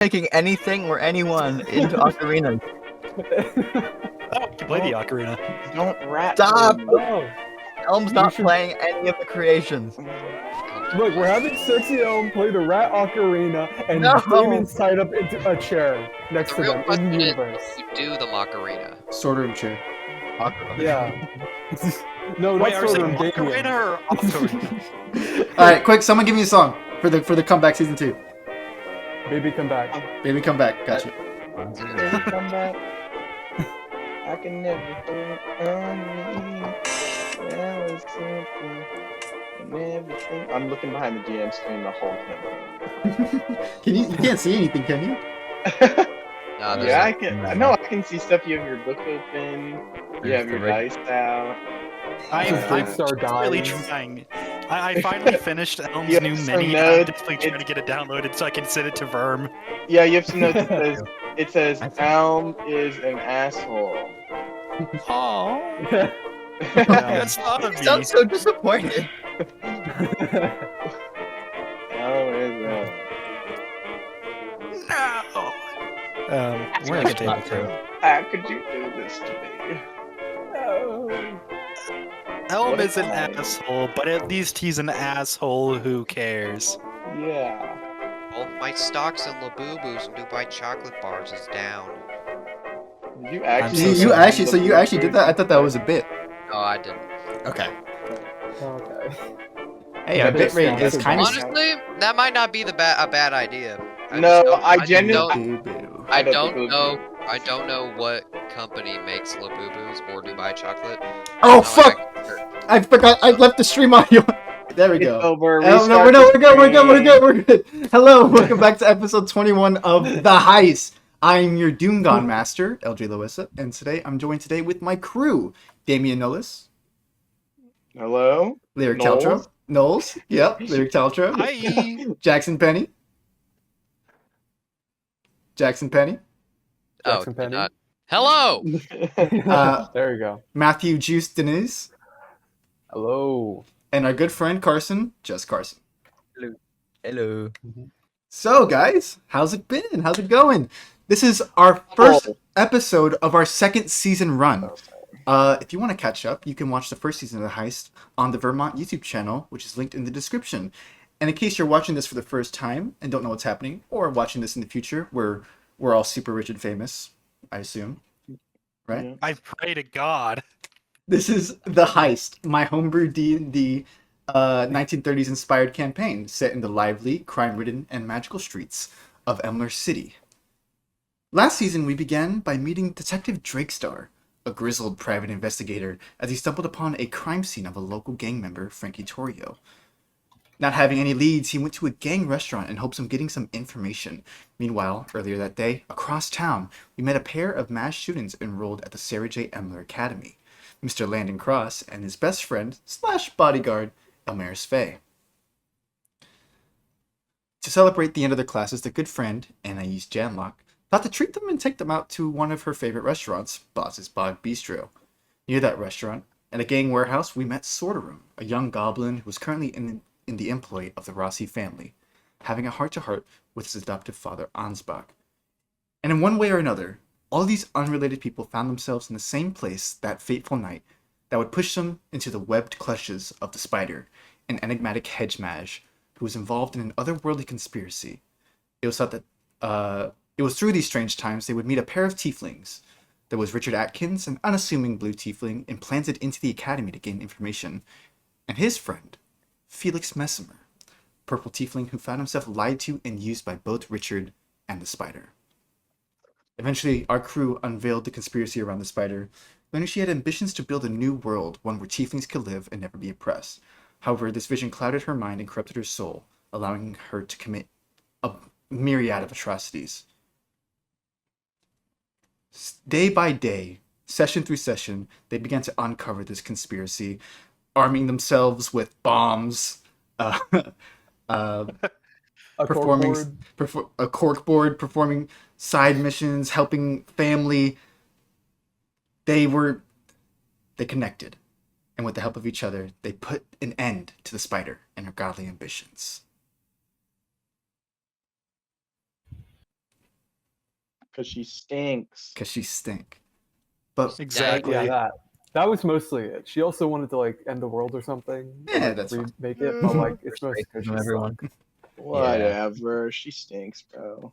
making anything or anyone into ocarinas. Oh, you can play the ocarina. Don't rat. Stop! me. Oh, Elm's You not should- playing any of the creations. look, we're having Sexy Elm play the Rat Ocarina, and No. Damien's tied up into a chair next The to real them in question is, universe. you do the Macarena. Sorderrum chair. Yeah. No, Wait, not are we saying Sorderrum, Damien. Macarena or Ocarina? All right, quick! Someone give me a song for the comeback season 2. Baby, come back. Baby, come back. Gotcha. Baby, come back. I can never put on me. That was simple. And everything. I'm looking behind the DM screen the whole thing. You can't see anything, can you? No, there's Yeah, no- I can. No, I can see stuff. You have your book open. You have your dice out. I'm Drakestar really dies. trying. I finally finished Elm's You new have some mini. I'm notes. definitely trying to get it downloaded so I can send it to Verm. Yeah, you have some notes. It says Elm is an asshole. Oh, Yeah. that's not of You me. sound so disappointed. Elm is a. No. We're I gonna think it's table not too. true. How could you do this to me? Elm What is an time? asshole, but at least he's an asshole who cares. Yeah. Both my stocks and Labubu's and Dubai chocolate bars is down. You You, actually. you actually, so you actually did that? I thought that was a bit. No, I didn't. Okay. Okay. Hey, our bit rate is kind of. Honestly, that might not be a bad idea. No, just don't- I just genuinely- don't- I I don't don't think know. I don't know what company makes Labubu's or Dubai chocolate. Oh Not like fuck! I forgot. I left the stream audio. There we It's go. over. Oh, no, we're good. Hello, welcome back to episode 21 of The Heist. I'm your Doomgon Master, LJ Loissa, and today I'm joined with my crew, Damien Nollis, Hello? Lyric Knowles? Taltro, Knowles, yep, Lyric Taltro, Hi. Jackson Penny, Jackson Oh, Penny. not. Hello. There you go. Matthew Juice Deniz, Hello. and our good friend Carson, just Carson. Hello. So, guys, how's it been? How's it going? This is our first episode of our second season run. If you want to catch up, you can watch the first season of The Heist on the Vermont YouTube channel, which is linked in the description. And in case you're watching this for the first time and don't know what's happening, or watching this in the future, where we're all super rich and famous, I assume, right? Yeah. I pray to God. This is The Heist, my homebrew D&D 1930s inspired campaign set in the lively, crime-ridden, and magical streets of Emler City. Last season, we began by meeting Detective Drakestar, a grizzled private investigator, as he stumbled upon a crime scene of a local gang member, Frankie Torrio. Not having any leads, he went to a gang restaurant in hopes of getting some information. Meanwhile, earlier that day, across town, we met a pair of mass students enrolled at the Sarah J. Emler Academy, Mr. Landon Cross and his best friend / bodyguard, Elmaris Faye. To celebrate the end of their classes, their good friend, Anais Janlock, thought to treat them and take them out to one of her favorite restaurants, Boss's Bog Bistro. Near that restaurant, at a gang warehouse, we met Sorderrum, a young goblin who was currently in the employ of the Rossi family, having a heart-to-heart with his adoptive father, Ansbach. And in one way or another, all these unrelated people found themselves in the same place that fateful night that would push them into the webbed clutches of the Spider, an enigmatic hedge mage who was involved in an otherworldly conspiracy. It was thought that it was through these strange times they would meet a pair of tieflings. There was Richard Atkins, an unassuming blue tiefling, implanted into the academy to gain information, and his friend, Felix Messimer, purple tiefling who found himself lied to and used by both Richard and the Spider. Eventually, our crew unveiled the conspiracy around the Spider, learning she had ambitions to build a new world, one where tieflings could live and never be oppressed. However, this vision clouded her mind and corrupted her soul, allowing her to commit a myriad of atrocities. Day by day, session through session, they began to uncover this conspiracy, arming themselves with bombs, A performing corkboard. a corkboard, performing side missions, helping family. They connected, and with the help of each other, they put an end to the Spider and her godly ambitions. Because she stinks. because she stink. But Exactly. Yeah, that was mostly it. She also wanted to like end the world or something. Yeah, like, that's fine. remake it, but like it's For mostly because racism, everyone. Whatever. She stinks, bro.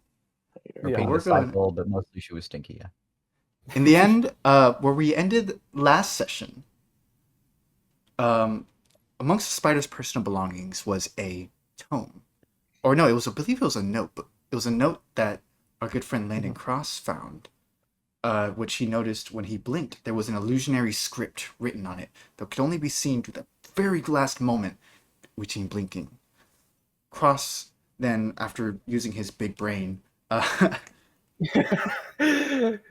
Hate her. Repeating we're the going- cycle, but mostly she was stinky. Yeah. in the end, where we ended last session, amongst the spider's personal belongings was a tome. Or no, I believe it was a note, but it was a note that our good friend Landon Cross found, which he noticed when he blinked. There was an illusionary script written on it that could only be seen through the very last moment between blinking. Cross then, after using his big brain,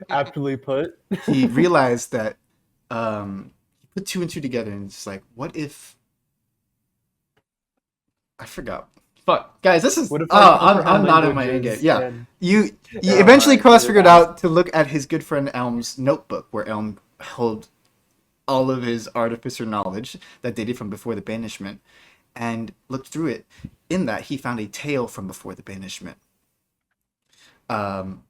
aptly put. he realized that he put two and two together and it's like, what if I forgot? Fuck, guys, this is. What if I'm not in my A game. Yeah, you eventually Cross figured out to look at his good friend Elm's notebook, where Elm held all of his artificer knowledge that dated from before the banishment, and looked through it. In that, he found a tale from before the banishment,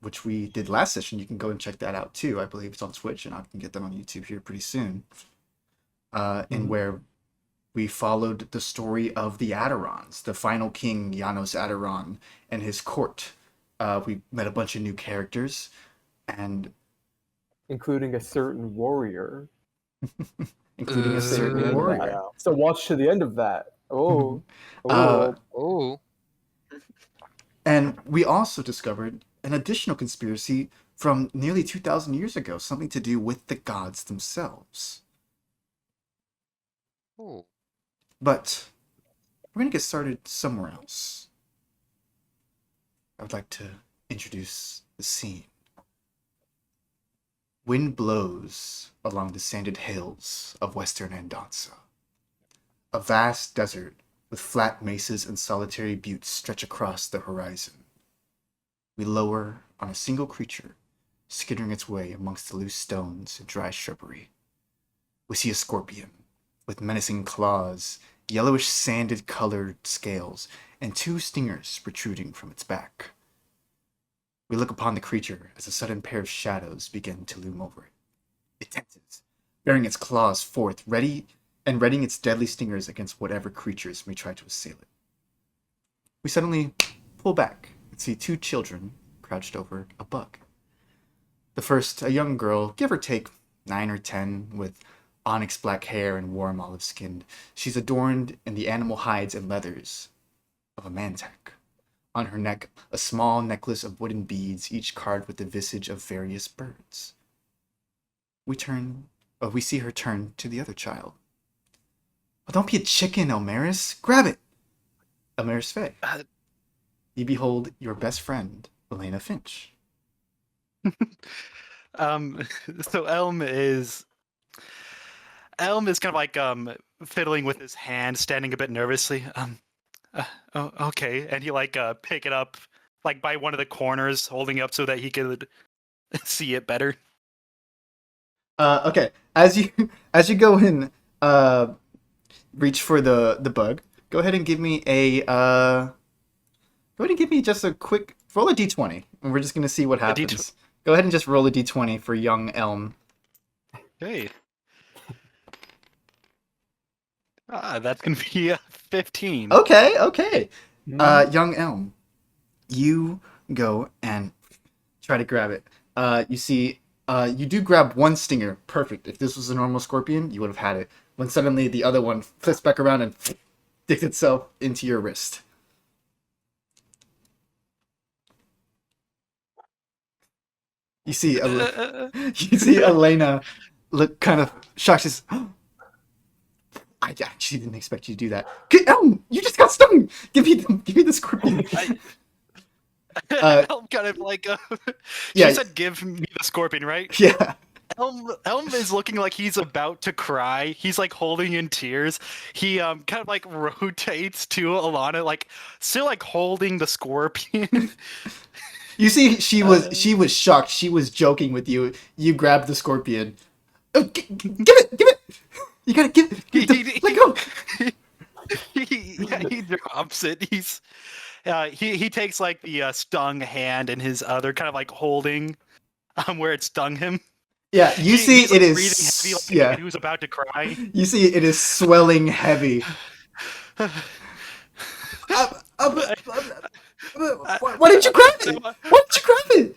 which we did last session. You can go and check that out too. I believe it's on Twitch, and I can get them on YouTube here pretty soon. In where we followed the story of the Adirons, the final king, Janos Adiron, and his court. We met a bunch of new characters, and including a certain warrior. including a certain warrior. So watch to the end of that. Oh. Oh. And we also discovered an additional conspiracy from nearly 2,000 years ago, something to do with the gods themselves. Oh. But we're going to get started somewhere else. I would like to introduce the scene. Wind blows along the sanded hills of western Andansa. A vast desert with flat mesas and solitary buttes stretch across the horizon. We lower on a single creature, skittering its way amongst the loose stones and dry shrubbery. We see a scorpion, with menacing claws, yellowish sanded colored scales, and two stingers protruding from its back. We look upon the creature as a sudden pair of shadows begin to loom over it. It tenses, bearing its claws forth, readying its deadly stingers against whatever creatures may try to assail it. We suddenly pull back and see two children crouched over a bug. The first, a young girl, give or take 9 or 10, with onyx black hair and warm olive skin. She's adorned in the animal hides and leathers of a mantac. On her neck, a small necklace of wooden beads, each carved with the visage of various birds. We see her turn to the other child. Oh, don't be a chicken, Elmaris. Grab it! Elmaris Faye. You behold your best friend, Elena Finch. So Elm is kind of like fiddling with his hand, standing a bit nervously. Oh, okay, and he pick it up like by one of the corners, holding it up so that he could see it better. Okay, as you go in, reach for the bug. Go ahead and give me just a quick roll a d20, and we're just gonna see what happens. Go ahead and just roll a d20 for young Elm. Okay. That's gonna be 15. Okay. Young Elm, you go and try to grab it. You see, you do grab one stinger. Perfect. If this was a normal scorpion, you would have had it. When suddenly the other one flips back around and digs itself into your wrist. You see, Elena look kind of shocked. She's, I actually didn't expect you to do that. Elm, you just got stung. Give me the scorpion. Elm kind of she said, "Give me the scorpion," right? Yeah. Elm is looking like he's about to cry. He's holding in tears. He kind of rotates to Alana, still holding the scorpion. You see, she was shocked. She was joking with you. You grabbed the scorpion. Oh, give it. You gotta give. Let go. He drops it. he takes like the stung hand in his other, kind of like holding where it stung him. Yeah, you see he's, it like, is breathing heavy, like a yeah. kid who's about to cry. You see it is swelling heavy. Why didn't you grab it? Why didn't you grab it?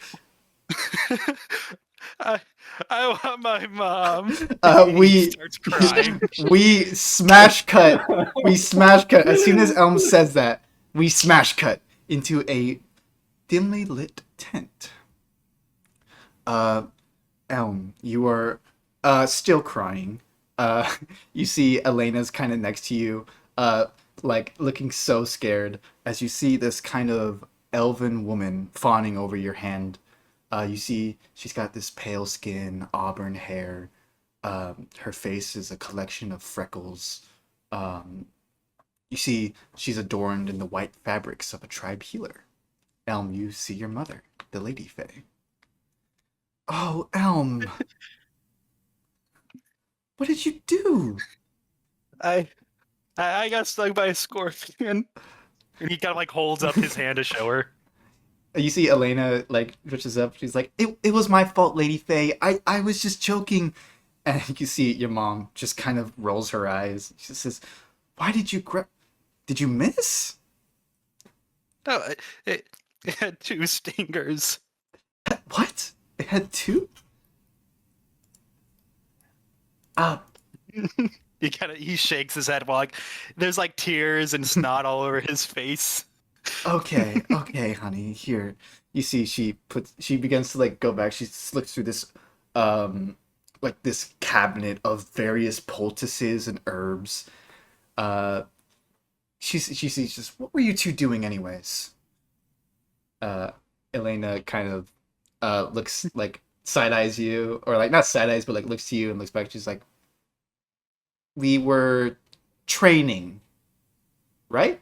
I want my mom. He We starts crying. we smash cut. We smash cut. As soon as Elm says that, we smash cut into a dimly lit tent. Elm, you are still crying. You see Elena's kind of next to you, like looking so scared as you see this kind of elven woman fawning over your hand. You see she's got this pale skin, auburn hair. Her face is a collection of freckles. You see she's adorned in the white fabrics of a tribe healer. Elm, you see your mother, the Lady Fae. Oh, Elm. What did you do? I got stung by a scorpion. And he kind of like holds up his hand to show her. You see Elena like reaches up. She's like, "It was my fault, Lady Fae. I was just joking." And you see your mom just kind of rolls her eyes. She says, "Why did you Did you miss?" No, it had 2 stingers. What? It had 2? He shakes his head while like there's like tears and snot all over his face. Okay, honey. Here, you see, she begins to like go back. She slips through this, like this cabinet of various poultices and herbs. She sees just, what were you two doing, anyways? Elena kind of looks like side eyes you, or like not side eyes, but like looks to you and looks back. She's like, we were training, right?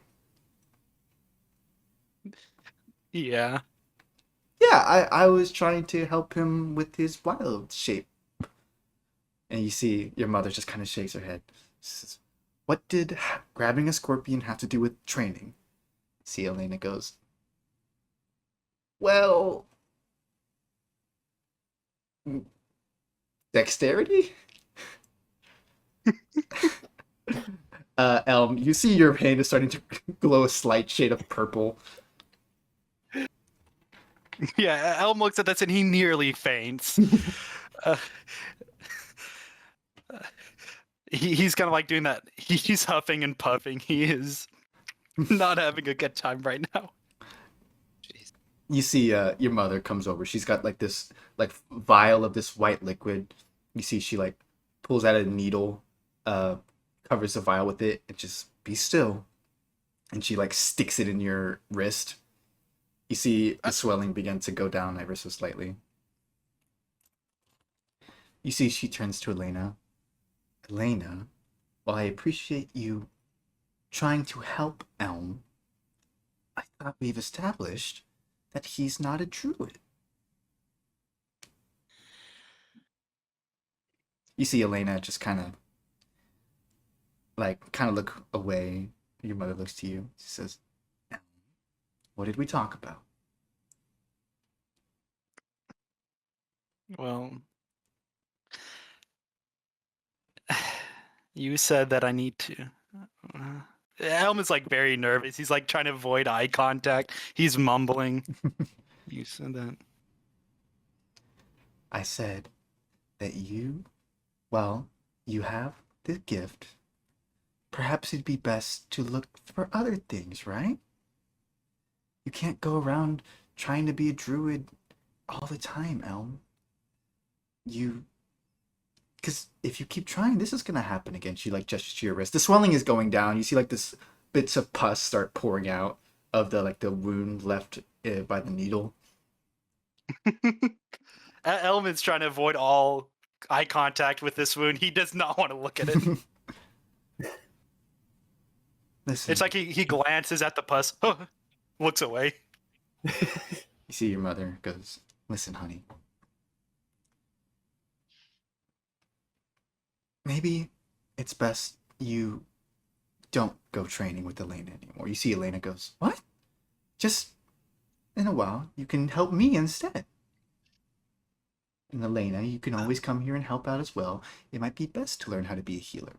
Yeah. Yeah, I was trying to help him with his wild shape. And you see your mother just kind of shakes her head. She says, what did grabbing a scorpion have to do with training? See, Elena goes, well, dexterity? Elm, you see your hand is starting to glow a slight shade of purple. Yeah, Elm looks at this and he nearly faints. He's kind of like doing that. He's huffing and puffing. He is not having a good time right now. Jeez. You see your mother comes over. She's got like this like vial of this white liquid. You see she like pulls out a needle, covers the vial with it, and just be still. And she like sticks it in your wrist. You see the swelling begin to go down ever so slightly. You see she turns to Elena. Elena, while I appreciate you trying to help Elm, I thought we've established that he's not a druid. You see Elena just kind of look away. Your mother looks to you. She says, Elm, what did we talk about? Well, you said that I need to. Elm is like very nervous. He's like trying to avoid eye contact. He's mumbling. You said that. I said that you have the gift. Perhaps it'd be best to look for other things, right? You can't go around trying to be a druid all the time, Elm. Because if you keep trying, this is going to happen again. She like gestures to your wrist. The swelling is going down. You see like this bits of pus start pouring out of the wound left by the needle. Elm is trying to avoid all eye contact with this wound. He does not want to look at it. Listen, It's like he glances at the pus, looks away. you see your mother goes, listen, honey. Maybe it's best you don't go training with Elena anymore. You see Elena goes, what? just in a while, you can help me instead. And Elena, you can always come here and help out as well. It might be best to learn how to be a healer.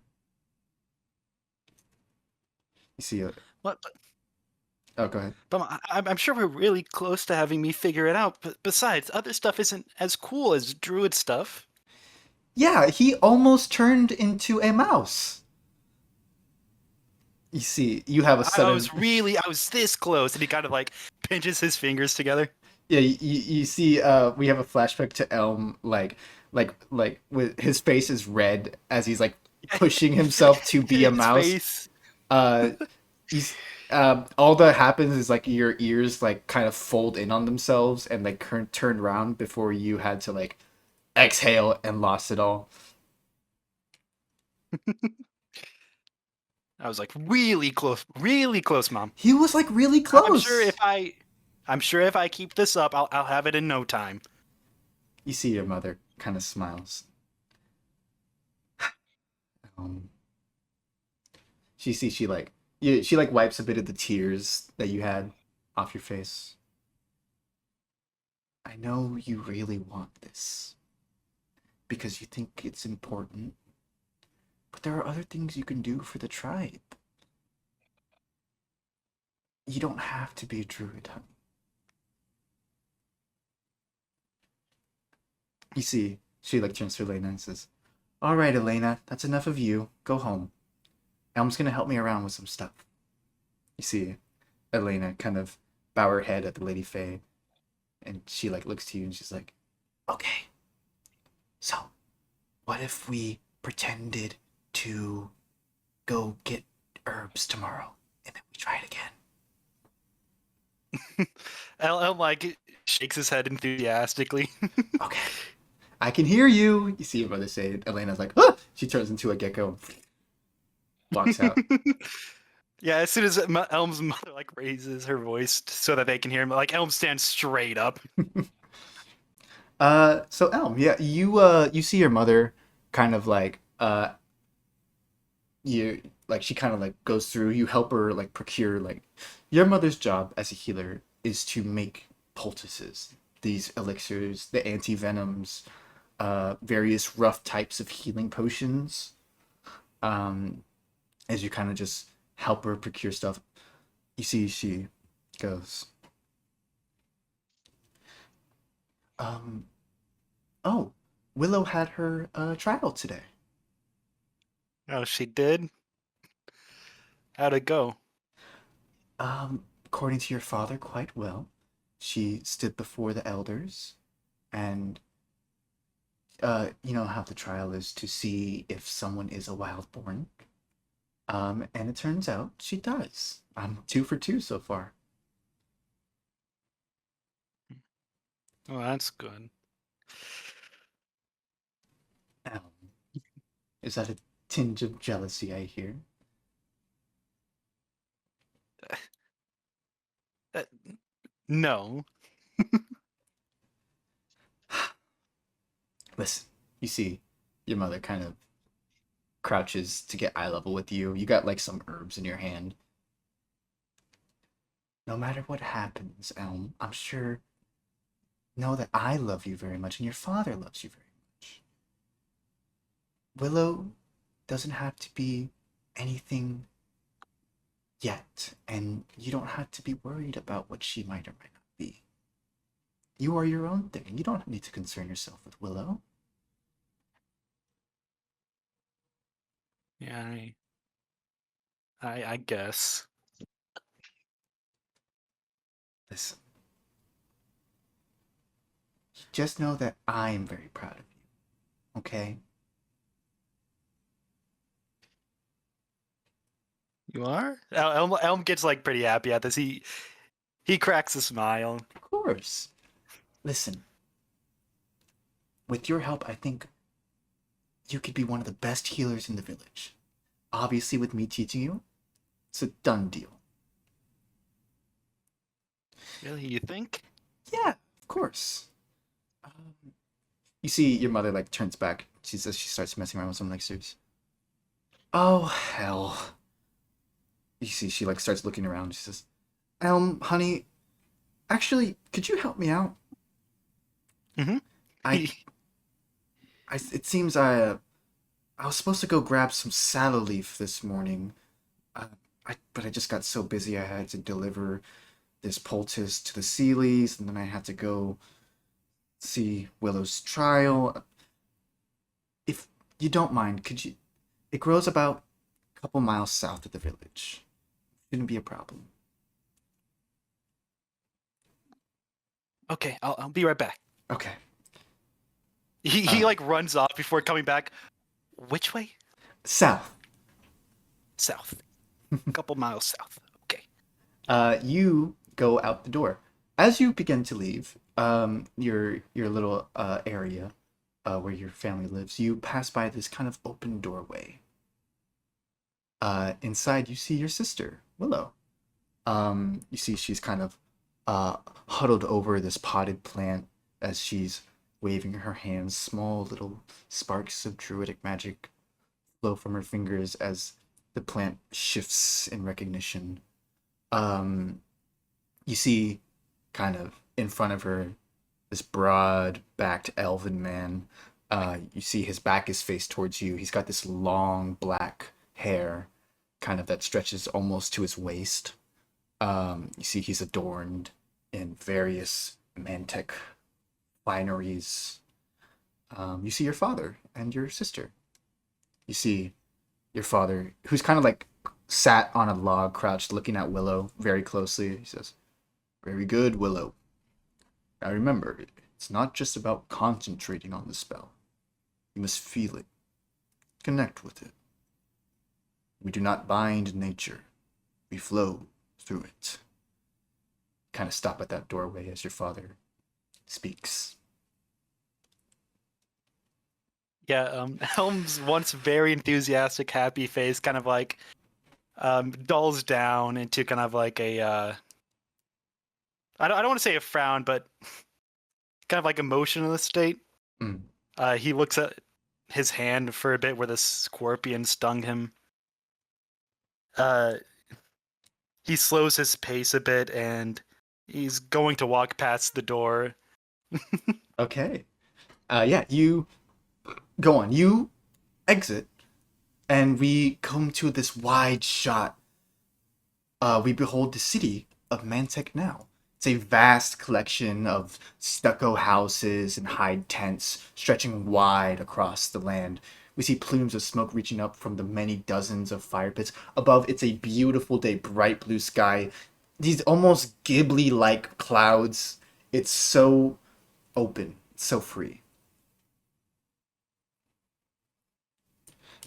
You see, What? oh, go ahead. But I'm sure we're really close to having me figure it out. But besides, other stuff isn't as cool as druid stuff. Yeah, he almost turned into a mouse. You see, you have a sudden. I was this close, and he kind of like pinches his fingers together. Yeah, you see, we have a flashback to Elm, like with his face is red as he's like pushing himself to be a His mouse. face. He's all that happens is like your ears like kind of fold in on themselves and like turn around before you had to like exhale and lost it all. I was like really close, Mom. He was like really close. I'm sure if I keep this up, I'll have it in no time. You see your mother kind of smiles. She like wipes a bit of the tears that you had off your face. I know you really want this because you think it's important, but there are other things you can do for the tribe. You don't have to be a druid, honey. You see, she like turns to Elena and says, "All right, Elena, that's enough of you. Go home. Elm's gonna help me around with some stuff." You see, Elena kind of bow her head at the Lady Fae, and she like looks to you and she's like, "Okay, so what if we pretended to go get herbs tomorrow and then we try it again?" El like shakes his head enthusiastically. Okay. I can hear you. You see your mother say it. Elena's like, "Ah!" She turns into a gecko and walks out. Yeah, as soon as Elm's mother like raises her voice so that they can hear him, like Elm stands straight up. So Elm, yeah, you see your mother kind of like you like she kind of like goes through, you help her like procure like your mother's job as a healer is to make poultices, these elixirs, the anti-venoms, various rough types of healing potions. As you kind of just help her procure stuff, you see she goes, oh, Willow had her trial today. Oh, she did? How'd it go? According to your father, quite well. She stood before the elders, and you know how the trial is to see if someone is a wildborn. And it turns out she does. I'm 2 for 2 so far. Oh, that's good. Is that a tinge of jealousy I hear? No. Listen, you see, your mother kind of crouches to get eye level with you. You got like some herbs in your hand. No matter what happens, Elm, I'm sure know that I love you very much and your father loves you very much. Willow doesn't have to be anything yet, and you don't have to be worried about what she might or might not be. You are your own thing. You don't need to concern yourself with Willow. Yeah, I guess. Listen. Just know that I am very proud of you. Okay? You are? Elm gets like pretty happy at this. He cracks a smile. Of course. Listen. With your help, I think you could be one of the best healers in the village. Obviously, with me teaching you, it's a done deal. Really, you think? Yeah, of course. You see your mother like turns back. She says she starts messing around with some elixirs. Oh, hell. You see she like starts looking around. She says, Elm, honey, Actually, could you help me out? Mhm. I, it seems I was supposed to go grab some sallow leaf this morning. Uh, but I just got so busy I had to deliver this poultice to the Seeleys, and then I had to go see Willow's trial. If you don't mind, could you? It grows about a couple miles south of the village. Shouldn't be a problem. Okay, I'll be right back. Okay. He like runs off before coming back. Which way? South. South. A couple miles south. Okay. You go out the door. As you begin to leave, your little area, where your family lives, you pass by this kind of open doorway. Inside, you see your sister, Willow. You see she's kind of huddled over this potted plant as she's waving her hands. Small little sparks of druidic magic flow from her fingers as the plant shifts in recognition. You see, kind of in front of her, this broad-backed elven man. You see his back is faced towards you. He's got this long black hair, kind of that stretches almost to his waist. You see he's adorned in various Mantech fineries. You see your father and your sister. You see your father, who's kind of like sat on a log, crouched, looking at Willow very closely. He says, "Very good, Willow. Now remember, it's not just about concentrating on the spell. You must feel it. Connect with it. We do not bind nature. We flow through it." Kind of stop at that doorway as your father speaks. Yeah, Helm's once very enthusiastic, happy face kind of like dulls down into kind of like a I don't want to say a frown, but kind of like emotionless state. Mm. He looks at his hand for a bit where the scorpion stung him. He slows his pace a bit and he's going to walk past the door. Okay. Yeah, you go on. You exit, and we come to this wide shot. We behold the city of Mantech now. It's a vast collection of stucco houses and hide tents stretching wide across the land. We see plumes of smoke reaching up from the many dozens of fire pits. Above, it's a beautiful day, bright blue sky. These almost Ghibli-like clouds. It's so open, so free.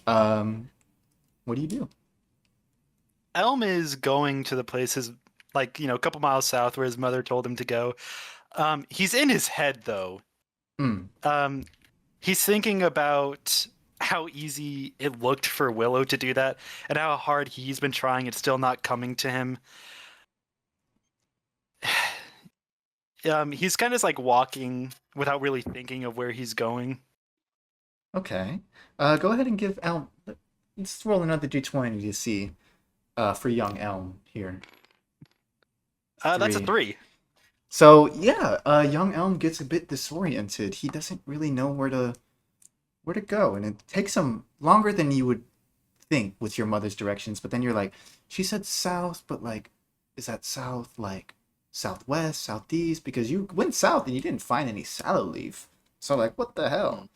What do you do? Elm is going to the places like, a couple miles south where his mother told him to go. He's in his head though. Mm. He's thinking about how easy it looked for Willow to do that and how hard he's been trying. It's still not coming to him. He's kind of like walking without really thinking of where he's going. Okay. Go ahead and give Elm. Let's roll another d20 to see for young Elm here. That's a 3. So yeah, young Elm gets a bit disoriented. He doesn't really know where to go, and it takes him longer than you would think with your mother's directions. But then you're like, she said south, but like, is that south like southwest, southeast? Because you went south and you didn't find any sallow leaf. So like, what the hell?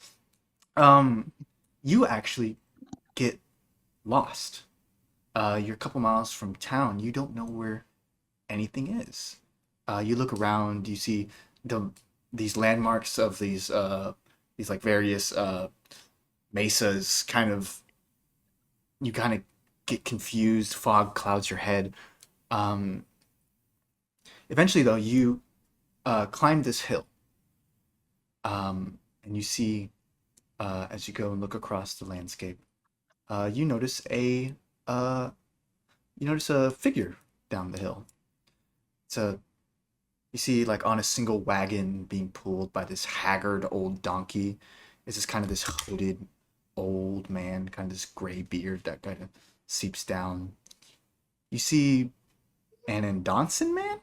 You actually get lost. You're a couple miles from town. You don't know where anything is. You look around. You see these landmarks of these like various mesas. You kind of get confused. Fog clouds your head. Eventually, though, you climb this hill. And you see, as you go and look across the landscape, you notice a figure down the hill. You see like on a single wagon being pulled by this haggard old donkey is this kind of this hooded old man, kind of this gray beard that kind of seeps down. You see an Endonson man?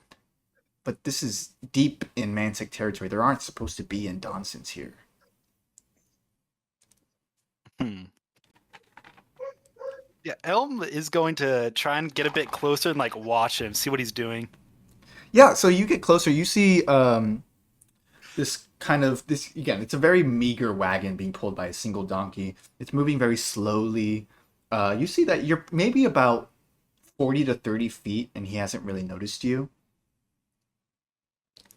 but this is deep in Mantic territory. There aren't supposed to be Endonsons here. Hmm. Yeah, Elm is going to try and get a bit closer and like watch him, see what he's doing. Yeah, so you get closer. You see this again. It's a very meager wagon being pulled by a single donkey. It's moving very slowly. You see that you're maybe about 40 to 30 feet, and he hasn't really noticed you.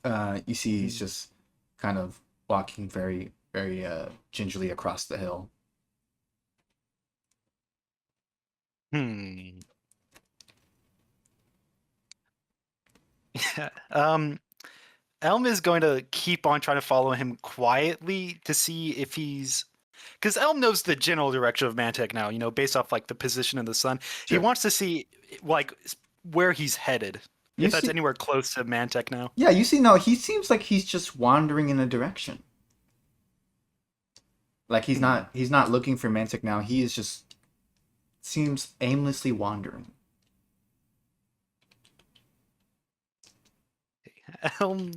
You see he's just kind of walking very, very gingerly across the hill. Hmm. Yeah. Elm is going to keep on trying to follow him quietly to see if he's, because Elm knows the general direction of Mantic now. You know, based off like the position in the sun. He Sure. wants to see like where he's headed. You If that's see- anywhere close to Mantic now. Yeah, you see, no, he seems like he's just wandering in a direction. Like he's not looking for Mantic now. He is just seems aimlessly wandering. Elm's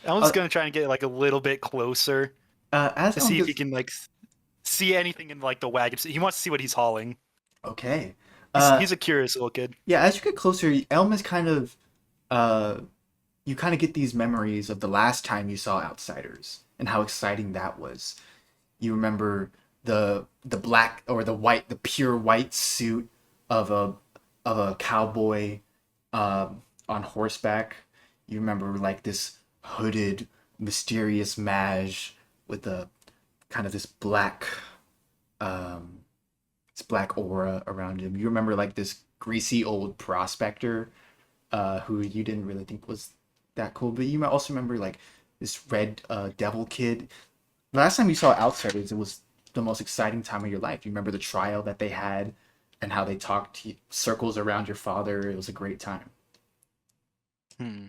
going to try and get like a little bit closer As to Elm see if he gets- can like see anything in like the wagon. He wants to see what he's hauling. Okay. He's a curious little kid. Yeah, as you get closer, Elm is kind of, you kind of get these memories of the last time you saw Outsiders and how exciting that was. You remember the black or the white, the pure white suit of a cowboy, on horseback. You remember like this hooded, mysterious mage with a kind of this black aura around him. You remember like this greasy old prospector who you didn't really think was that cool, but you might also remember like this red devil kid. Last time you saw Outsiders, it was the most exciting time of your life. You remember the trial that they had and how they talked circles around your father. It was a great time. Hmm.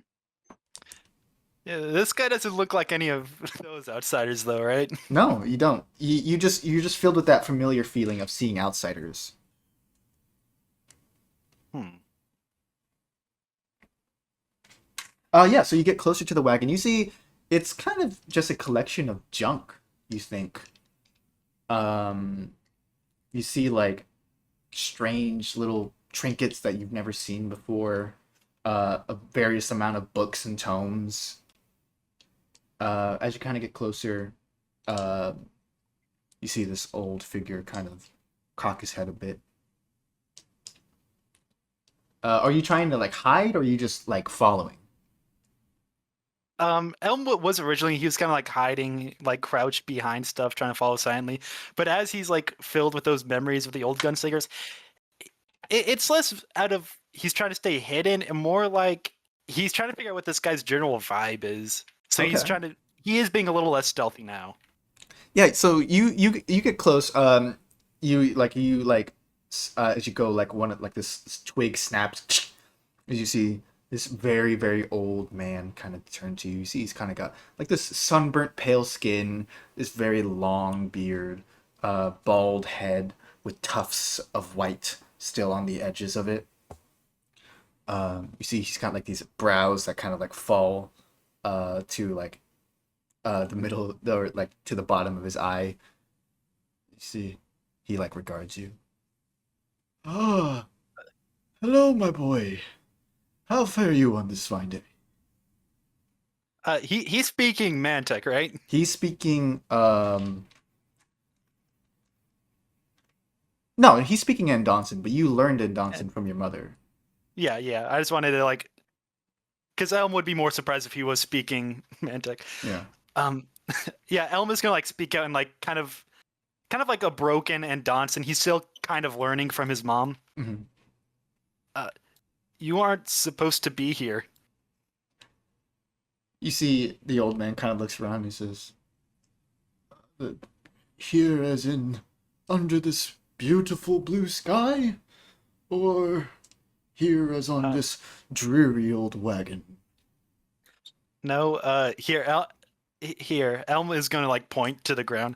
Yeah, this guy doesn't look like any of those Outsiders, though, right? No, you don't. You're just filled with that familiar feeling of seeing Outsiders. Hmm. Yeah, so you get closer to the wagon. You see it's kind of just a collection of junk, you think. You see like strange little trinkets that you've never seen before, a various amount of books and tomes. As you kind of get closer, you see this old figure kind of cock his head a bit. Are you trying to like hide, or are you just like following? Elmwood was originally, he was kind of like hiding, like crouched behind stuff, trying to follow silently. But as he's like filled with those memories of the old gunslingers, it's less out of he's trying to stay hidden and more like he's trying to figure out what this guy's general vibe is. So he's Okay. he is being a little less stealthy now. Yeah, so you get close. As you go, like one like this twig snaps as you see this very, very old man kind of turn to you. You see he's kind of got like this sunburnt pale skin, this very long beard, bald head with tufts of white still on the edges of it. You see he's got like these brows that kind of like fall to like the middle or like to the bottom of his eye. You see he like regards you. Ah, hello, my boy. How fare you on this fine day? He's speaking Mantic, right? He's speaking no, he's speaking Endonson, but you learned Endonson from your mother. Yeah. I just wanted to like, because Elm would be more surprised if he was speaking Mantic. Yeah. Yeah, Elm is gonna like speak out and like kind of like a broken and Donson. He's still kind of learning from his mom. Mm-hmm. You aren't supposed to be here. You see the old man kind of looks around and he says, here as in under this beautiful blue sky? Or here as on this dreary old wagon? No, here, Elm is gonna like point to the ground.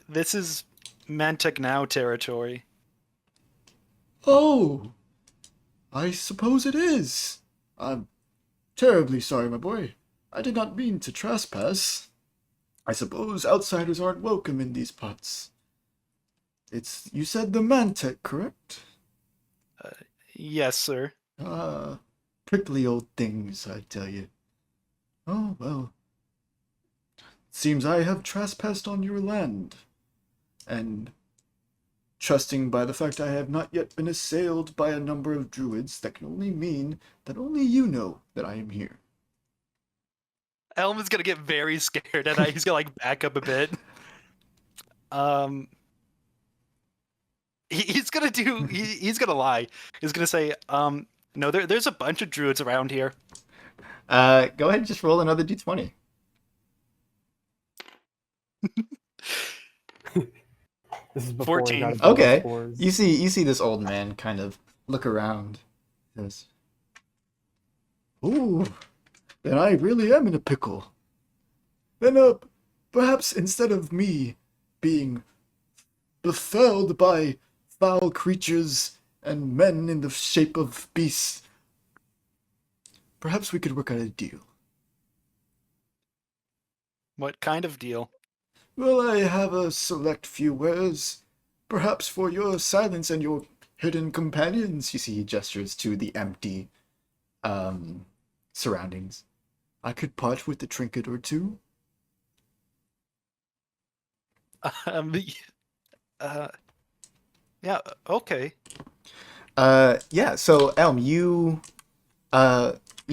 This is Mantic Now territory. Oh, I suppose it is. Terribly sorry, my boy. I did not mean to trespass. I suppose outsiders aren't welcome in these parts. You said the Mantech, correct? Yes, sir. Ah, prickly old things, I tell you. Oh, well. Seems I have trespassed on your land. And trusting by the fact I have not yet been assailed by a number of druids, that can only mean that only you know that I am here. Elm is gonna get very scared, and he's gonna like back up a bit. He's gonna do. He's gonna lie. He's gonna say, no, there's a bunch of druids around here. Go ahead and just roll another d20. This is before 14. he got above Okay. his scores. You see this old man kind of look around. Says, "Ooh, then I really am in a pickle. Then, perhaps instead of me being befelled by foul creatures and men in the shape of beasts, perhaps we could work out a deal. What kind of deal? Well, I have a select few wares, perhaps for your silence and your hidden companions." You see, he gestures to the empty surroundings. "I could part with a trinket or two." Yeah, okay. Yeah, so Elm, you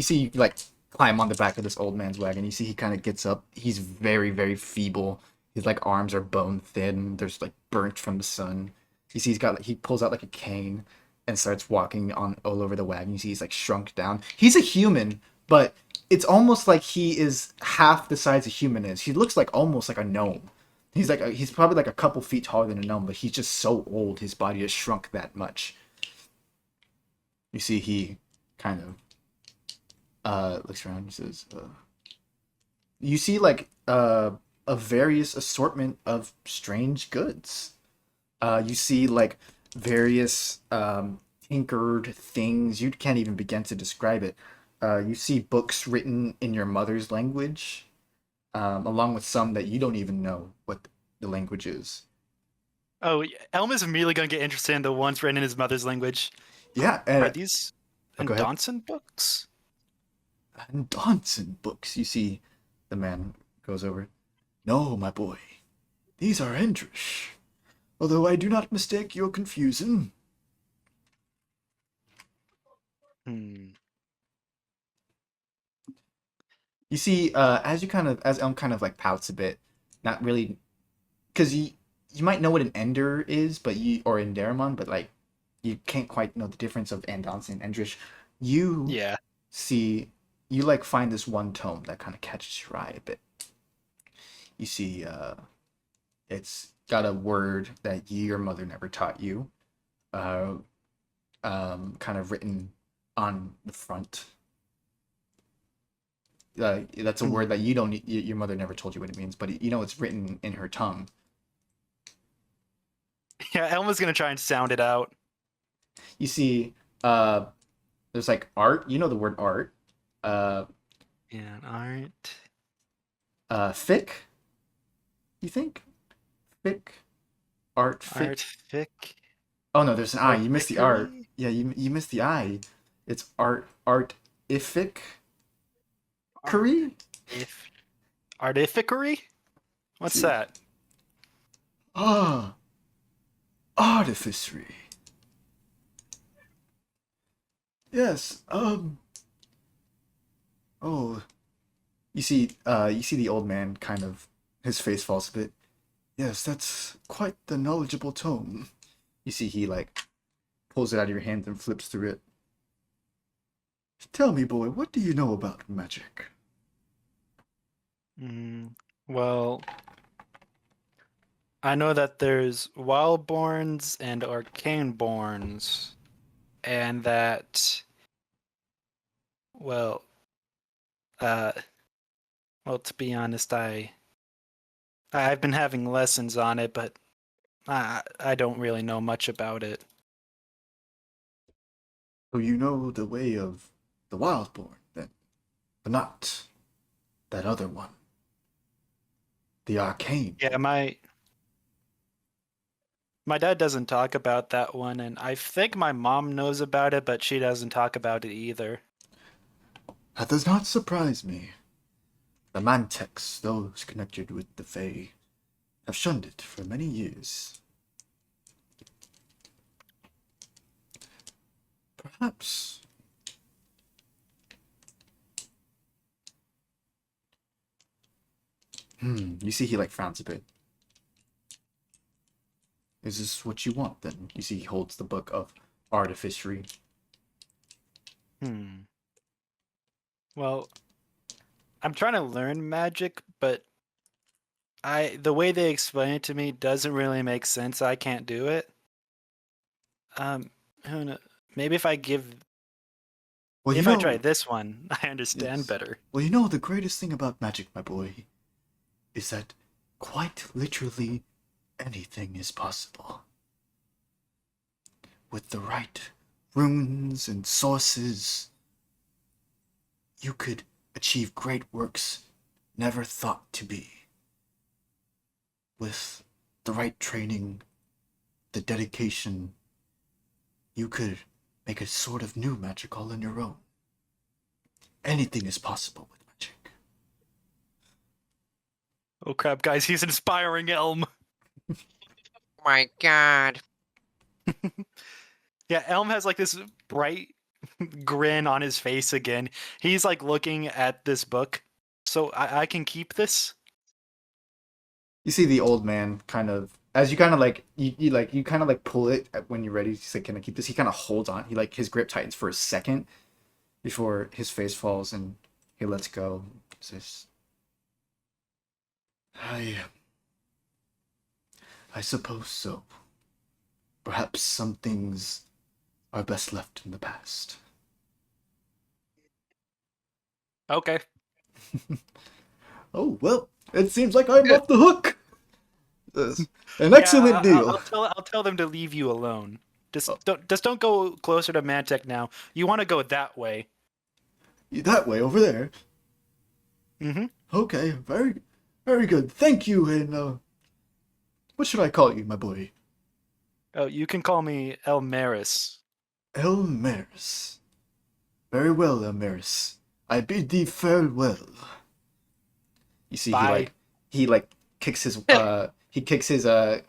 see like climb on the back of this old man's wagon. You see he kind of gets up. He's very, very feeble. His like arms are bone thin. There's like burnt from the sun. You see he pulls out like a cane and starts walking on all over the wagon. You see he's like shrunk down. He's a human, but it's almost like he is half the size a human is. He looks like almost like a gnome. He's probably like a couple feet taller than a gnome, but he's just so old. His body has shrunk that much. You see, he kind of looks around and says, "You see, like a various assortment of strange goods. You see, like various tinkered things. You can't even begin to describe it. You see books written in your mother's language, along with some that you don't even know what the language is. Oh, Elm is immediately gonna get interested in the ones written in his mother's language. Yeah, Are these go ahead. Donson books? And Donson books." You see, the man goes over. "No, my boy, these are Endrish. Although I do not mistake your confusion." Hmm. You see, as Elm kind of like pouts a bit, not really, because you might know what an Ender is, or Enderamon, but like you can't quite know the difference of Andonson and Endrish. You Yeah. see, you like find this one tome that kind of catches your eye a bit. You see, it's got a word that your mother never taught you, kind of written on the front. That's a word that you don't. Your mother never told you what it means, but you know it's written in her tongue. Yeah, Elma's gonna try and sound it out. You see, there's like art. You know the word art. Yeah, art. Fic. You think? Fic. Art. Fic. Art fic. Oh no, there's an I. You missed the art. Artifically? Yeah, you missed the I. It's art. Artific. Curry. If artificery? What's See. that? Ah. Artificery. Yes. Oh. You see the old man kind of, his face falls a bit. "Yes, that's quite the knowledgeable tome." You see he like pulls it out of your hand and flips through it. "Tell me, boy, what do you know about magic?" Well, I know that there's wildborns and arcaneborns, and that, well, to be honest, I've been having lessons on it, but I don't really know much about it. So you know the way of the Wildborn, then? but not that other one. The arcane. Yeah, my dad doesn't talk about that one, and I think my mom knows about it, but she doesn't talk about it either. That does not surprise me. The Mantex, those connected with the Fae, have shunned it for many years. Perhaps. You see he frowns a bit. Is this what you want then? You see he holds the book of artificery. Well, I'm trying to learn magic, but the way they explain it to me doesn't really make sense. I can't do it. Who knows? Maybe if I try this one, I understand better. Well, you know, the greatest thing about magic, my boy, is that quite literally anything is possible. With the right runes and sources, you could achieve great works never thought to be. With the right training, the dedication, you could make a sort of new magic all on your own. Anything is possible with magic. Oh crap, guys, he's inspiring Elm. My God. Yeah, Elm has this bright grin on his face again. He's looking at this book. So I can keep this? You see the old man kind of, as you kind of you kind of pull it when you're ready. He's like, can I keep this? He kind of holds on. He his grip tightens for a second before his face falls and he lets go. He says, I suppose so. Perhaps some things are best left in the past. Okay. Oh, well, it seems like I'm off the hook. An excellent deal. I'll tell them to leave you alone. Just don't go closer to Mantech now. You want to go that way. That way, over there. Mm-hmm. Okay, very, very good. Thank you, and what should I call you, my boy? Oh, you can call me Elmaris. Elmaris. Very well, Elmaris. I bid thee farewell. You see, Bye. he kicks his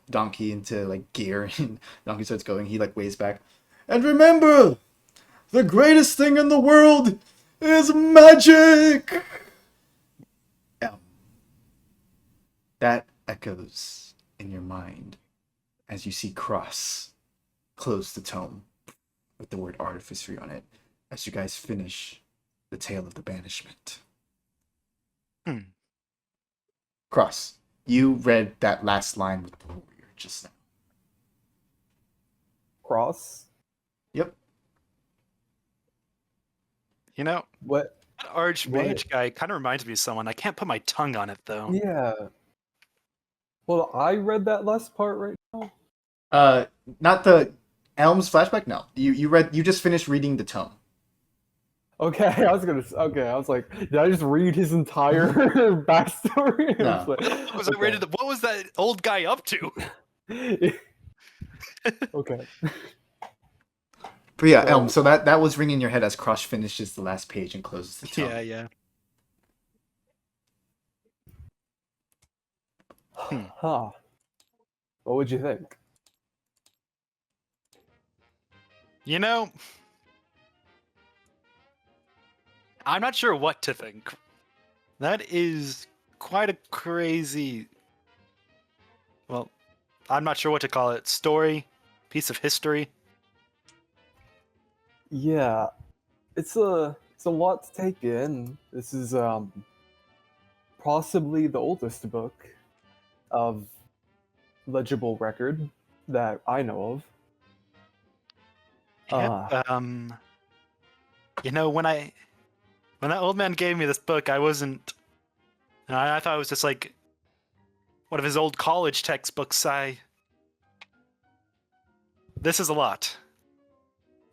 donkey into gear, and donkey starts going. He waves back, and remember, the greatest thing in the world is magic. That echoes in your mind as you see Cross close the tome with the word artificery on it as you guys finish the tale of the banishment. Cross, you read that last line with the warrior just now. Cross? Yep. You know, What? that Archmage guy kind of reminds me of someone. I can't put my tongue on it, though. Yeah. Well, I read that last part right now. Not the Elm's flashback? No. You just finished reading the tome. Okay, I was like, did I just read his entire backstory? No. What was that old guy up to? Okay. But yeah, Elm, so that was ringing in your head as Cross finishes the last page and closes the tome. Yeah. Huh. What would you think? You know, I'm not sure what to think. That is quite a crazy... Well, I'm not sure what to call it. Story? Piece of history? Yeah. It's a lot to take in. This is possibly the oldest book of legible record that I know of. Yep. You know, when that old man gave me this book, I wasn't... I thought it was just one of his old college textbooks. This is a lot.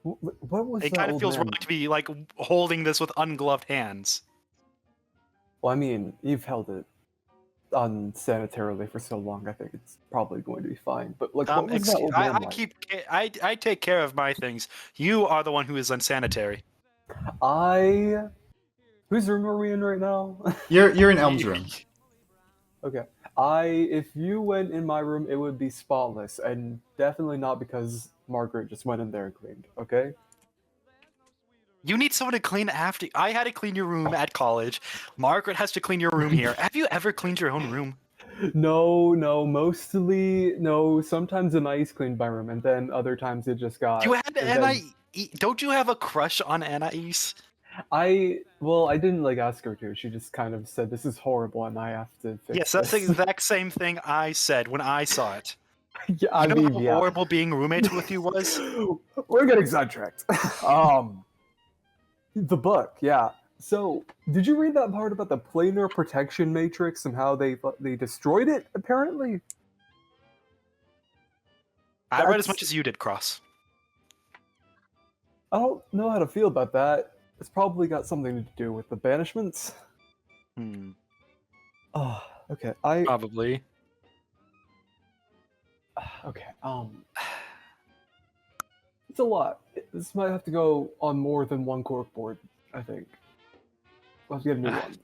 What was It that kind of old feels man? wrong to be holding this with ungloved hands. Well, I mean, you've held it unsanitarily for so long. I think it's probably going to be fine. But like, what was that old man like? I take care of my things. You are the one who is unsanitary. Whose room are we in right now? You're in Elm's room. Okay. If you went in my room, it would be spotless, and definitely not because Margaret just went in there and cleaned. Okay. You need someone to clean after. I had to clean your room at college. Margaret has to clean your room here. Have you ever cleaned your own room? No, mostly no. Sometimes Anais cleaned my room, and then other times it just got. You had and then- Anais. Don't you have a crush on Anais? I didn't like ask her to. She just kind of said, "This is horrible, and I have to fix Yes, that's the this." exact same thing I said when I saw it. Yeah, I You know mean, how yeah. horrible being roommates with you was? We're getting sidetracked. The book, yeah. So, did you read that part about the planar protection matrix and how they destroyed it? Apparently, I read as That's- much as you did, Cross. I don't know how to feel about that. It's probably got something to do with the banishments. Hmm, Oh, okay. probably. Okay. It's a lot. This might have to go on more than one corkboard. I think. We'll have to get a new one.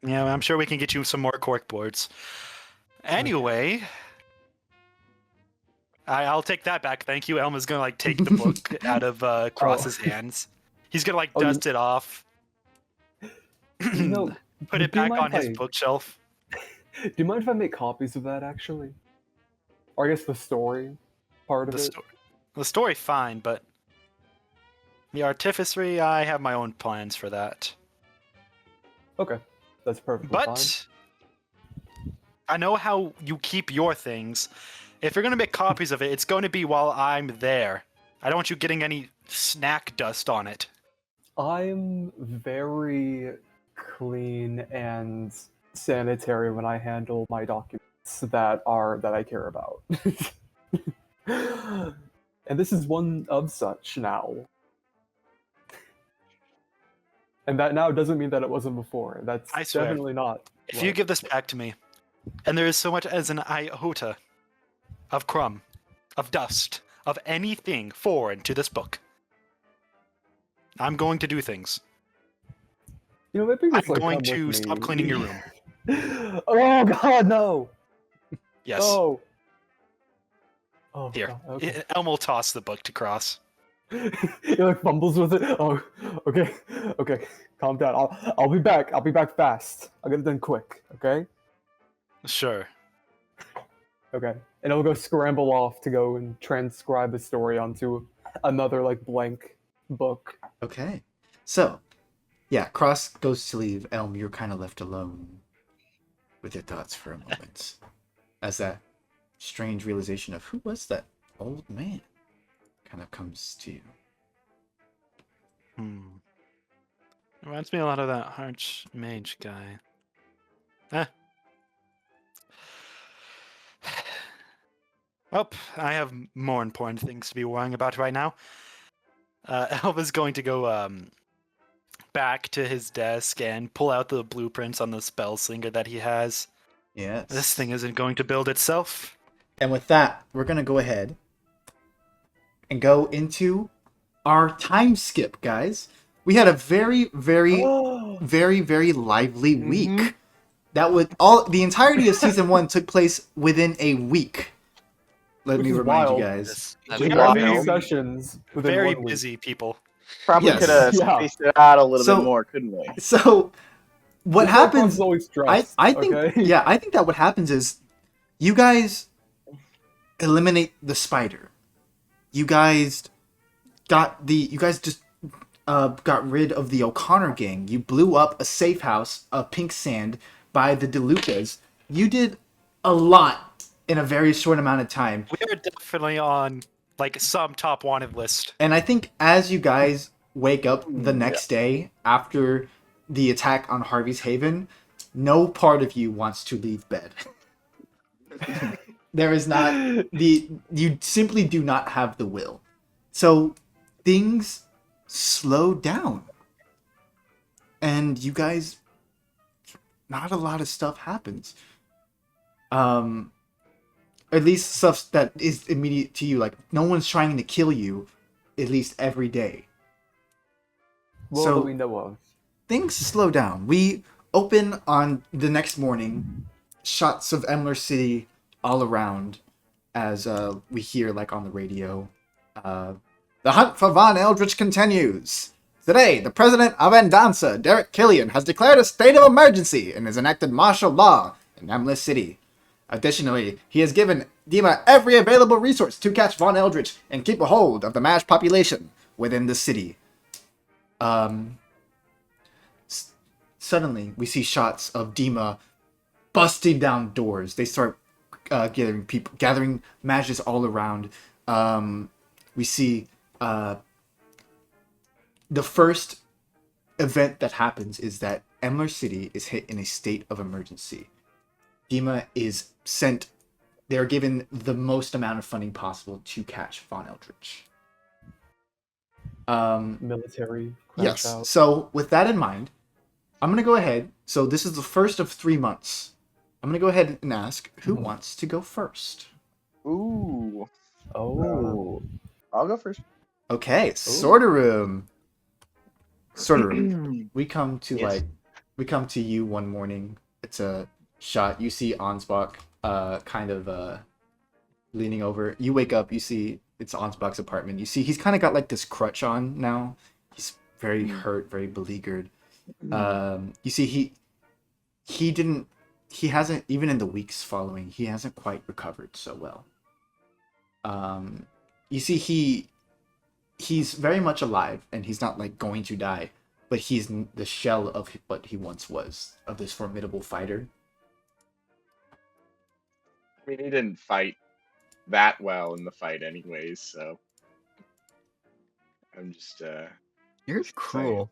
Yeah, I'm sure we can get you some more cork boards. Anyway, I'll take that back. Thank you. Elma's gonna like take the book out of Cross's hands. He's gonna like Oh, you- dust it off. No, Put it do you back mind on his if I- bookshelf. Do you mind if I make copies of that actually? Or I guess the story part of The, it. the story, fine, but the artificery, I have my own plans for that. Okay, that's perfectly fine. But I know how you keep your things. If you're gonna make copies of it, it's going to be while I'm there. I don't want you getting any snack dust on it. I'm very clean and sanitary when I handle my documents that I care about. And this is one of such now. And that now doesn't mean that it wasn't before. That's I swear. definitely not. If you give this back to me, and there is so much as an iota of crumb, of dust, of anything foreign to this book, I'm going to do things. You know, maybe I'm just, like, going come to with stop me. cleaning your room. Oh God, no! Yes. Oh. Oh, Here. God, okay. Elm will toss the book to Cross. He like fumbles with it. Oh, okay, okay. Calm down. I'll be back. I'll be back fast. I'll get it done quick. Okay. Sure. Okay. And I'll go scramble off to go and transcribe the story onto another like blank book. Okay. So, yeah, Cross goes to leave. Elm, you're kind of left alone with your thoughts for a moment. As that strange realization of who was that old man kind of comes to you. Reminds me a lot of that Archmage guy. Oh, I have more important things to be worrying about right now. Elva's going to go back to his desk and pull out the blueprints on the spell slinger that he has. Yes. This thing isn't going to build itself. And with that, we're going to go ahead and go into our time skip, guys. We had a very, very, very, very lively week. That would the entirety of season 1 took place within a week. Let Which me is remind wild. you guys. That's We We are got wild. very- sessions within Very 1 week. busy people. Probably Yes. could have Yeah. spaced it out a little So- bit more, couldn't we? So, what This happens? is always stressed. I think okay? yeah, I think that what happens is you guys eliminate the spider. You guys just got rid of the O'Connor gang. You blew up a safe house of pink sand by the DeLucas. You did a lot in a very short amount of time. We are definitely on like some top wanted list. And I think as you guys wake up the next day after the attack on Harvey's Haven, no part of you wants to leave bed. There is not you simply do not have the will. So things slow down. And you guys not a lot of stuff happens. At least stuff that is immediate to you. Like, no one's trying to kill you, at least every day. Well, So- that we know of. Things slow down. We open on the next morning, shots of Emler City all around, as we hear, like, on the radio, the hunt for Von Eldritch continues. Today, the president of Andanza, Derek Killian, has declared a state of emergency and has enacted martial law in Emler City. Additionally, he has given Dima every available resource to catch Von Eldritch and keep a hold of the MASH population within the city. Suddenly, we see shots of Dima busting down doors. They start gathering mages all around. We see the first event that happens is that Emler City is hit in a state of emergency. Dima is sent. They're given the most amount of funding possible to catch Von Eldritch. Military crash Yes. out. So with that in mind, I'm gonna go ahead. So this is the first of 3 months. I'm gonna go ahead and ask who wants to go first. Ooh. Oh. I'll go first. Okay, Sorderrum. Sorderrum. We come to Yes. we come to you one morning. It's a shot. You see Ansbach kind of leaning over. You wake up, you see it's Ansbach's apartment. You see he's kind of got like this crutch on now. He's very hurt, very beleaguered. You see he hasn't, even in the weeks following, he hasn't quite recovered so well. You see he's very much alive and he's not like going to die, but he's the shell of what he once was, of this formidable fighter. I mean, he didn't fight that well in the fight anyways, so I'm just You're saying. cruel.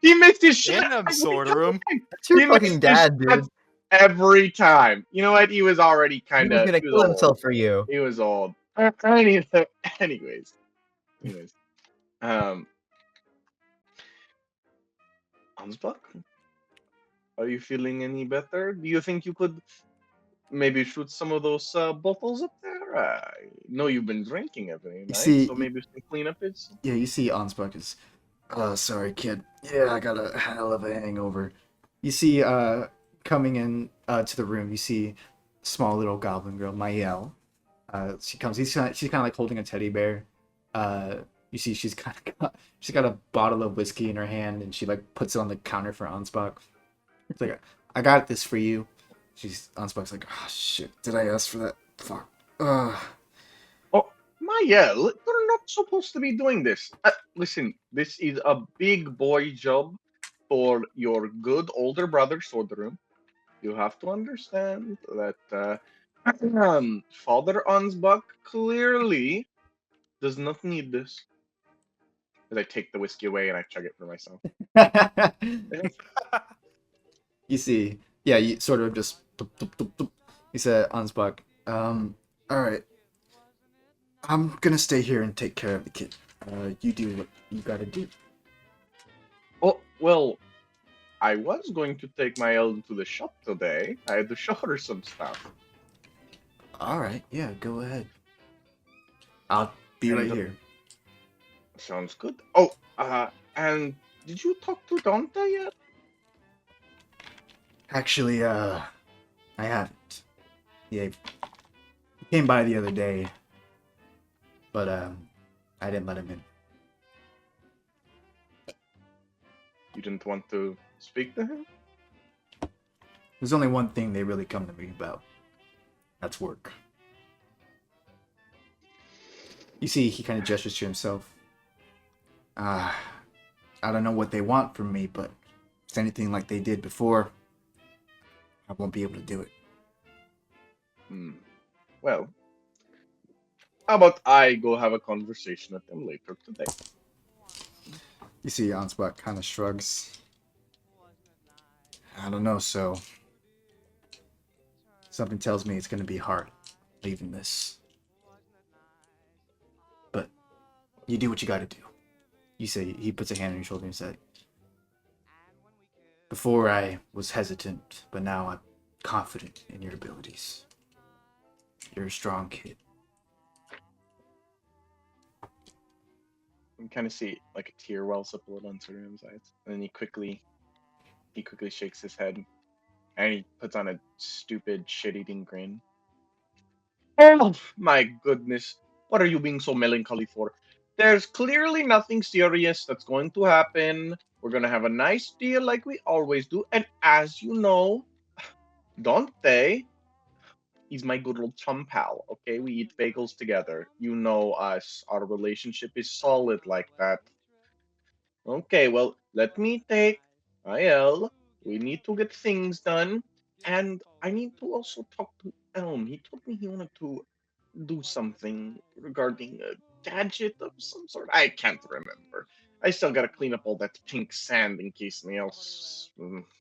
He missed his shot. Damn, Sorderrum. That's your He fucking missed his dad, dude. shots every time. You know what? He was already He kind was of gonna kill himself for you. He was old. Anyways. Ansbach, are you feeling any better? Do you think you could maybe shoot some of those bottles up there? I know you've been drinking every night, see, so maybe some cleanup is. Yeah, you see Ansbach is, oh, sorry, kid. Yeah, I got a hell of a hangover. You see, coming in to the room, you see small little goblin girl, Mael. She comes. She's kind of like holding a teddy bear. You see, she's got a bottle of whiskey in her hand, and she like puts it on the counter for Ansbach. It's like, I got this for you. Ansbach's like, oh shit, did I ask for that? Fuck. Mael, you're not supposed to be doing this. Listen, this is a big boy job for your good older brother, Sorderrum. You have to understand that Father Ansbach clearly does not need this. As I take the whiskey away and I chug it for myself. You see, yeah, you sort of just. He said, Ansbach, all right. I'm gonna stay here and take care of the kid. You do what you gotta do. Oh, well, I was going to take my Ellen to the shop today. I had to show her some stuff. All right, yeah, go ahead. I'll be right here. Sounds good. Oh, and did you talk to Dante yet? Actually, I haven't. Yeah, he came by the other day, but I didn't let him in. You didn't want to speak to him? There's only one thing they really come to me about. That's work. You see, he kind of gestures to himself. I don't know what they want from me, but if it's anything like they did before, I won't be able to do it. Well, how about I go have a conversation with them later today? You see, Ansbach kind of shrugs. I don't know, so something tells me it's going to be hard leaving this. But you do what you got to do. You say, he puts a hand on your shoulder and said, Before I was hesitant, but now I'm confident in your abilities. You're a strong kid. You can kind of see like a tear wells up a little in Sorderrum's eyes, and then he quickly shakes his head, and he puts on a stupid shit-eating grin. Oh my goodness! What are you being so melancholy for? There's clearly nothing serious that's going to happen. We're gonna have a nice deal like we always do, and as you know, don't they? He's my good old chum pal. Okay, we eat bagels together. You know us. Our relationship is solid like that. Okay, well, let me take IL. We need to get things done. And I need to also talk to Elm. He told me he wanted to do something regarding a gadget of some sort. I can't remember. I still gotta clean up all that pink sand in case something else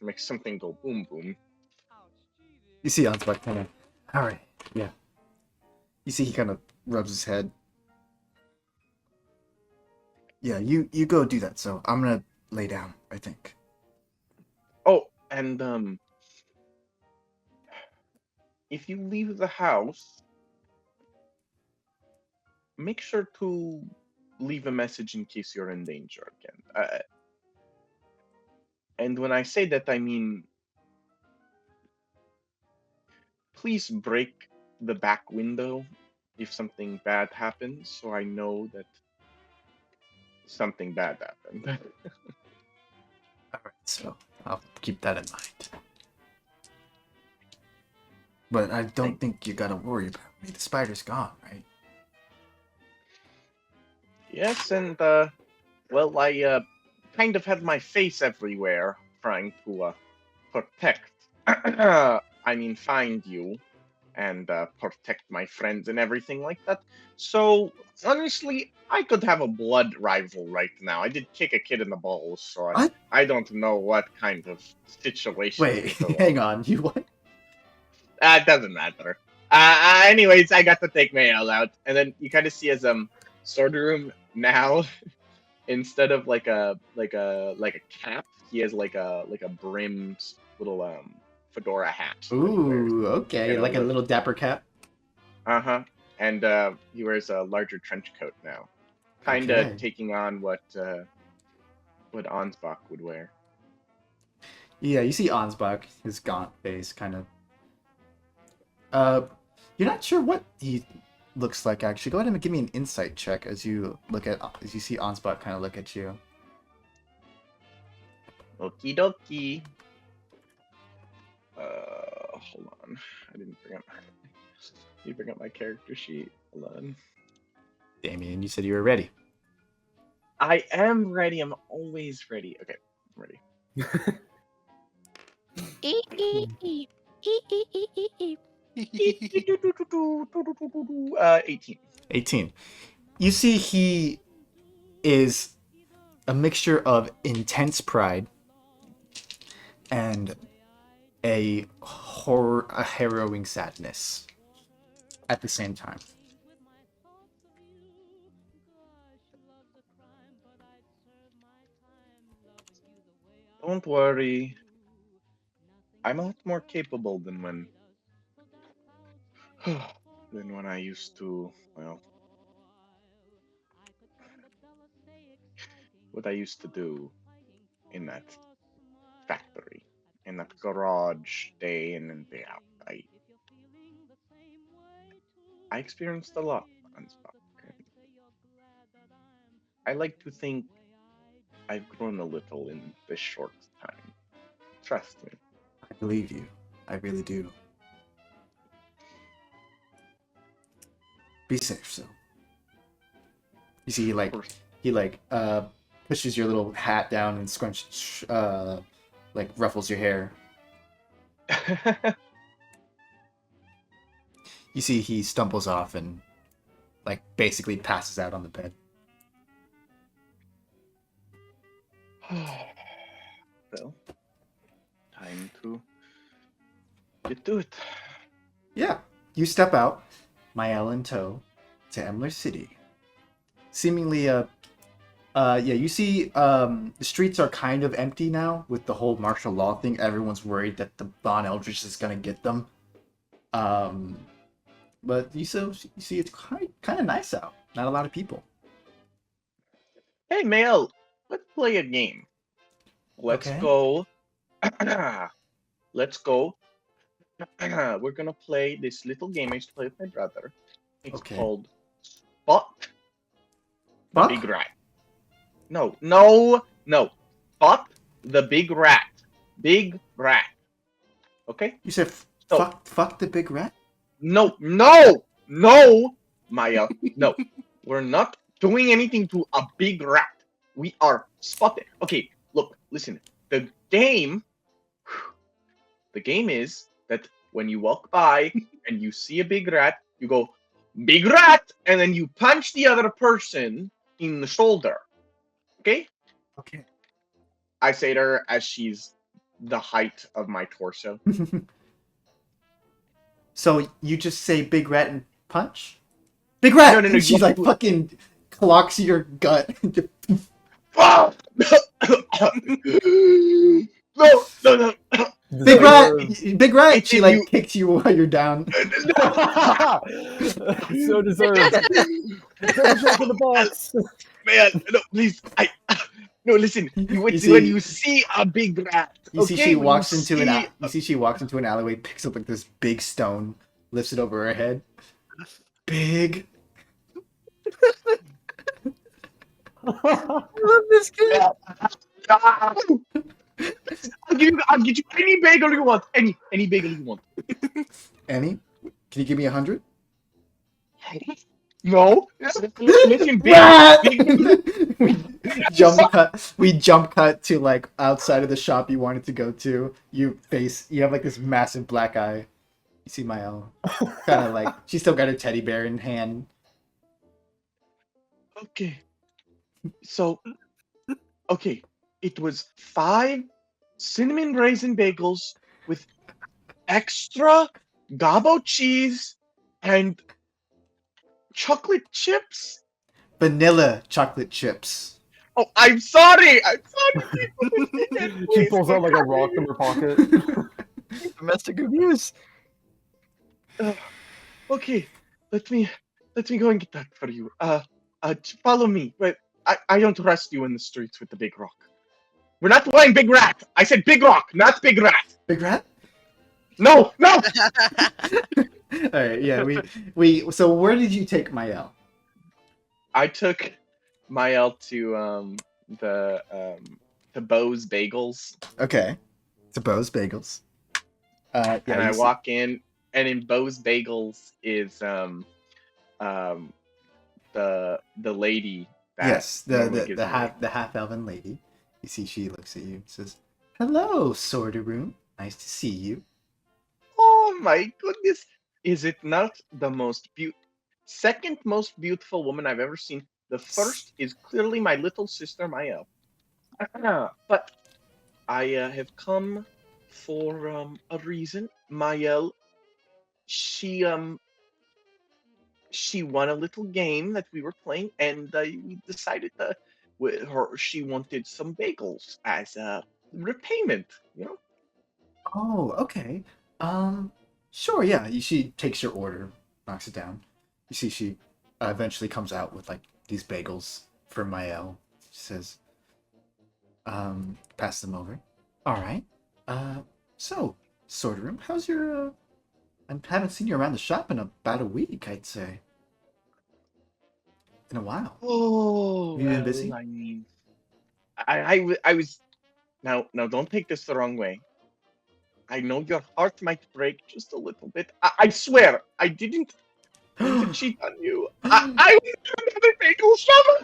makes something go boom boom. You see Ansbach kind of, alright, yeah. You see he kind of rubs his head. Yeah, you go do that, so I'm gonna lay down, I think. Oh, and if you leave the house, make sure to leave a message in case you're in danger again. And when I say that, I mean, please break the back window if something bad happens, so I know that something bad happened. Alright, so I'll keep that in mind. But I don't think you gotta worry about me. The spider's gone, right? Yes, and well, I kind of had my face everywhere trying to protect, I mean, find you and protect my friends and everything like that. So honestly, I could have a blood rival right now. I did kick a kid in the balls, so What? I don't know what kind of situation. Wait, we go hang on. on, you what? It doesn't matter. Anyways, I got to take my L out, and then you kind of see as Sorderrum now, instead of like a cap, he has like a brimmed little fedora hat. that he wears. Ooh, okay, You know, like a little dapper cap. Uh-huh. And he wears a larger trench coat now. Kinda Okay. taking on what Ansbach would wear. Yeah, you see Ansbach, his gaunt face, kind of. You're not sure what he looks like actually. Go ahead and give me an insight check as you see Ansbach kind of look at you. Okie dokie. Hold on. I didn't bring up you bring up my character sheet. Hold on. Damien, you said you were ready. I am ready. I'm always ready. Okay, I'm ready. 18. 18. You see he is a mixture of intense pride and a harrowing sadness at the same time. Don't worry. I'm a lot more capable than when I used to, well, what I used to do in that factory, in that garage, day in and day out. I experienced a lot on Spock. I like to think I've grown a little in this short time. Trust me. I believe you. I really do. Be safe, so. You see, he pushes your little hat down and ruffles your hair. You see, he stumbles off and, basically passes out on the bed. Well, time to get to it. Yeah, you step out, Mael in tow, to Emler City. Seemingly Yeah, you see, the streets are kind of empty now with the whole martial law thing. Everyone's worried that the Von Eldritch is gonna get them. But you see, it's kind of nice out. Not a lot of people. Hey, Mael, let's play a game. Let's Okay. go. Let's go. We're gonna play this little game I used to play with my brother. It's Okay. called Spot the Fuck? Big Rat. No. Spot the Big Rat. Big Rat. Okay? You said So- fuck the big rat? No, Maya. No. We're not doing anything to a big rat. We are spotted. Okay, look, listen. The game is that when you walk by and you see a big rat, you go, big rat, and then you punch the other person in the shoulder. Okay? Okay. I say to her as she's the height of my torso. So you just say big rat and punch? Big rat! No, And she's like you- fucking clocks your gut. Ah! No. Big rat! Big rat! It's She in like you. kicks you while you're down. So deserved. Double check in the box. Man, no, please. No, listen. When see- you see a big rat, You see okay? she When walks you into see- you see she walks into an alleyway, picks up like this big stone, lifts it over her head. Big. I love this kid. I'll get you any bagel you want. Any bagel you want. Annie, can you give me 100? No. Listen, big. Rat! big We jump cut to like outside of the shop you wanted to go to. You have like this massive black eye. You see Mael. Kind of like she's still got her teddy bear in hand. Okay. So, okay, it was 5 cinnamon raisin bagels with extra gobbo cheese and chocolate chips. Vanilla chocolate chips. Oh, I'm sorry. She pulls out like a rock from her pocket. Domestic abuse. Okay, let me go and get that for you. Follow me. But I don't trust you in the streets with the big rock. We're not playing Big Rat. I said Big Rock, not Big Rat. Big rat? No. All right, yeah, we so where did you take Mael? I took Mael to Bo's Bagels, Okay. To Bo's Bagels. Yeah, and I you see- walk in, and in Bo's Bagels is the lady. That Yes, normally the gives the me- half elven lady. You see, she looks at you and says, "Hello, Sorderrum. Nice to see you." Oh my goodness! Is it not the second most beautiful woman I've ever seen? The first is clearly my little sister Mael. But I have come for a reason. Mael, she won a little game that we were playing, and we decided that she wanted some bagels as a repayment. You know. Oh, okay. Sure, yeah. She takes your order, knocks it down. You see, she eventually comes out with like these bagels for Mael. She says, pass them over. All right. So, Sorderrum, how's your? I haven't seen you around the shop in about a week, I'd say. In a while. Oh, You been busy? I mean, I was. Now, don't take this the wrong way. I know your heart might break just a little bit. I swear, I didn't mean to cheat on you. I was in another bagel shop. I'm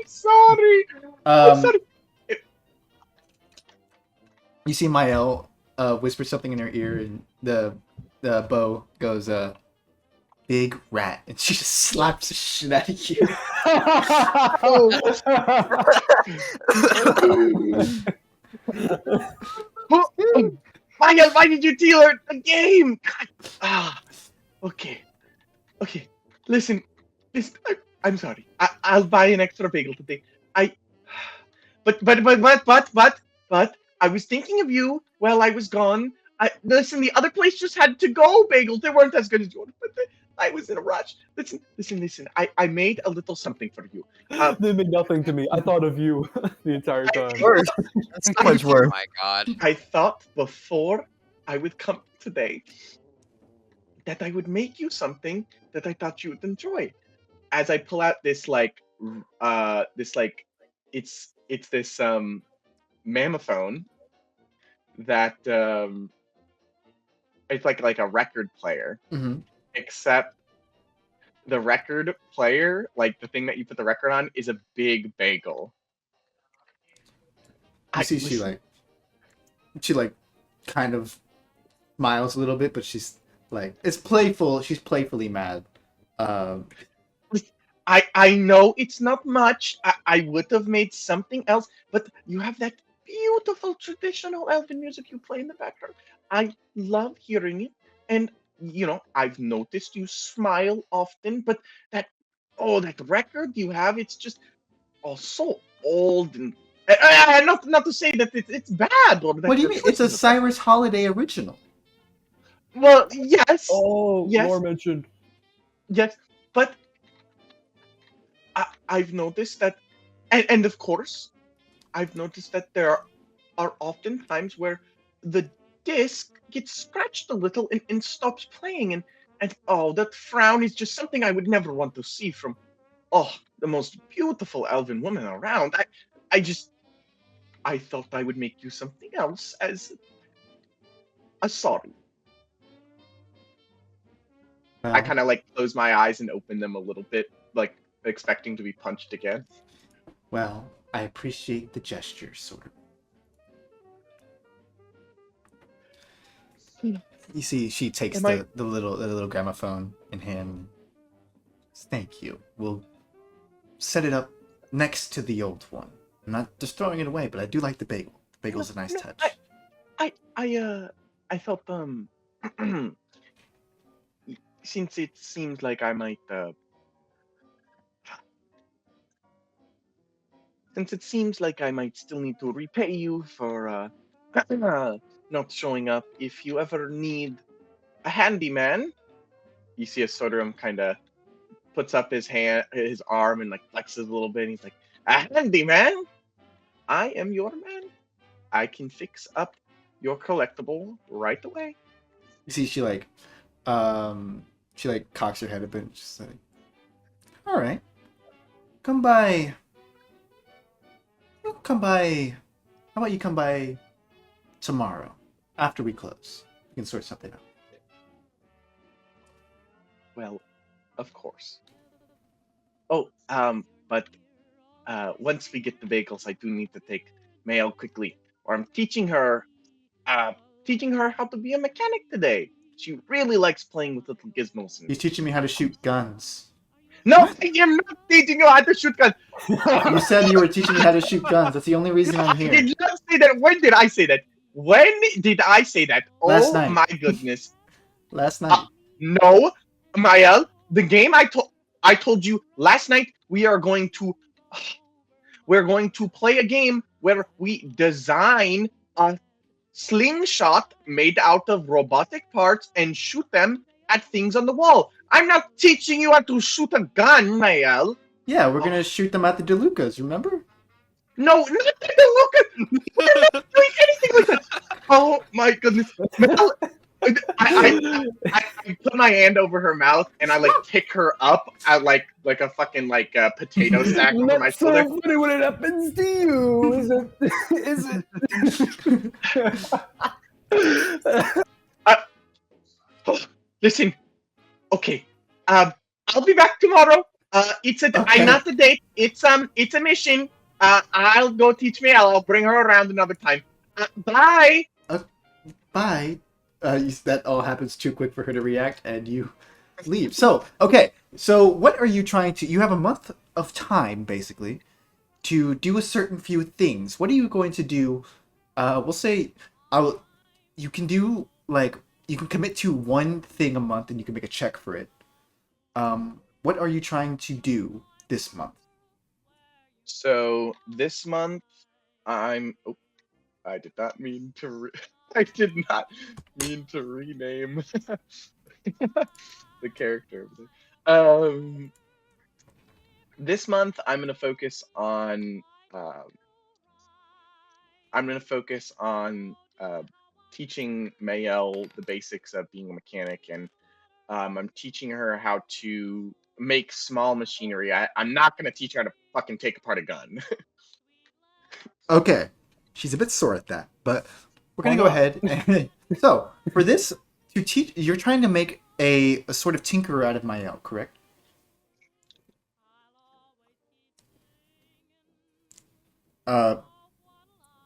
sorry. I'm sorry. You see Mael whisper something in her ear, and the bow goes, "Big rat," and she just slaps the shit out of you. Why did you deal her the game? God. Okay. Listen. I'm sorry. I'll buy an extra bagel today. But I was thinking of you while I was gone. Listen, the other place just had to go bagels. They weren't as good as yours, but I was in a rush. Listen. I made a little something for you. They mean nothing to me. I thought of you the entire time. Worse. That's so much Oh worse. my god. I thought before I would come today that I would make you something that I thought you would enjoy. As I pull out this it's this mammophone that it's like a record player, Mm-hmm. except the record player, like the thing that you put the record on, is a big bagel. You see, she kind of smiles a little bit, but she's like, it's playful. She's playfully mad. I know it's not much. I would have made something else, but you have that beautiful traditional elven music you play in the background. I love hearing it, and I've noticed you smile often, but that record you have, it's just so old and not to say that it's bad or that What do you your mean? It's a choices are bad. Cyrus Holiday original. Well, yes, Oh, Yes. more mentioned. yes, but I've noticed that, and of course, I've noticed that there are often times where the disc gets scratched a little and stops playing, and that frown is just something I would never want to see from the most beautiful elven woman around. I thought I would make you something else as a sorry. I Well, kind of like close my eyes and open them a little bit, like expecting to be punched again. well, I appreciate the gesture, sort of. You see, she takes Am the little gramophone in hand. Thank you. We'll set it up next to the old one. I'm not just throwing it away, but I do like the bagel. The bagel's a nice No, touch. I thought since it seems like I might still need to repay you for not showing up. If you ever need a handyman, you see a Sorderrum kind of puts up his arm, and like flexes a little bit. And he's like, "A handyman? I am your man. I can fix up your collectible right away." You see, she cocks her head a bit. And she's like, "All right, come by. Come by. How about you come by tomorrow after we close? We can sort something out." Well, of course. Oh, but once we get the bagels, I do need to take mail quickly, or I'm teaching her how to be a mechanic today. She really likes playing with little gizmos. He's teaching me how to shoot guns. No, I am not teaching you how to shoot guns. You said you were teaching me how to shoot guns. That's the only reason I'm I here. did not say that. When did I say that? When did I say that? Last Oh night. my goodness. Last night. No, Mael, the game I told you last night, we're going to play a game where we design a slingshot made out of robotic parts and shoot them at things on the wall. I'm not teaching you how to shoot a gun, Mael. Yeah, we're gonna shoot them at the DeLucas, remember? No, not the Lucas. We're not doing anything like that. Oh my goodness, Mael. I put my hand over her mouth and I pick her up at like a fucking potato sack over my That's so shoulder. funny when it happens to you. Is it? Listen, okay. I'll be back tomorrow. It's Okay. not a date. It's a mission. I'll go teach me. I'll bring her around another time. Bye. Bye. That all happens too quick for her to react, and you leave. So, okay. So, what are you trying to... You have a month of time, basically, to do a certain few things. What are you going to do? We'll say... You can do, you can commit to one thing a month, and you can make a check for it. What are you trying to do this month? So this month, I'm. Oh, I did not mean to. I did not mean to rename the character. This month I'm gonna focus on. I'm gonna focus on teaching Mayel the basics of being a mechanic, and I'm teaching her how to make small machinery. I'm not gonna teach her how to fucking take apart a gun. Okay, she's a bit sore at that, but we're gonna Oh, go no. ahead. And, so for this to teach, you're trying to make a sort of tinkerer out of Mael, correct?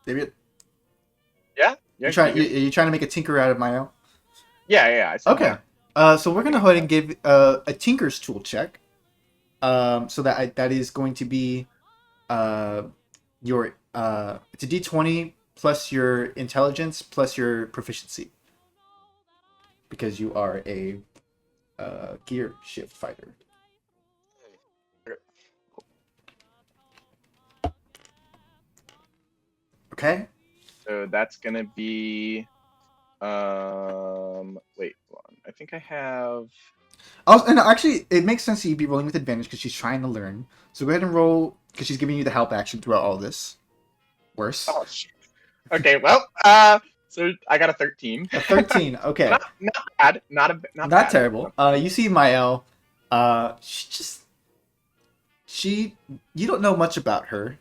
David, Yeah. you're trying to make a tinkerer out of Mael. Yeah. I said Okay. that. So we're gonna go ahead and give a tinker's tool check. So that is going to be your it's a D20 plus your intelligence plus your proficiency, because you are a gear shift fighter. Okay. So that's gonna be. Wait, hold on. I think I have. Also, and actually, it makes sense that you'd be rolling with advantage because she's trying to learn. So go ahead and roll, because she's giving you the help action throughout all this. Worse. Oh shit. Okay, well, so I got a 13. A 13. Okay. Not bad. Not Not bad. terrible. You see Mael. She. You don't know much about her.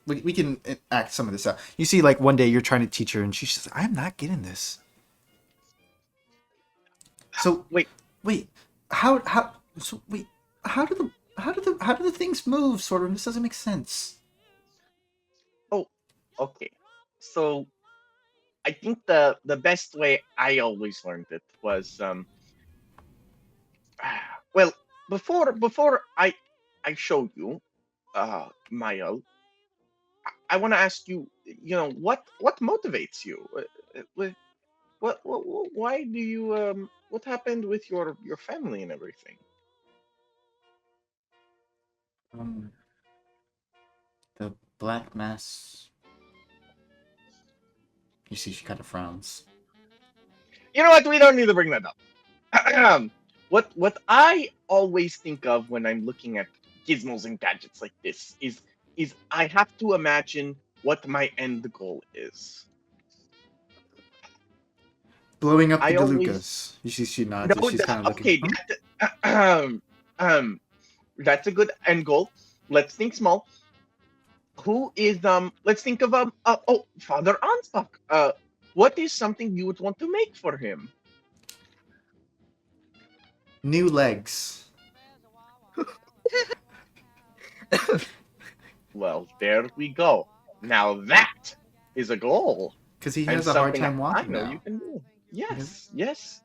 We can act some of this out. You see, like one day you're trying to teach her, and she's just, I'm not getting this. So Wait. How do the things move? Sort of. This doesn't make sense. Okay, so I think the best way I always learned it was well, before I show you Mael, I want to ask you, what motivates you? What why do you what happened with your family and everything? The Black Mass. You see, she kind of frowns. You know what? We don't need to bring that up. What I always think of when I'm looking at gizmos and gadgets like this is I have to imagine what my end goal is. Blowing up the I always- DeLucas. You see, she nods. No, She's kind of looking. okay, that's a good end goal. Let's think small. Who is Let's think of Father Ansbach. What is something you would want to make for him? New legs. Well, there we go. Now that is a goal. Because he And has a hard something time I walking know now. you can do. Yes.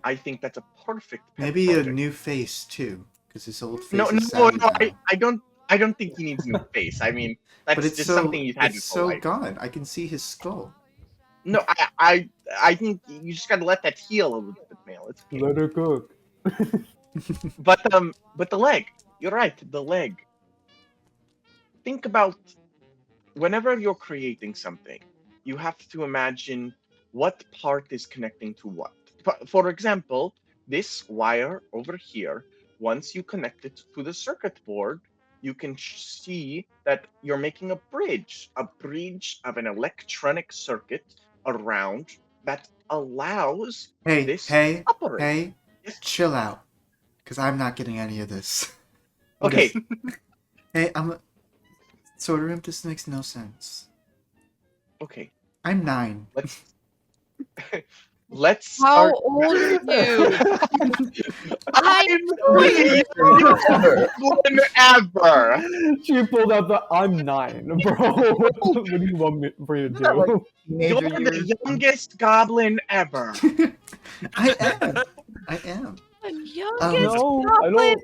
I think that's a perfect pet Maybe a project. new face too, because his old face No, is saggy now. I don't think he needs a new face. I mean, that's But it's just so something he's had it's his so whole life. gone. I can see his skull. No, I think you just gotta let that heal a little bit, Mail. It's okay. Let her cook. But the leg. You're right, the leg. Think about whenever you're creating something, you have to imagine what part is connecting to what. For example, this wire over here, once you connect it to the circuit board, you can see that you're making a bridge of an electronic circuit around that allows this to operate. Hey, Yes. chill out, because I'm not getting any of this. Okay, Hey, Sorderrum, this makes no sense. okay. I'm 9. Let's How start. old are you? I'm the youngest ever. She pulled out the I'm 9, bro. What do you want me for you to do? You're the youngest goblin ever. I am. The youngest No, I goblin.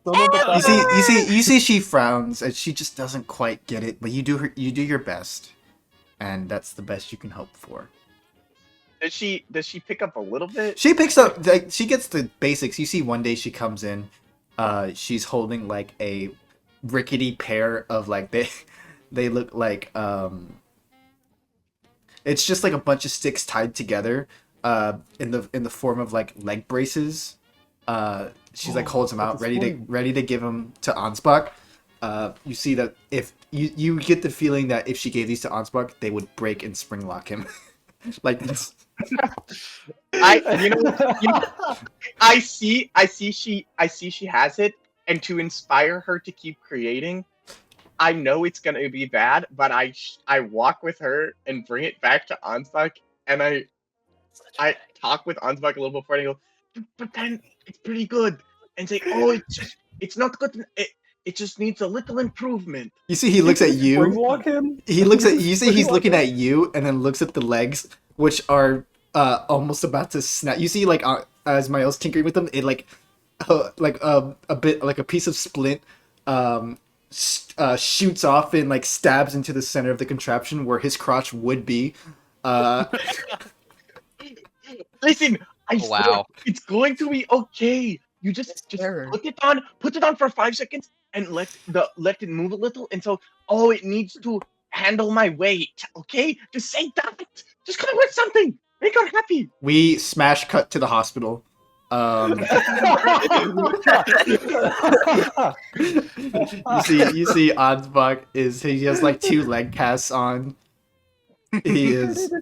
don't. You see, she frowns and she just doesn't quite get it. But you do your best, and that's the best you can hope for. Does she pick up a little bit? She picks up, like, she gets the basics. You see, one day she comes in, She's holding like a rickety pair of like they look like it's just like a bunch of sticks tied together in the form of like leg braces. She's like holds them out, that's ready to give them to Ansbach. You see that if you get the feeling that if she gave these to Ansbach, they would break and spring lock him. Like this. You know, I see she has it, and to inspire her to keep creating, I know it's gonna be bad, but I walk with her and bring it back to Ansbach, and I talk with Ansbach a little before, and I go, but then it's pretty good, and say, oh, it's not good. It just needs a little improvement. You see, he looks at you. Springlock him? He looks at you. See, he's Springlock looking him? at you, and then looks at the legs, which are almost about to snap. You see, like as Miles tinkering with them, it like a bit like a piece of splint shoots off and like stabs into the center of the contraption where his crotch would be. Listen, I Oh, wow. swear, it's going to be okay. You just terror. put it on for 5 seconds and let it move a little. And so, it needs to handle my weight. Okay, just say that. Just come up with something. Make her happy. We smash cut to the hospital. You see Ansbach he has like 2 leg casts on. He is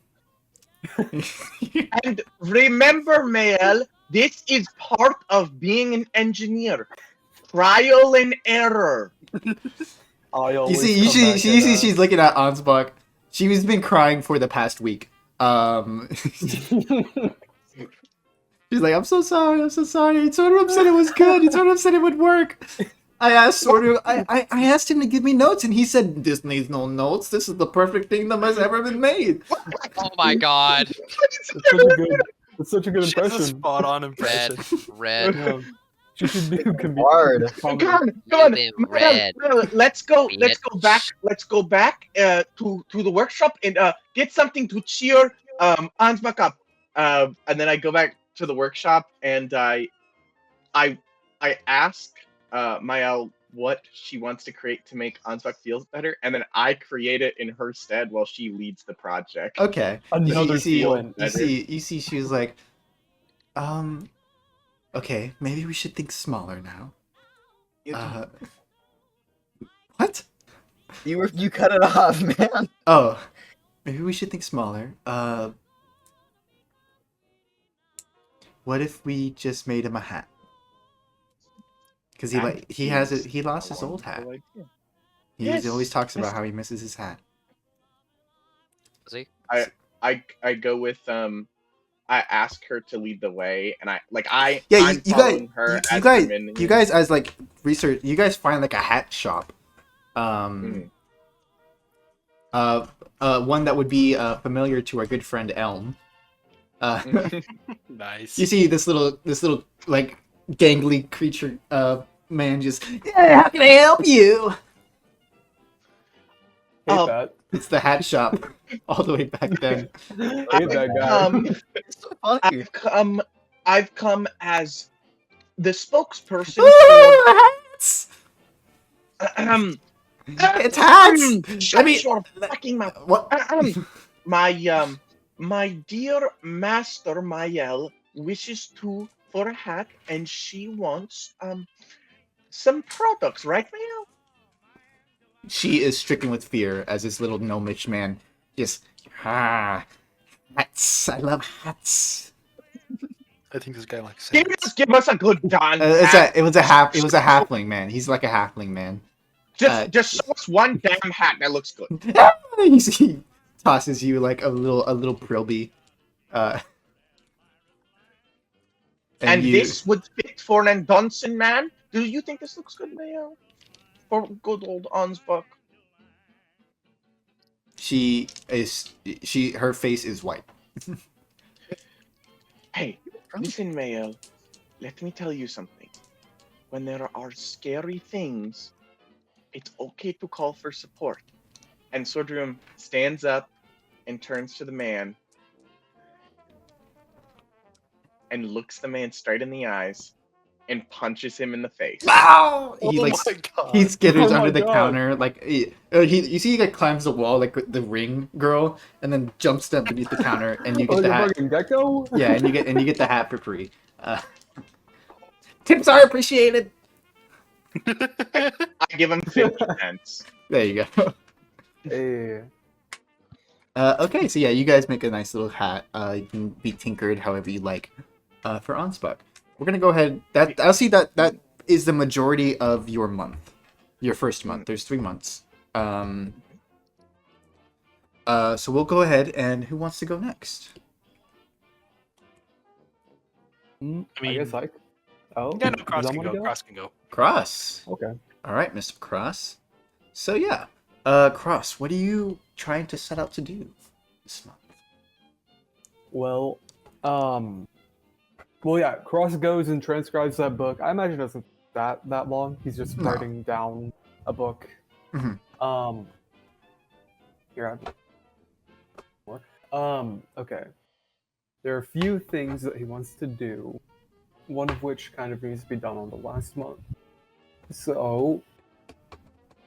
And remember, Mael, this is part of being an engineer. Trial and error. you see she's looking at Ansbach. She's been crying for the past week. She's like, I'm so sorry. Sorderrum said it was good. Sorderrum said it would work. I asked Sorderrum, I asked him to give me notes, and he said, this needs no notes. This is the perfect thing that has ever been made. Oh my god. It's such a good She has a impression. spot on impression. Red. Yeah. She should do Hard. Come comedy. on. Live in Mael, red. Mael, let's go Bitch. back to the workshop and get something to cheer Ansbach up. And then I go back to the workshop and I ask Mael what she wants to create to make Ansbach feel better, and then I create it in her stead while she leads the project. Okay. Another you see, feeling. you see she was like, okay, maybe we should think smaller now. What? You cut it off, man. Oh, maybe we should think smaller. What if we just made him a hat? Because he lost his old hat. He Yes, always talks about yes. how he misses his hat. See? I go with I ask her to lead the way, and I'm You following her as the minion. guys as like research. You guys find like a hat shop. One that would be familiar to our good friend Elm. Nice. You see this little like gangly creature man just, yeah, how can I help you? Hate that. It's the hat shop all the way back then. Hate that guy. It's so funny. I've come as the spokesperson Hats! for It's hats! Shut I mean, your fucking mouth. what? My dear master Mael wishes for a hat, and she wants some products, right, Mael? She is stricken with fear as this little gnomish man just, hats. I love hats. I think this guy likes Give us a good Don. It was a halfling man. He's like a halfling man. Just show us one damn hat that looks good. He tosses you like a little prilby. And you- this would fit for an Andonson man. Do you think this looks good, Mael? For good old Ansbach. her face is white. Hey, listen, Mael. Let me tell you something. When there are scary things, it's okay to call for support. And Sorderrum stands up and turns to the man and looks the man straight in the eyes and punches him in the face. Ow! He Oh like my god. he skitters Oh under my the God. counter, like you see he like climbs the wall like with the ring girl, and then jumps down beneath the counter, and you get Like the a hat. fucking gecko? Yeah, and you get the hat for free. Tips are appreciated. I give him 50 cents. There you go. Hey. Okay, so yeah, you guys make a nice little hat. You can be tinkered however you like. For Onspot, we're gonna go ahead. I'll see that is the majority of your month, your first month. There's 3 months. So we'll go ahead, and who wants to go next? I guess I. Oh, Yeah, no, does Cross can someone go. Cross can go. Cross. Okay. All right, Mr. Cross. So yeah, Cross, what are you trying to set out to do this month? Well, yeah. Cross goes and transcribes that book. I imagine it doesn't that long. He's just No. writing down a book. Mhm. Here I have more. Okay. There are a few things that he wants to do. One of which kind of needs to be done on the last month. So,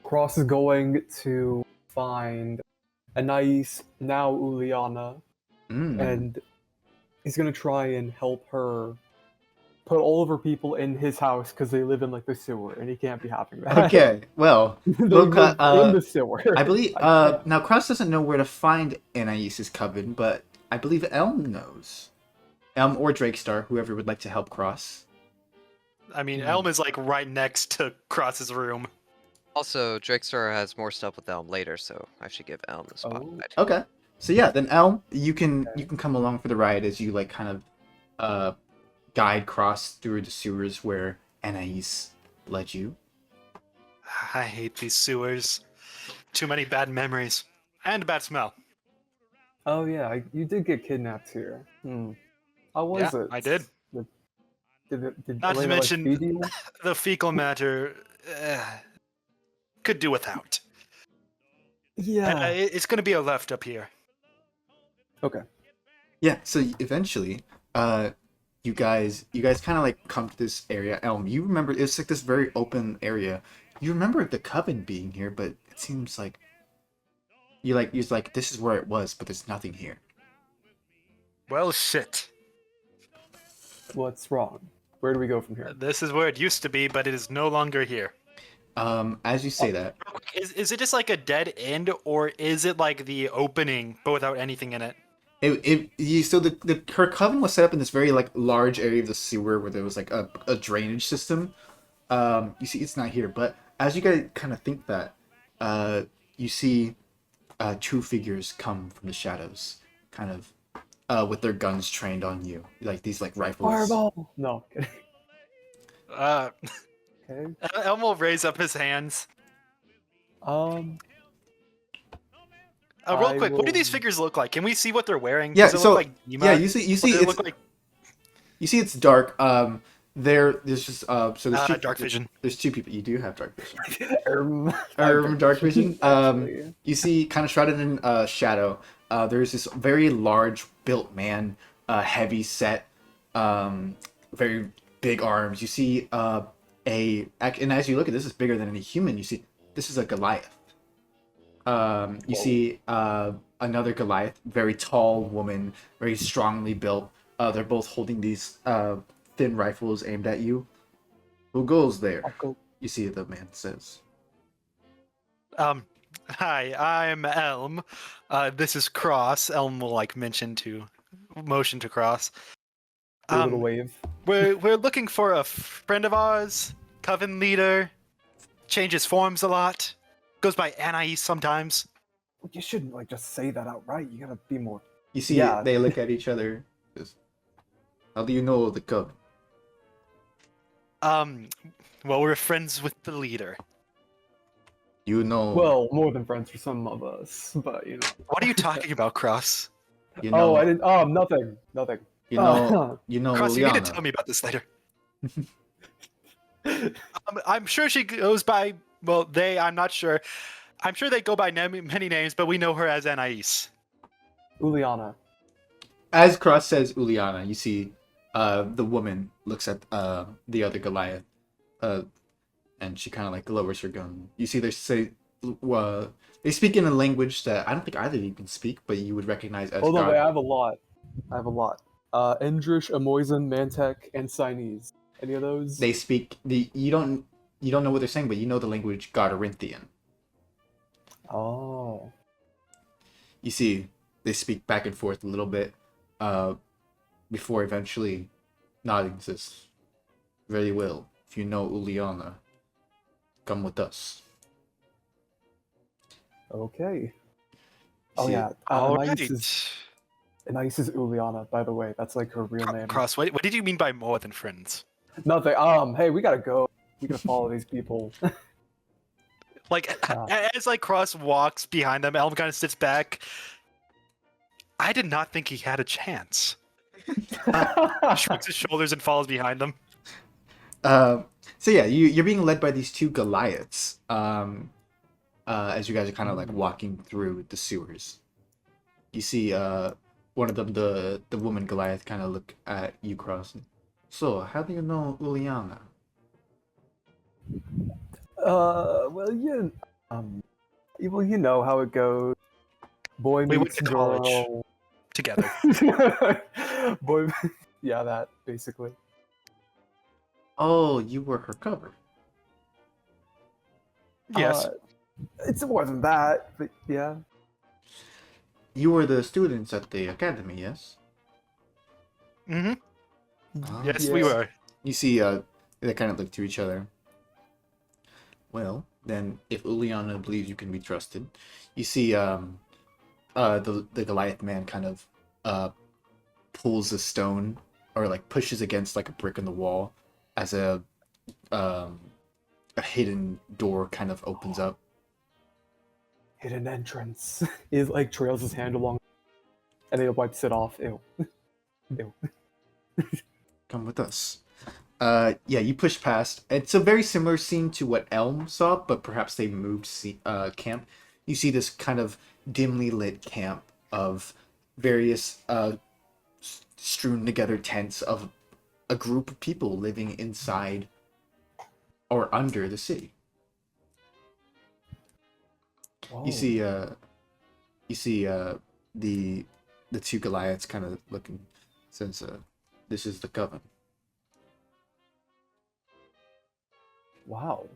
Cross is going to find Anais, now Uliana, and he's gonna try and help her put all of her people in his house because they live in like the sewer, and he can't be having that. Okay, well, They look, live in the sewer. I believe now Cross doesn't know where to find Anais's coven, but I believe Elm knows. Elm or Drakestar, whoever would like to help Cross. I mean, Elm is like right next to Cross's room. Also, Drakestar has more stuff with Elm later, so I should give Elm the spotlight. Okay, so yeah, then Elm, you can come along for the ride as you like kind of guide Cross through the sewers where Anais led you. I hate these sewers. Too many bad memories. And a bad smell. Oh yeah, you did get kidnapped here. How was Yeah, it? I did. Did Not to Elena, mention- feed you? The fecal matter could do without. Yeah. And, it's going to be a left up here. Okay. Yeah, so eventually, you guys kind of like come to this area. Elm, you remember it's like this very open area. You remember the coven being here, but it seems like you're like this is where it was, but there's nothing here. Well, shit. What's wrong? Where do we go from here? This is where it used to be, but it is no longer here. As you say that, Is it just like a dead end, or is it like the opening, but without anything in it? her coven was set up in this very like large area of the sewer where there was like a drainage system. You see, it's not here, but as you guys kind of think that, you see 2 figures come from the shadows, kind of with their guns trained on you, like these like rifles. Fireball! No, kidding. Okay. Elm will raise up his hands. Um, Real I quick, what do these will- figures look like? Can we see what they're wearing? Yeah, Does it so look like yeah, you see Does it it's look like you see it's dark. There's just so there's 2 dark vision? There's 2 people. You do have dark vision. dark vision. actually. You see, kind of shrouded in shadow, there's this very large built man, heavy set, very big arms. You see and as you look at this, is bigger than any human. You see, this is a Goliath. You see another Goliath, very tall woman, very strongly built. They're both holding these thin rifles aimed at you. Who goes there? You see, the man says. Hi, I'm Elm. This is Cross. Elm will like motion to Cross. Do a little wave. We're looking for a friend of ours, coven leader. Changes forms a lot. Goes by Anais sometimes. You shouldn't like just say that outright. You gotta be more. You see, Yeah. they look at each other. How do you know the coven? Well, we're friends with the leader. You know. Well, more than friends for some of us, but you know. What are you talking about, Cross? You know. Oh, I didn't. Oh, nothing. Nothing. You know. You know. Cross, you need to Liana. tell me about this later. I'm sure she goes by. Well, I'm not sure. I'm sure they go by many names, but we know her as Anais. Uliana. As Cross says Uliana, you see The woman looks at the other Goliath, and she kind of like lowers her gun. You see, they speak in a language that I don't think either of you can speak, but you would recognize as Oh no, God. wait, I have a lot. Endrish, Amoisin, Mantek, and Sinese. Any of those? They speak you don't know what they're saying, but you know the language Godarinthian. Oh. You see, they speak back and forth a little bit, before eventually nodding says, "Very well. If you know Uliana, come with us." Okay. Oh See, yeah. All Anais right. is Uliana, by the way. That's like her real name. Cross, what did you mean by more than friends? Nothing. Hey, we gotta go. We gotta follow these people. Like, Ah. as like Cross walks behind them, Elm kind of sits back. I did not think he had a chance. Shrugs his shoulders and follows behind them. So yeah, you're being led by these two Goliaths, as you guys are kind of like walking through the sewers. You see, one of them, the woman Goliath, kind of look at you, Cross. So, how do you know Uliana? Well, you know how it goes. Boy We went meets to college. girl. Together. Boy, yeah, that basically. Oh, you were her cover. Yes. It's more than that, but yeah. You were the students at the academy, yes? Mm-hmm. Ah. Yes, we were. You see, they kind of look to each other. Well, then, if Uliana believes you can be trusted, you see, the Goliath man kind of, pulls a stone, or like pushes against like a brick in the wall, as a hidden door kind of opens up. Hidden entrance. He like trails his hand along, and then he wipes it off. Ew. Ew. Come with us. Yeah, you push past. It's a very similar scene to what Elm saw, but perhaps they moved camp. You see this kind of dimly lit camp of various strewn together tents of a group of people living inside or under the city. Whoa. You see the two Goliaths kind of looking, since this is the coven. Wow.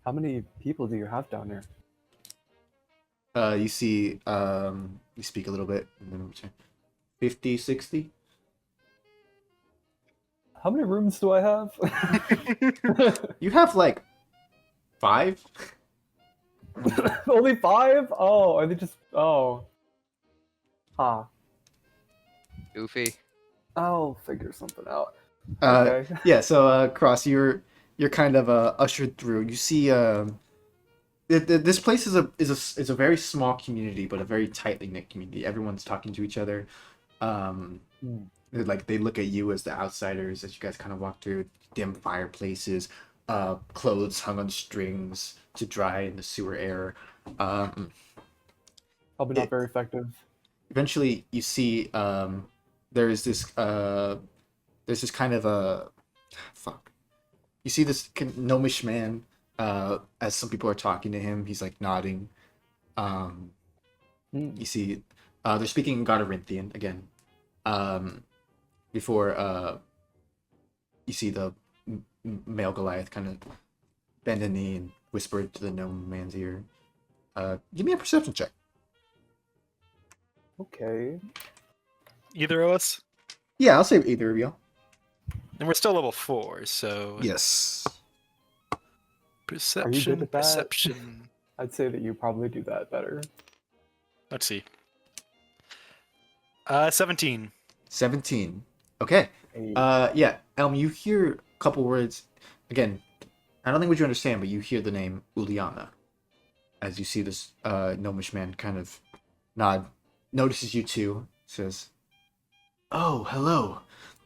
How many people do you have down there? You see, you speak a little bit, and then return. 50, 60? How many rooms do I have? You have like 5? Only 5? Oh, are they just... Oh. Huh. Goofy. I'll figure something out. Okay. Okay. Yeah, so Cross, you're kind of ushered through. You see, this place is a very small community, but a very tightly knit community. Everyone's talking to each other. Like they look at you as the outsiders as you guys kind of walk through. Dim fireplaces, clothes hung on strings to dry in the sewer air. Probably not very effective. Eventually, you see, there's this kind of a fuck. You see this gnomish man, as some people are talking to him. He's like nodding. You see, they're speaking in Godarinthian again. Before you see the male Goliath kind of bend a knee and whisper to the gnome man's ear. Give me a perception check. Okay. Either of us? Yeah, I'll say either of you. And we're still level 4, so... Yes. Perception, at that? perception. I'd say that you probably do that better. Let's see. 17. 17. Okay. Hey. Yeah, Elm, you hear a couple words. Again, I don't think what you understand, but you hear the name Uliana. As you see this gnomish man kind of nod, notices you too, says, "Oh, hello."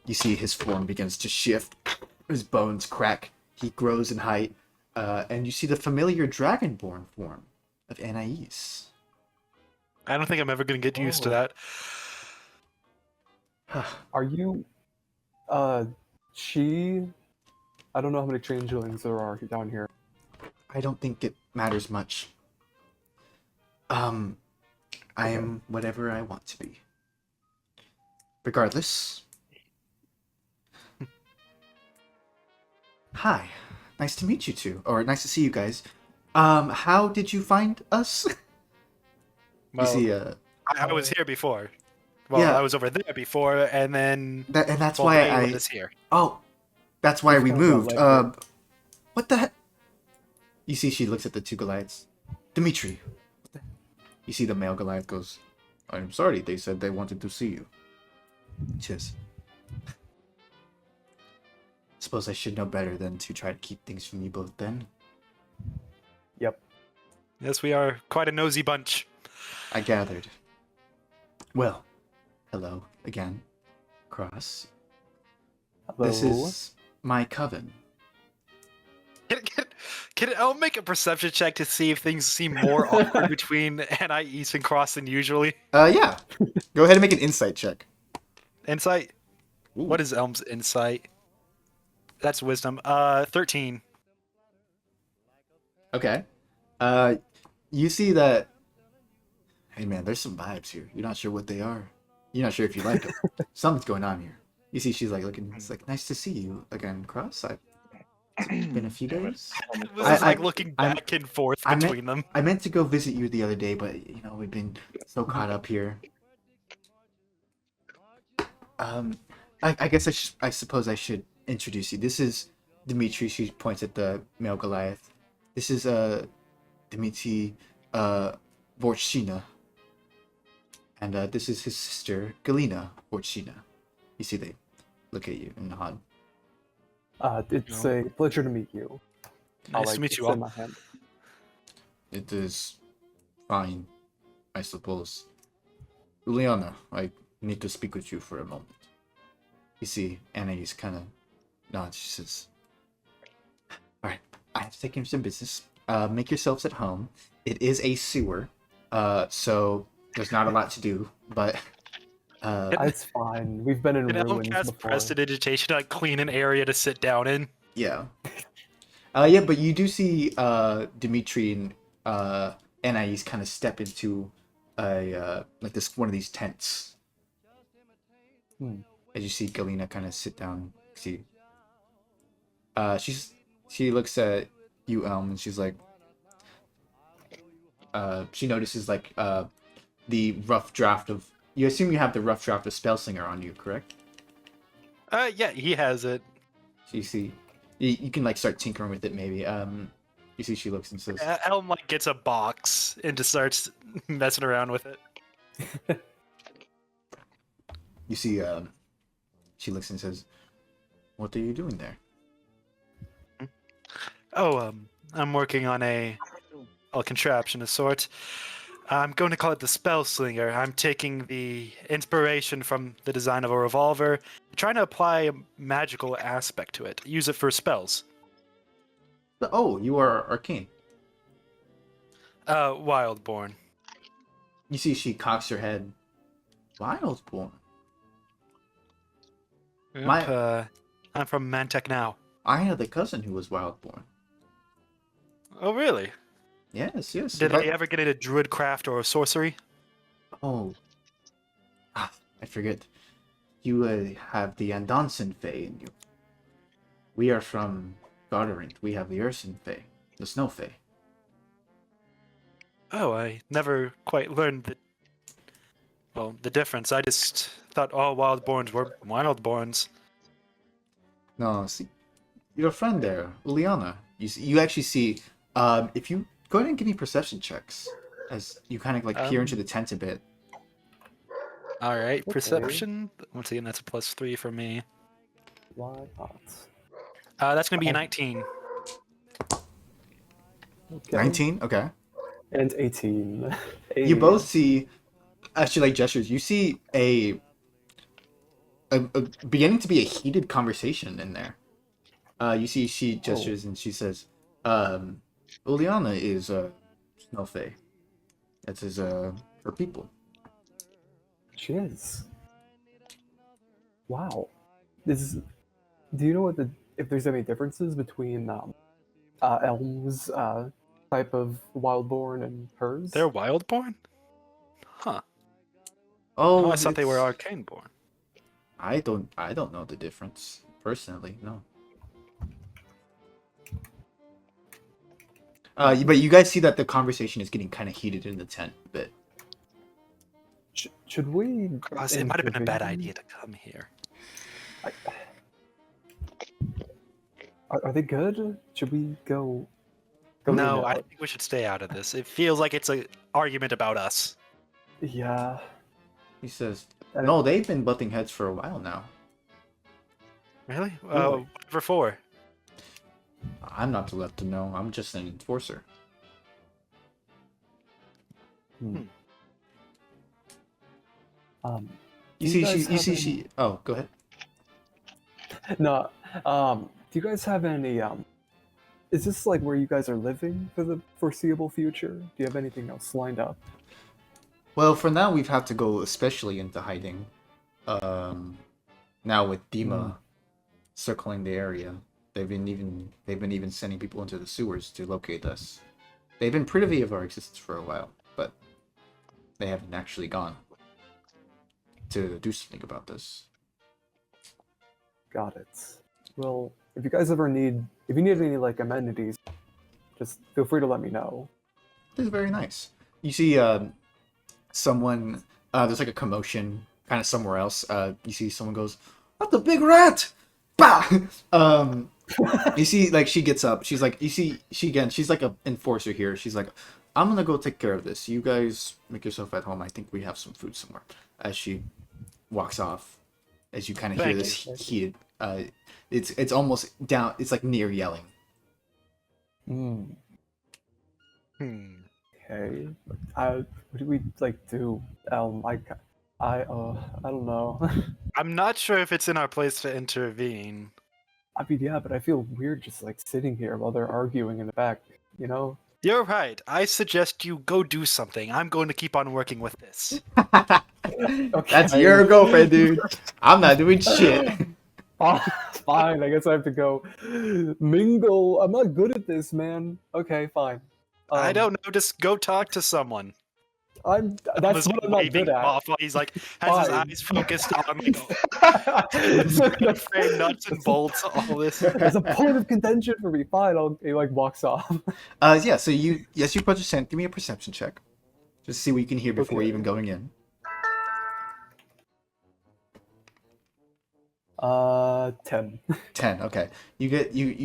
You see his form begins to shift, his bones crack, he grows in height, and you see the familiar dragonborn form of Anais. I don't think I'm ever going to get used to Oh. that. Are you She. I don't know how many changelings there are down here. I don't think it matters much. I am whatever I want to be. Regardless. Hi. Nice to meet you two. Or nice to see you guys. How did you find us? Well, you see, I was here before. Well, Yeah. I was over there before, and then and that's well, why they I... was here. Oh, that's why We've we kind of got moved. leg break. What the heck? You see, she looks at the two Goliaths. Dimitri. You see the male Goliath goes, I'm sorry, they said they wanted to see you. Cheers. Suppose I should know better than to try to keep things from you both then. Yep. Yes, we are quite a nosy bunch. I gathered. Well, hello again. Cross. Hello. This is my coven. Can I'll make a perception check to see if things seem more awkward between Anais and Cross than usually. Yeah. Go ahead and make an insight check. Insight? Ooh. What is Elm's insight? That's wisdom. 13. Okay. You see that... Hey man, there's some vibes here. You're not sure what they are. You're not sure if you like them. Something's going on here. You see she's like looking... It's like, nice to see you again, Cross. It's been a few days. It was like looking back and forth between them. I meant to go visit you the other day, but, you know, we've been so caught up here. I guess I suppose I should introduce you. This is Dimitri. She points at the male Goliath. This is Dimitri Vorchina, and this is his sister Galina Vorchina. You see, they look at you and nod. It's a pleasure to meet you. Nice to meet you all. extend my hand. It is fine, I suppose. Uliana, I need to speak with you for a moment. You see, Anais kind of nods. She says, alright, I have to take care of some business. Make yourselves at home. It is a sewer, so there's not a lot to do, but... It's fine. We've been in Can Elm ruins cast before. prestidigitation to like, clean an area to sit down in? Yeah. Yeah, but you do see Dimitri and Anais kind of step into a like this one of these tents. As you see Galina kind of sit down. See, she looks at you, Elm, and she's like, she notices like the rough draft of. You assume you have the rough draft of Spellslinger on you, correct? Yeah, he has it. So you see, you can like start tinkering with it maybe. You see, she looks and says, Elm like gets a box and just starts messing around with it. you see, she looks and says, "What are you doing there?" Oh, I'm working on a contraption of sorts. I'm going to call it the Spellslinger. I'm taking the inspiration from the design of a revolver, trying to apply a magical aspect to it. Use it for spells. Oh, you are arcane. Wildborn. You see, she cocks her head. Wildborn. Yep, I'm from Mantech now. I had a cousin who was Wildborn. Oh, really? Yes. Did they ever get into druidcraft or sorcery? Oh. I forget. You have the Andansen Fae in you. We are from Sorderrum. We have the Ursen Fae. The Snow Fae. Oh, I never quite learned the difference. I just thought all Wildborns were Wildborns. No, see, your friend there, Uliana. You actually see, if you go ahead and give me perception checks, as you kind of like peer into the tent a bit. All right, Okay. perception. Once again, that's a +3 for me. Why not? That's gonna be a 19. Okay. 19? Okay. And 18. You both see, actually, like gestures. You see a beginning to be a heated conversation in there. You see, she gestures and she says, "Uliana is Snow Fae. That is her people." She is. Wow. is do you know what if there's any differences between Elm's type of wildborn and hers? They're wildborn? Huh. Oh, Oh, I thought they were it's- arcane born. I don't know the difference personally. No. But you guys see that the conversation is getting kind of heated in the tent a bit. Should we? It might have been a bad intervene? idea to come here. Are they good? Should we go? No, in I out? think we should stay out of this. It feels like it's an argument about us. Yeah. He says, Uh, "No, they've been butting heads for a while now. Really? Really? Whatever for. I'm not to let them know. I'm just an enforcer." Do You see, guys you have see, any- she. Oh, go ahead. No. Do you guys have any? Is this like where you guys are living for the foreseeable future? Do you have anything else lined up? Well, for now, we've had to go especially into hiding. Now with Dima circling the area, they've been even sending people into the sewers to locate us. They've been privy of our existence for a while, but they haven't actually gone to do something about this. Got it. Well, if you guys ever need, if you need any like amenities, just feel free to let me know. This is very nice. You see, someone. There's like a commotion, kind of somewhere else. You see someone goes, "That's a big rat!" Bah! You see, like she gets up. She's like, you see, she's like an enforcer here. She's like, "I'm gonna go take care of this. You guys make yourself at home. I think we have some food somewhere." As she walks off, as you kind of hear Thank this heated, it's almost down. It's like near yelling. Hmm. Okay. What do we like do? I don't know. I'm not sure if it's in our place to intervene. I mean, yeah, but I feel weird just like sitting here while they're arguing in the back. You know? You're right. I suggest you go do something. I'm going to keep on working with this. That's your girlfriend, dude. I'm not doing shit. Fine, I guess I have to go mingle. I'm not good at this, man. Okay, fine. I don't know. Just go talk to someone. That's what I'm not waving good at. off while he's like has Fine. his eyes focused on like frame nuts and bolts. All this. There's a point of contention for me. Fine, he like walks off. Yeah. So you percent. Give me a perception check, just to see what you can hear before Okay. even going in. 10. 10. Okay. You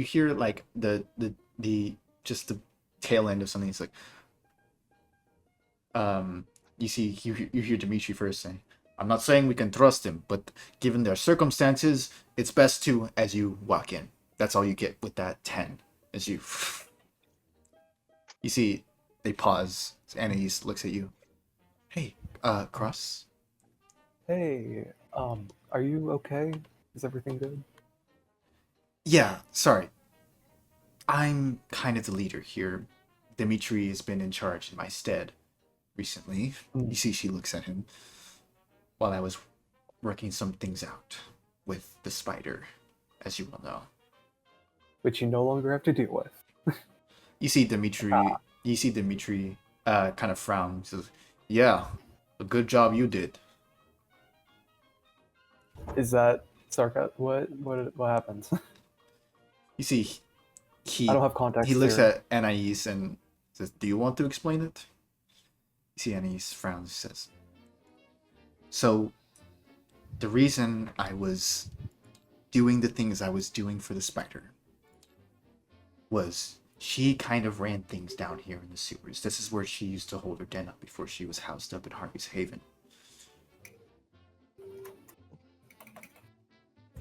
hear like the just the tail end of something. It's like you hear Dimitri first saying, "I'm not saying we can trust him, but given their circumstances, it's best to," as you walk in. That's all you get with that 10. As you see they pause and he looks at you. "Hey, Cross." Hey, are you okay? Is everything good? Yeah, sorry. I'm kind of the leader here. Dimitri has been in charge in my stead recently. You see, she looks at him while I was working some things out with the spider, as you well know. Which you no longer have to deal with. You see Dimitri. Kind of frowns. Says, "Yeah, a good job you did." Is that sarcasm? What happens? You see, he I don't have context. he looks here. at Anais and says, "Do you want to explain it?" You see Anais frowns and says, "So, the reason I was doing the things I was doing for the spider was she kind of ran things down here in the sewers. This is where she used to hold her den up before she was housed up at Harvey's Haven.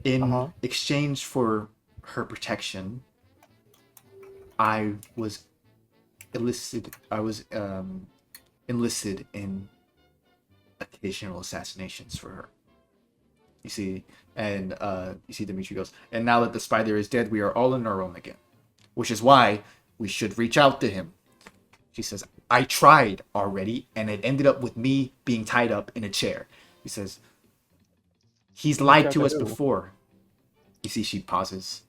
In exchange for her protection, I was enlisted in occasional assassinations for her. You see, and you see Dimitri goes, and now that the spider is dead, we are all on our own again. Which is why we should reach out to him." She says, "I tried already, and it ended up with me being tied up in a chair." He says, "He's lied to us before. You see she pauses.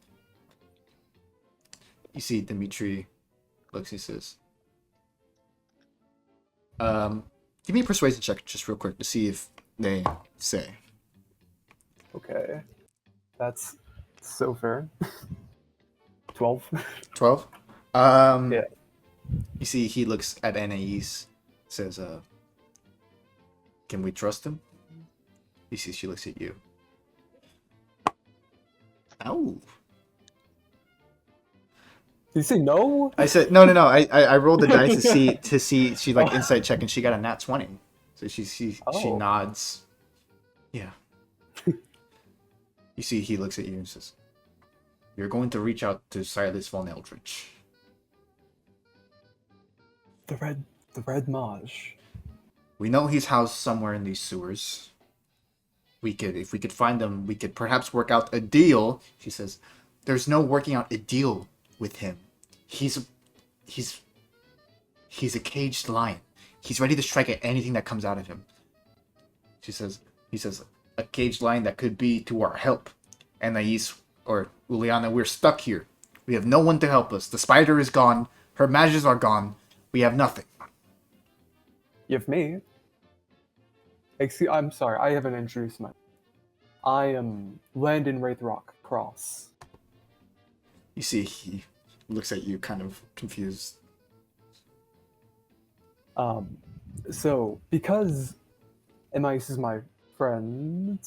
You see Dimitri looks and says, give me a persuasion check just real quick to see if they say. Okay. That's so fair. 12. 12? Yeah. You see he looks at Anais, says, can we trust him? You see she looks at you. Ow. Did you say no? I said no. I rolled the dice to see she like insight check and she got a nat 20. So she Oh. nods. Yeah. You see he looks at you and says, "You're going to reach out to Silas von Eldritch." The red Maj. We know he's housed somewhere in these sewers. If we could find him, we could perhaps work out a deal. She says, "There's no working out a deal with him. He's a caged lion. He's ready to strike at anything that comes out of him." He says, "A caged lion that could be to our help. Anais or Uliana, we're stuck here. We have no one to help us. The spider is gone. Her mages are gone. We have nothing." You have me. I'm sorry, I haven't introduced myself. I am Landon Wraithrock Cross. You see he looks at you kind of confused. So because Anais is my friend,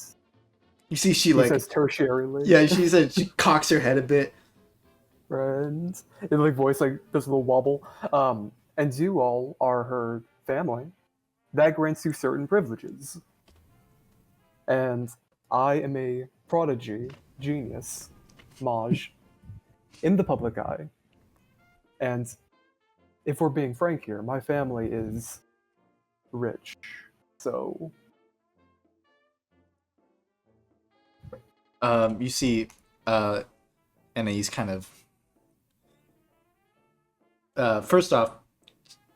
You see she he like says tertiarily. yeah, she said she cocks her head a bit. Friends. And like voice like does a little wobble. And you all are her family. That grants you certain privileges. And I am a prodigy, genius, Maj, in the public eye. And if we're being frank here, my family is rich. So You see Anais kind of first off,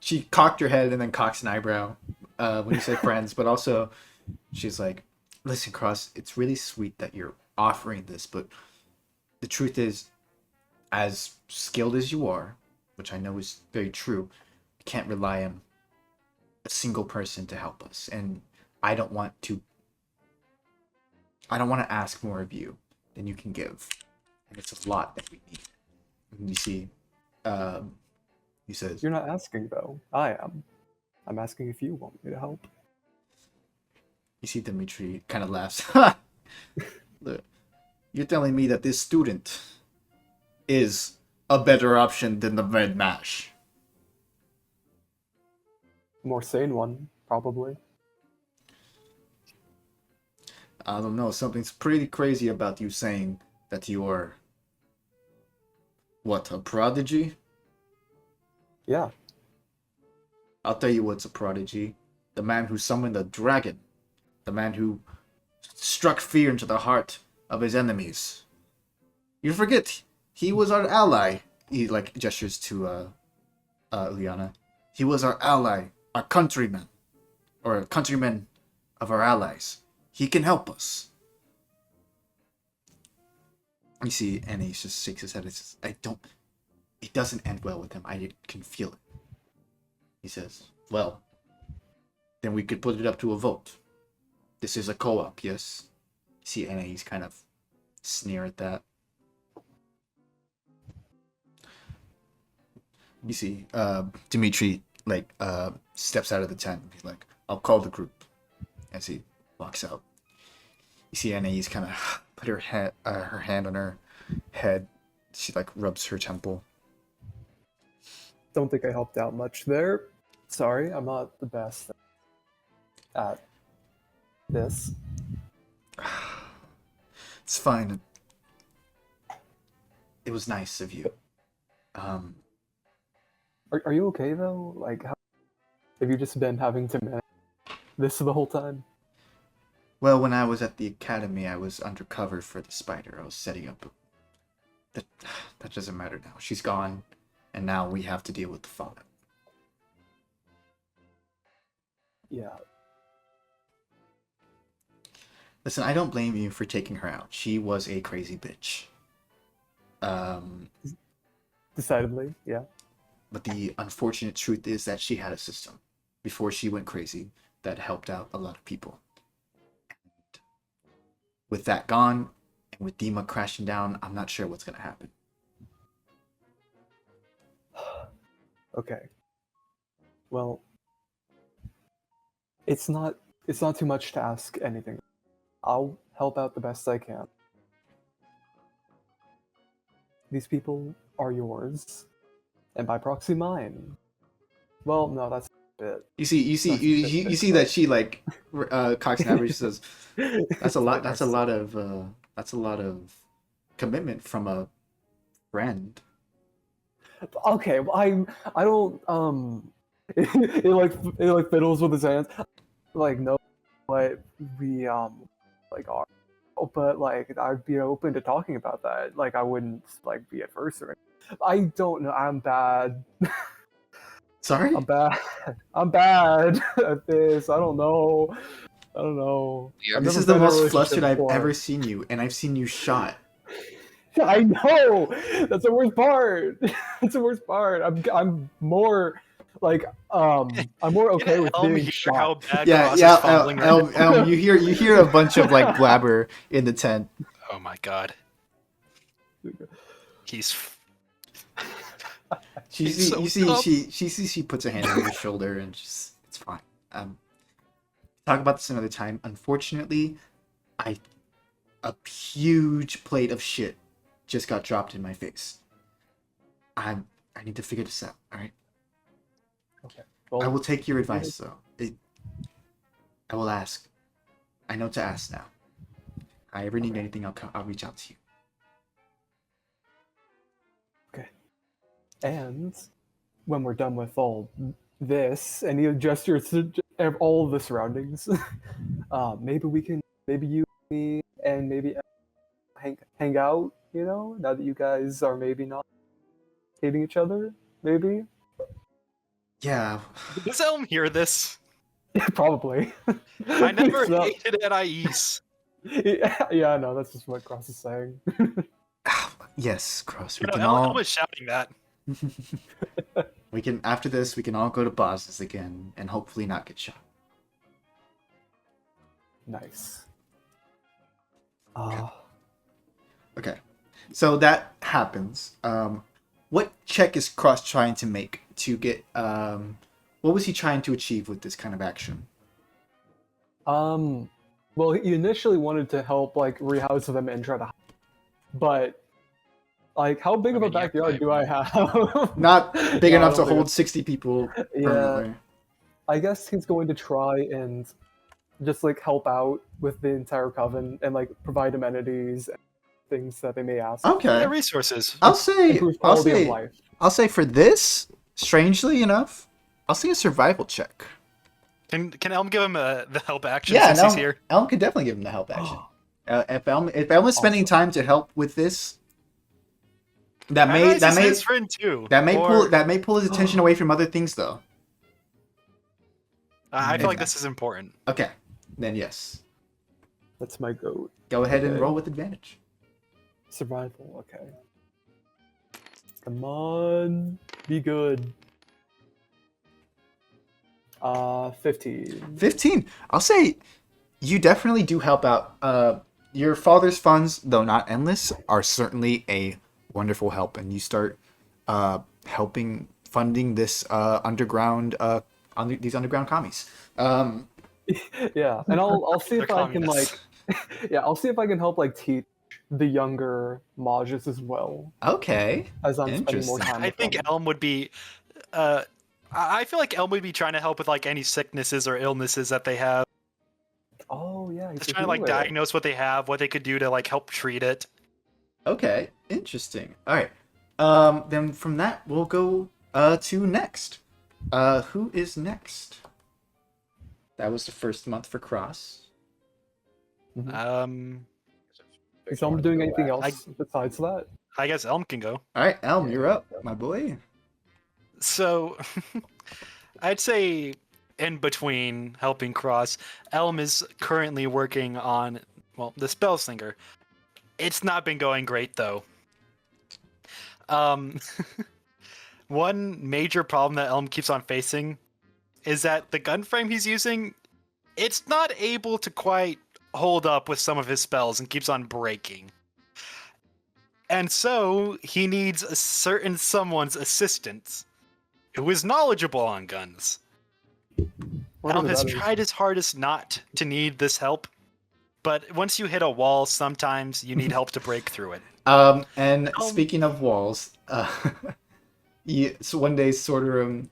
she cocked her head and then cocks an eyebrow when you said friends, but also she's like, "Listen, Cross, it's really sweet that you're offering this, but the truth is, as skilled as you are, which I know is very true, we can't rely on a single person to help us, and I don't want to ask more of you than you can give, and it's a lot that we need." And you see, he says, you're not asking though. I am. I'm asking if you want me to help. you see Dimitri kind of laughs. Look, you're telling me that this student is a better option than the Red Mash? More sane one, probably. I don't know. Something's pretty crazy about you saying that you are, what, a prodigy? Yeah. I'll tell you what's a prodigy. The man who summoned a dragon. The man who struck fear into the heart of his enemies. You forget, he was our ally. He like gestures to Liana. He was our ally, our countryman, or a countryman of our allies. He can help us. You see, and he just shakes his head and says, it doesn't end well with him. I can feel it. He says, "Well, then we could put it up to a vote. This is a co-op, yes?" See, and he's kind of sneer at that. You see, Dimitri steps out of the tent. He's like, "I'll call the group," as he walks out. You see, Anais kind of put her hand on her head. She like rubs her temple. Don't think I helped out much there. Sorry, I'm not the best at this. It's fine. It was nice of you. Are you okay though? Like, have you just been having to manage this the whole time? Well, when I was at the academy, I was undercover for the spider. I was setting up. That doesn't matter now. She's gone, and now we have to deal with the fallout. Yeah. Listen, I don't blame you for taking her out. She was a crazy bitch. Decidedly, yeah. But the unfortunate truth is that she had a system before she went crazy that helped out a lot of people. And with that gone, and with Dima crashing down, I'm not sure what's gonna happen. Okay. Well, it's not too much to ask anything. I'll help out the best I can. These people are yours, and by proxy mine. Well, no, that's a bit. You see that she like cocks an average says that's a lot. That's a lot of commitment from a friend. Okay, well, I don't it like fiddles with his hands. Like no, but we like are, but like I'd be open to talking about that. Like I wouldn't like be adverse or anything. I don't know. I'm bad. Sorry? I'm bad. I'm bad at this. I don't know. I've This never is the been in a most relationship flustered I've before. ever seen you, and I've seen you shot. I know. That's the worst part. That's the worst part. I'm more like I'm more okay with Elm being hear shot. how bad Yeah, Cross yeah. is fumbling right now? Elm, you hear a bunch of like blabber in the tent. Oh my god. He's He's so dumb. She puts a hand on your shoulder and just it's fine. Talk about this another time. Unfortunately, a huge plate of shit just got dropped in my face. I need to figure this out. All right. Okay. Well, I will take your advice though. I will ask. I know to ask now. If I ever need anything, I'll reach out to you. and when we're done with all this, and you gestures to all of the surroundings, maybe you, me, and maybe hang out. You know, now that you guys are maybe not hating each other, maybe. Yeah. Does Elm hear this? Probably. I never So- hated Anais. yeah, I know. That's just what Cross is saying. Yes, Cross. We You know, can Elm all. was shouting that. We can after this. We can all go to bosses again and hopefully not get shot. Nice. Okay. So that happens. What check is Cross trying to make to get? What was he trying to achieve with this kind of action? Well, he initially wanted to help like rehouse them and try to, but like, how big of a mean, yeah, backyard do I have? Not big No, I enough to don't think hold 60 people Yeah. permanently. I guess he's going to try and just like help out with the entire coven and like provide amenities and things that they may ask. Okay. The resources. I'll say Improve quality of life. for this, strangely enough, I'll say a survival check. Can Elm give him the help action Yeah, since no, he's here? Elm could definitely give him the help action. If Elm is spending time to help with this, Anais is his friend too. that may Or- pull his attention away from other things though. I feel like this is important. Okay, then yes, That's my goat. go ahead and Okay. roll with advantage. Survival, okay. Come on, be good. 15. 15. I'll say you definitely do help out. Your father's funds, though not endless, are certainly a wonderful help, and you start helping funding this underground these underground commies. Yeah, and I'll see if They're I can communists. like, yeah, I'll see if I can help like teach the younger Mages as well Okay. as I'm spending more Interesting. time. I with think them. Elm would be. I feel like Elm would be trying to help with like any sicknesses or illnesses that they have. Oh yeah, he's Just a trying to like healer. diagnose what they have, what they could do to like help treat it. Okay. Interesting. All right. Then from that we'll go to next. Who is next? That was the first month for Cross. Is someone doing anything else besides that? I guess Elm can go. All right, Elm, you're up, my boy. So, I'd say in between helping Cross, Elm is currently working on the spell slinger. It's not been going great though. Um, one major problem that Elm keeps on facing is that the gun frame he's using, it's not able to quite hold up with some of his spells and keeps on breaking. And so he needs a certain someone's assistance who is knowledgeable on guns. Elm has tried his hardest not to need this help, but once you hit a wall, sometimes you need help to break through it. And speaking of walls, so one day, Sorderrum,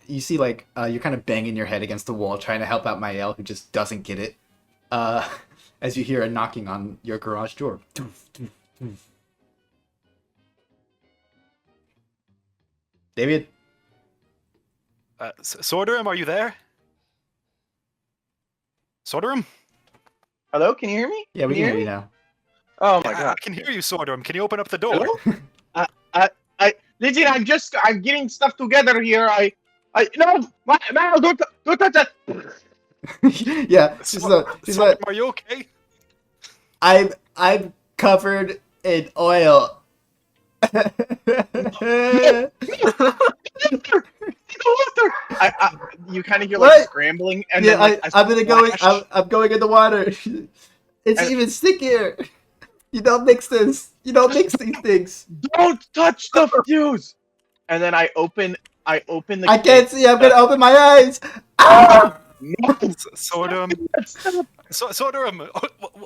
you see like you're kind of banging your head against the wall trying to help out Mael, who just doesn't get it. As you hear a knocking on your garage door. David? Sorderrum, are you there? Sorderrum? Hello, can you hear me? Yeah, we can hear you now. Oh my I god. can hear you, Sorderrum. Can you open up the door? Hello? Listen, I'm getting stuff together here. No, don't touch that. Yeah, Sorderrum, are you okay? I'm covered in oil. You kind of hear What? like scrambling, and Yeah, then like, I'm gonna go. splash. I'm going in the water. It's And- even stickier. You don't mix this. You don't mix these things. Don't touch the fuse. And then I open the. I can't see. I'm gonna open my eyes. Ah! No. Sorderrum,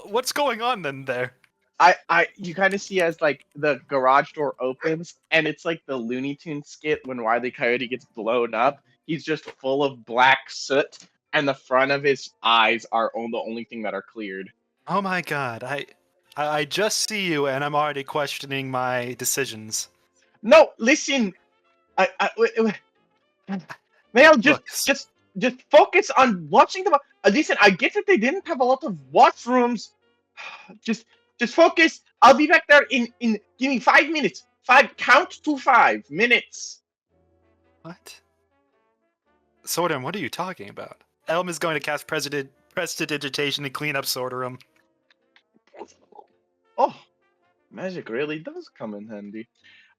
what's going on then there? You kind of see as like the garage door opens, and it's like the Looney Tunes skit when Wile E. Coyote gets blown up. He's just full of black soot, and the front of his eyes are the only thing that are cleared. Oh my god, I just see you and I'm already questioning my decisions. No, listen. Wait. Mel, Look, just focus on watching them. Listen, I get that they didn't have a lot of washrooms. Just focus. I'll be back there in give me 5 minutes. Count to 5 minutes. What? Sorderrum, what are you talking about? Elm is going to cast Prestidigitation and clean up Sorderrum. Oh, magic really does come in handy.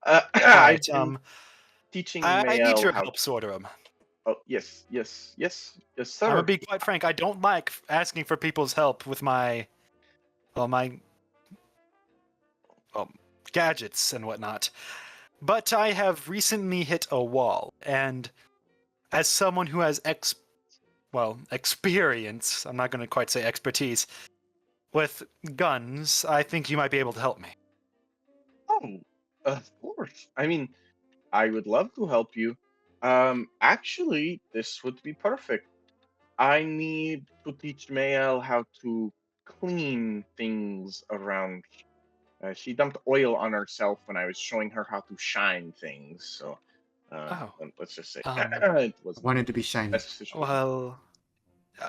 Alright, I've been teaching I need Mael your how. help, Sorderrum. Oh, yes, I'm sir. gonna be quite frank, I don't like asking for people's help with my gadgets and whatnot. But I have recently hit a wall, and as someone who has experience, I'm not gonna quite say expertise, with guns, I think you might be able to help me. Oh, of course. I mean, I would love to help you. Actually, this would be perfect. I need to teach Mael how to clean things around. She dumped oil on herself when I was showing her how to shine things. So, let's just say it was Wanted to be shiny. best decision. Well,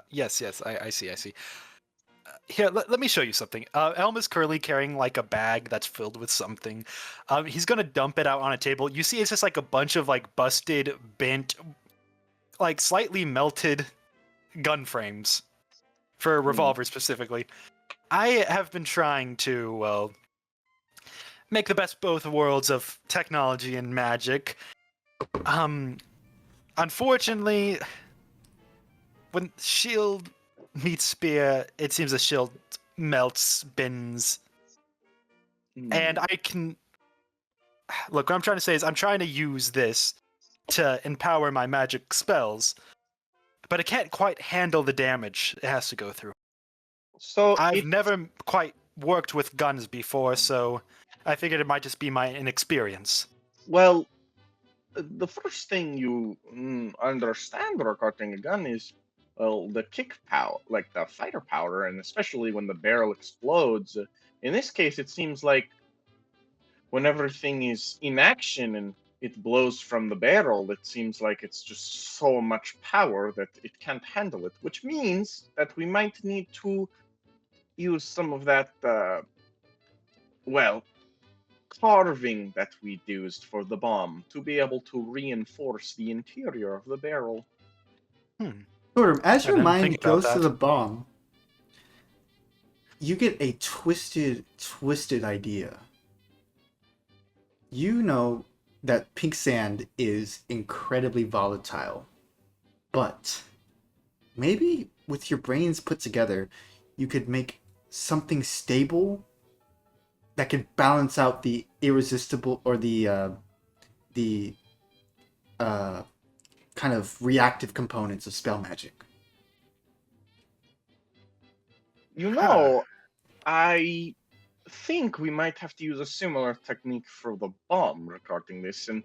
yes, I see. Here, let me show you something. Elm is currently carrying like a bag that's filled with something. He's gonna dump it out on a table. You see, it's just like a bunch of like busted, bent, like slightly melted gun frames for revolvers specifically. I have been trying to make the best both worlds of technology and magic. Unfortunately, when shield meets spear, it seems the shield melts, bends, and I can... Look, what I'm trying to say is I'm trying to use this to empower my magic spells, but it can't quite handle the damage it has to go through. So I've never quite worked with guns before, so I figured it might just be my inexperience. Well, the first thing you understand regarding a gun is, well, the kick power, like the fighter power, and especially when the barrel explodes. In this case, it seems like when everything is in action and it blows from the barrel, it seems like it's just so much power that it can't handle it, which means that we might need to use some of that, carving that we used for the bomb to be able to reinforce the interior of the barrel. Sorderrum, as your didn't mind think about goes to that. the bomb, you get a twisted idea. You know that pink sand is incredibly volatile, but maybe with your brains put together, you could make something stable that could balance out the irresistible or the kind of reactive components of spell magic. You know, I think we might have to use a similar technique for the bomb regarding this, and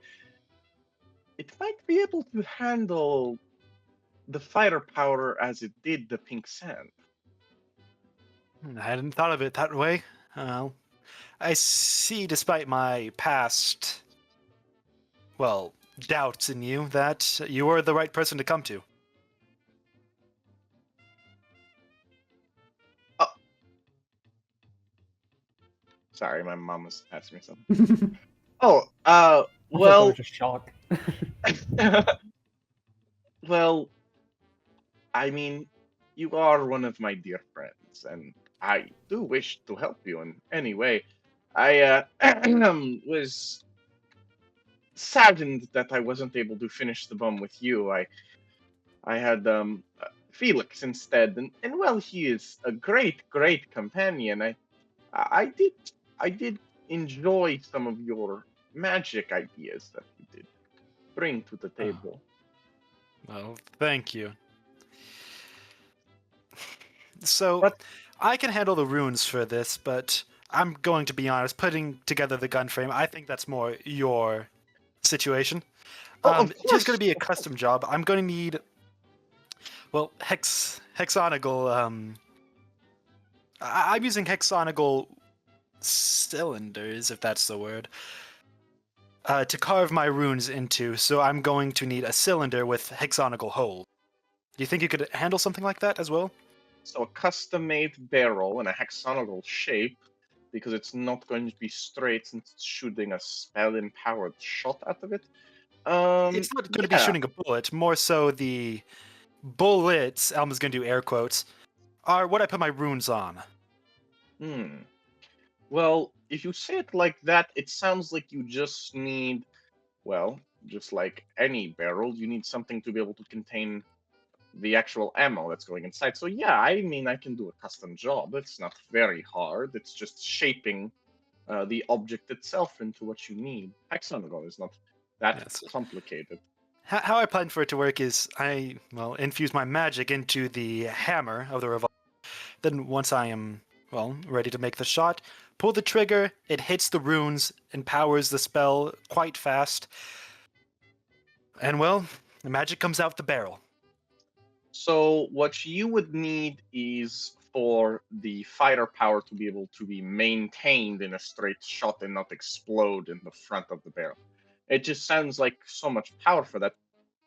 it might be able to handle the firepower as it did the pink sand. I hadn't thought of it that way. Well, I see, despite my past, well, doubts in you, that you are the right person to come to. Sorry, my mom was asking me something. I Well, was just shocked. well, I mean, you are one of my dear friends, and I do wish to help you in any way. I was saddened that I wasn't able to finish the bomb with you. I had Felix instead, and well, he is a great companion. I did enjoy some of your magic ideas that you did bring to the table. Well, thank you. So, But- I can handle the runes for this, but I'm going to be honest, putting together the gun frame, I think that's more your situation. Of It's just going course, to be a of custom job. I'm going to need, well, hexagonal, I'm using hexagonal cylinders, if that's the word, to carve my runes into, so I'm going to need a cylinder with hexagonal holes. Do you think you could handle something like that as well? So a custom-made barrel in a hexagonal shape, because it's not going to be straight since it's shooting a spell-empowered shot out of it. It's not going to be shooting a bullet, more so the bullets, Elma's going to do air quotes, are what I put my runes on. Well, if you say it like that, it sounds like you just need, well, just like any barrel, you need something to be able to contain the actual ammo that's going inside. So yeah, I mean, I can do a custom job. It's not very hard. It's just shaping the object itself into what you need. Hexagonal is not that Yes. complicated. How I plan for it to work is I, well, infuse my magic into the hammer of the revolver. Then once I am, well, ready to make the shot, pull the trigger, it hits the runes, and powers the spell quite fast. And well, the magic comes out the barrel. So what you would need is for the firepower to be able to be maintained in a straight shot and not explode in the front of the barrel. It just sounds like so much power for that.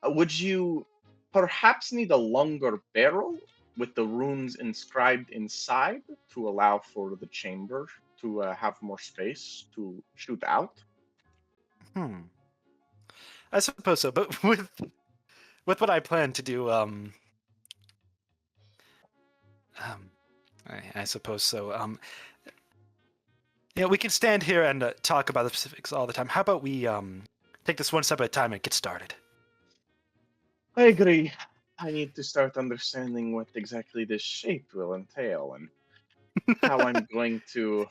Would you perhaps need a longer barrel with the runes inscribed inside to allow for the chamber to have more space to shoot out? I suppose so, but with what I plan to do, I suppose so. Yeah, we can stand here and talk about the specifics all the time. How about we take this one step at a time and get started? I agree. I need to start understanding what exactly this shape will entail and how I'm going to,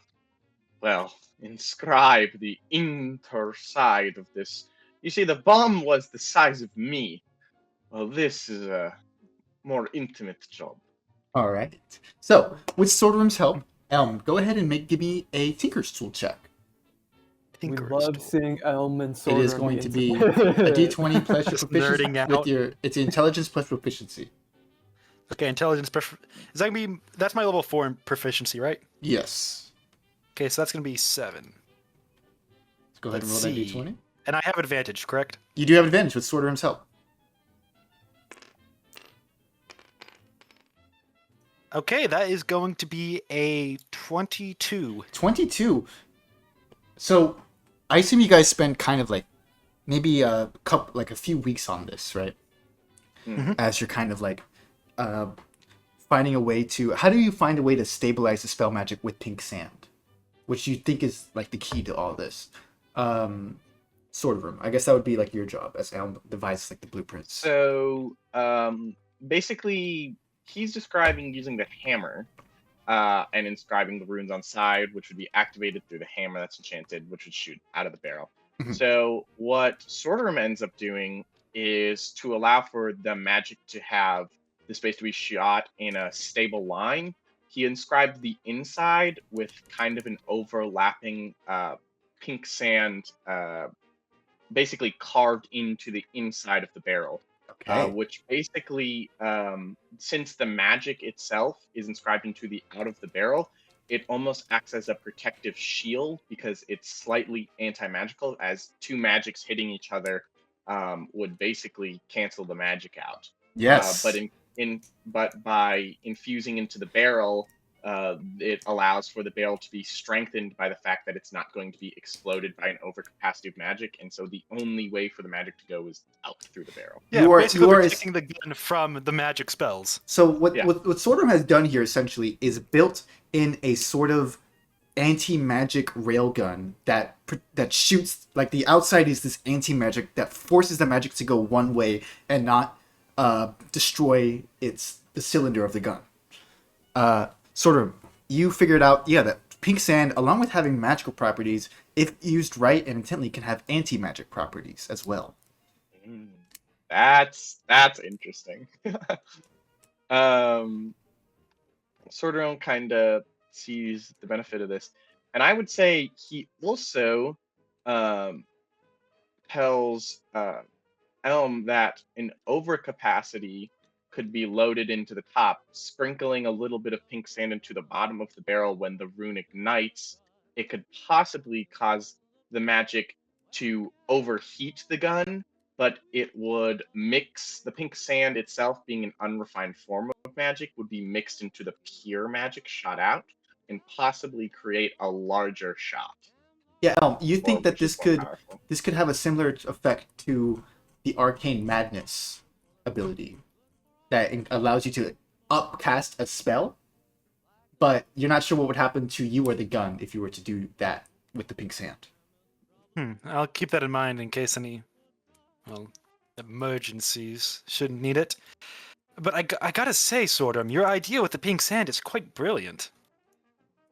well, inscribe the inner side of this. You see, the bomb was the size of me. Well, this is a more intimate job. All right. So, with Sorderrum's help, Elm, go ahead and give me a Tinker's Tool check. We Tinker's love Tool. seeing Elm and It Sorderrum is going to be into- a D20 plus your Just proficiency nerding with out. your. It's intelligence plus proficiency. Okay, intelligence. Is that gonna be? That's my level 4 in proficiency, right? Yes. Okay, so that's gonna be 7. Let's go ahead and roll Let's that see. D20. And I have advantage, correct? You do have advantage with Sorderum's help. Okay, that is going to be a 22. 22. So, I assume you guys spent kind of like maybe a few weeks on this, right? Mhm. As you're kind of like finding a way to. How do you find a way to stabilize the spell magic with pink sand, which you think is like the key to all this? Sorderrum. I guess that would be like your job as Elm devises like the blueprints. So basically, he's describing using the hammer and inscribing the runes on side, which would be activated through the hammer that's enchanted, which would shoot out of the barrel. Mhm. So what Sorderrum ends up doing is to allow for the magic to have the space to be shot in a stable line. He inscribed the inside with kind of an overlapping pink sand, basically carved into the inside of the barrel. Okay. Which basically, since the magic itself is inscribed into the out of the barrel, it almost acts as a protective shield because it's slightly anti-magical, as two magics hitting each other would basically cancel the magic out. Yes. But by infusing into the barrel, it allows for the barrel to be strengthened by the fact that it's not going to be exploded by an overcapacity of magic, and so the only way for the magic to go is out through the barrel. Yeah, basically protecting the gun from the magic spells. So what Sorderrum has done here essentially is built in a sort of anti-magic railgun that shoots, like the outside is this anti-magic that forces the magic to go one way and not destroy the cylinder of the gun. Sorderrum, you figured out, that pink sand, along with having magical properties, if used right and intently, can have anti-magic properties as well. That's interesting. Sorderrum kind of sees the benefit of this, and I would say he also tells Elm that an overcapacity could be loaded into the top, sprinkling a little bit of pink sand into the bottom of the barrel. When the rune ignites, it could possibly cause the magic to overheat the gun, but it would mix the pink sand itself, being an unrefined form of magic, would be mixed into the pure magic shot out and possibly create a larger shot. Yeah, Elm, you think that this could have a similar effect to the arcane madness ability that allows you to upcast a spell, but you're not sure what would happen to you or the gun if you were to do that with the pink sand. I'll keep that in mind in case any, emergencies shouldn't need it. But I gotta say, Sorderrum, your idea with the pink sand is quite brilliant.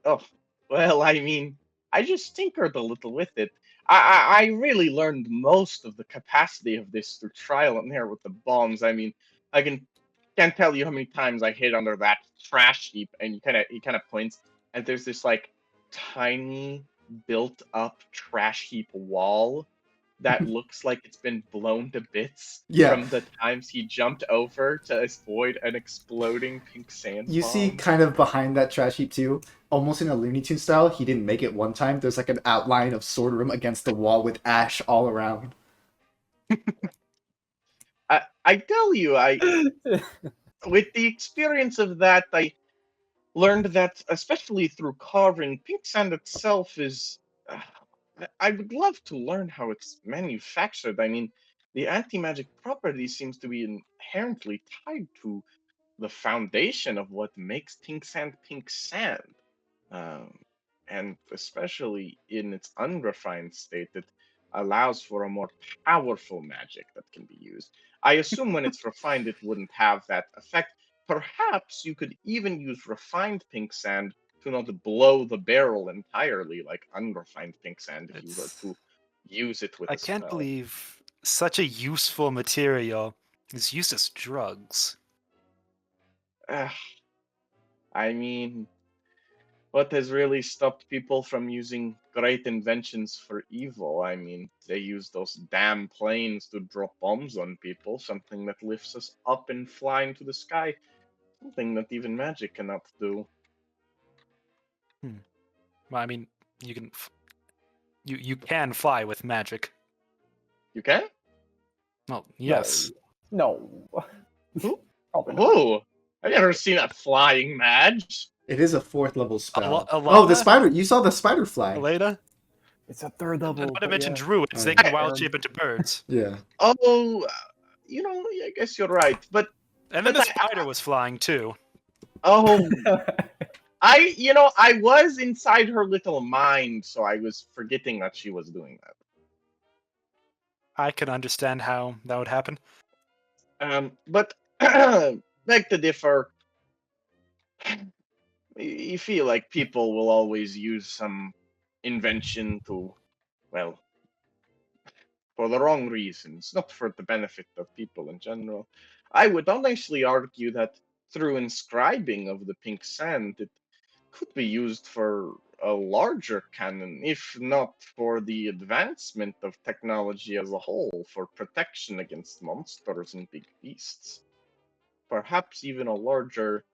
Oh, well, I mean, I just tinkered a little with it. I really learned most of the capacity of this through trial and error with the bombs. I mean, I can't tell you how many times I hid under that trash heap, and he kind of points, and there's this like tiny built up trash heap wall that looks like it's been blown to bits from the times he jumped over to avoid an exploding pink sand bomb. You see kind of behind that trash heap too, almost in a Looney Tunes style, he didn't make it one time, there's like an outline of Sorderrum against the wall with ash all around. I tell you, with the experience of that, I learned that, especially through carving, pink sand itself is... I would love to learn how it's manufactured. I mean, the anti-magic property seems to be inherently tied to the foundation of what makes pink sand, and especially in its unrefined state, it allows for a more powerful magic that can be used. I assume when it's refined, it wouldn't have that effect. Perhaps you could even use refined pink sand to not blow the barrel entirely like unrefined pink sand if you were to use it with a can't spell. believe such a useful material is used as drugs. I mean, what has really stopped people from using great inventions for evil? I mean, they use those damn planes to drop bombs on people, something that lifts us up and fly into the sky, something that even magic cannot do. Well, I mean, you can fly with magic. You can? Well, yes. No. Probably not. Oh, I've never seen a flying mage. It is a 4th level spell. Alana? The spider! You saw the spider fly. Alana? It's a 3rd level. But I mentioned yeah. druids. They can wild shape into birds. Yeah. Oh, I guess you're right. But And then the spider was flying too. Oh, I was inside her little mind, so I was forgetting that she was doing that. I can understand how that would happen. But beg to differ. You feel like people will always use some invention to, well, for the wrong reasons, not for the benefit of people in general. I would honestly argue that through inscribing of the pink sand, it could be used for a larger canon, if not for the advancement of technology as a whole, for protection against monsters and big beasts. Perhaps even a larger,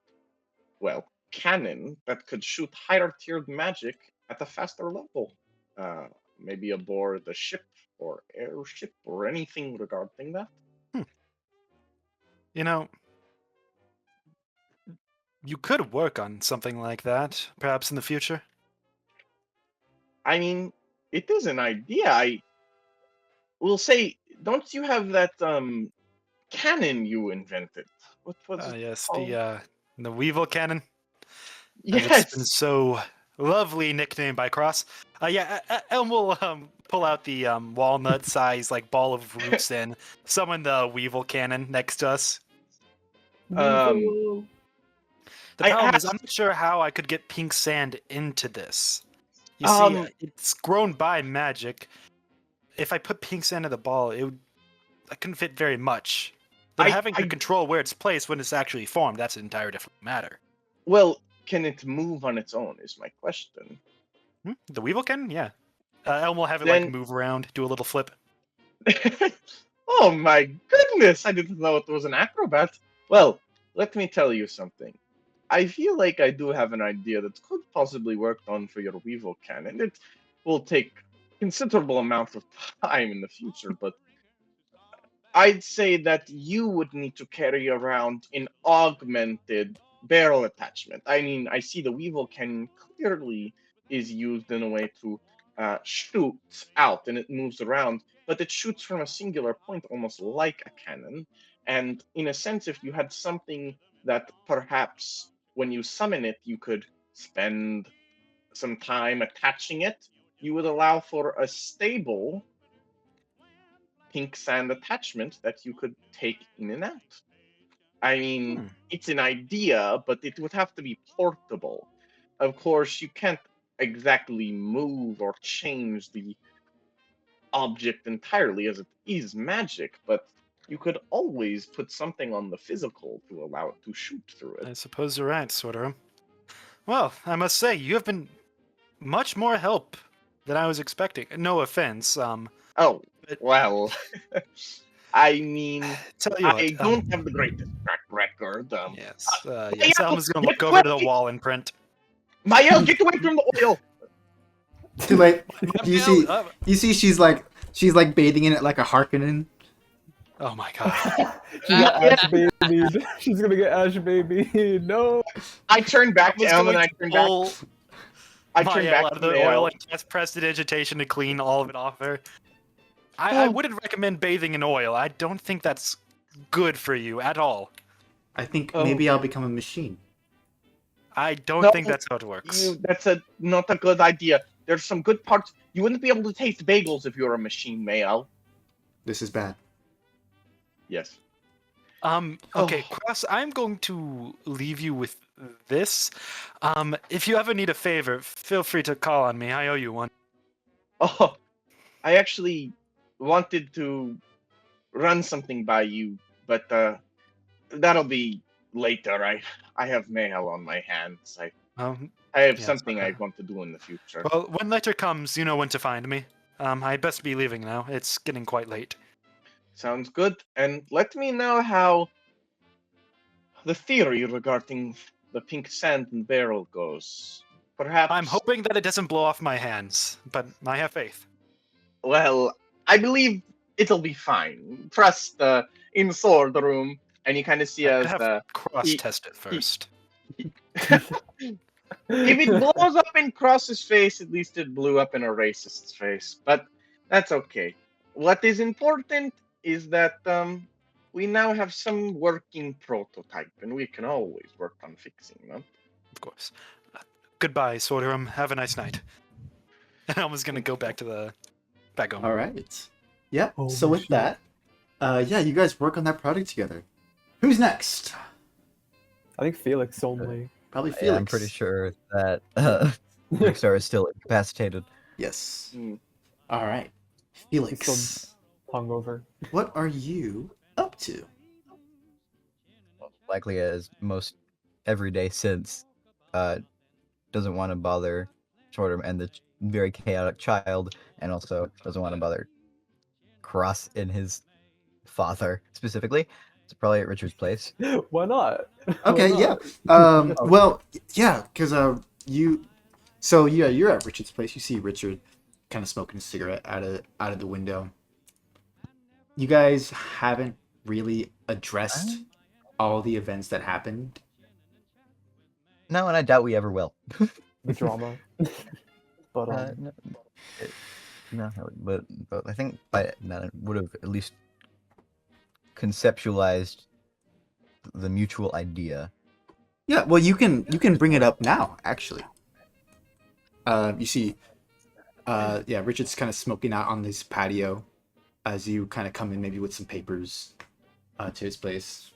well, cannon that could shoot higher tiered magic at a faster level. Uh, Maybe aboard a ship or airship or anything regarding that. You know, you could work on something like that, perhaps in the future. I mean, it is an idea. I will say, don't you have that cannon you invented? What was it Yes, called? the Weevil cannon. As it's been Yes. so lovely nicknamed by Cross. Yeah, Elm will pull out the walnut-sized like ball of roots and summon the Weevil cannon next to us. Um, The I problem is, I'm asked. not sure how I could get pink sand into this. You see, it's grown by magic. If I put pink sand in the ball, I couldn't fit very much. But having to control where it's placed when it's actually formed, that's an entire different matter. Well, can it move on its own? Is my question. The Weevil cannon, yeah. Elm will have it Then- move around, do a little flip. Oh my goodness! I didn't know it was an acrobat. Well, let me tell you something. I feel like I do have an idea that could possibly work on for your Weevil cannon. It will take considerable amount of time in the future, but I'd say that you would need to carry around an augmented barrel attachment. I mean, I see the Weevil cannon clearly is used in a way to shoot out and it moves around, but it shoots from a singular point, almost like a cannon. And in a sense, if you had something that perhaps when you summon it, you could spend some time attaching it, you would allow for a stable pink sand attachment that you could take in and out. I mean, it's an idea, but it would have to be portable. Of course, you can't exactly move or change the object entirely as it is magic, but you could always put something on the physical to allow it to shoot through I it. suppose you're right, Sorderrum. Well, I must say, you have been much more help than I was expecting. No offense. Oh, well, I mean, Tell you what. I don't have the greatest track record. Yes. Mael, Yes. Elma's gonna look get over to the away! wall and print. Mael, get away from the oil! Too late. You see, Mael, she's like bathing in it like a Harkonnen. oh my god. She got Ash babied. She's gonna get Ash babied. No. I turned back to Elma's Elm and going I to turned back. pull I turned Mael back out to of the Mael. oil and cast prestidigitation to clean all of it off her. I wouldn't recommend bathing in oil. I don't think that's good for you at all. I think maybe I'll become a machine. I don't No, think that's how it works. That's not a good idea. There's some good parts. You wouldn't be able to taste bagels if you were a machine, Mael. This is bad. Yes. Okay, Cross, I'm going to leave you with this. If you ever need a favor, feel free to call on me. I owe you one. Oh, I actually wanted to run something by you, but that'll be later. I have Mael on my hands. I have Yes, something I okay. want to do in the future. Well, when later comes, you know when to find me. I best be leaving now. It's getting quite late. Sounds good. And let me know how the theory regarding the pink sand and barrel goes. Perhaps. I'm hoping that it doesn't blow off my hands, but I have faith. Well, I believe it'll be fine. Trust in Sorderrum, and you kind of see I as have the Cross test it first. if it blows up in Cross's face, at least it blew up in a racist's face. But that's okay. What is important is that we now have some working prototype, and we can always work on fixing them. Of course. Goodbye, Sorderrum. Have a nice night. And Elma's gonna go back home. All right. Yeah. Holy So with shit. that, yeah, you guys work on that project together. Who's next? I think Felix only. Probably Felix. Yeah, I'm pretty sure that Drakestar is still incapacitated. Yes. Mm. All right. Felix, Hungover. what are you up to? Likely as most every day since doesn't want to bother Sorderrum and the very chaotic child, and also doesn't want to bother Cross and his father specifically. It's probably at Richard's place. Why not? Okay, Why yeah. not? Well, yeah, because you're at Richard's place. You see Richard kind of smoking a cigarette out of the window. You guys haven't really addressed all the events that happened. No, and I doubt we ever will. The drama. But No, but I think by now it would have at least conceptualized the mutual idea. Yeah, well, you can bring it up now, actually. You see, yeah, Richard's kind of smoking out on this patio as you kind of come in, maybe with some papers to his place.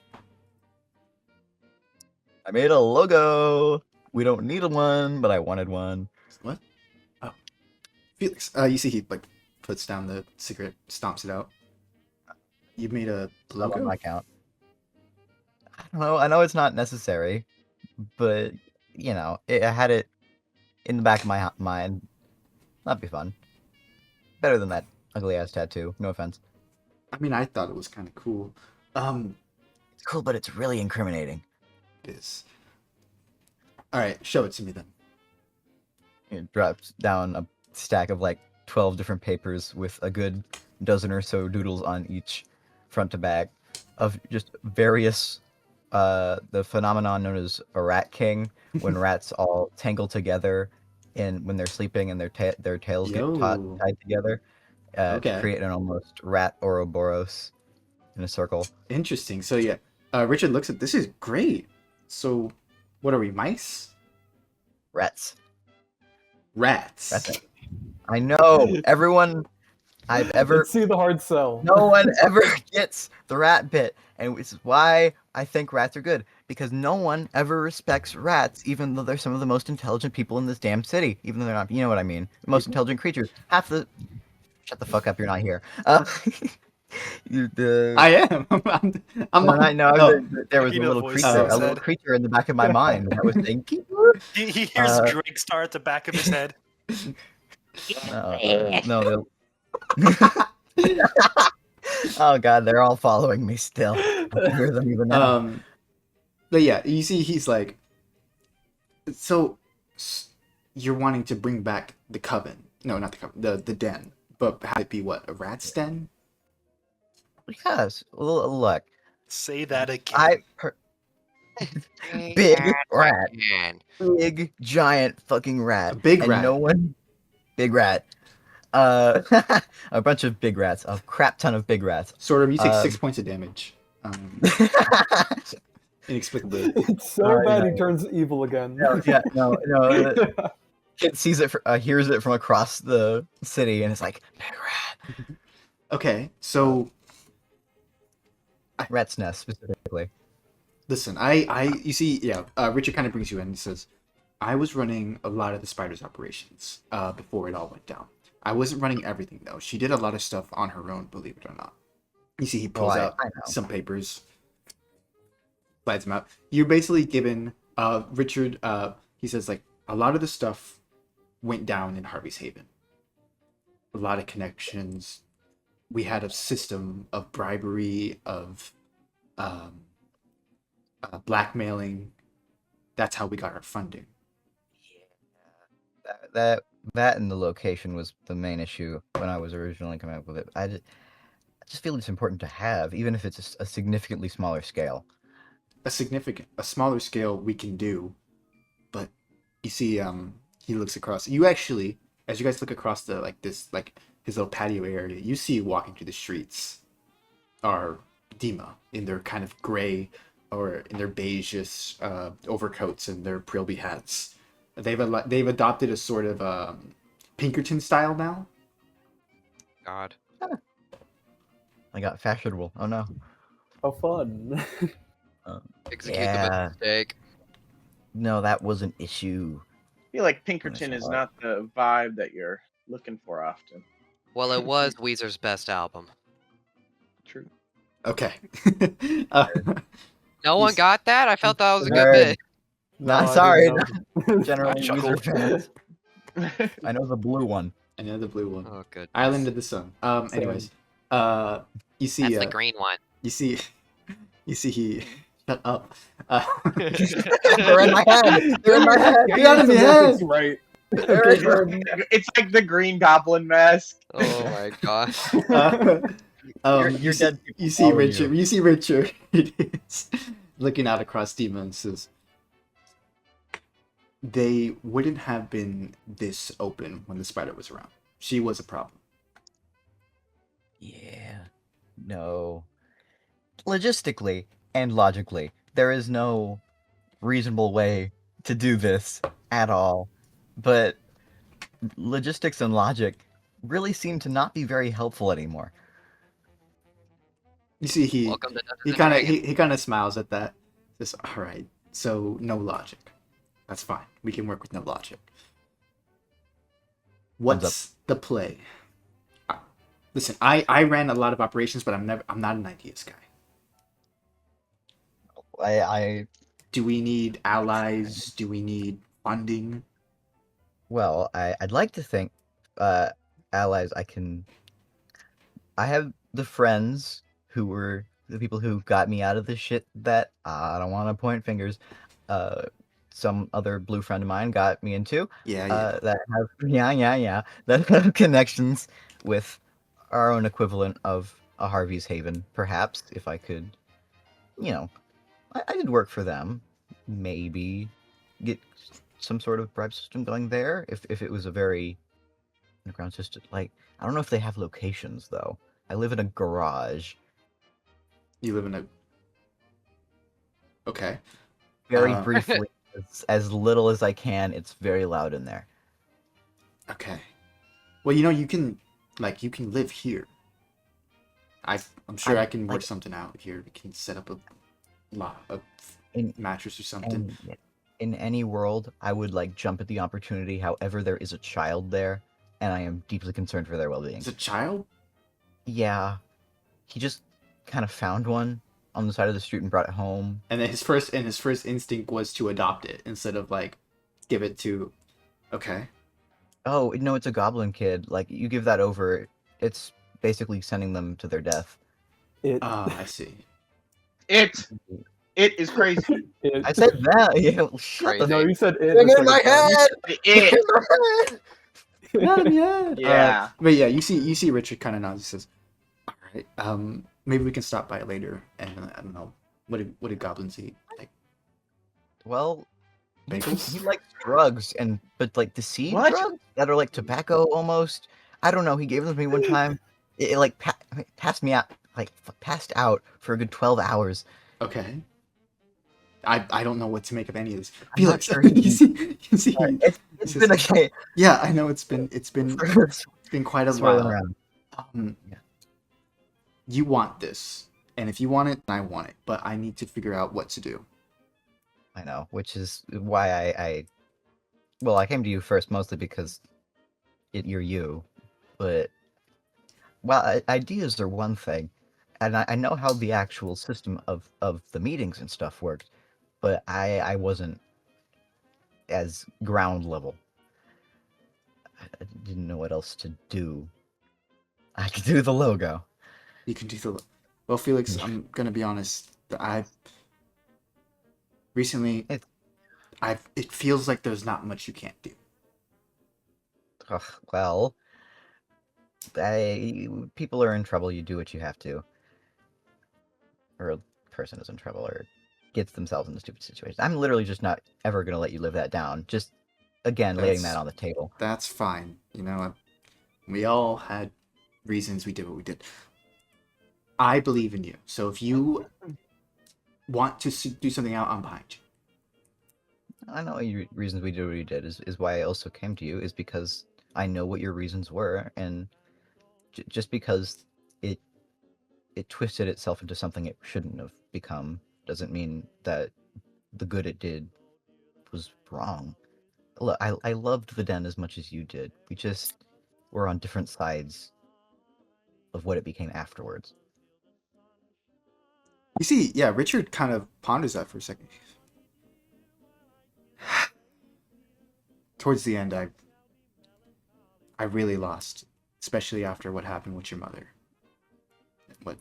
I made a logo. We don't need one, but I wanted one. What? Oh, Felix. You see, he like puts down the cigarette, stomps it out. You made a Not on logo. my account. I don't know. I know it's not necessary, but you know, I had it in the back of my mind. That'd be fun. Better than that ugly ass tattoo. No offense. I mean, I thought it was kind of cool. It's cool, but it's really incriminating. It is. All right, show it to me then. It drops down a stack of like 12 different papers with a good dozen or so doodles on each, front to back, of just various the phenomenon known as a rat king, when rats all tangle together and when they're sleeping and their tails get tied together to create an almost rat Ouroboros in a circle. Interesting. So yeah, Richard looks at this. Is great. So, what are we, mice? Rats. Rats. That's it. I know. Everyone I've ever... Let's see the hard sell. No one ever gets the rat bit. And which is why I think rats are good. Because no one ever respects rats, even though they're some of the most intelligent people in this damn city. Even though they're not, you know what I mean. The most intelligent creatures. Half the... Shut the fuck up, you're not here. I am. I know Oh. there was You know the voice a said. little creature in the back of my mind that was saying, "Keep He hears Drakestar at the back of his head. no, oh god, they're all following me still. I can hear them even now. But yeah, you see, he's like, so you're wanting to bring back the coven? No, not the coven. The den. But have it be what? A rat's den? Yes, look, Say that again. big rat, big giant fucking rat, A big rat. No one, big rat. A bunch of big rats, a crap ton of big rats. Sort of. You take 6 points of damage. Inexplicably. It's so bad no. he turns evil again. No. Kid sees it, hears it from across the city, and it's like, big rat. Okay, so Rat's nest specifically. listen, you see, yeah, Richard kind of brings you in and says, I was running a lot of the Spider's operations before it all went down. I wasn't running everything, though. She did a lot of stuff on her own, believe it or not. You see, he pulls out I know. some papers, slides them out. You're basically given, Richard, he says, like, a lot of the stuff went down in Harvey's Haven. A lot of connections. We had a system of bribery, of blackmailing. That's how we got our funding. That and the location was the main issue when I was originally coming up with it. I just feel it's important to have, even if it's a significantly smaller scale. A smaller scale we can do, but you see, he looks across. You actually, as you guys look across his little patio area, you see walking through the streets are Dima in their kind of gray or in their beigeish overcoats and their Prilby hats. They've adopted a sort of Pinkerton style now. God. I got fashionable. Oh no. How fun. Execute Yeah. the mistake. No, that was an issue. I feel like Pinkerton is not the vibe that you're looking for often. Well, it was Weezer's best album. True. Okay. No one got that? I felt that was a good Nerd. bit. No, Nah, I sorry. didn't know. Generally, I user chuckled. fans. I know the blue one. Another blue one. Oh, good. Island of the Sun. Anyways, you see, That's the green one. you see, he. Shut up. They're in my head. They're in my head. Get out of my head. That's right. It's like the Green Goblin mask. Oh my gosh. You're dead people, you see all of Richard. you. You see Richard is looking out across Dima and says, "They wouldn't have been this open when the spider was around. She was a problem." Yeah. No. Logistically and logically, there is no reasonable way to do this at all. But logistics and logic really seem to not be very helpful anymore. You see, he Welcome to Dungeons he and kind of Dragons. he kind of smiles at that. Says, "All right, so no logic. That's fine. We can work with no logic. What's the play?" Listen, I ran a lot of operations, but I'm not an ideas guy. I Do we need allies? Do we need funding? Well, I'd like to think, allies, I have the friends who were the people who got me out of the shit that, I don't want to point fingers, some other blue friend of mine got me into, Yeah. that that have connections with our own equivalent of a Harvey's Haven, perhaps, if I could, I did work for them, maybe get some sort of bribe system going there if it was a very underground system. Like, I don't know if they have locations though. I live in a garage. You live in a. Okay. Very briefly, as little as I can. It's very loud in there. Okay. Well, you can live here. I'm sure I can work something out here. We can set up a mattress or something. In any world, I would jump at the opportunity. However, there is a child there, and I am deeply concerned for their well-being. It's a child? Yeah, he just kind of found one on the side of the street and brought it home. And then his first instinct was to adopt it instead of give it to. Okay. Oh no, it's a goblin kid. You give that over, it's basically sending them to their death. I see. It is crazy. I said that. Yeah, shut the. Crazy. No, you said it. Thing it's in like my a fun- head. It. Yeah. But yeah, you see Richard kind of nods. He says, "All right. Maybe we can stop by later." And I don't know, what did goblins eat? Well, Bagels? he likes drugs, but the seed What? drugs that are like tobacco almost. I don't know. He gave them to me one time. It passed me out, passed out for a good 12 hours. Okay. I don't know what to make of any of this. I'm not Felix, sure he- you see, It's been okay. yeah, I know it's been quite a Swirling while. around. Yeah. You want this, and if you want it, I want it, but I need to figure out what to do. I know, which is why I came to you first, mostly because you're you. But ideas are one thing, and I know how the actual system of the meetings and stuff worked, but I wasn't as ground level. I didn't know what else to do. I could do the logo. You can do the. Well, Felix, I'm gonna be honest. Recently, it feels like there's not much you can't do. Ugh, well, people are in trouble. You do what you have to, or a person is in trouble, or gets themselves in a stupid situation. I'm literally just not ever gonna let you live that down. Just again, laying that on the table. That's fine. We all had reasons we did what we did. I believe in you. So if you want to do something out, I'm behind you. I know your reasons we did what we did is why I also came to you, is because I know what your reasons were, and just because it twisted itself into something it shouldn't have become doesn't mean that the good it did was wrong. Look, I loved the den as much as you did. We just were on different sides of what it became afterwards. You see, yeah, Richard kind of ponders that for a second. Towards the end, I really lost, especially after what happened with your mother. What?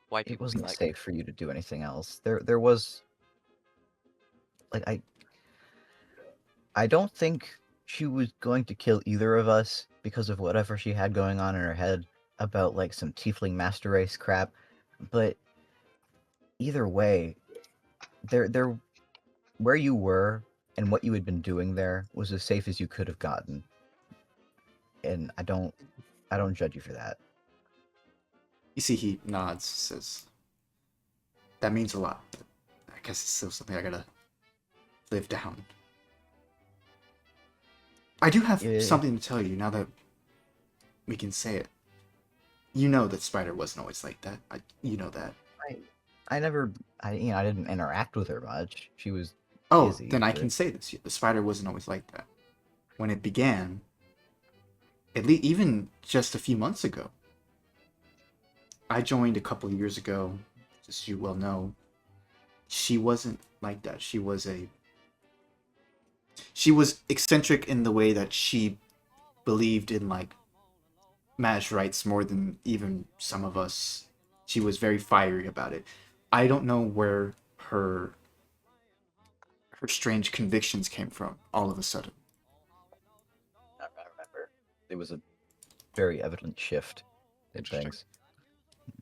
Why It people be wasn't like, safe for you to do anything else. There was, like, I don't think she was going to kill either of us because of whatever she had going on in her head about like some tiefling master race crap. But either way, there where you were and what you had been doing there was as safe as you could have gotten. And I don't judge you for that. You see, he nods, says, "That means a lot. But I guess it's still something I gotta live down." I do have Yeah. something to tell you now that we can say it. You know that Spider wasn't always like that. You know that. I never, I didn't interact with her much. She was Oh, busy. then I but- can say this. The Spider wasn't always like that. When it began, at least even just a few months ago, I joined a couple of years ago, as you well know. She wasn't like that. She was eccentric in the way that she believed in like match rights more than even some of us. She was very fiery about it. I don't know where her strange convictions came from all of a sudden. I remember. It was a very evident shift in Interesting. things.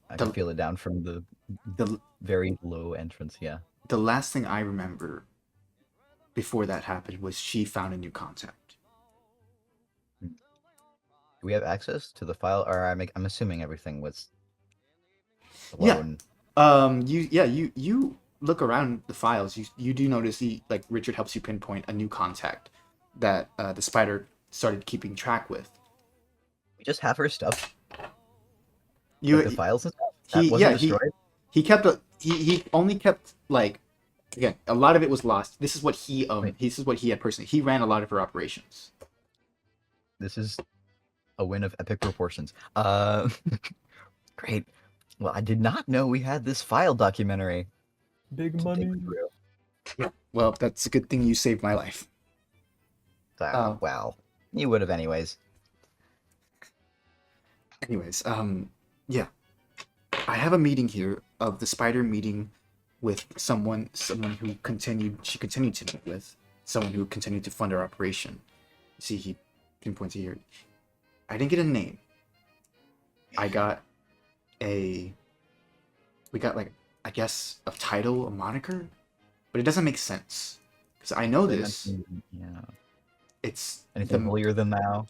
I The- could feel it down from the The very low entrance, yeah. the last thing I remember before that happened was she found a new contact. Do we have access to the file, or I'm assuming everything was Yeah. alone. You look around the files. You do notice Richard helps you pinpoint a new contact that the Spider started keeping track with. We just have her stuff, You like the files and stuff. That he wasn't yeah he destroyed. he kept he only kept like, again, a lot of it was lost. This is what he Wait. This is what he had personally. He ran a lot of her operations. This is a win of epic proportions. Great. Well, I did not know we had this file documentary Big to money. dig through. Well, that's a good thing you saved my life. Oh. Well, you would have anyways. Anyways, yeah, I have a meeting here of the Spider meeting with someone who she continued to meet with, someone who continued to fund our operation. See, he pinpoints here. I didn't get a name. We got like, I guess, a title, a moniker, but it doesn't make sense because I know this. Yeah. It's Anything the holier than thou?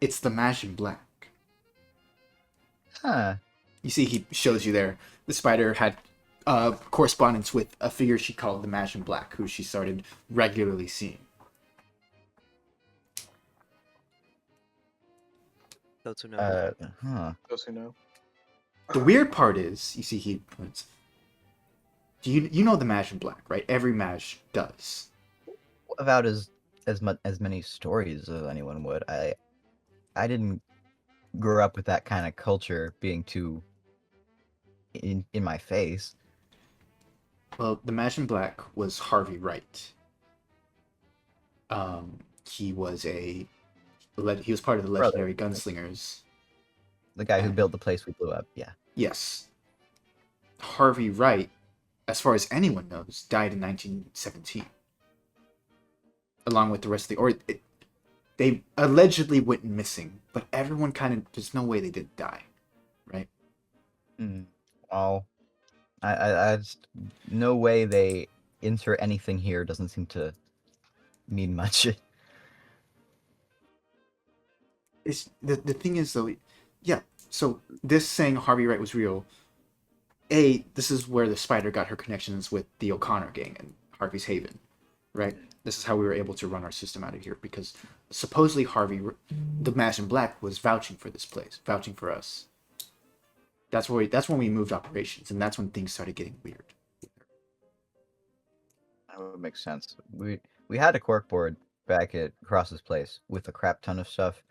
it's the Mash in Black. Huh. You see, he shows you there. The Spider had correspondence with a figure she called the Mash in Black, who she started regularly seeing. those who know? Huh. Those who know. The weird part is, you see, he points. Do you know the Mash in Black, right? Every Mash does. About as many stories as anyone would. I didn't grow up with that kind of culture being too in my face. Well, the Mash in Black was Harvey Wright. He was part of the legendary gunslingers. The guy who built the place we blew up. Yeah. Yes. Harvey Wright, as far as anyone knows, died in 1917. Along with the rest of they allegedly went missing, but everyone there's no way they didn't die, right? Well, I just, no way they insert anything here doesn't seem to mean much. It's the thing is though, yeah, So this saying Harvey Wright was real. This is where the spider got her connections with the O'Connor gang and Harvey's Haven, right? This is how we were able to run our system out of here because supposedly Harvey, the Mask in Black, was vouching for this place, vouching for us. That's when we moved operations, and that's when things started getting weird. That would make sense. We had a corkboard back at Cross's place with a crap ton of stuff,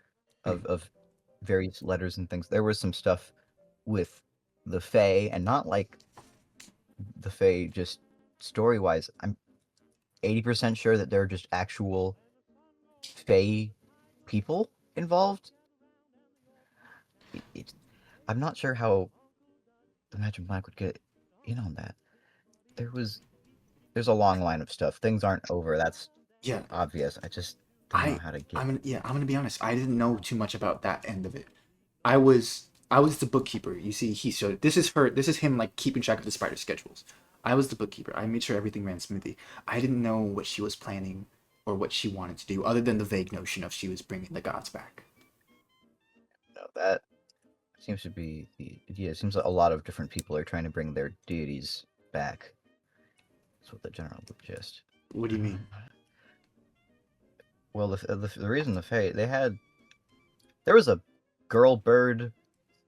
of various letters and things. There was some stuff with the Fae, and not like the Fae just story-wise. I'm 80% sure that there are just actual Fae people involved. I'm not sure how Imagine Black would get in on that. There's a long line of stuff. Things aren't over. That's Yeah, obvious. I just don't know how to get. I'm gonna be honest. I didn't know too much about that end of it. I was the bookkeeper. You see, this is him like keeping track of the spider schedules. I was the bookkeeper. I made sure everything ran smoothly. I didn't know what she was planning or what she wanted to do, other than the vague notion of she was bringing the gods back. No, that seems to be the idea. It seems like a lot of different people are trying to bring their deities back. That's what the general gist. What do you mean? Well, the reason the Fae there was a girl bird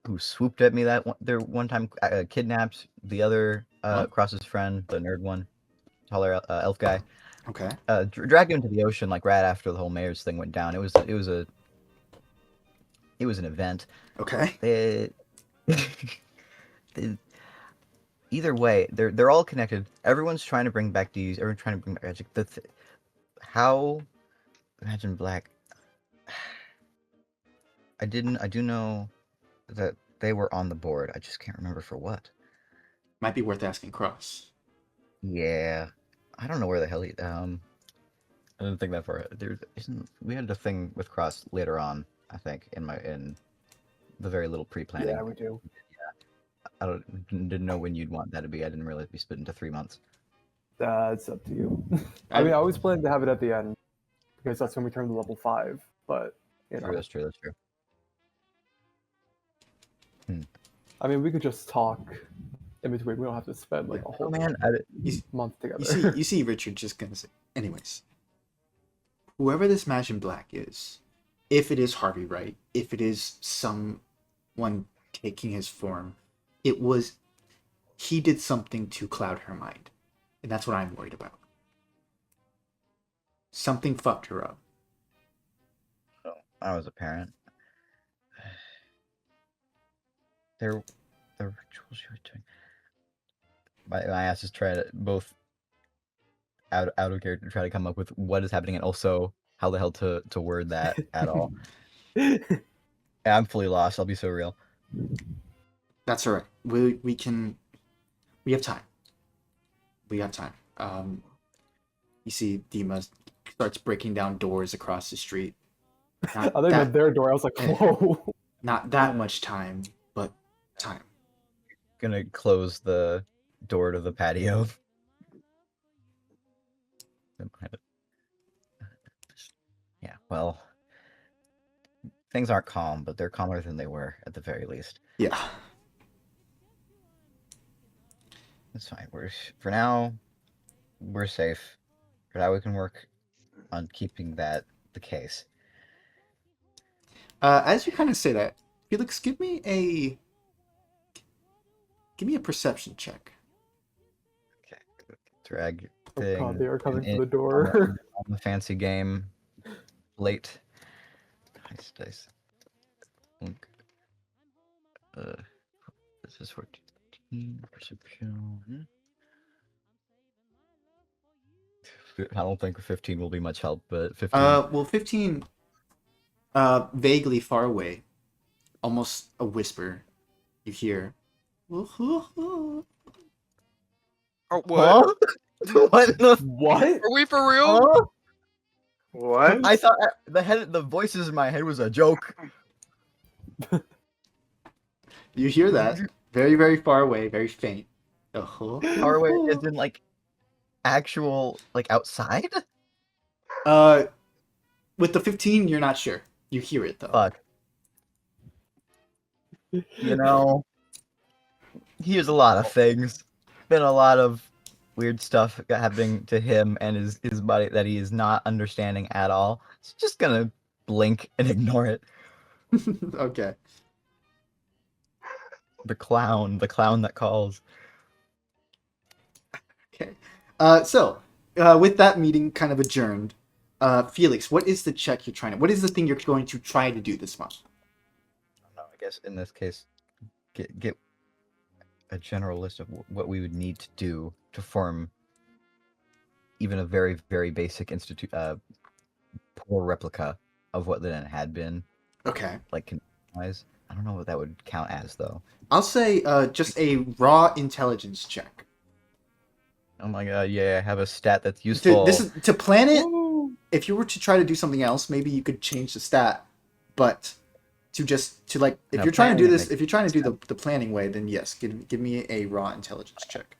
who swooped at me one time, kidnapped the other Cross's friend, the nerd one, taller elf guy. Okay. Dragged him to the ocean like right after the whole mayor's thing went down. It was an event. Okay. Either way, they're all connected. Everyone's trying to bring back these. Everyone's trying to bring back magic. How Imagine Black. I do know that they were on the board. I just can't remember for what. Might be worth asking Cross. Yeah, I don't know where the hell he. I didn't think that far. We had a thing with Cross later on. I think in the very little pre-planning. Yeah, we do. I didn't know when you'd want that to be. I didn't realize it'd be split into 3 months. It's up to you. I mean, I always planned to have it at the end because that's when we turn to level 5. But you know, That's true. I mean, we could just talk in between. We don't have to spend like a whole month together. You see, Richard just gonna say. Anyways, whoever this Imagine Black is, if it is Harvey Wright, if it is someone taking his form, he did something to cloud her mind, and that's what I'm worried about. Something fucked her up. So I was a parent. The rituals you were doing. My ass is trying to both out of character try to come up with what is happening and also how the hell to word that at all. I'm fully lost. I'll be so real. That's all right. We have time. We have time. You see, Dima starts breaking down doors across the street. I thought you meant their door. I was like, whoa. Not that much time, but time. Gonna close the door to the patio. Yeah, well, things aren't calm, but they're calmer than they were at the very least. Yeah. It's fine. For now, we're safe. For now, we can work on keeping that the case. As you kind of say that, Felix, give me a perception check. Okay. Drag Oh thing. god, they are coming in- for the door. On the fancy game. Late. Nice dice. This is 14. Perception. I don't think 15 will be much help, but 15. Well, 15, vaguely far away, almost a whisper, you hear. Oh, what? Huh? What? The What? Are we for real? Huh? What? I thought the voices in my head was a joke. You hear that very, very far away, very faint. Far away is in like actual like outside. With the 15, you're not sure. You hear it though. Fuck. You know, here's a lot of things. Been a lot of weird stuff happening to him and his body that he is not understanding at all. He's just gonna blink and ignore it. Okay. The clown that calls. Okay. With that meeting kind of adjourned, Felix, what is the check you're trying to? What is the thing you're going to try to do this month? I guess in this case, get a general list of what we would need to do to form even a very, very basic poor replica of what the den had been. Okay. Like, wise. I don't know what that would count as, though. I'll say just a raw intelligence check. Oh my god, yeah, I have a stat that's useful. To plan it. If you were to try to do something else, maybe you could change the stat. But if you're trying to do this, if you're trying to do the planning way, then yes, give me a raw intelligence check.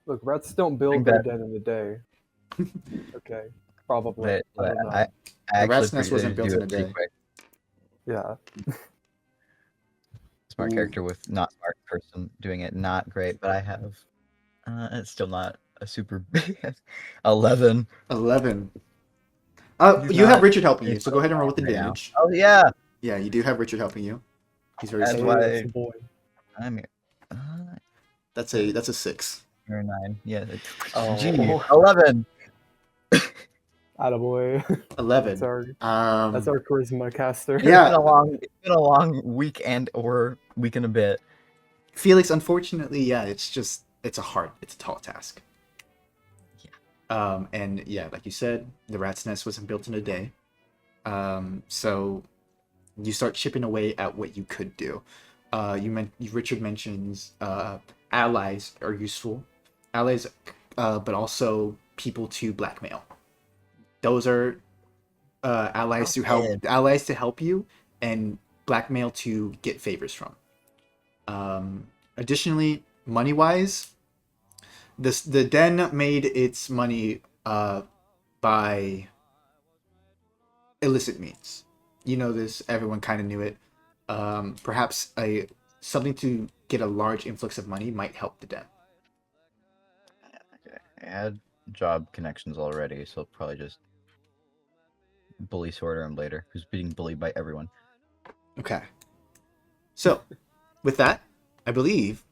Look, rats don't build their den in a day. Okay, probably. But I don't know. I The rat's actually nest wasn't figured built to in do a it day. pretty quick. Yeah. Smart Ooh. character with not smart person doing it, not great, but I have. It's still not a super 11. 11. He's You have not- Richard helping you, he's so go ahead and roll with the right now. damage. Oh yeah, Yeah, you do have Richard helping you. He's very That's smart. why- It's a boy. I'm That's a 6. here 9. Yeah, Oh. Gee, 11. Attaboy. 11. That's our charisma caster. Yeah. It's been a long week or week and a bit. Felix, unfortunately, yeah, it's a tall task. Yeah. And yeah, like you said, the rat's nest wasn't built in a day. So you start chipping away at what you could do. Richard mentions allies are useful, but also people to blackmail. Those are allies to help you, and blackmail to get favors from. Additionally, money wise, the den made its money by illicit means. You know this, everyone kind of knew it. Perhaps something to get a large influx of money might help the den. I had job connections already, so I'll probably just bully Sorderrum later, who's being bullied by everyone. Okay. So, with that, I believe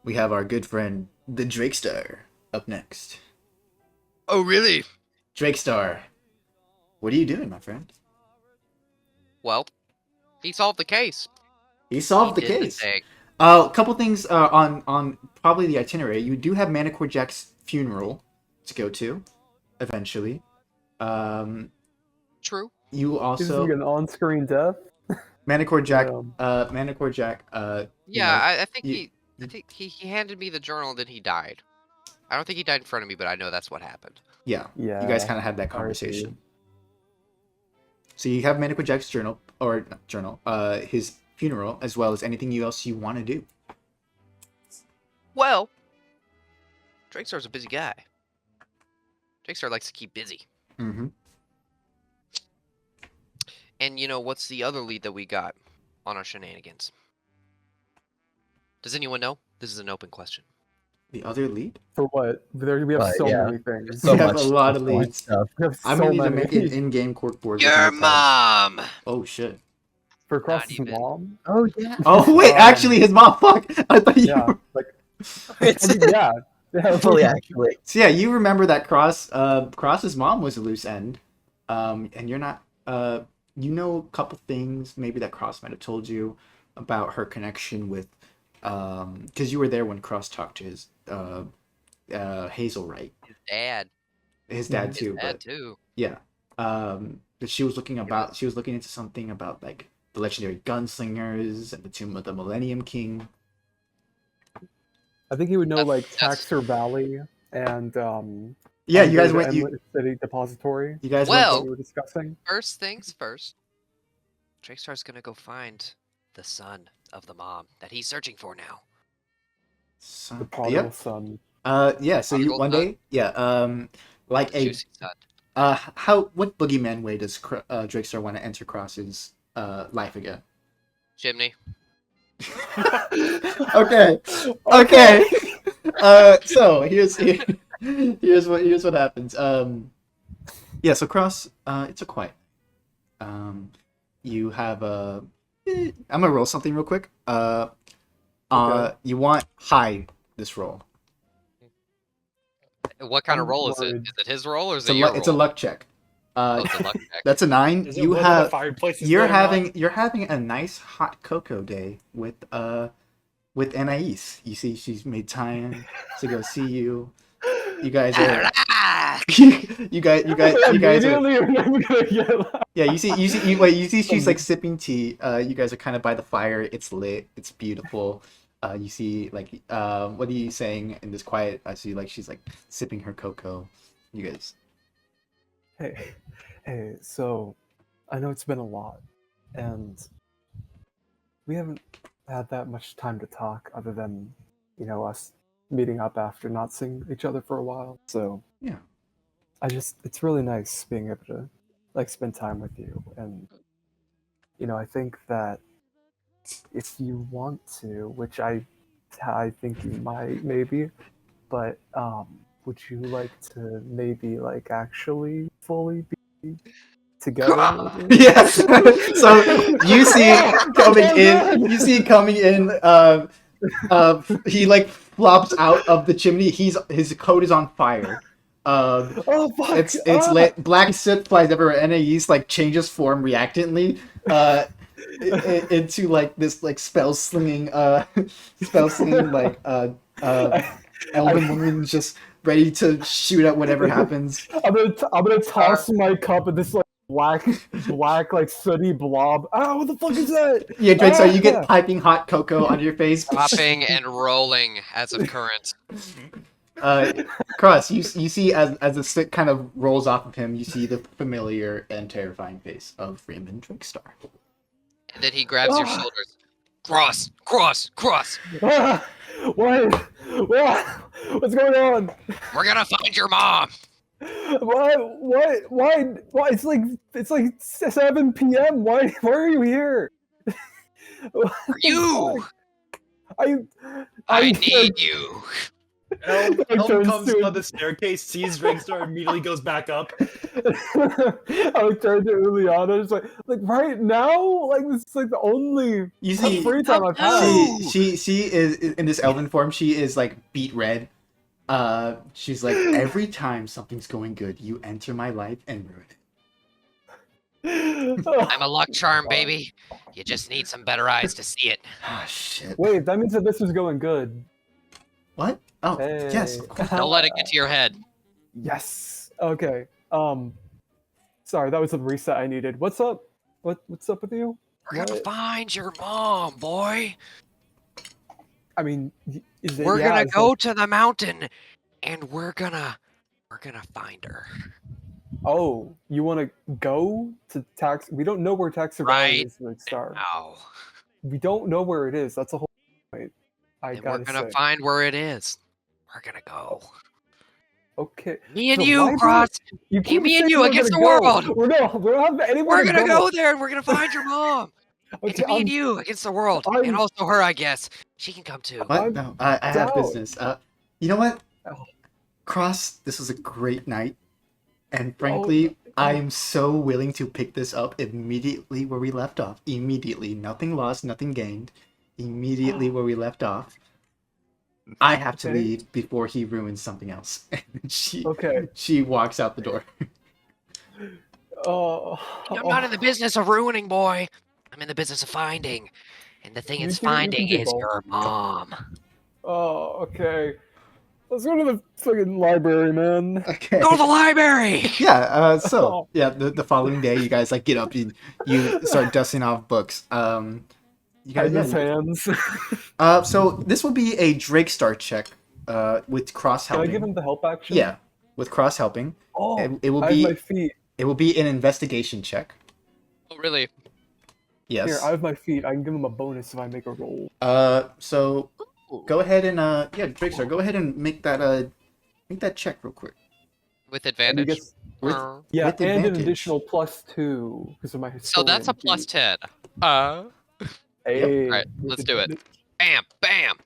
we have our good friend, the Drakestar, up next. Oh, really? Drakestar, what are you doing, my friend? Well, he solved the case. He solved the He did case. thing. A couple things on probably the itinerary. You do have Manicore Jack's funeral to go to, eventually. True. You This is also like an on-screen death. Manicore Jack. Yeah. Manicore Jack. Yeah, I think you- he handed me the journal and then he died. I don't think he died in front of me, but I know that's what happened. Yeah. Yeah. You guys kind of had that conversation. So you have Manicore Jack's his funeral, as well as anything else you want to do. Well, Drakestar's a busy guy. Drakestar likes to keep busy. Mm-hmm. And what's the other lead that we got on our shenanigans? Does anyone know? This is an open question. The other lead? For what? We have so yeah. many things. So We have much a lot of so much leads. stuff. We have I'm so gonna need to many. make an in-game cork board. with Your notepads. mom! Oh shit. For Cross's even. mom? Oh yeah. Oh wait, actually, his mom. Fuck. I thought you. Yeah. Were... Like, It's yeah. fully actually. So yeah, you remember that Cross's mom was a loose end, and you're not. You know a couple things maybe that Cross might have told you about her connection with, because you were there when Cross talked to his Hazel, right? His dad. His dad His too. dad, But too. yeah, but she was looking into something about like the legendary gunslingers and the tomb of the Millennium King. I think he would know like That's- Taxer Valley and Yeah, you guys the went. Endless City Depository. You guys Well- That we were discussing. First things first. Drakestar's gonna go find the son of the mom that he's searching for now. The Yep. prodigal son. Yeah. So you Prodigal one son? day, yeah. Like a Juicy son. what boogeyman way does Drakestar want to enter Cross's life again? Chimney. Okay. So here's what happens. Yeah. So Cross, it's a quiet. You have a. I'm gonna roll something real quick. Okay. You want hide this roll. What kind of I'm roll is it? worried. Is it his roll or is It's it your it's a roll? luck check. Oh, it's a luck check. That's a 9. Is it You one of the have. fireplaces You're there or not? having a nice hot cocoa day with Anais. You see, she's made time to go see you. You guys are. you guys are. Immediately, you're never gonna get that. Yeah, you see she's like sipping tea. You guys are kind of by the fire. It's lit. It's beautiful. You see like what are you saying in this quiet? I see like she's like sipping her cocoa. You guys. Hey, so I know it's been a lot, and we haven't had that much time to talk other than, us meeting up after not seeing each other for a while. So Yeah. it's really nice being able to like spend time with you, and I think that if you want to, which I think you might maybe, but would you like to maybe like actually fully be together with me? Yeah. So you see coming in. He like flops out of the chimney. His coat is on fire. Oh fuck! It's lit. Black soot flies everywhere, and he's like changes form reactantly. Into like this like spell slinging like elven woman just ready to shoot at whatever happens. I'm gonna toss my cup at this like black like sooty blob. Ah, what the fuck is that? Yeah, Drake, so you Ah! get piping hot cocoa on your face. Dropping and rolling as of current. Cross, you see as the stick kind of rolls off of him, you see the familiar and terrifying face of Raymond Drakestar. And then he grabs your shoulders. Cross! Ah! What's going on? We're gonna find your mom! What? Why? It's like 7 p.m. Why are you here? You! I I need you! Elm turns comes to- down the staircase, sees Drakestar, immediately goes back up. I would turn to Uliana, just like right now, like this is like the only You see, free time I've had. she is in this elven form. She is like beet red. She's like, every time something's going good, you enter my life and ruin it. I'm a luck charm, baby. You just need some better eyes to see it. Ah, shit. Wait, that means that this was going good. What? Oh, yes. Hey. Of course. Don't let it get to your head. Yes. Okay. Sorry, that was the reset I needed. What's up? What's up with you? We're gonna What? find your mom, boy. I mean, is it? We're yeah, gonna it's go like- to the mountain, and we're gonna find her. oh, you want to go to tax? We don't know where Taxi Right is. Like Star. Ow. We don't know where it is. That's a whole point. I And we're gotta gonna say. find where it is. We're gonna go. Okay. Me and The you, library? Cross. You keep me and saying you we're against gonna the go. world. We don't have anywhere We're to gonna go there, and we're gonna find your mom. It's Okay, me and you against the world, and I'm- also her, I guess. She can come too. What? I'm No, I have down. business. You know what? Oh. Cross, this was a great night. And frankly, I am so willing to pick this up immediately where we left off. Immediately. Nothing lost, nothing gained. Immediately where we left off. I have to Okay. leave before he ruins something else. Okay. She walks out the door. Oh. I'm not in the business of ruining, boy. I'm in the business of finding. And the thing You it's can- you finding can do is both. your mom. Oh, okay. Let's go to the fucking library, man. Okay. Go to the library! Yeah, so Oh. yeah, the following day you guys like get up, you start dusting off books. You guys His hands. so this will be a Drakestar check with cross Can I helping. give him the help action? Yeah, with cross helping. Oh, It will I have be my feet. it will be an investigation check. Oh, really? Yes. Here, I have my feet. I can give him a bonus if I make a roll. So go ahead and Drakestar, go ahead and make that check real quick. With And he advantage. gets, With- yeah, with and an advantage. additional +2 because of my So that's a historian feat. +10. Hey, Alright, with let's do it. advantage. Bam, bam.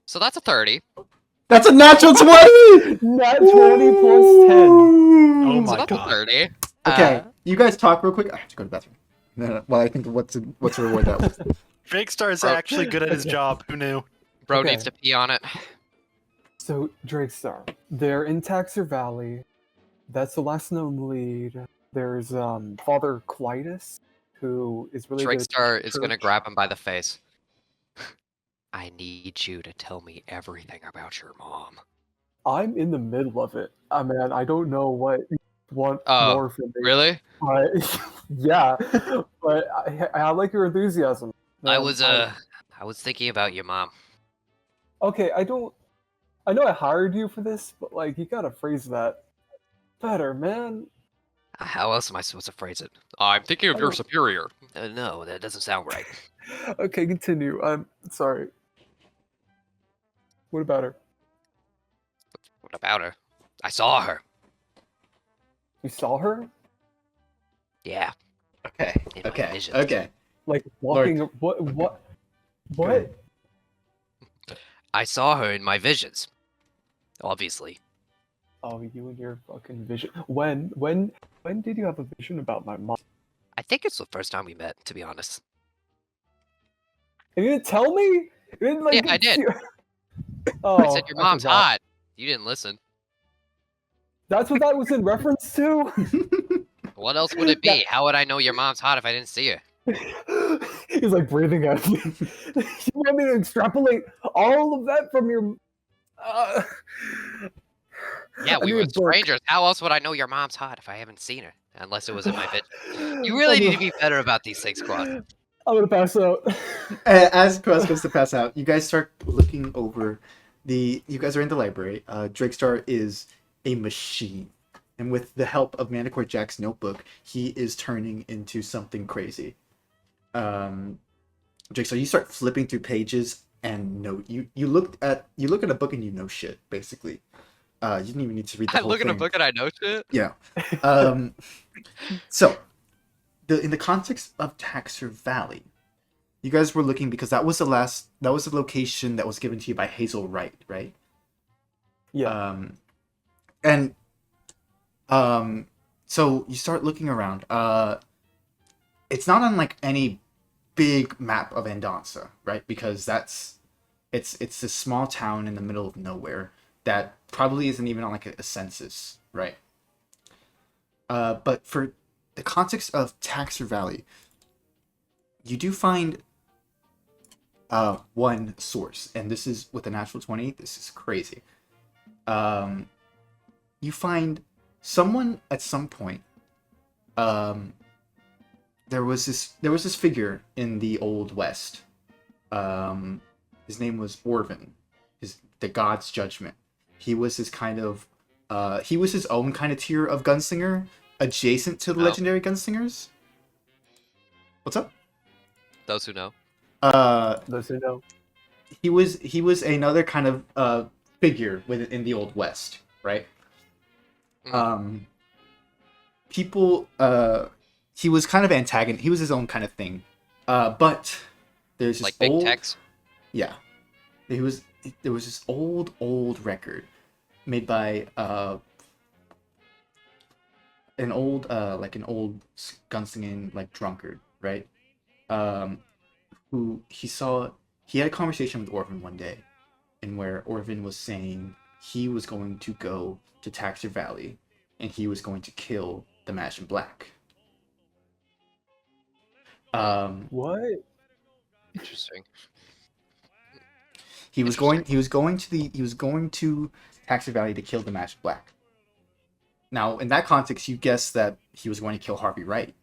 So that's a 30. That's a natural 20! Nat 20 plus 10. Oh So my that's god. a 30. Okay, you guys talk real quick. I have to go to the bathroom. No, well, I think what's to reward that with. Drakestar is Bro. actually good at his job. Who knew? Bro Okay. needs to pee on it. So, Drakestar. They're in Taxer Valley. That's the last known lead. There's Father Quietus, who is really good at Drakestar is gonna church. grab him by the face. I need you to tell me everything about your mom. I'm in the middle of it. Man, I don't know what you want Oh, more from me. Really? But, yeah, but I like your enthusiasm. I man. was thinking about your mom. Okay, I know I hired you for this, but like you gotta phrase that better, man. How else am I supposed to phrase it? I'm thinking of your Oh. superior. No, that doesn't sound right. Okay, continue. I'm sorry. What about her? What about her? I saw her. You saw her? Yeah. Okay, In my okay, visions. okay. Like walking what Good. I saw her in my visions. Obviously. Oh, you and your fucking vision. When did you have a vision about my mom? I think it's the first time we met, to be honest. And you didn't tell me? You didn't like Yeah, I did. Oh, I said your mom's forgot. hot. You didn't listen. That's what that was in reference to? What else would it be? How would I know your mom's hot if I didn't see her? He's like breathing at me. You want me to extrapolate all of that from your Yeah, I we need were a book. strangers. How else would I know your mom's hot if I haven't seen her? Unless it was in my vision. You really need to be better about these things, Cross. I'm gonna pass out. As Cross goes to pass out, you guys start looking over the. You guys are in the library. Drakestar is a machine, and with the help of Manticore Jack's notebook, he is turning into something crazy. Drakestar, you start flipping through pages, and you look at a book and you know shit basically. You didn't even need to read the I whole look thing. at a book and I know shit. Yeah. So, in the context of Taxer Valley, you guys were looking because that was the location that was given to you by Hazel Wright, right? Yeah. So you start looking around. It's not on like any big map of Andansa, right? Because it's this small town in the middle of nowhere that probably isn't even on like a census, right? But for the context of Taxer Valley, you do find one source, and this is with a natural 20. This is crazy. You find someone at some point. There was this figure in the Old West. His name was Orvin, the God's Judgment. He was his kind of he was his own kind of tier of gunslinger, adjacent to the Oh. legendary gunslingers. What's up? Those who know. Those who know. He was another kind of figure in the Old West, right? Mhm. People he was kind of antagonist. He was his own kind of thing. But there's this Like big old techs. yeah. There was this old record made by an old gunslinging like drunkard, right? Who he had a conversation with Orvin one day, and where Orvin was saying he was going to go to Taxer Valley and he was going to kill the Mash in Black. What? Interesting. He was going to Taxer Valley to kill the Mash in Black. Now, in that context, you guess that he was going to kill Harvey Wright.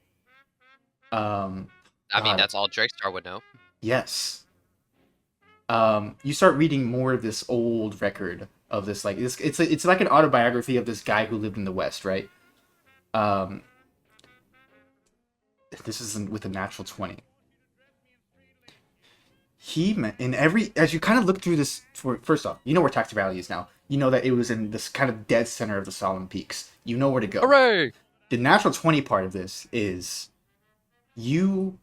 I mean, God. that's all Drakestar would know. Yes. You start reading more of this old record of this, like it's like an autobiography of this guy who lived in the West, right? This is with a natural 20. He meant as you kind of look through this. First off, you know where Taxer Valley is now. You know that it was in this kind of dead center of the Solemn Peaks. You know where to go. Hooray! The natural 20 part of this is you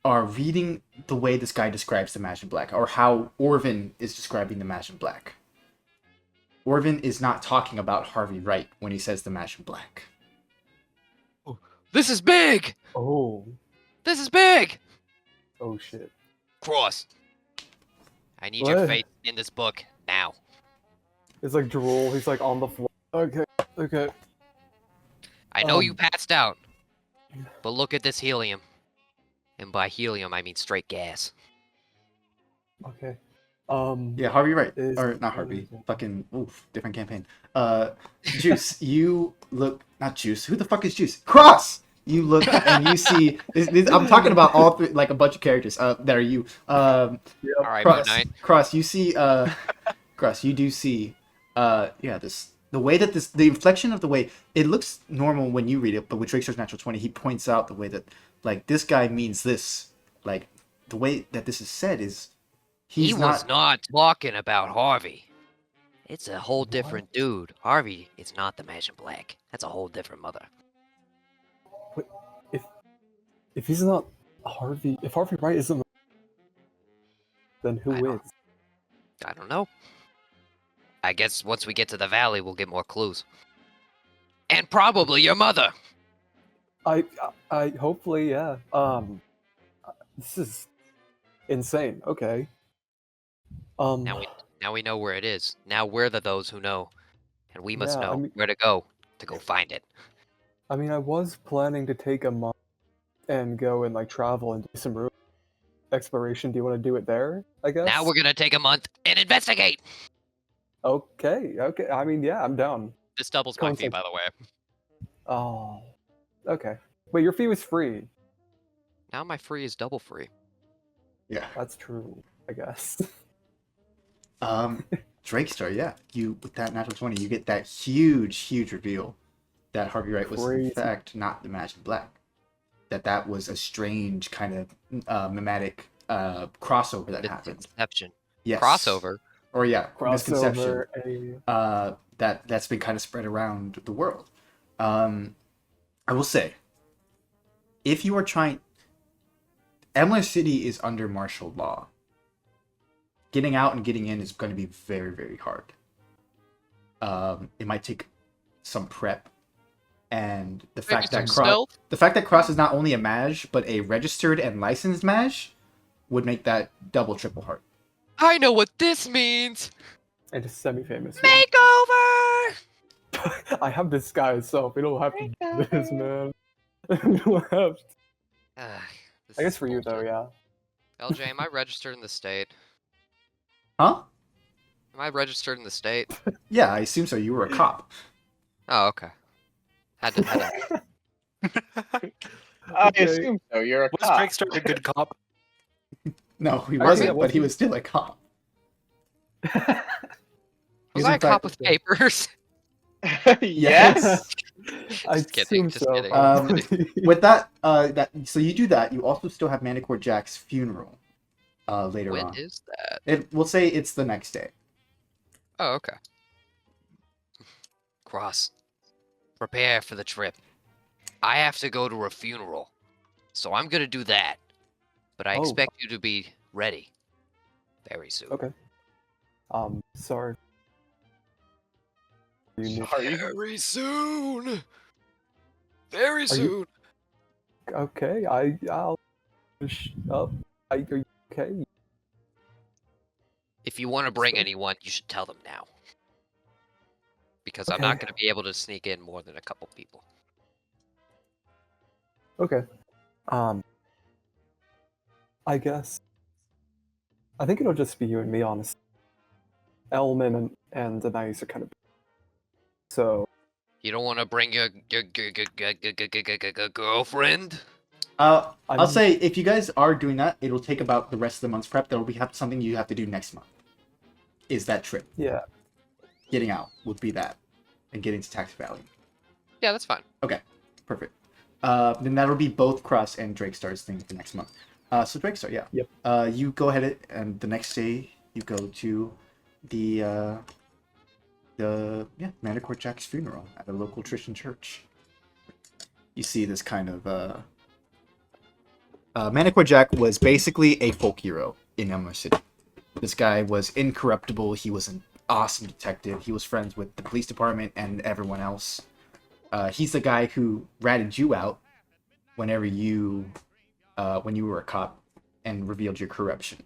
are reading the way this guy describes the Mage in Black, or how Orvin is describing the Mage in Black. Orvin is not talking about Harvey Wright when he says the Mage in Black. This is big! Oh. This is big! Oh shit. Cross. I need your What? face in this book now. It's like drool. He's like on the floor. Okay. I know you Um. passed out, but look at this helium. And by helium, I mean straight gas. Okay. Yeah, Harvey Wright. Is- Or not Harvey. Fucking, oof, different campaign. Juice, you look, not Juice. Who the fuck is Juice? Cross! You look and you see, I'm talking about all three, like a bunch of characters that are you. All right, Moon Cross, Knight. Cross, you see, Cross, you do see, the way that the inflection of the way, it looks normal when you read it, but with Drakestar's Natural 20, he points out the way that, like, this guy means this. Like, the way that this is said is, He was not talking about Harvey. It's a whole different dude. Harvey is not the Mage in Black. That's a whole different mother. If he's not Harvey, if Harvey Wright isn't, then who I don't- is? I don't know. I guess once we get to the valley, we'll get more clues. And probably your mother. I hopefully, yeah. This is insane. Okay. Now we know where it is. Now we're those who know, and we must Yeah, I know mean- where to go find it. I mean, I was planning to take a month and go and like travel and do some room exploration. Do you want to do it there? I guess. Now we're gonna take a month and investigate. Okay. I mean, yeah, I'm down. This doubles my fee, Concept. by the way. Oh. Okay. Wait, your fee was free. Now my free is double free. Yeah. That's true. I guess. Drakestar, yeah. You, with that natural 20, you get that huge reveal that Harvey Wright was, Crazy. in fact, not the Mage in Black. That was a strange kind of mimetic crossover that happened. Misconception. Yes. Crossover. Or, yeah, misconception. Crossover. That's been kind of spread around the world. I will say, if you are trying... Emler City is under martial law. Getting out and getting in is going to be very, very hard. It might take some prep, and the fact that Cross is not only a mage but a registered and licensed mage would make that double, triple hard. I know what this means. And a semi-famous. Makeover. I have this guy, so we don't have to do this, man. We don't have to. This I guess is for you though, bullshit. yeah. LJ, am I registered in the state? Huh? Am I registered in the state? Yeah, I assume so. You were a cop. Oh, okay. Had to. I Okay. assume so. You're a Was cop. Drakestar a good cop? No, he I wasn't, think but he was still a cop. Was He's I in a cop fact- with papers? Yes. I Just kidding, assume just so. kidding. With that, so you do that. You also still have Manicore Jack's funeral later When on. is that? We'll say it's the next day. Oh, okay. Cross. Prepare for the trip. I have to go to a funeral, so I'm gonna do that. But I Oh. expect you to be ready very soon. Okay. Sorry. You need- Sorry. Very soon. Very you- soon. Okay, I'll. Are you okay? If you want to bring So- anyone, you should tell them now. Because I'm not Okay. going to be able to sneak in more than a couple people. Okay. I guess. I think it'll just be you and me, honestly. Elman and Denise are kind of. So. You don't want to bring your girlfriend? I'll I'm- say if you guys are doing that, it'll take about the rest of the month's prep. There will be something you have to do next month. Is that trip? Yeah. Getting out would be that, and getting to Tax Valley. Yeah, that's fine. Perfect. Then that'll be both Cross and Drakestar's thing for next month. So Drakestar, yeah. Yep. You go ahead and the next day you go to the Manicore Jack's funeral at a local Christian church. You see this kind of Manticore Jack was basically a folk hero in Elmer City. This guy was incorruptible. He was an awesome detective. He was friends with the police department and everyone else. He's the guy who ratted you out whenever when you were a cop and revealed your corruption.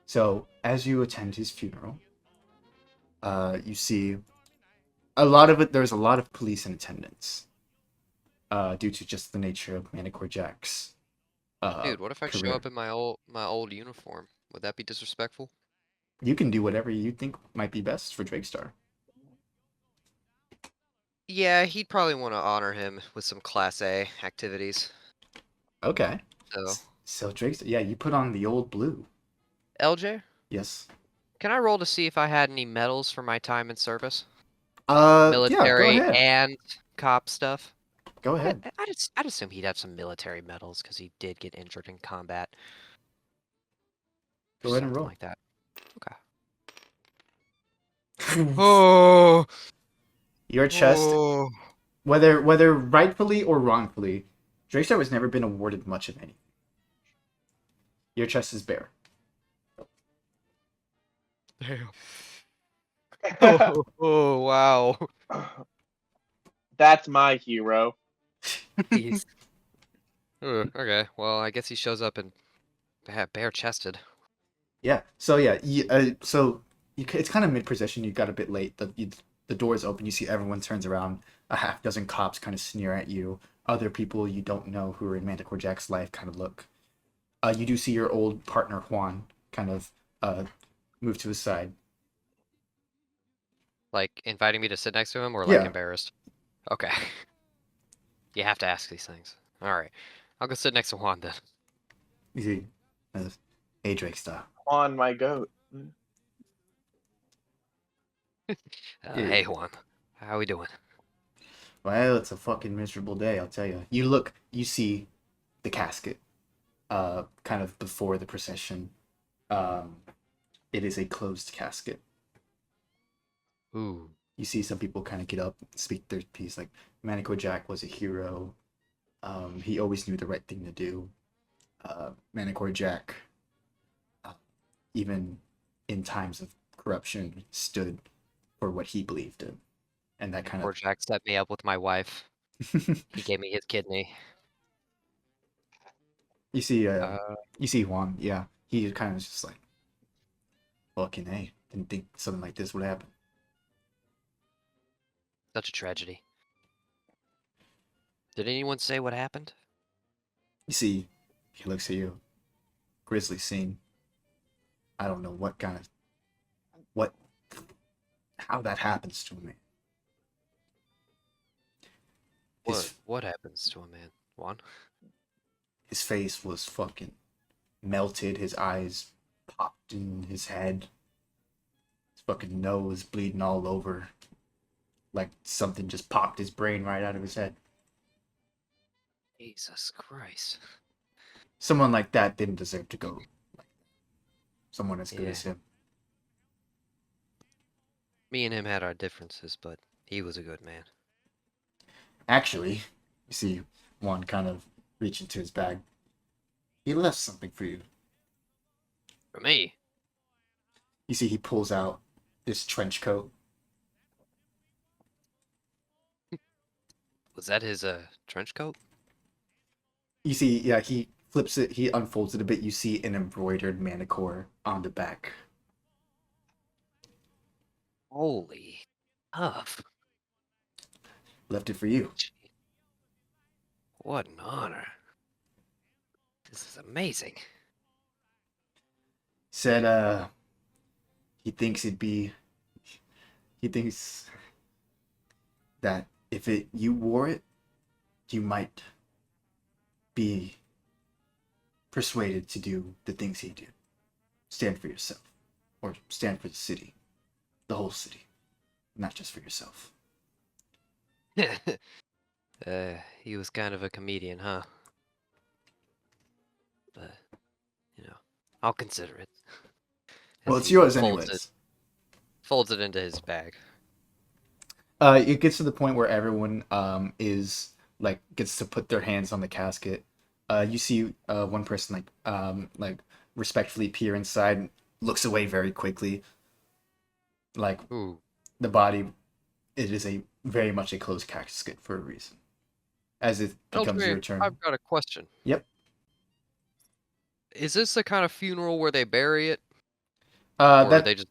So as you attend his funeral, you see there's a lot of police in attendance due to just the nature of Manticore Jack's Dude, what if I show career. up in my old uniform? Would that be disrespectful? You can do whatever you think might be best for Drakestar. Yeah, he'd probably want to honor him with some Class A activities. Okay. So, So Drakestar, yeah, you put on the old blue. LJ, Yes. can I roll to see if I had any medals for my time in service? Yeah, go Military ahead. and cop stuff? Go ahead. I'd assume he'd have some military medals because he did get injured in combat. Go ahead and Something roll. like that. Okay. Oh, Your chest, oh. whether rightfully or wrongfully, Drakestar has never been awarded much of anything. Your chest is bare. Damn. Oh, wow. That's my hero. Jeez. Okay, well, I guess he shows up and bare chested. Yeah. So yeah, it's kind of mid position. You got a bit late. The doors open. You see everyone turns around. A half dozen cops kind of sneer at you. Other people you don't know who are in Manticore Jack's life kind of look. You do see your old partner Juan kind of move to his side. Like, inviting me to sit next to him or, Yeah. like, embarrassed? Okay. You have to ask these things. Alright. I'll go sit next to Juan then. You see, hey Drakestar. On my goat. Yeah. Hey, Juan. How we doing? Well, it's a fucking miserable day, I'll tell you. You see the casket, kind of before the procession. It is a closed casket. Ooh. You see some people kind of get up, speak their piece, like, Manticore Jack was a hero. He always knew the right thing to do. Manticore Jack, even in times of corruption, stood for what he believed in. And that kind Poor of... Jack set me up with my wife. He gave me his kidney. You see Juan, yeah. He kind of just like, fucking hey, didn't think something like this would happen. Such a tragedy. Did anyone say what happened? You see, he looks at you. Grisly scene. I don't know how that happens to a man. What happens to a man, Juan? His face was fucking melted. His eyes popped in his head. His fucking nose bleeding all over. Like something just popped his brain right out of his head. Jesus Christ. Someone like that didn't deserve to go. Someone as good as him. Me and him had our differences, but he was a good man. Actually, you see Juan kind of reach into his bag. He left something for you. For me? You see he pulls out this trench coat. Was that his trench coat? You see, yeah, he flips it, he unfolds it a bit. You see an embroidered manicore on the back. Holy tough. Left it for you. What an honor. This is amazing. Said, he thinks that if you wore it, you might be persuaded to do the things he did. Stand for yourself. Or stand for the city. The whole city. Not just for yourself. He was kind of a comedian, huh? But, I'll consider it. Well, As it's he yours folds anyways. Folds it into his bag. It gets to the point where everyone gets to put their hands on the casket. You see one person like respectfully peer inside, looks away very quickly. Like Ooh. the body, it is a very much a closed casket for a reason. As it becomes your turn. I've got a question. Yep. Is this the kind of funeral where they bury it, or are That they just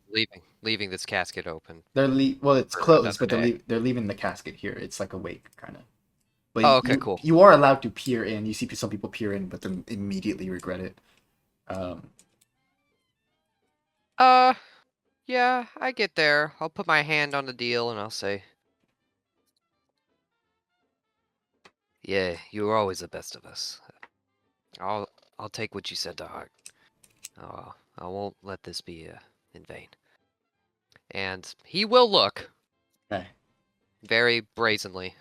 leaving this casket open? well, it's for closed, another but day? they're leaving the casket here. It's like a wake kind of. But Oh, okay, cool. You are allowed to peer in. You see some people peer in, but then immediately regret it. Yeah, I get there. I'll put my hand on the deal and I'll say, "Yeah, you were always the best of us. I'll take what you said to heart. I won't let this be in vain." And he will look Okay. very brazenly.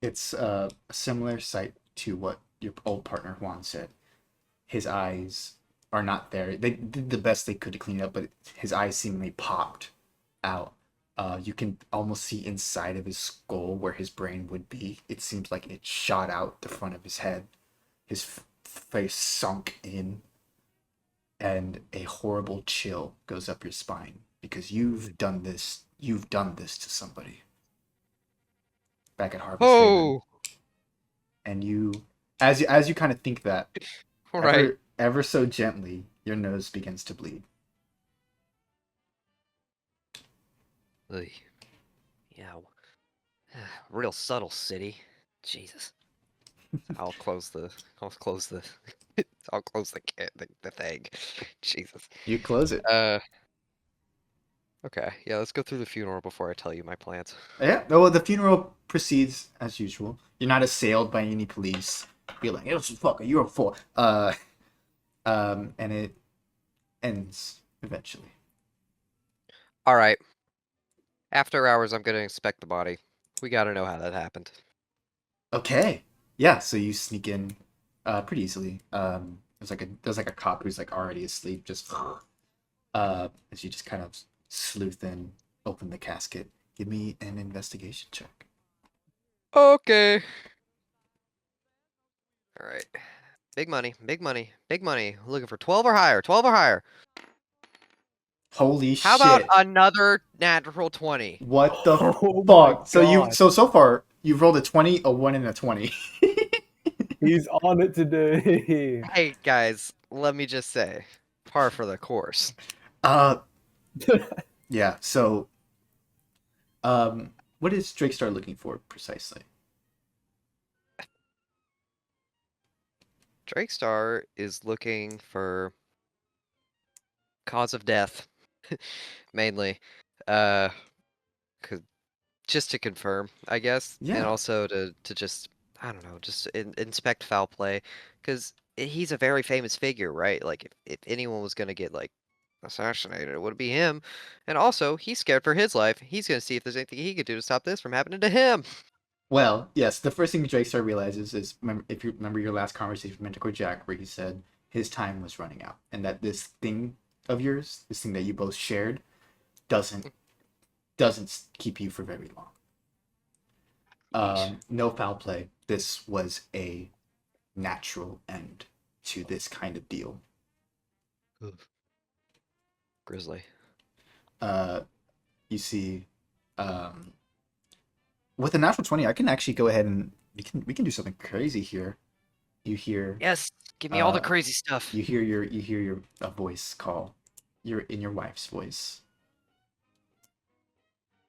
It's a similar sight to what your old partner Juan said. His eyes are not there. They did the best they could to clean it up, but his eyes seemingly popped out. You can almost see inside of his skull where his brain would be. It seems like it shot out the front of his head. His face sunk in, and a horrible chill goes up your spine because you've done this. You've done this to somebody. Back at Harvey's Haven. Oh, And you, as you kind of think that, right. ever so gently, your nose begins to bleed. Ugh. Yeah, real subtle city. Jesus. I'll close the. I'll close the. I'll close the thing. Jesus. You close it. Okay. Yeah, let's go through the funeral before I tell you my plans. Yeah. Well, the funeral proceeds as usual. You're not assailed by any police. You're like, "It's fucker, you're a fool." And it ends eventually. All right. After hours, I'm gonna inspect the body. We gotta know how that happened. Okay. Yeah. So you sneak in, pretty easily. There's like a cop who's like already asleep. Just, as you just kind of sleuth in, open the casket. Give me an investigation check. Okay. All right. Big money, big money, big money. Looking for 12 or higher. 12 or higher. Holy How shit! about another natural 20? What the Oh my fuck? So you God. so far you've rolled a 20, a 1, and a 20. He's on it today. Hey guys, let me just say, par for the course. Yeah. So, what is Drakestar looking for precisely? Drakestar is looking for cause of death, mainly. 'Cause just to confirm, I guess, and Yeah. also to just I don't know, just inspect foul play, because he's a very famous figure, right? Like if anyone was gonna get like assassinated, it would be him. And also, he's scared for his life. He's gonna see if there's anything he could do to stop this from happening to him. Well, yes. The first thing Drakestar realizes is, if you remember your last conversation with Mentor Jack, where he said his time was running out, and that this thing of yours, this thing that you both shared, doesn't keep you for very long. No foul play. This was a natural end to this kind of deal. Grizzly. You see, with a natural 20, I can actually go ahead and we can do something crazy here. You hear Yes, give me all the Uh, crazy stuff. you hear your a voice call. You're in your wife's voice.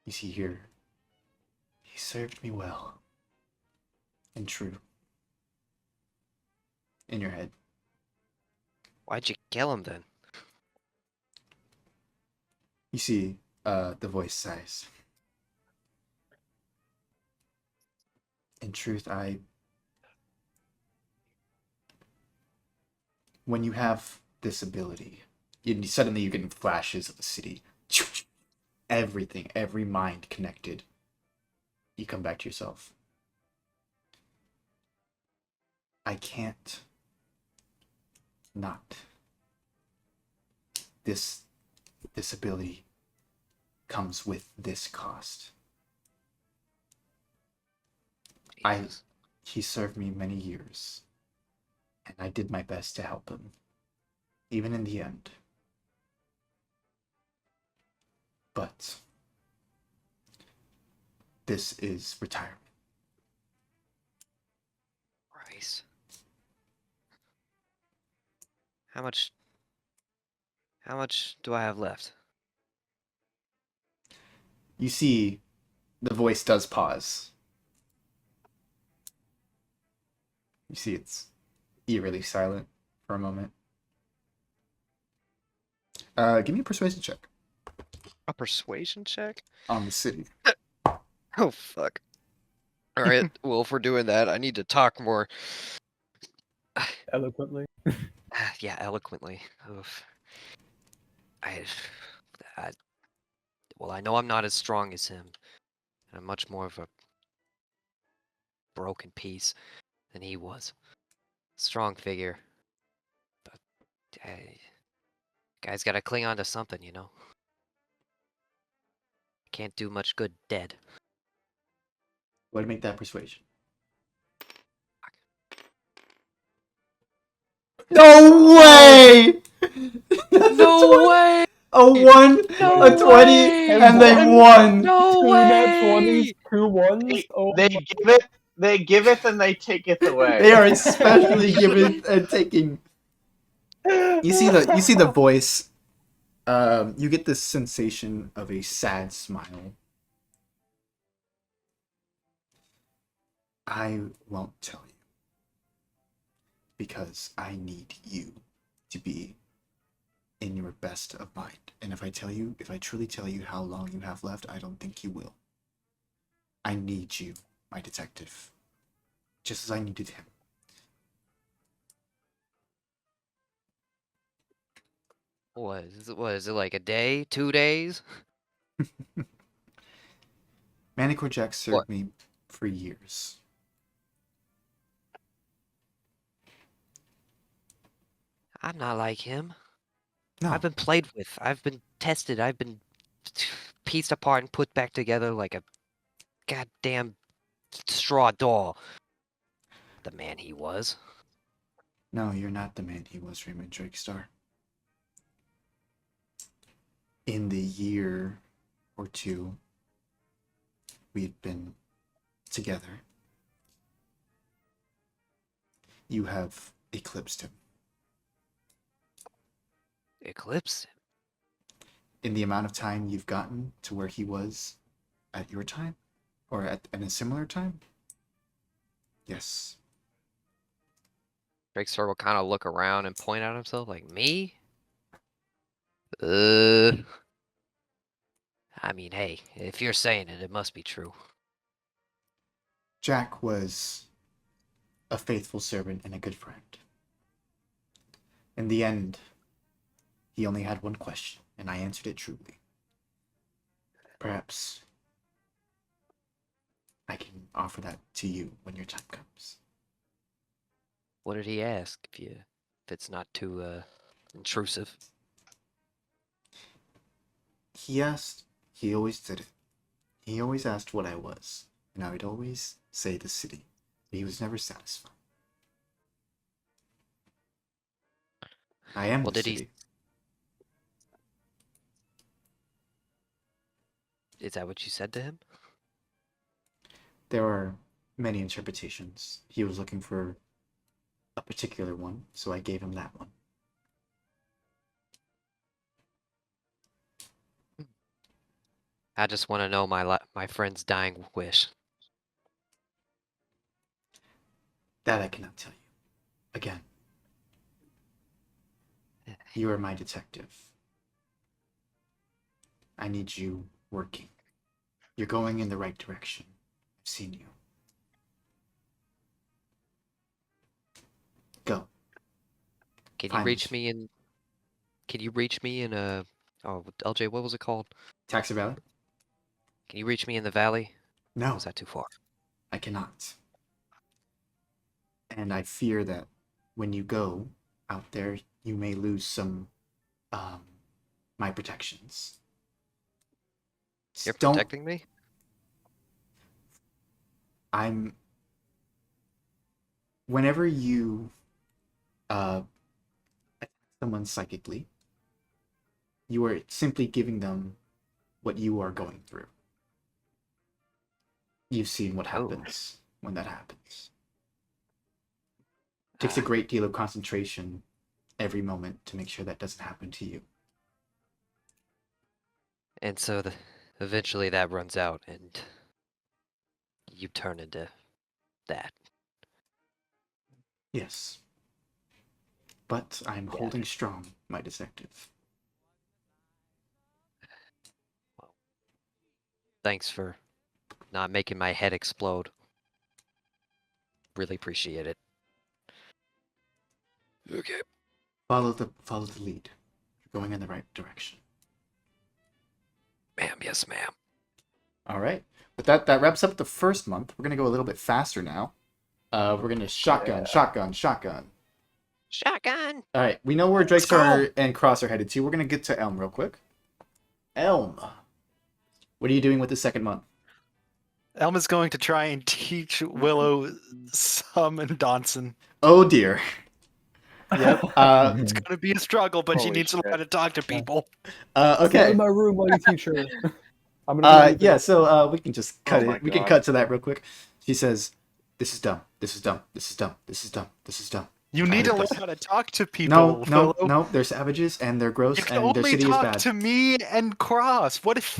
You see here. He served me well. And true. In your head. Why'd you kill him then? You see, the voice sighs. In truth, when you have this ability, suddenly you're getting flashes of the city. Everything, every mind connected. You come back to yourself. I can't not. This ability comes with this cost. Jesus. He served me many years. I did my best to help him, even in the end. But this is retirement. Rice. How much do I have left? You see, the voice does pause. You see, it's eerily silent for a moment. Give me a persuasion check A persuasion check? on the city. Oh fuck. Alright, well if we're doing that, I need to talk more. Eloquently. Yeah, eloquently. Oof. I, I well, I know I'm not as strong as him. And I'm much more of a broken piece than he was. Strong figure. But guy's gotta cling on to something, you know? Can't do much good dead. Go ahead and make that persuasion. No way! That's No way! a 1, No a 20, way! and they won! No Two nat 20s, way! 2 ones. Oh They my- give it, and they take it away. They are especially giving and taking. You see the voice. You get this sensation of a sad smile. I won't tell you because I need you to be in your best of mind. And if I truly tell you how long you have left, I don't think you will. I need you, my detective, just as I needed him. What is it like a day? 2 days? Manicore Jack served What? me for years. I'm not like him. No, I've been played with. I've been tested. I've been pieced apart and put back together like a goddamn straw doll. The man he was. no, you're not the man he was, Raymond Drakestar. In the year or two we had been together, you have eclipsed him. Eclipse? In the amount of time you've gotten to where he was at your time, or at a similar time? Yes. Drakestar will kind of look around and point at himself like, me? I mean, hey, if you're saying it, it must be true. Jack was a faithful servant and a good friend. In the end, he only had one question, and I answered it truly. Perhaps I can offer that to you when your time comes. What did he ask? If it's not too intrusive. He always did it. He always asked what I was, and I would always say the city, but he was never satisfied. I am Well, the did he- city. Is that what you said to him? There are many interpretations. He was looking for a particular one, so I gave him that one. I just want to know my friend's dying wish. That I cannot tell you. Again, you are my detective. I need you working. You're going in the right direction. I've seen you. Go. Can you Find reach it. me in? Can you reach me in a? Oh, LJ, what was it called? Taxi Valley? Can you reach me in the valley? No, Or is that too far? I cannot. And I fear that when you go out there, you may lose some my protections. You're Don't. protecting me? Whenever you attack someone psychically, you are simply giving them what you are going through. You've seen what happens when that happens. It takes a great deal of concentration every moment to make sure that doesn't happen to you. And so eventually that runs out and you turn into that. Yes. But I'm holding strong, my detective. Thanks for not making my head explode. Really appreciate it. Okay. Follow the lead. You're going in the right direction. Ma'am, yes, ma'am. All right. But that wraps up the first month. We're gonna go a little bit faster now. We're gonna shotgun. Shotgun! All right. We know where Drakestar and Cross are headed to. We're gonna get to Elm real quick. Elm, what are you doing with the second month? Elma's going to try and teach Willow some in Donson. Oh dear. Yep. It's going to be a struggle, but she Holy needs to learn how to shit. talk to people. Get Okay. in my room while you teach her. I'm gonna Yeah. So we can just cut my it. We can God. cut to that real quick. She says, "This is dumb. This is dumb. This is dumb. This is dumb. This is dumb." You need to learn Yes. how to talk to people. No. Willow. They're savages and they're gross You can and their only city is talk bad. to me and Cross. What if?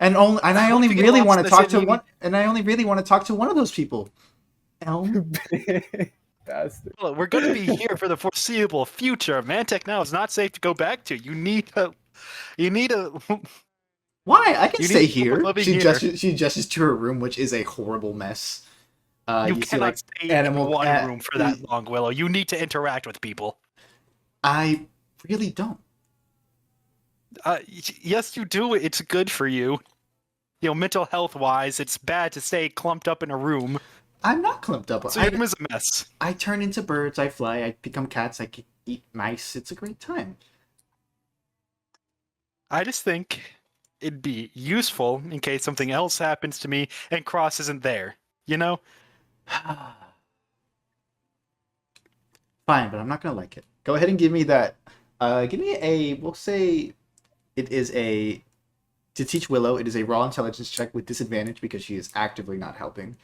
And I What only if you get really lost want in to the talk to city? one. And I only really want to talk to one of those people. Elm. Bastard. Well, we're going to be here for the foreseeable future. Mantech now is not safe to go back to. You need to. Why? I can You stay need to here. living She here. gestures to her room, which is a horrible mess. You see, cannot like, stay animal- in one a- room for that long, Willow. You need to interact with people. I really don't. Yes, you do. It's good for you. You know, mental health wise, it's bad to stay clumped up in a room. I'm not clumped up. So your room is a mess. I turn into birds. I fly. I become cats. I can eat mice. It's a great time. I just think it'd be useful in case something else happens to me and Cross isn't there. You know? Fine, but I'm not gonna like it. Go ahead and give me that. Give me a. We'll say it is a. To teach Willow, it is a raw intelligence check with disadvantage because she is actively not helping.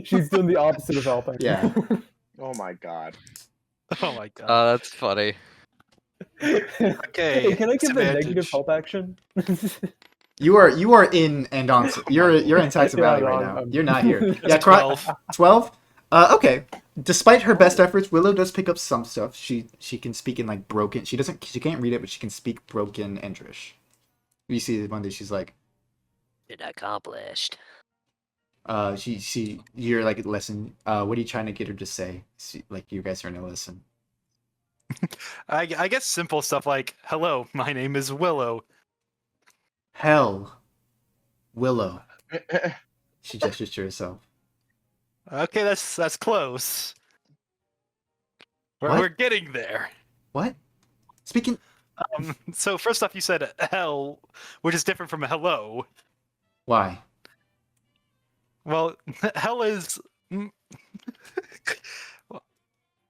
She's doing the opposite of helping. Yeah. Oh my god. Oh my god. Oh, that's funny. Okay, Hey, can I give a disadvantage. negative help action? You are in Andon's. You're in Taxa Valley Yeah, right no, now. I'm- You're not here. That's Yeah, 12. 12. Okay. Despite her best efforts, Willow does pick up some stuff. She can speak in like broken. She can't read it, but she can speak broken Endrish. You see one day she's like, It accomplished. you're like, listen, what are you trying to get her to say? Like, you guys are in a listen. I guess simple stuff like, hello, my name is Willow. Hell, Willow. She gestures to herself. Okay, that's close. What? We're getting there. What? Speaking. So first off, you said hell, which is different from hello. Why? Well, hell is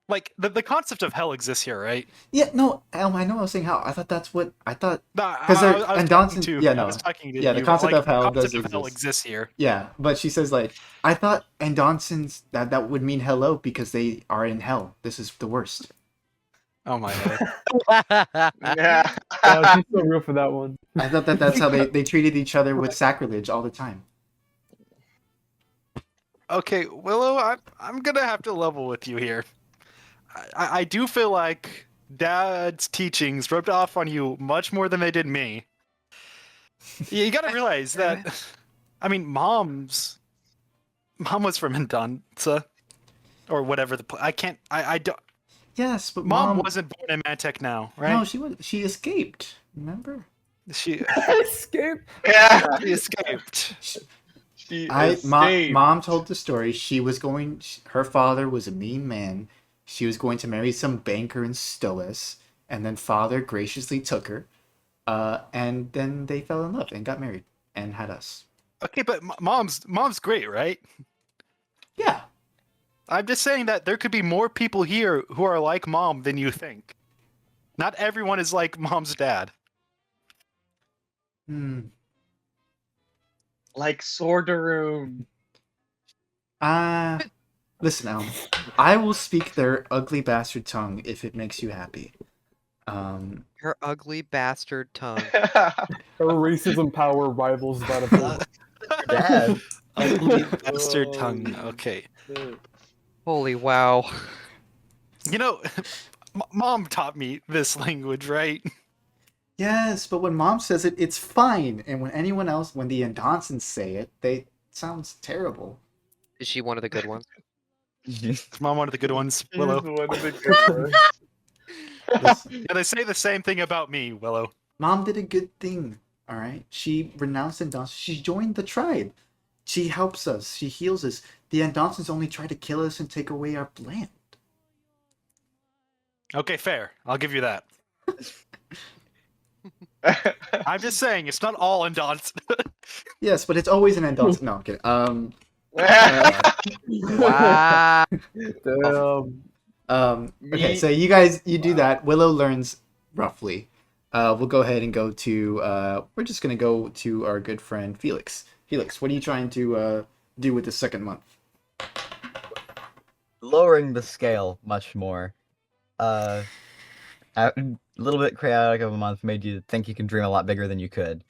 like the concept of hell exists here, right? Yeah, no, Elm, I know I was saying hell. I thought that's what I thought. No, 'Cause they're- I was and talking Donson- to- yeah, I no. was talking to Yeah, the you, concept like, of hell the concept does of hell exist. exists here. Yeah, but she says like, I thought Andonson's that would mean hello because they are in hell. This is the worst. Oh my god. Yeah. Oh, she's so real for that one. I thought that's how they treated each other with sacrilege all the time. Okay, Willow, I'm gonna have to level with you here. I do feel like Dad's teachings rubbed off on you much more than they did me. You gotta realize that, I mean, Mom was from Indonsa, or whatever I don't. Yes, but Mom wasn't born in Mantech now, right? No, she escaped. Remember? She Escape. Yeah. she escaped. She Mom escaped. told the story. She was going. Her father was a mean man. She was going to marry some banker in Stoas, and then father graciously took her, and then they fell in love and got married and had us. Okay, but mom's great, right? Yeah. I'm just saying that there could be more people here who are like Mom than you think. Not everyone is like Mom's dad. Hmm. Like Sorderrum. Listen, Elm. I will speak their ugly bastard tongue if it makes you happy. Her ugly bastard tongue. Her racism power rivals that of her. Dad. Ugly bastard Oh, tongue. Okay. shit. Holy wow. You know, Mom taught me this language, right? Yes, but when Mom says it, it's fine, and when anyone else, when the Andonsons say it, it sounds terrible. Is she one of the good ones? Is Mom one of the good ones, He's Willow? one of the good ones. Listen, Yeah, they say the same thing about me, Willow. Mom did a good thing, all right? She renounced Andonson. She joined the tribe. She helps us. She heals us. The Andonsons only try to kill us and take away our land. Okay, fair. I'll give you that. I'm just saying, it's not all in Dons. Yes, but it's always an Andonson. No, I'm kidding. Wow. Damn. Okay, Me- so you do that. Willow learns roughly. We'll go ahead and go to. We're just gonna go to our good friend Felix. Felix, what are you trying to do with the second month? Lowering the scale much more. A little bit chaotic of a month made you think you can dream a lot bigger than you could.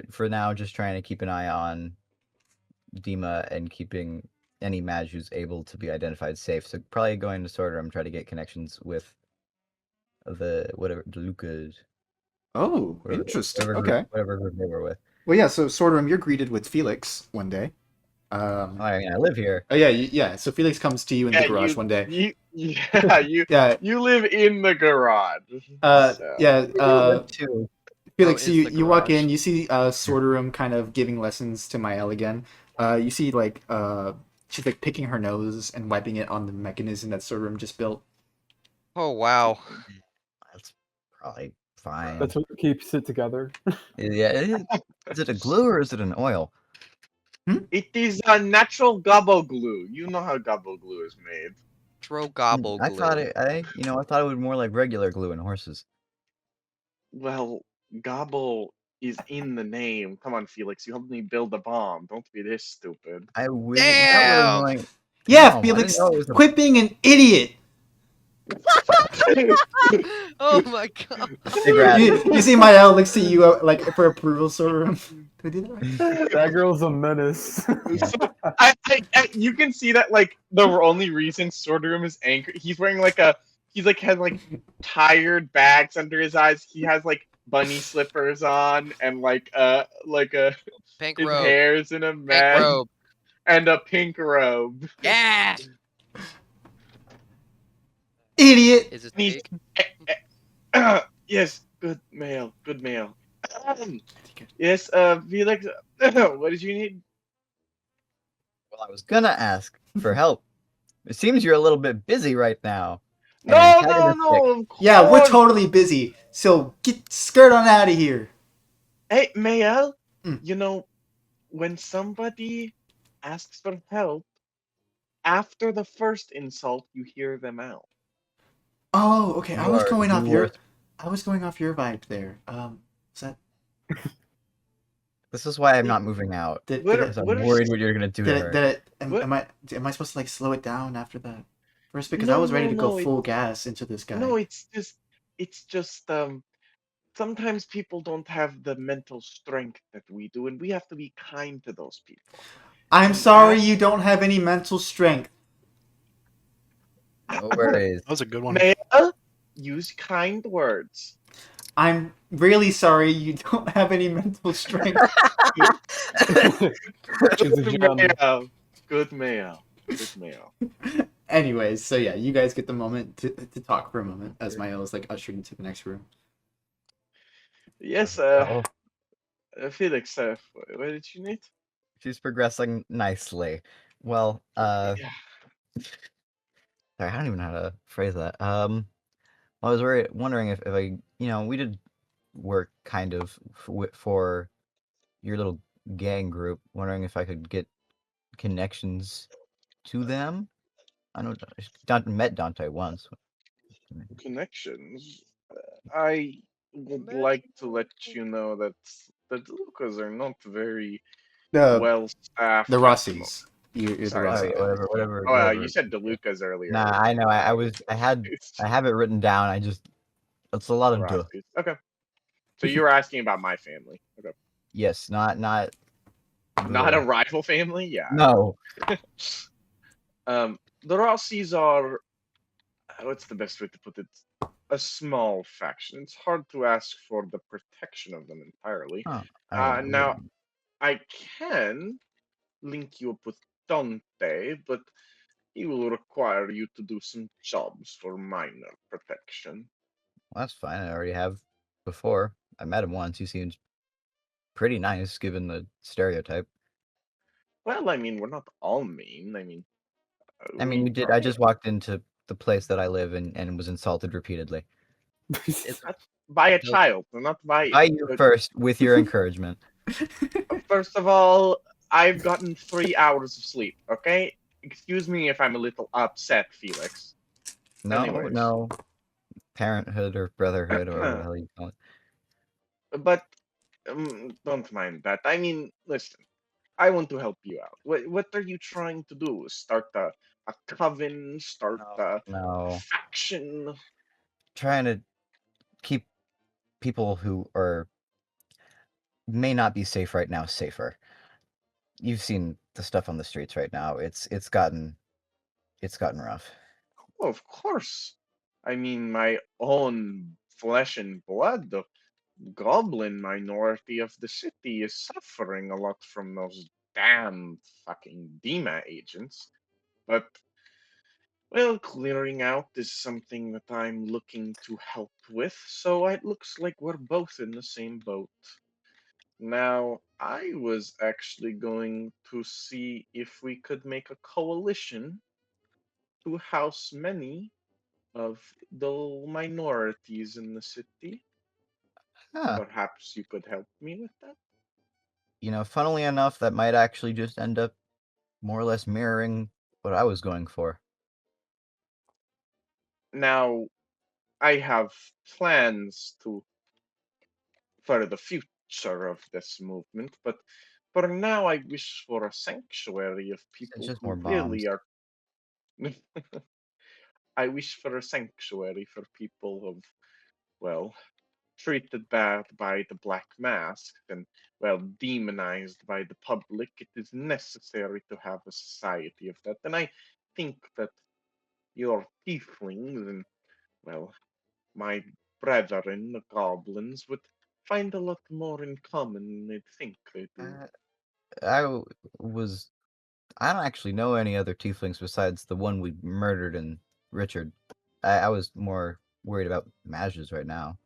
For now, just trying to keep an eye on Dima and keeping any mage who's able to be identified safe. So probably going to Sorderrum, try to get connections with the Lucas. Oh, interesting. Okay. Whatever group they were with. Well, yeah. So Sorderrum, you're greeted with Felix one day. I mean, I live here. Oh yeah, yeah. So Felix comes to you in the garage one day. Yeah. You live in the garage. Yeah. Live too. Felix, is you, the you walk garage. in, you see Sorderrum kind of giving lessons to Mael again. You see like she's like picking her nose and wiping it on the mechanism that Sorderrum just built. Oh wow. That's probably fine. That's what keeps it together. Yeah. Is it a glue or is it an oil? It is a natural gobble glue. You know how gobble glue is made. Throw gobble glue. I thought it would be more like regular glue in horses. Well, gobble is in the name. Come on, Felix. You helped me build a bomb. Don't be this stupid. I wish Damn! Yeah, No, I Felix, didn't know it was a- quit being an idiot. Oh my god. Big rat. You see Mael looks to you like for approval, Sorderrum. Did I do that right? That girl's a menace. You can see that like the only reason Sorderrum is angry. He's wearing like has like tired bags under his eyes. He has like bunny slippers on and like a Pink his robe. hair's in a Pink mess robe. and a pink robe. Yeah. Idiot. Is it He's- pink? Yes, good mail. Good mail. Yes, Felix. What did you need? Well, I was gonna ask for help. It seems you're a little bit busy right now. and No. antagonistic. Of Yeah, we're course. totally busy. So get skirt on out of here. Hey, Mael. Mm. You know, when somebody asks for help, after the first insult, you hear them out. Oh, okay. I You was are going the off your worst. vibe there. Is that This is why I'm not moving out. did, What did, are- it, I'm what are- worried what you're gonna do to did, her. it, did it, am, What? am I supposed to like slow it down after that? First, because I No, was ready no, to go no, full gas into this guy. No, it's just sometimes people don't have the mental strength that we do, and we have to be kind to those people. I'm and sorry ask- you don't have any mental strength. No worries. That was a good one. Mael, use kind words. I'm really sorry you don't have any mental strength. She's a Good gem. mail. Good mail. Good mail. Anyways, so yeah, you guys get the moment to talk for a moment as Mael is like ushered into the next room. Yes, Oh, Felix, what did you need? she's progressing nicely. Well, Yeah. sorry, I don't even know how to phrase that. I was wondering if I, we did work kind of for your little gang group. Wondering if I could get connections to them. I know Dante met Dante once. Connections. I would like to let you know that the Lucas are not very The well staffed. the at the Rossies. You're the Sorry, Oh, Rossi yeah, guys. whatever. Oh, you said DeLucas earlier. Nah, I know. I have it written down. It's a lot of duh. Rossies. Okay. So you were asking about my family. Okay. Yes, not Not a rival family? Yeah. no. The Rossies are, what's the best way to put it? A small faction. It's hard to ask for the protection of them entirely. Oh, I Now, wouldn't. I can link you up with Dante, but he will require you to do some jobs for minor protection. Well, that's fine. I already have before. I met him once. He seems pretty nice, given the stereotype. Well, I mean, we're not all mean. I mean, we you did. try. I just walked into the place that I live in and was insulted repeatedly. By a child, not by By you but first, with your encouragement. First of all, I've gotten 3 hours of sleep. Okay, excuse me if I'm a little upset, Felix. No, Anyways. no. Parenthood or brotherhood or whatever the hell you call it. But don't mind that. I mean, listen, I want to help you out. What are you trying to do? Start a coven? Start a No. faction? Trying to keep people who may not be safe right now safer. You've seen the stuff on the streets right now. It's gotten rough. Oh, of course. I mean, my own flesh and blood, the goblin minority of the city, is suffering a lot from those damn fucking Dima agents. But, well, clearing out is something that I'm looking to help with, so it looks like we're both in the same boat. Now, I was actually going to see if we could make a coalition to house many of the minorities in the city. Huh. Perhaps you could help me with that? Funnily enough, that might actually just end up more or less mirroring what I was going for. Now, I have plans for the future of this movement, but for now I wish for a sanctuary of people just who more really bombs. are. I wish for a sanctuary for people who've, well, treated bad by the Black Mask and, well, demonized by the public. It is necessary to have a society of that. And I think that your tieflings and, well, my brethren, the goblins, would find a lot more in common than they'd think they do. I don't actually know any other tieflings besides the one we murdered and Richard. I was more worried about mages right now.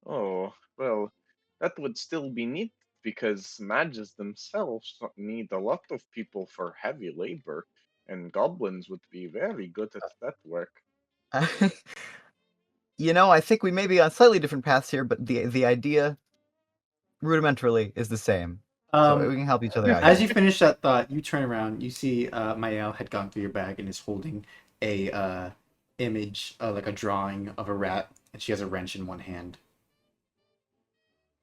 Oh, well, that would still be neat because mages themselves need a lot of people for heavy labor, and goblins would be very good at that work. I think we may be on slightly different paths here, but the idea rudimentarily is the same. So we can help each other out. As here. you finish that thought, you turn around. You see Mael had gone through your bag and is holding a image, like a drawing of a rat, and she has a wrench in one hand.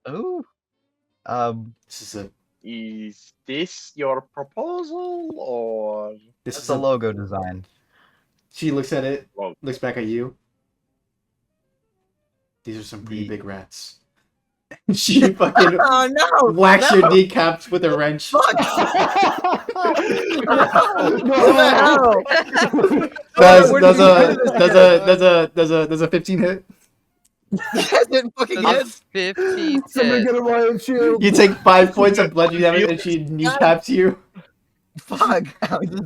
Oh. Is this your proposal, or This That's is a logo design. She looks at it, well, looks back at you. These are some pretty Ye- big rats. She fucking Oh no! whacks your kneecaps with a wrench. Fuck! No! Does a 15 hit? Yes, it fucking That's hits. 15 Somebody hit. get a riot shield! You take 5 points of bludgeoning damage and she kneecaps you. Fuck!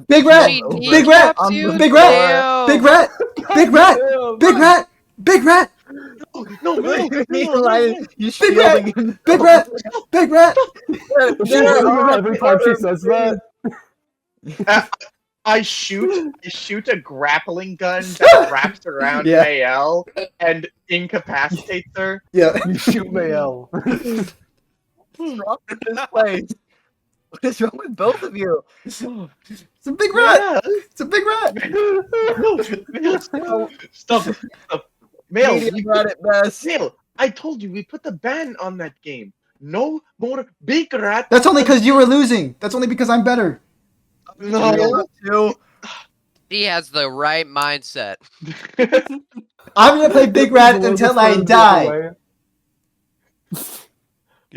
Big rat! She Big rat! kneecaps you? Big rat! Damn. Big rat! Big rat! Big rat! Big rat! no, You Big rat! shielding him. Big rat! Big rat! She's doing it every time she says that. I shoot a grappling gun that wraps around Yeah. Mael and incapacitates her. Yeah. You shoot Mael. What's wrong with this place? What is wrong with both of you? It's a big rat. It's a big rat. Mail, stop. Mail, Medium rat at best. Mail, I told you we put the ban on that game. No more big rat. That's only because you were losing. That's only because I'm better. No. Two. He has the right mindset. I'm gonna play big rat until I die.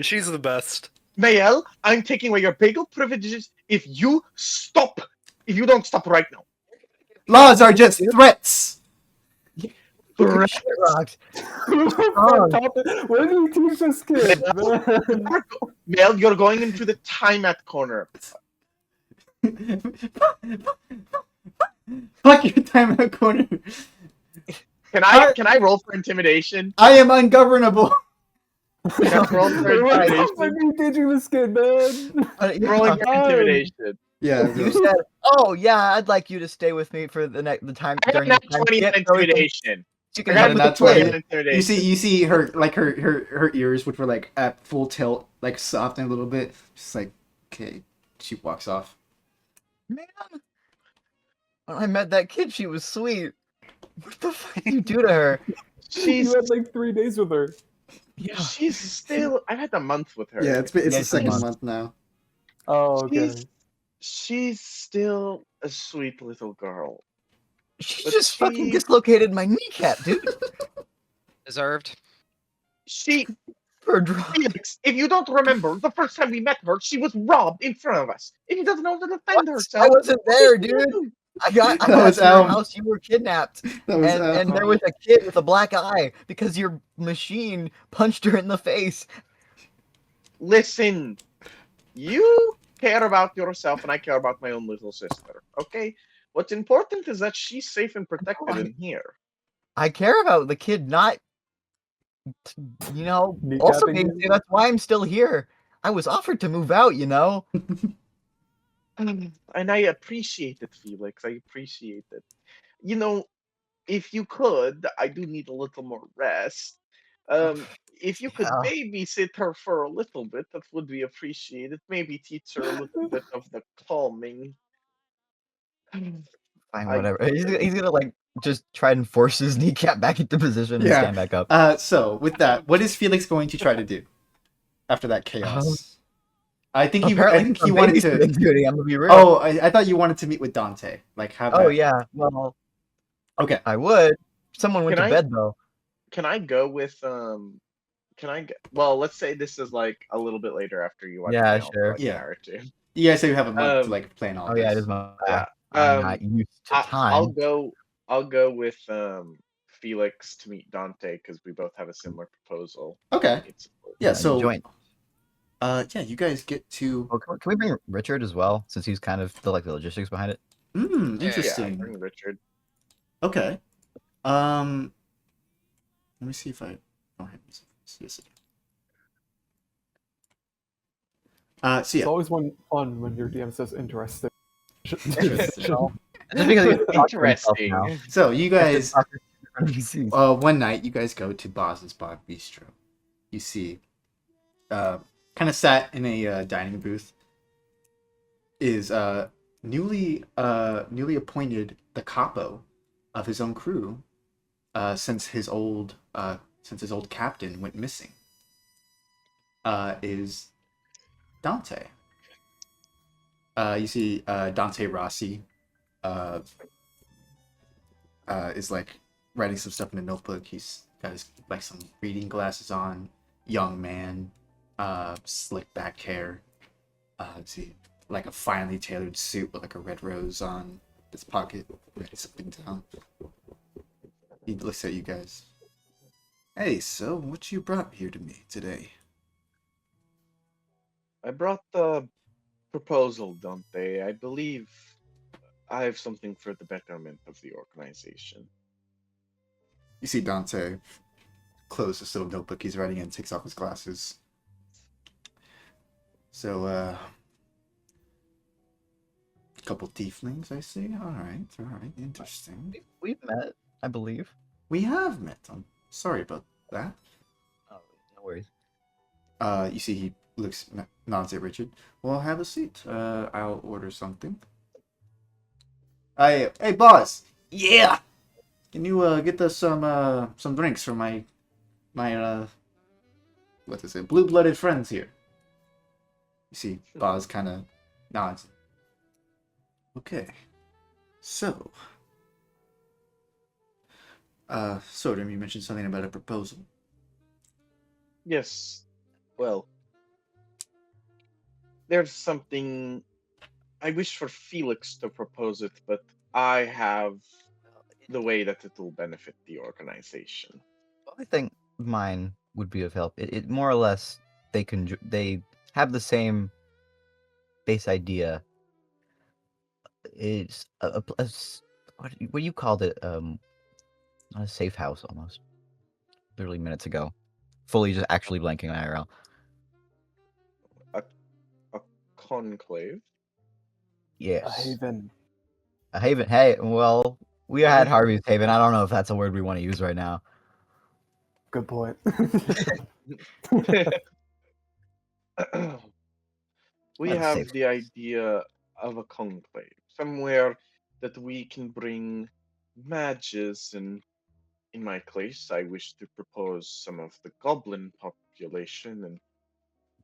She's the best. Mael, I'm taking away your bagel privileges if you stop. If you don't stop right now. Laws are just threats. Shit rocked. Where do you teach this kid, man? Mael, you're going into the timeout corner. Fuck your time in the corner. Can I roll for intimidation? I am ungovernable. Can I roll for Where intimidation? are you teaching this kid, man? Rolling for intimidation. Yeah. You said, "Oh yeah, I'd like you to stay with me for the time I got during not the time 20 skip, so we can- intimidation. you I can got help with not the 20 kid." intimidation. You see her like her ears, which were like at full tilt, like soften a little bit. Just like, okay. She walks off. Man, when I met that kid, she was sweet. What the fuck did you do to her? She's You had like 3 days with her. she's still. I've had a month with her. Yeah, it's Yeah, the it's a second month. month now. Oh, okay. She's still a sweet little girl. She But just fucking she- dislocated my kneecap, dude. Deserved. She, For a drop. Felix, if you don't remember, the first time we met her, she was robbed in front of us. If she doesn't know how to defend herself, I wasn't there, what do you dude. do? I got That to was your Elm. house. You were kidnapped, That was and there was a kid with a black eye because your machine punched her in the face. Listen, you care about yourself, and I care about my own little sister. Okay, what's important is that she's safe and protected in here. I care about the kid, not, also Kneecapping being you? safe. That's why I'm still here. I was offered to move out, And I appreciate it, Felix. I appreciate it. You know, if you could, I do need a little more rest. If you could Yeah. babysit her for a little bit, that would be appreciated. Maybe teach her a little bit of the calming. Fine, I- whatever. He's gonna like just try and force his kneecap back into position and Yeah. stand back up. So with that, what is Felix going to try to do after that chaos? I think he Apparently, wanted to. babysitting duty. I'm gonna be real. Oh, I thought you wanted to meet with Dante. Like have. Oh that- yeah. Well, Okay. I would. Someone went Can to I- bed though. Can I go with well, let's say this is like a little bit later after you watch Yeah, Mail for, sure. like, Yeah. an hour or two. You guys say you have a month to Um, like plan all Oh this. yeah, it is my. Yeah. I'm not used to time. I'll go with Felix to meet Dante because we both have a similar proposal. Okay. Yeah. Yeah, So. joint. Yeah, you guys get to. Oh, can we bring Richard as well, since he's kind of the logistics behind it? Yeah, Interesting. Yeah, bring Richard. Okay. Let me see if I don't have this. Yes. So It's yeah. always fun when your DM says interesting. Interesting. Just because he's talking to himself Interesting. now. So you guys, Talk to different NPCs. one night you guys go to Boz's Bog Bistro. You see, kind of sat in a dining booth is newly appointed the capo of his own crew, since his old captain went missing. Is Dante. You see Dante Rossi is like writing some stuff in a notebook. He's got his like some reading glasses on, young man, slick back hair. Let's see, like a finely tailored suit with like a red rose on his pocket, writing something down. He looks at you guys. Hey, so what you brought here to me today? I brought the proposal, Dante. I believe I have something for the betterment of the organization. You see Dante close this little notebook he's writing in, takes off his glasses. So, couple tieflings, I see. All right, interesting. We've met, I believe. We have met. I'm sorry about that. Oh, no worries. You see he nods at Richard. Well, have a seat. I'll order something. Hey, boss. Yeah. Can you get us some drinks for my what is it? Blue-blooded friends here. You see, Boz kind of nods. Okay. So, Sorderrum, you mentioned something about a proposal. Yes. Well, there's something I wish for Felix to propose it, but I have the way that it will benefit the organization. I think mine would be of help. It more or less they have the same base idea. It's what you called it? Not a safe house almost. Literally minutes ago. Fully just actually blanking on IRL. A conclave. Yes. A haven. A haven. Hey, well, we had Harvey's haven. I don't know if that's a word we want to use right now. Good point. We That's have safe. the idea of a conclave, somewhere that we can bring mages, and in my case, I wish to propose some of the goblin population, and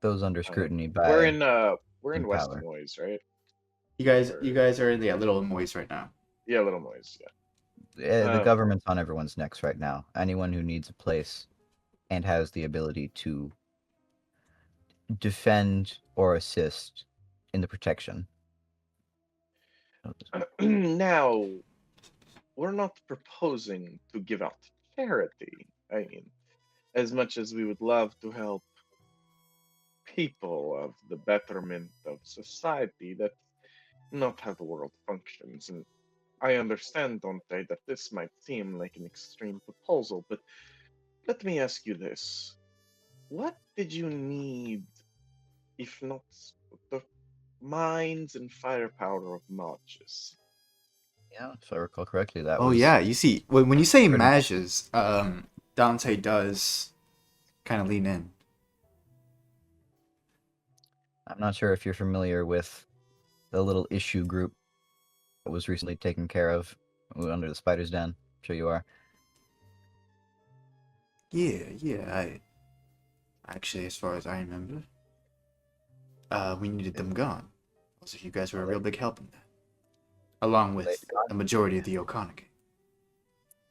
Those under scrutiny by we're in new West power. Moise, right? You guys are in the Little Moise right now. Yeah, Little Moise, yeah. The Um, government's on everyone's necks right now. Anyone who needs a place and has the ability to defend or assist in the protection. Now, we're not proposing to give out charity. I mean, as much as we would love to help people of the betterment of society, that's not how the world functions. And I understand, don't I, that this might seem like an extreme proposal, but let me ask you this. What did you need, if not the minds and firepower of mages? Yeah, if I recall correctly, that Oh was yeah, you see, when you say pretty- mages, Dante does kind of lean in. I'm not sure if you're familiar with the little issue group that was recently taken care of under the spider's den. I'm sure you are. Yeah, I actually, as far as I remember, we needed them gone. Also, you guys were a real big help in that, along with the majority of the Okanaki.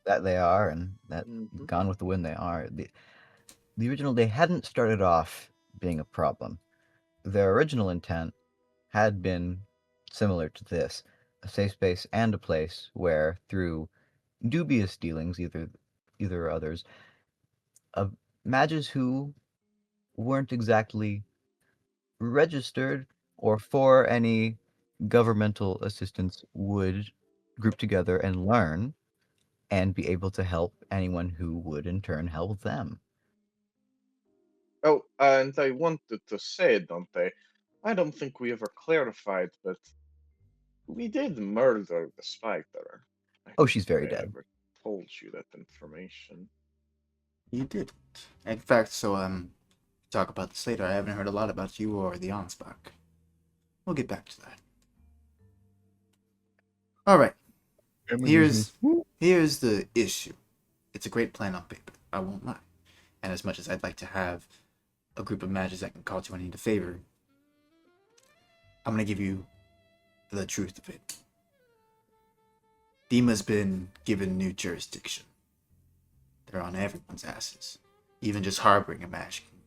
That they are, and that Mhm. gone with the wind they are. The original, they hadn't started off being a problem. Their original intent had been similar to this, a safe space and a place where, through dubious dealings, either or others, of mages who weren't exactly registered or for any governmental assistance would group together and learn and be able to help anyone who would in turn help them. Oh, and I wanted to say, Dante, I don't think we ever clarified, but we did murder the spider. I Oh, don't she's think very I dead. ever told you that information. You didn't. In fact, talk about this later. I haven't heard a lot about you or the Onspach. We'll get back to that. All right. Here's the issue. It's a great plan on paper. I won't lie. And as much as I'd like to have a group of mages that can call to any favor, I'm gonna give you the truth of it. Dima's been given new jurisdiction. They're on everyone's asses. Even just harboring a mage can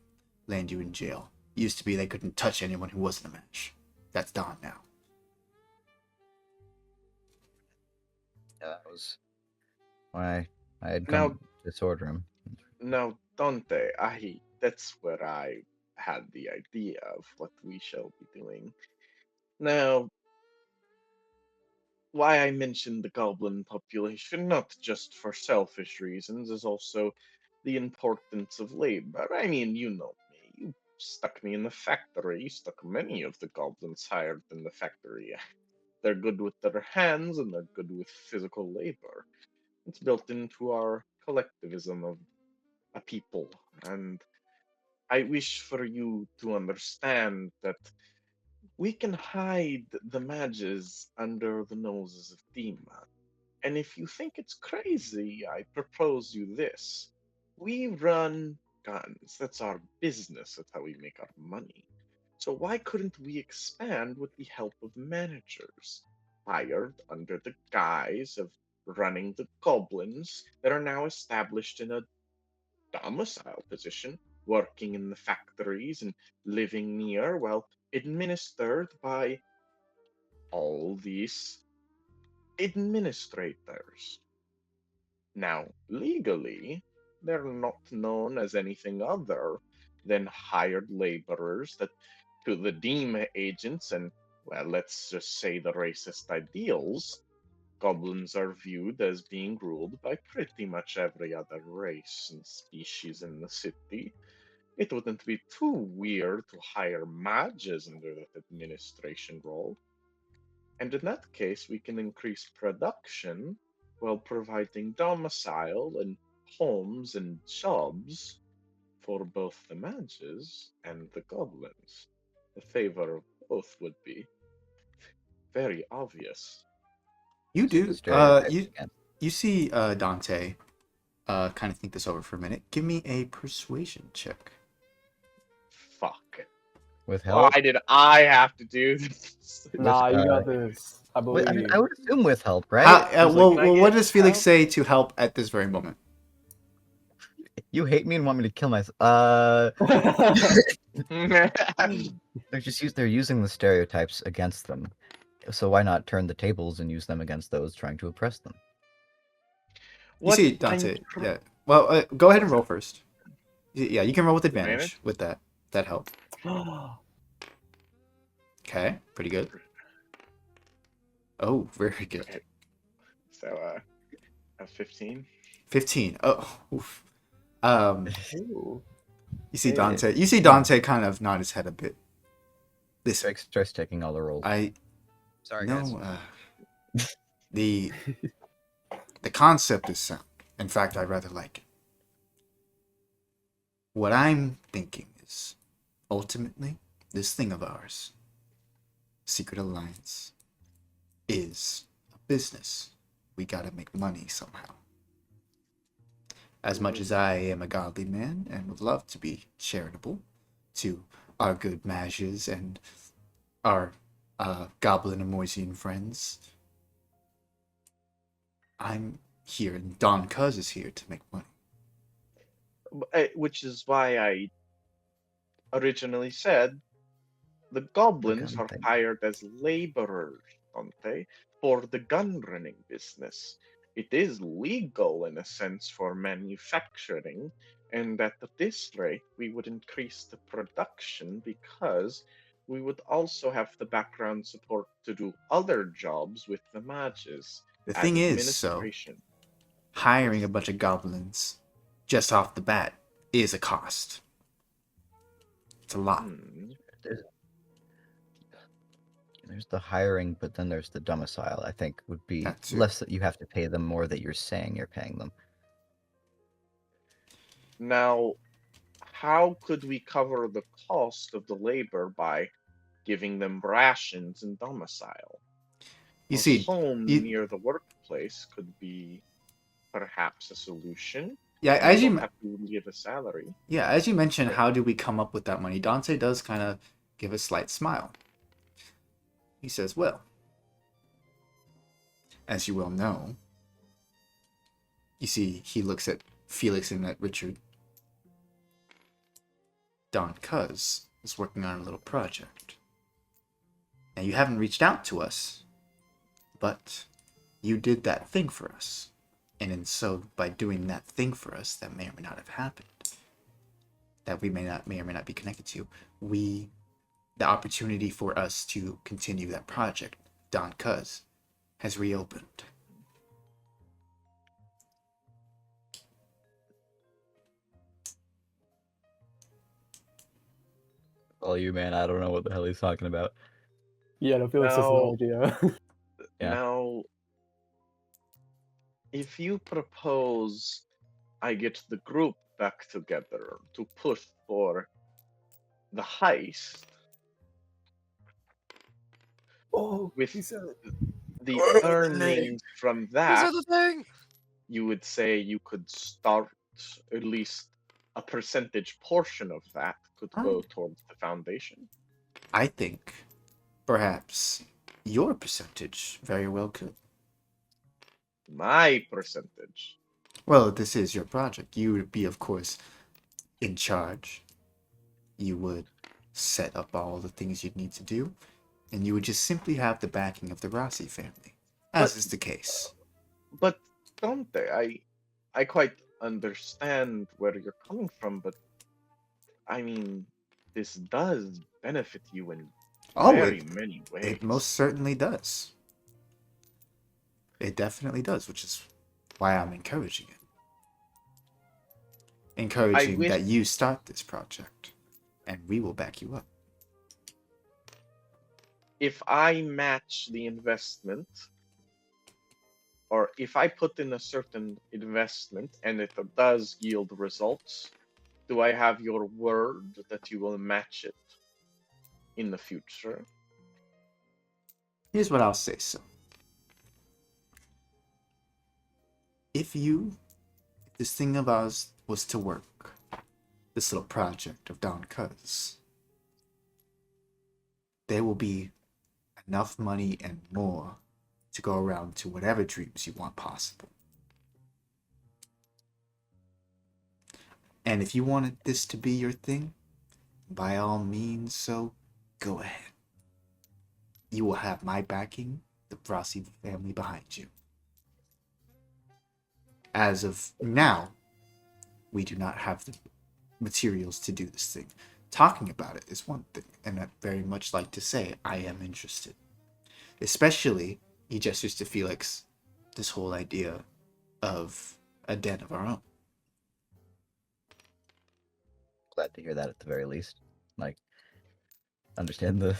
land you in jail. Used to be they couldn't touch anyone who wasn't a mage. That's gone now. Yeah, that was why I had Now, come to Sorderrum. now, Dante, that's where I had the idea of what we shall be doing. Now, why I mentioned the goblin population, not just for selfish reasons, is also the importance of labor. I mean, you know me. You stuck me in the factory. You stuck many of the goblins hired in the factory. They're good with their hands and they're good with physical labor. It's built into our collectivism of a people. And I wish for you to understand that we can hide the mages under the noses of Dima. And if you think it's crazy, I propose you this. We run guns. That's our business. That's how we make our money. So why couldn't we expand with the help of managers hired under the guise of running the goblins that are now established in a domicile position, working in the factories and living near, well, administered by all these administrators. Now, legally, they're not known as anything other than hired laborers that, to the Deme agents and, well, let's just say the racist ideals, goblins are viewed as being ruled by pretty much every other race and species in the city. It wouldn't be too weird to hire mages under that administration role. And in that case, we can increase production while providing domicile and homes and jobs for both the mages and the goblins. The favor of both would be very obvious. You So the do. stereotypes You again. you see Dante kind of think this over for a minute. Give me a persuasion check. Fuck. With help. Why did I have to do this? Nah, you uh, got this. I believe. I mean, I would assume with help, right? How, He's like, "Can I what get does Felix help?" say to help at this very moment? You hate me and want me to kill myself. They're using the stereotypes against them. So why not turn the tables and use them against those trying to oppress them? You see Dante. Yeah. Well, go ahead and roll first. Yeah, you can roll with advantage with that help. Okay, pretty good. Oh, very good. So, a 15. 15. Oh, oof. Ooh. You see Dante. You see Dante kind of nod his head a bit. Listen, Drake starts taking all the rolls. Sorry, guys. no. The concept is sound. In fact, I rather like it. What I'm thinking is, ultimately, this thing of ours, Secret Alliance, is a business. We gotta make money somehow. As much as I am a godly man and would love to be charitable to our good mages and our goblin and Moisian friends, I'm here and Don Cuz is here to make money. Which is why I originally said the goblins gun are thing. hired as laborers, don't they, for the gun running business. It is legal in a sense for manufacturing, and at this rate we would increase the production because we would also have the background support to do other jobs with the mages. The as thing is, so administration. hiring a bunch of goblins just off the bat is a cost. It's a lot. There's the hiring, but then there's the domicile. I think would be That too. less that you have to pay them, more that you're saying you're paying them. Now, how could we cover the cost of the labor by giving them rations and domicile? You A see, home you- near the workplace could be perhaps a solution. yeah, You as don't you have to give a salary. mentioned, how do we come up with that money? Dante does kind of give a slight smile. He says, well, as you well know, you see, he looks at Felix and at Richard. Don Cuz is working on a little project. Now, you haven't reached out to us, but you did that thing for us. And so, by doing that thing for us, that may or may not have happened, that we may or may not be connected to, the opportunity for us to continue that project, Don Cuz, has reopened. Well, you man, I don't know what the hell he's talking about. Yeah, no, Felix has no idea. Yeah. Now, if you propose I get the group back together to push for the heist Oh, with he said it. the earnings from He that, said the thing. you would say you could start at least a percentage portion of that could go towards the foundation. I think perhaps your percentage very well could. My percentage. Well, this is your project. You would be, of course, in charge. You would set up all the things you'd need to do, and you would just simply have the backing of the Rossi family, as is the case. But don't they? I quite understand where you're coming from, but I mean, this does benefit you in Oh, very many ways. it most certainly does. It definitely does, which is why I'm encouraging it. Encouraging wish- that you start this project, and we will back you up. If I match the investment, or if I put in a certain investment and it does yield results, do I have your word that you will match it in the future? Here's what I'll say, so. If this thing of ours was to work, this little project of Don Cuz, there will be enough money and more to go around to whatever dreams you want possible. And if you wanted this to be your thing, by all means, so go ahead. You will have my backing, the Rossi family behind you. As of now, we do not have the materials to do this thing. Talking about it is one thing, and I'd very much like to say I am interested. Especially, he gestures to Felix, this whole idea of a den of our own. Glad to hear that at the very least. Like, understand the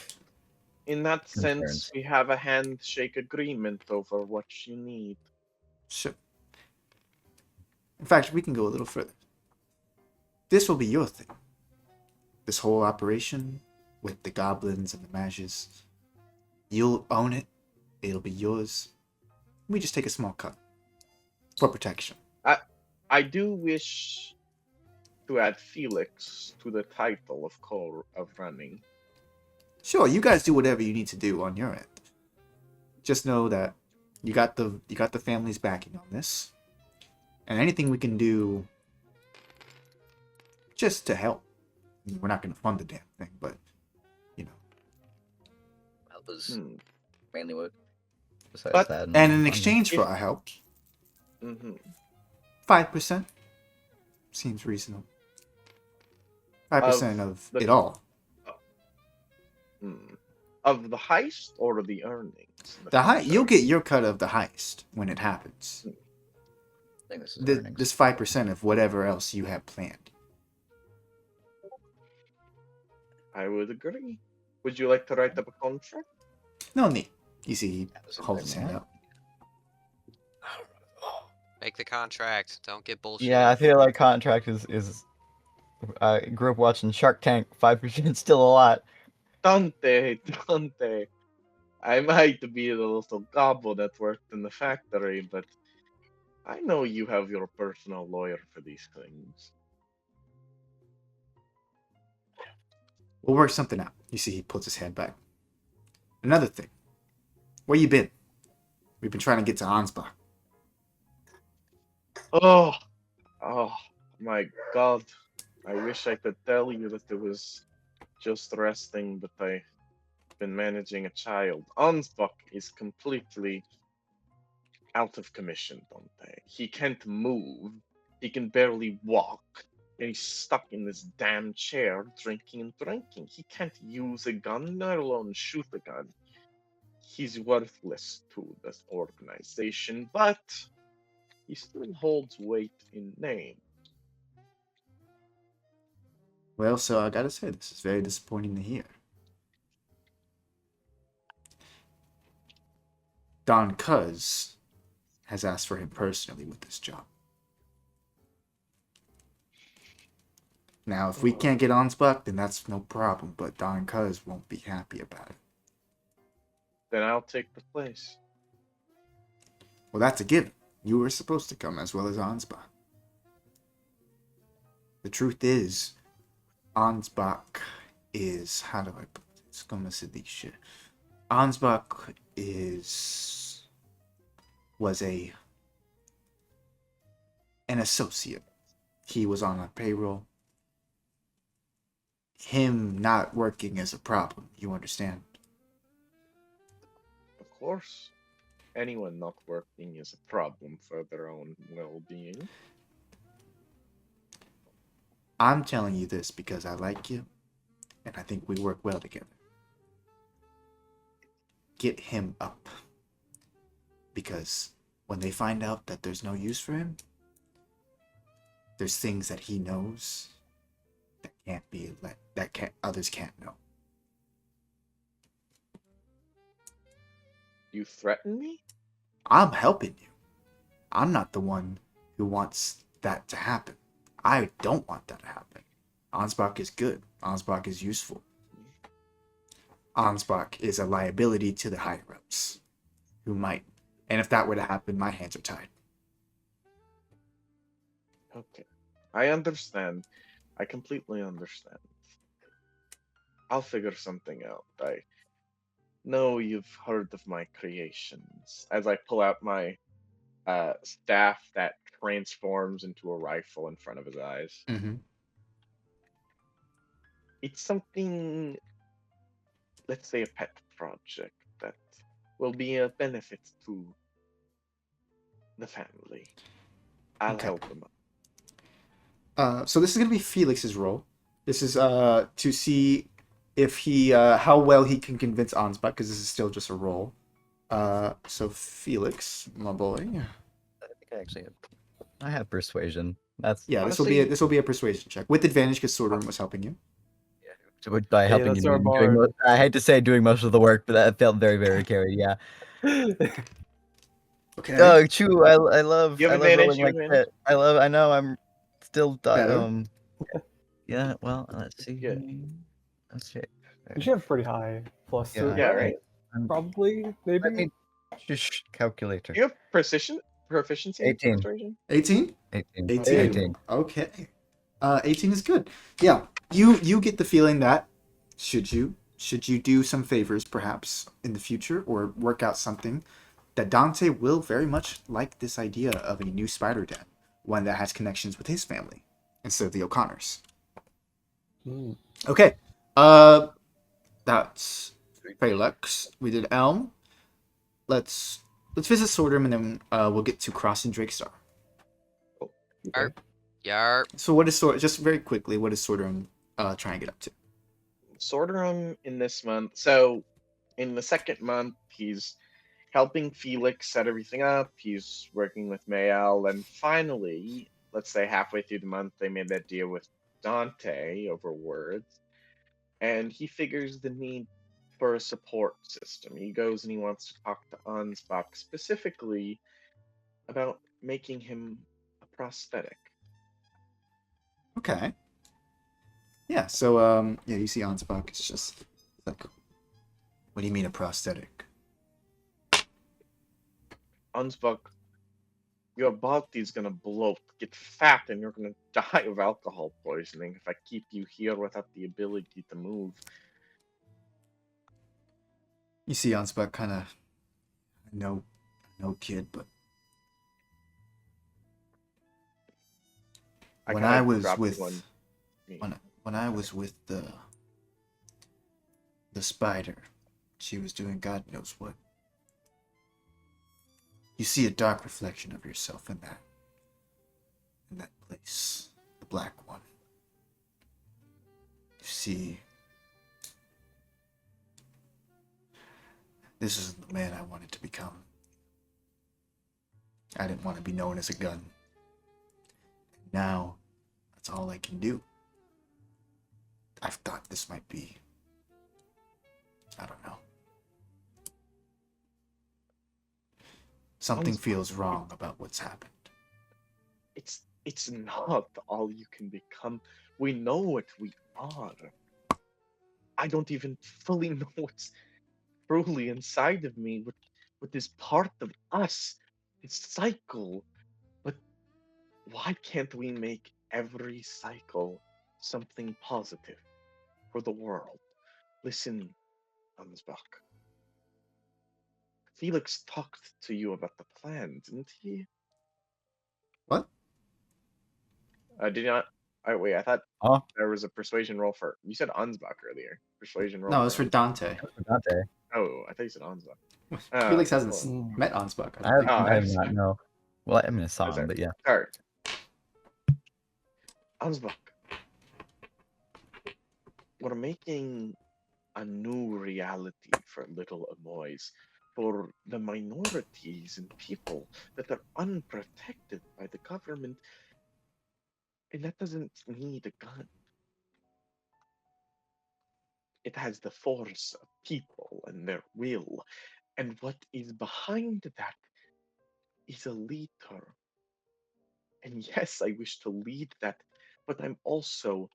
In that sense, Concerns. we have a handshake agreement over what you need. Sure. In fact, we can go a little further. This will be your thing. This whole operation with the goblins and the mages. You'll own it. It'll be yours. We just take a small cut for protection. I do wish to add Felix to the title of running. Sure, you guys do whatever you need to do on your end. Just know that you got the family's backing on this, and anything we can do just to help. I mean, we're not going to fund the damn thing, but you know. that was Hmm. mainly what. Besides But- that, And in exchange for If- our help, Mm-hmm. 5% seems reasonable. 5% of the- it all. Of the heist or the earnings? You'll get your cut of the heist when it happens. I think this is earnings. This 5% of whatever else you have planned. I would agree. Would you like to write up a contract? No need. You see, he That was a holds his big hand one. out. Make the contract. Don't get bullshit. Yeah, I feel like contract is. I grew up watching Shark Tank. 5% still a lot. Dante. I might be the little gobble that worked in the factory, but I know you have your personal lawyer for these things. We'll work something out. You see, he puts his hand back. Another thing. Where you been? We've been trying to get to Ansbach. Oh my God. I wish I could tell you that it was just resting, but I've been managing a child. Ansbach is completely out of commission, Dante. He can't move. He can barely walk. And he's stuck in this damn chair drinking and drinking. He can't use a gun, let alone shoot a gun. He's worthless to this organization, but he still holds weight in name. Well, so I gotta say, this is very disappointing to hear. Don Cuz has asked for him personally with this job. Now, if we can't get Ansbach, then that's no problem, but Don Cuz won't be happy about it. Then I'll take the place. Well, that's a given. You were supposed to come as well as Ansbach. The truth is, Ansbach is, how do I put this? Como se dice? Ansbach was an associate. He was on our payroll. Him not working is a problem, you understand? Of course. Anyone not working is a problem for their own well-being. I'm telling you this because I like you, and I think we work well together. Get him up. Because when they find out that there's no use for him, there's things that he knows that can't be others can't know. You threaten me? I'm helping you. I'm not the one who wants that to happen. I don't want that to happen. Ansbach is good. Ansbach is useful. Ansbach is a liability to the higher-ups, who might. And if that were to happen, my hands are tied. Okay. I understand. I completely understand. I'll figure something out. I know you've heard of my creations. As I pull out my staff that transforms into a rifle in front of his eyes. Mm-hmm. It's something, let's say, a pet project that will be a benefit to the family. I'll Okay. help him out. So this is gonna be Felix's role. This is to see if he how well he can convince Ansbach, because this is still just a role. So Felix, my boy. I think I have persuasion. That's Yeah, Honestly- this will be a persuasion check with advantage because Sorderrum was helping you. by helping that's you. our Doing bard. I hate to say doing most of the work, but that felt very, very carried. Yeah. Okay. Oh, true. I love. You have I love advantage, rolling you have like advantage. that. I know. I'm still. Better. Yeah. Well, let's see. Yeah. Let's check. You should have pretty high plus Yeah, two, Yeah, right? right. Probably, maybe. Let me just calculator. You have proficiency in 18. persuasion? 18? 18. 18. 18. Okay. 18 is good. Yeah. You get the feeling that should you do some favors perhaps in the future or work out something, that Dante will very much like this idea of a new spider den, one that has connections with his family instead of the O'Connors. Hmm. Okay. That's Felix. We did Elm. Let's visit Sorderrum and then we'll get to Cross and Drakestar. Arp. Yarp. So what is just very quickly, what is Sorderrum trying to get up to? Sorderrum in this month. So in the second month, he's helping Felix set everything up. He's working with Mayel, and finally, let's say halfway through the month, they made that deal with Dante over words, and he figures the need for a support system. He goes and he wants to talk to Ansbach specifically about making him a prosthetic. Okay. Yeah, so yeah, you see Ansbach, it's just like, what do you mean a prosthetic? Ansbach, your body's gonna bloat, get fat, and you're gonna die of alcohol poisoning if I keep you here without the ability to move. You see Ansbach kind of, no kid, but when kinda I was dropped with one. when I was with the spider, she was doing God knows what. You see a dark reflection of yourself in that place, the black one. You see, this isn't the man I wanted to become. I didn't want to be known as a gun. Now, that's all I can do. I've thought this might be, I don't know. Something feels wrong about what's happened. It's It's not all you can become. We know what we are. I don't even fully know what's truly inside of me, what is part of us, this cycle. But why can't we make every cycle something positive for the world? Listen, Ansbach. Felix talked to you about the plan, didn't he? What? Did you not? Oh, wait, I thought Oh, there was a persuasion roll for. You said Ansbach earlier. Persuasion roll. No, it's for Dante. Dante. Oh, I thought you said Ansbach. Felix hasn't cool. met Ansbach. I I don't have, think. Oh, I have I'm not, sorry. no. Well, I mean, I saw I'm him, sorry. but yeah. Sorry. Ansbach. We're making a new reality for little Amoys, for the minorities and people that are unprotected by the government, and that doesn't need a gun. It has the force of people and their will, and what is behind that is a leader. And yes, I wish to lead that, but I'm also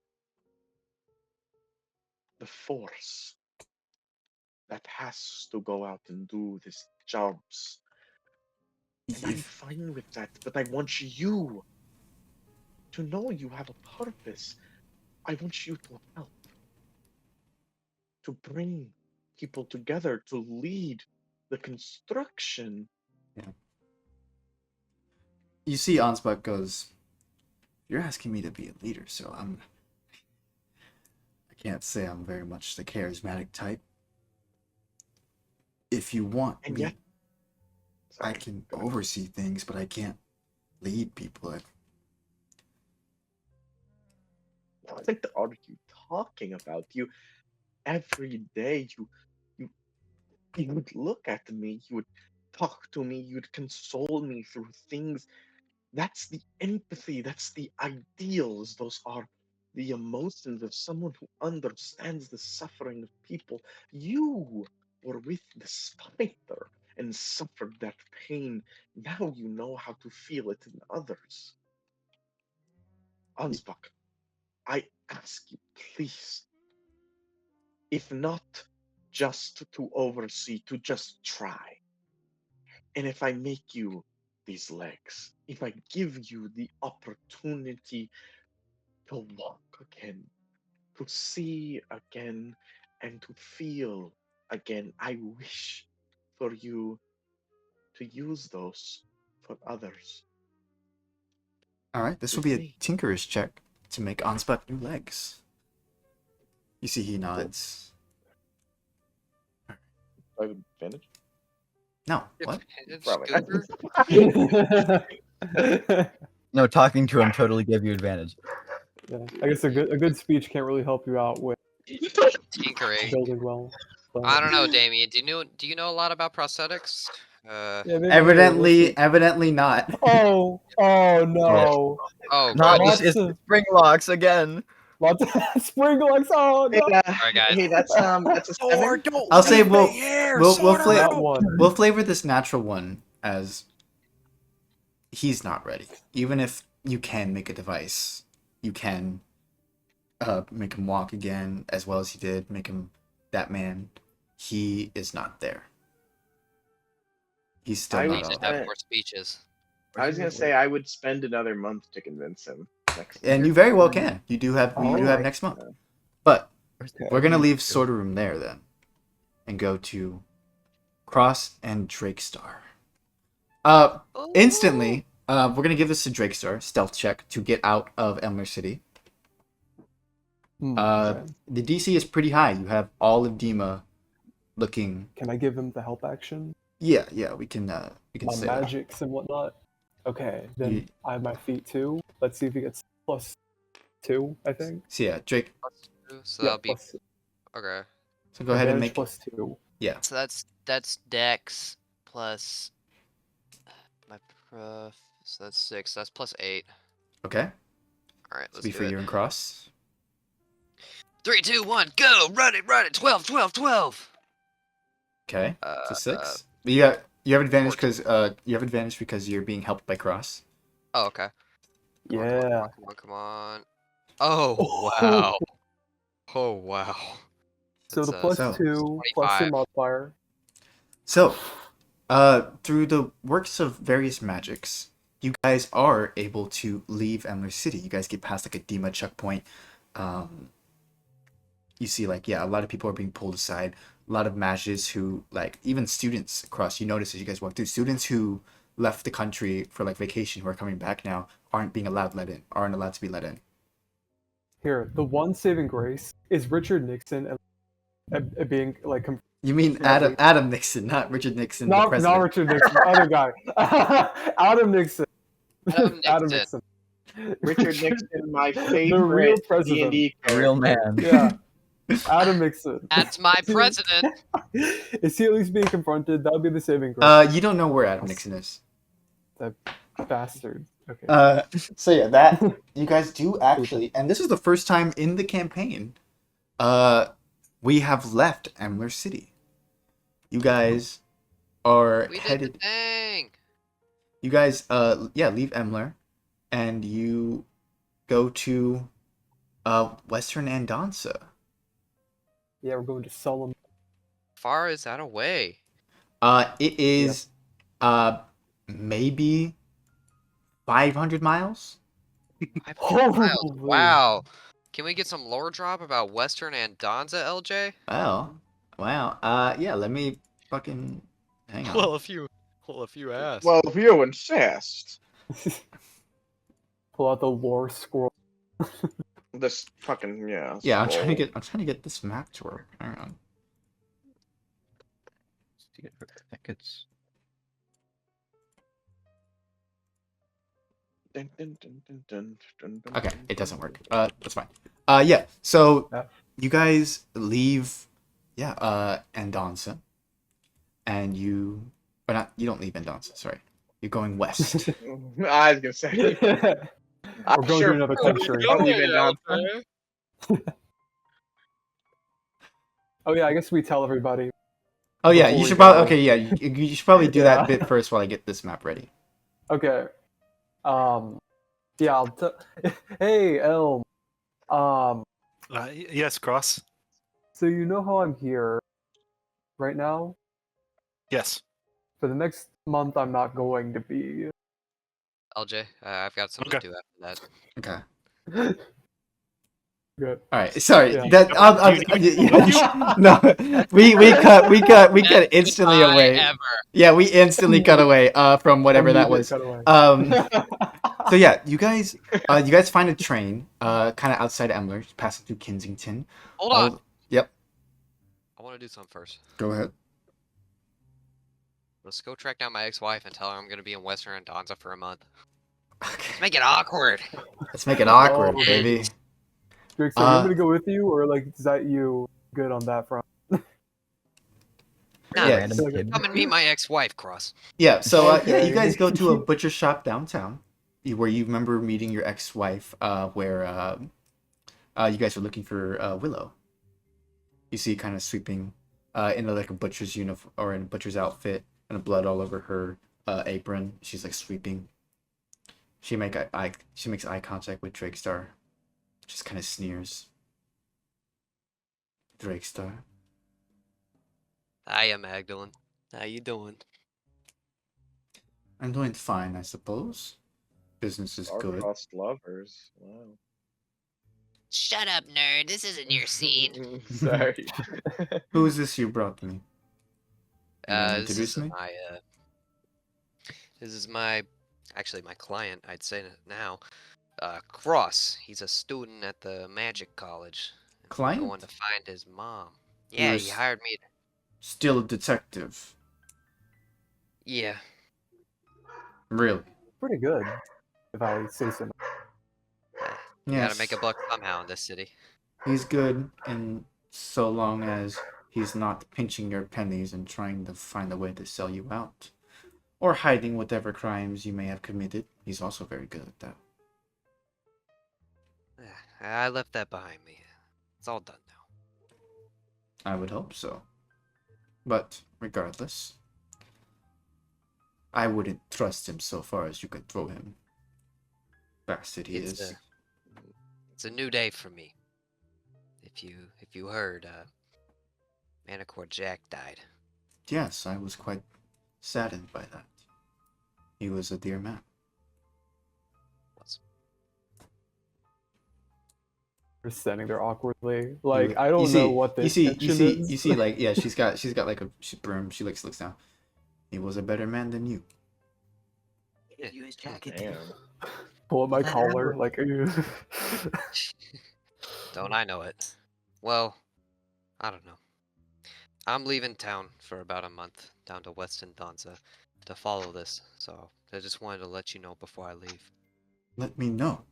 the force that has to go out and do these jobs. And I'm fine with that, but I want you to know you have a purpose. I want you to help, to bring people together, to lead the construction. You see, Ansbach goes, "You're asking me to be a leader, so I can't say I'm very much the charismatic type. If you want And me, yet, I sorry, can go ahead. oversee things, but I can't lead people. What are you talking about? You every day you would look at me, you would talk to me, you'd console me through things. That's the empathy, that's the ideals, those are the emotions of someone who understands the suffering of people. You were with the spider and suffered that pain. Now you know how to feel it in others. Ansbach, I ask you, please, if not just to oversee, to just try. And if I make you these legs, if I give you the opportunity to walk again, to see again, and to feel again, I wish for you to use those for others. All right, this will With be a me. tinkerer's check to make Ansbach new legs. You see, he nods. I have advantage? No, what? Probably. No, talking to him totally gave you advantage. Yeah, I guess a good speech can't really help you out with Tinkering. building well. But, I don't know, Damien. Do you know a lot about prosthetics? yeah, maybe Evidently not. Oh no! Oh, Not good. just it's spring locks again. Lots of spring locks. Oh Hey, no! Alright, guys. hey, that's a 7. I'll say we'll That one. we'll flavor this natural one as he's not ready. Even if you can make a device, you can make him walk again as well as he did, make him that man. He is not there. He's still I He not would all just there. have more speeches. I was gonna say I would spend another month to convince him next And year. you very well can. You do have Alright. next month. But Okay. we're gonna leave Sorderrum there then, and go to Cross and Drakestar. Instantly, we're gonna give this to Drakestar stealth check to get out of Elmer City. Okay. The DC is pretty high. You have all of Dima looking. Can I give him the help action? Yeah, we can My say that. magics and whatnot. Okay, then You- I have my feet too. Let's see if he gets +2. I think. So yeah, Drake. So Yeah, that'll be plus okay. So go ahead and advantage make it. +2. Yeah. So that's Dex plus my prof. So that's 6. So that's +8. Okay. All right, So let's be do for it. you and Cross. 3, 2, 1, go! Run it! 12, 12, 12. Okay. Uh, So 6. But you have advantage 14. because you're being helped by Cross. Oh, okay. Come on, Yeah. come on, come on. Oh, wow. Oh, wow. So the That's, plus so- 2 plus your 25. modifier. So, through the works of various magics, you guys are able to leave Emler City. You guys get past like a Dima checkpoint. You see, like, yeah, a lot of people are being pulled aside. A lot of mages who, like, even students across, you notice as you guys walk through, students who left the country for like vacation who are coming back now aren't allowed to be let in. Here, the one saving grace is Richard Nixon being like You mean Lovely. Adam Nixon, not Richard Nixon, the not president. Richard Nixon, the other guy. Adam Nixon. Adam Nixon. Richard Nixon, my the real favorite president. D&D character. Real man. Yeah. Adam Nixon. That's my president. Is he at least being confronted? That would be the saving grace. You don't know where Adam Nixon is. Bastard. Okay. So yeah, that you guys do actually, and this is the first time in the campaign, we have left Emler City. You guys are We did headed. the thing. You guys, leave Emler, and you go to, Western Andanza. Yeah, we're going to Solomon. Far is that away? It is, maybe 500 miles. 500 miles. Holy. Wow. Can we get some lore drop about Western Andanza, LJ? Wow. Yeah, let me fucking hang on. if you ask. Well, if you insist. Pull out the lore scroll. This fucking, yeah. Yeah, I'm scroll. trying to get this map to work. Hang on. I think it's Dun, dun, dun, dun, dun, dun, dun, Okay, dun, it doesn't dun, work. That's fine. Yeah. So Yeah. you guys leave, Andanza, and you don't leave Andanza. Sorry, you're going west. dun. I was gonna say. We're going to another country. I'll leave it down. Oh yeah, I guess we tell everybody. Oh yeah, Before you we should probably. go. Okay, yeah, you should probably do Yeah. that bit first while I get this map ready. Okay. Yeah, hey, Elm. Yes, Cross. So you know how I'm here right now? Yes. For the next month, I'm not going to be. LJ, I've got something Okay. to do after that. Okay. Good. All right. Sorry. Yeah. That no. We cut instantly away. Ever. Yeah, we instantly cut away. From whatever that Immediate was. cutaway. So yeah, you guys find a train, kind of outside Emler, passing through Kensington. Hold on. Yep. I want to do something first. Go ahead. Let's go track down my ex-wife and tell her I'm gonna be in Western Andanza for a month. Okay. Let's make it awkward. Let's make it awkward, Oh, baby. Drake, so you want me to go with you, or like is that you good on that front? No, Yeah. random kid. come and meet my ex-wife, Cross. Yeah. So yeah, you Okay. guys go to a butcher shop downtown, where you remember meeting your ex-wife, where you guys were looking for Willow. You see, kind of sweeping, in like a butcher's uniform or in a butcher's outfit, and blood all over her apron. She's like sweeping. She makes eye contact with Drakestar. Just kind of sneers. Drakestar. Hiya, Magdalene. How you doing? I'm doing fine, I suppose. Business is good. Star-crossed lovers. Wow. Shut up, nerd. This isn't your scene. Sorry. Who is this you brought me? You wanna This introduce is me? my actually my client. I'd say it now. Cross. He's a student at the magic college. Client? Going to find his mom. You're Yeah, a he s- hired me. Still a detective. Yeah. Really? Pretty good, if I say so. You Yes. gotta make a buck somehow in this city. He's good, and so long as he's not pinching your pennies and trying to find a way to sell you out, or hiding whatever crimes you may have committed, he's also very good at that. I left that behind me. It's all done now. I would hope so. But regardless, I wouldn't trust him so far as you could throw him. Bastard he It's is. it's a new day for me. If you heard, Manicore Jack died. Yes, I was quite saddened by that. He was a dear man. Was We're standing there awkwardly. You- Like, I you don't see- know what the you see, intention is. you see, like, yeah, she's got like a broom. She looks down. He was a better man than you. You his jacket. Damn. Pull up my That collar, armor. like, ew. Don't I know it? Well, I don't know. I'm leaving town for about a month down to Weston Donza to follow this, so I just wanted to let you know before I leave. Let me know.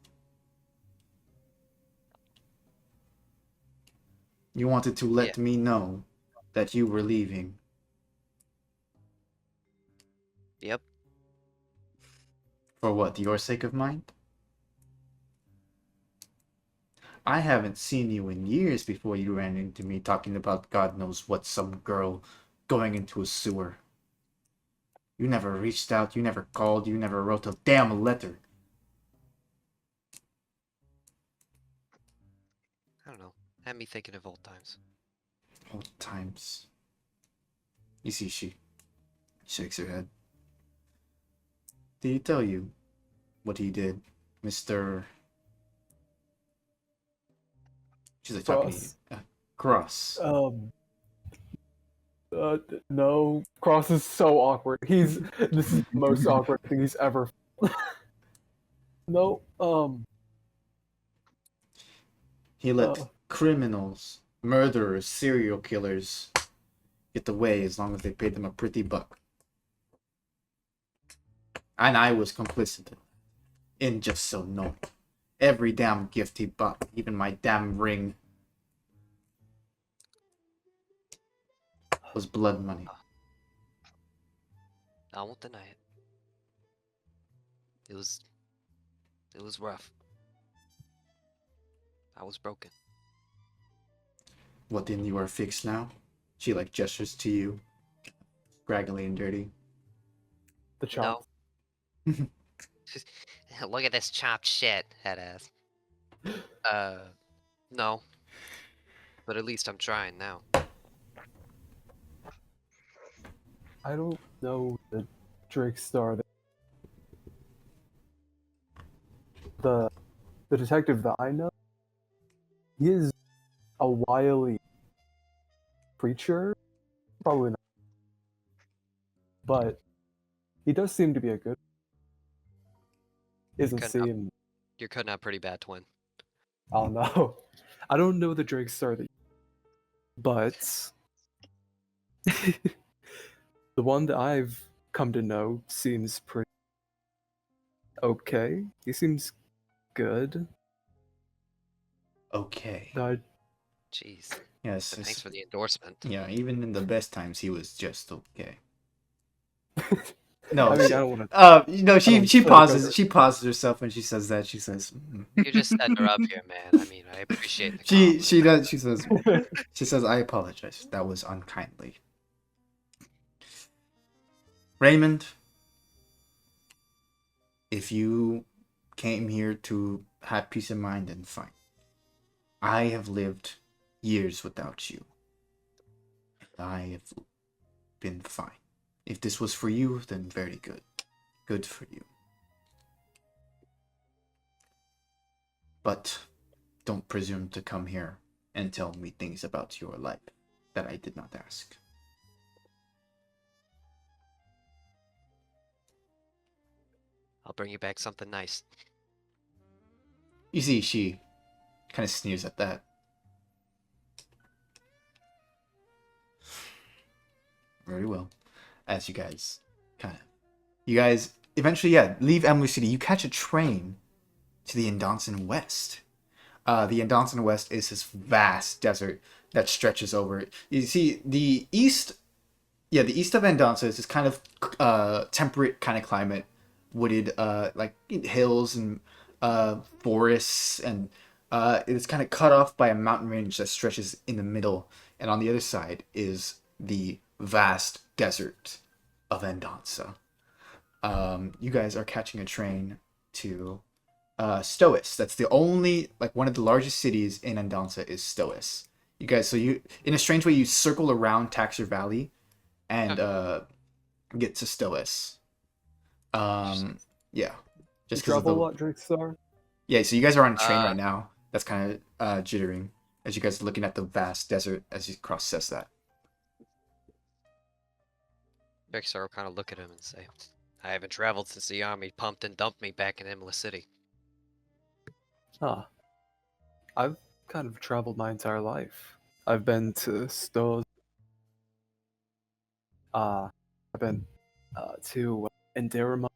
You wanted to let me know that you were leaving. Yep. For what? Your sake of mine? I haven't seen you in years before you ran into me talking about God knows what, some girl going into a sewer. You never reached out, you never called, you never wrote a damn letter. I don't know. Had me thinking of old times. Old times. You see, she shakes her head. Did he tell you what he did, Mr. She's like talking to you. Cross. Cross. No. Cross is so awkward. This is the most awkward thing he's ever. No. He let criminals, murderers, serial killers get away as long as they paid them a pretty buck. And I was complicit in just so knowing. Every damn gift he bought, even my damn ring, was blood money. I won't deny it. It was rough. I was broken. What, then you are fixed now? She like gestures to you, scraggly and dirty. The chop. No. Look at this chopped shit, head ass. No. But at least I'm trying now. I don't know the Drakestar. The detective that I know, he is a wily creature. Probably not. But he does seem to be a good. Isn't Couldn't help- seeing. You're cutting out pretty bad, twin. Oh no. I don't know the Drakestar that, but the one that I've come to know seems pretty okay. He seems good. Okay. Jeez. Yes. Thanks it's- for the endorsement. Yeah, even in the best times, he was just okay. No, I mean, I don't want to. you know, don't she feel pauses. like- She pauses herself when she says that. She says, You're just setting her up here, man. I mean, I appreciate the she compliment. does. She says, I apologize. That was unkindly. Raymond, if you came here to have peace of mind, then fine. I have lived years without you. And I have been fine. If this was for you, then very good. Good for you. But don't presume to come here and tell me things about your life that I did not ask. I'll bring you back something nice. You see, she kind of sneers at that. Very well. As you guys eventually, leave Emily City. You catch a train to the Endonson West. The Endonson West is this vast desert that stretches over it. You see, the east of Endonson is this kind of temperate kind of climate, wooded like hills and forests, and it's kind of cut off by a mountain range that stretches in the middle, and on the other side is the vast desert of Endonsa. You guys are catching a train to Stois. That's the only, like, one of the largest cities in Andansa is Stois. You guys, so you, in a strange way, you circle around Taxer Valley and get to Stois. Yeah, You just because of travel a the lot, Drakestar? yeah. So you guys are on a train Uh, right now. That's kind of jittering as you guys are looking at the vast desert as you cross says that. Drakestar will kind of look at him and say, I haven't traveled since the army pumped and dumped me back in Emla City. Huh. I've kind of traveled my entire life. I've been to Stowe. I've been to Enderima.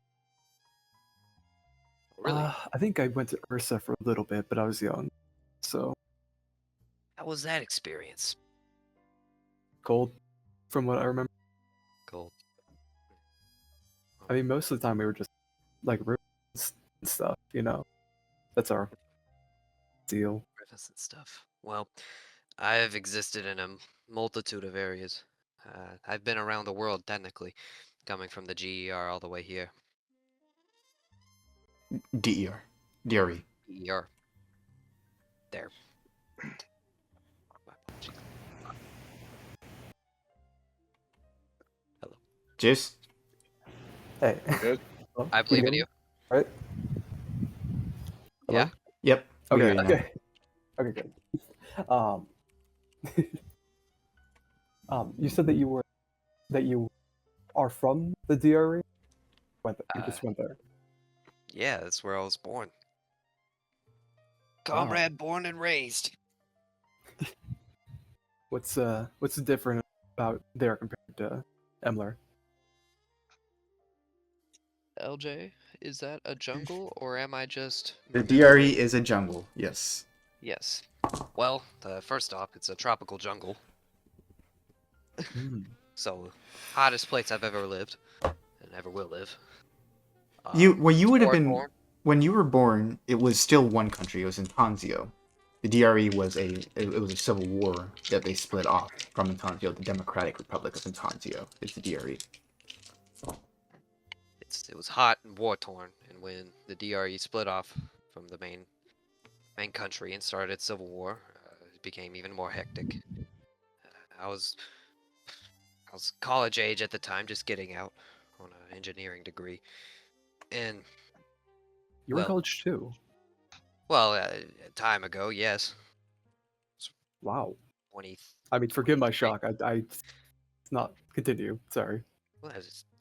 Really? I think I went to Ursa for a little bit, but I was young. So, How was that experience? cold, from what I remember. Cold. I mean, most of the time we were just like ruins and stuff, you know? That's our deal. Rivers and stuff. Well, I've existed in a multitude of areas. I've been around the world, technically, coming from the GER all the way here. DER, DRE. GER. There. My apologies. Juice. Hey. Good. Hello? I Can believe hear in me? you. Right? Hello? Yeah. Yep. we hear Okay, you now. okay. Okay, good. You said that you are from the DRE? You just went there. Yeah, that's where I was born. Wow. Comrade born and raised. What's different about there compared to Emler? LJ, is that a jungle or am I just... The DRE is a jungle. Yes. Yes. Well, first off, it's a tropical jungle. Hmm. So, hottest place I've ever lived. And ever will live. You would have been Sorderrum. when you were born. It was still one country. It was Intanzio. The DRE was it was a civil war that they split off from Intanzio. The Democratic Republic of Intanzio is the DRE. It was hot and war torn, and when the DRE split off from the main country and started its civil war, it became even more hectic. I was college age at the time, just getting out on an engineering degree, and You were in Well- college too. well, a time ago, yes, Wow. 20. I mean, forgive my shock. I not continue. Sorry. Well,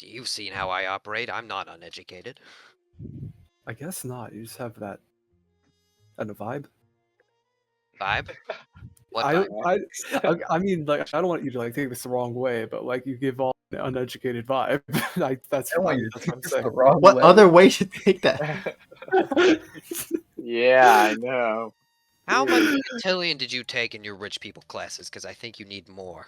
you've seen how I operate. I'm not uneducated. I guess not. You just have that and a vibe. Vibe? What I vibe? I mean, like, I don't want you to like take this the wrong way, but like you give off an uneducated vibe. That's I don't want fine. you to That's take what I'm this saying. the wrong What way. other way to take that? Yeah, I know. How much Cotillion did you take in your rich people classes? Because I think you need more,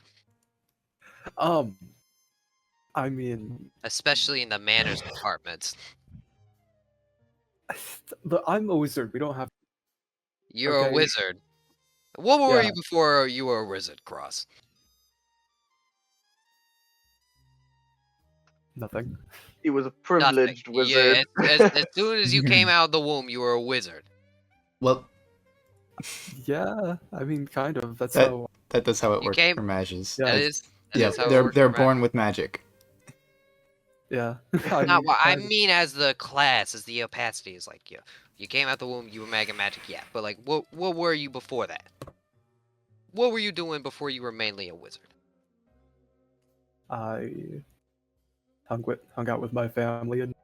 I mean, especially in the manners department. but I'm a wizard. We don't have. You're a Okay. wizard. What were Yeah. you before you were a wizard, Cross? He Nothing. was a Nothing. privileged wizard. Yeah, as soon as you came out of the womb, you were a wizard. Well, Yeah, I mean, kind of. That's That- how. that's how it You works came- for mages. Yeah. That is. That Yeah, is how it they're works they're for born magic. with magic. Yeah. Not what I kind of. mean as the class, as the opacity is like you came out the womb, you were mega magic, yeah. But like, what were you before that? What were you doing before you were mainly a wizard? I hung out with my family and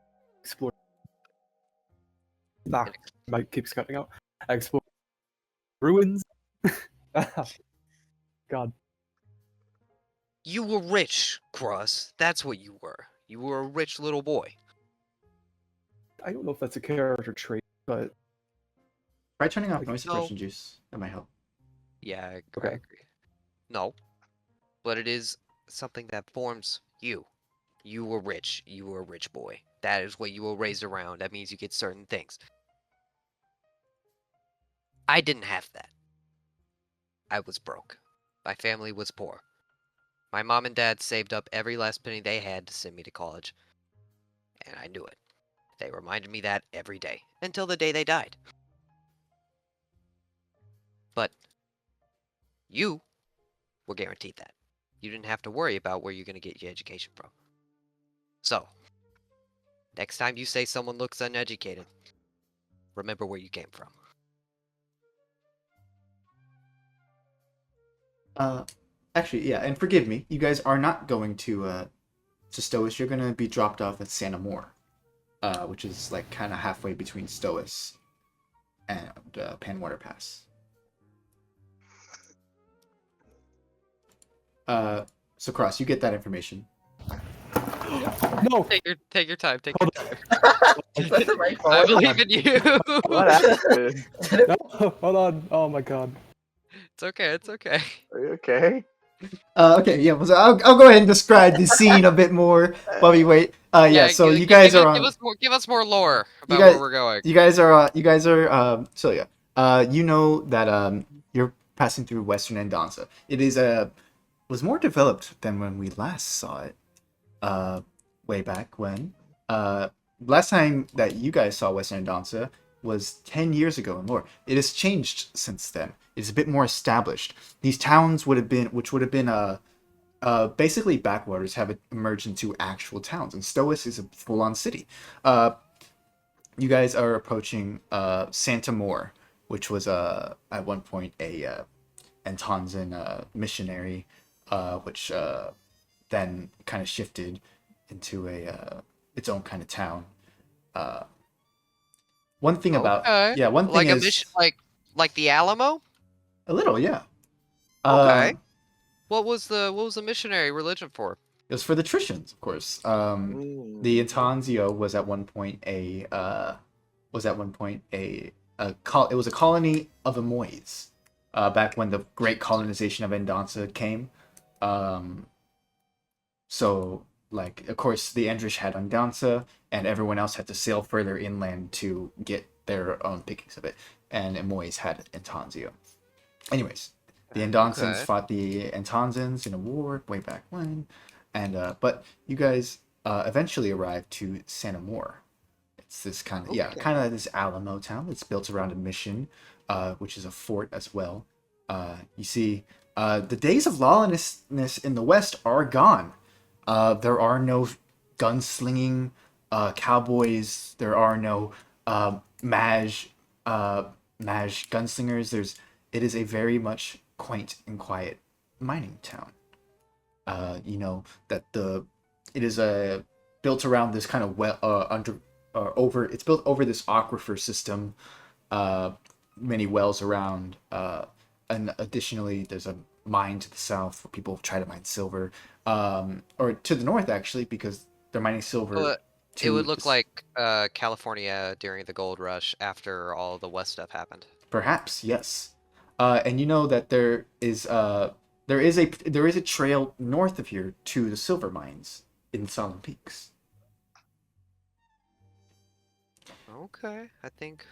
explored. Nah, mic keeps cutting out. I explored ruins. God, You were rich, Cross. That's what you were. You were a rich little boy. I don't know if that's a character trait, but Try turning off Like, noise no. suppression juice. That might help. Yeah, I Okay. agree. No, but it is something that forms you. You were rich. You were a rich boy. That is what you were raised around. That means you get certain things. I didn't have that. I was broke. My family was poor. My mom and dad saved up every last penny they had to send me to college. And I knew it. They reminded me that every day, until the day they died. But you were guaranteed that. You didn't have to worry about where you're going to get your education from. So, next time you say someone looks uneducated, remember where you came from. Actually, yeah, and forgive me, you guys are not going to Stois. You're gonna be dropped off at Santa Moore, which is like kind of halfway between Stois and Panwater Pass. So Cross, you get that information. No. Take your time. Take your time. Is that the right I call? believe in you. What happened? No. Hold on. Oh my god. It's okay. It's okay. Are you okay? Okay, yeah, well, so I'll go ahead and describe the scene a bit more while we wait. Yeah, so you guys are on. Give us more lore about guys- where we're going. You guys are so yeah. You know that you're passing through Western Andanza. It is was more developed than when we last saw it. Way back when. Last time that you guys saw Western Andanza was 10 years ago and more. It has changed since then. It's a bit more established. These towns would have been basically backwaters, have emerged into actual towns, and Stois is a full-on city. You guys are approaching Santa Moore, which was at one point a Antonzan missionary, which then kind of shifted into its own kind of town. One thing about one thing like is a mission, like the Alamo. a little, yeah. Okay. What was the missionary religion for? It was for the Trishans, of course. The Antonzio was at one point it was a colony of Amoys, back when the great colonization of Andanza came. So, like, of course, the Endrish had Andanza, and everyone else had to sail further inland to get their own pickings of it. And Amoys had Antonzio. Anyways, the Andansans fought the Antonzans in a war way back when, and but you guys eventually arrived to Santa Moore. It's this kind of this Alamo town that's built around a mission, which is a fort as well. You see, the days of lawlessness in the West are gone. There are no gunslinging cowboys. There are no mage gunslingers. It is a very much quaint and quiet mining town. You know that it is built around this kind of it's built over this aquifer system. Many wells around, and additionally, there's a mine to the south where people try to mine silver, or to the north actually, because they're mining silver. It would look like California during the gold rush after all the West stuff happened. Perhaps, yes. And you know that there is a trail north of here to the silver mines in Solemn Peaks. Okay, I think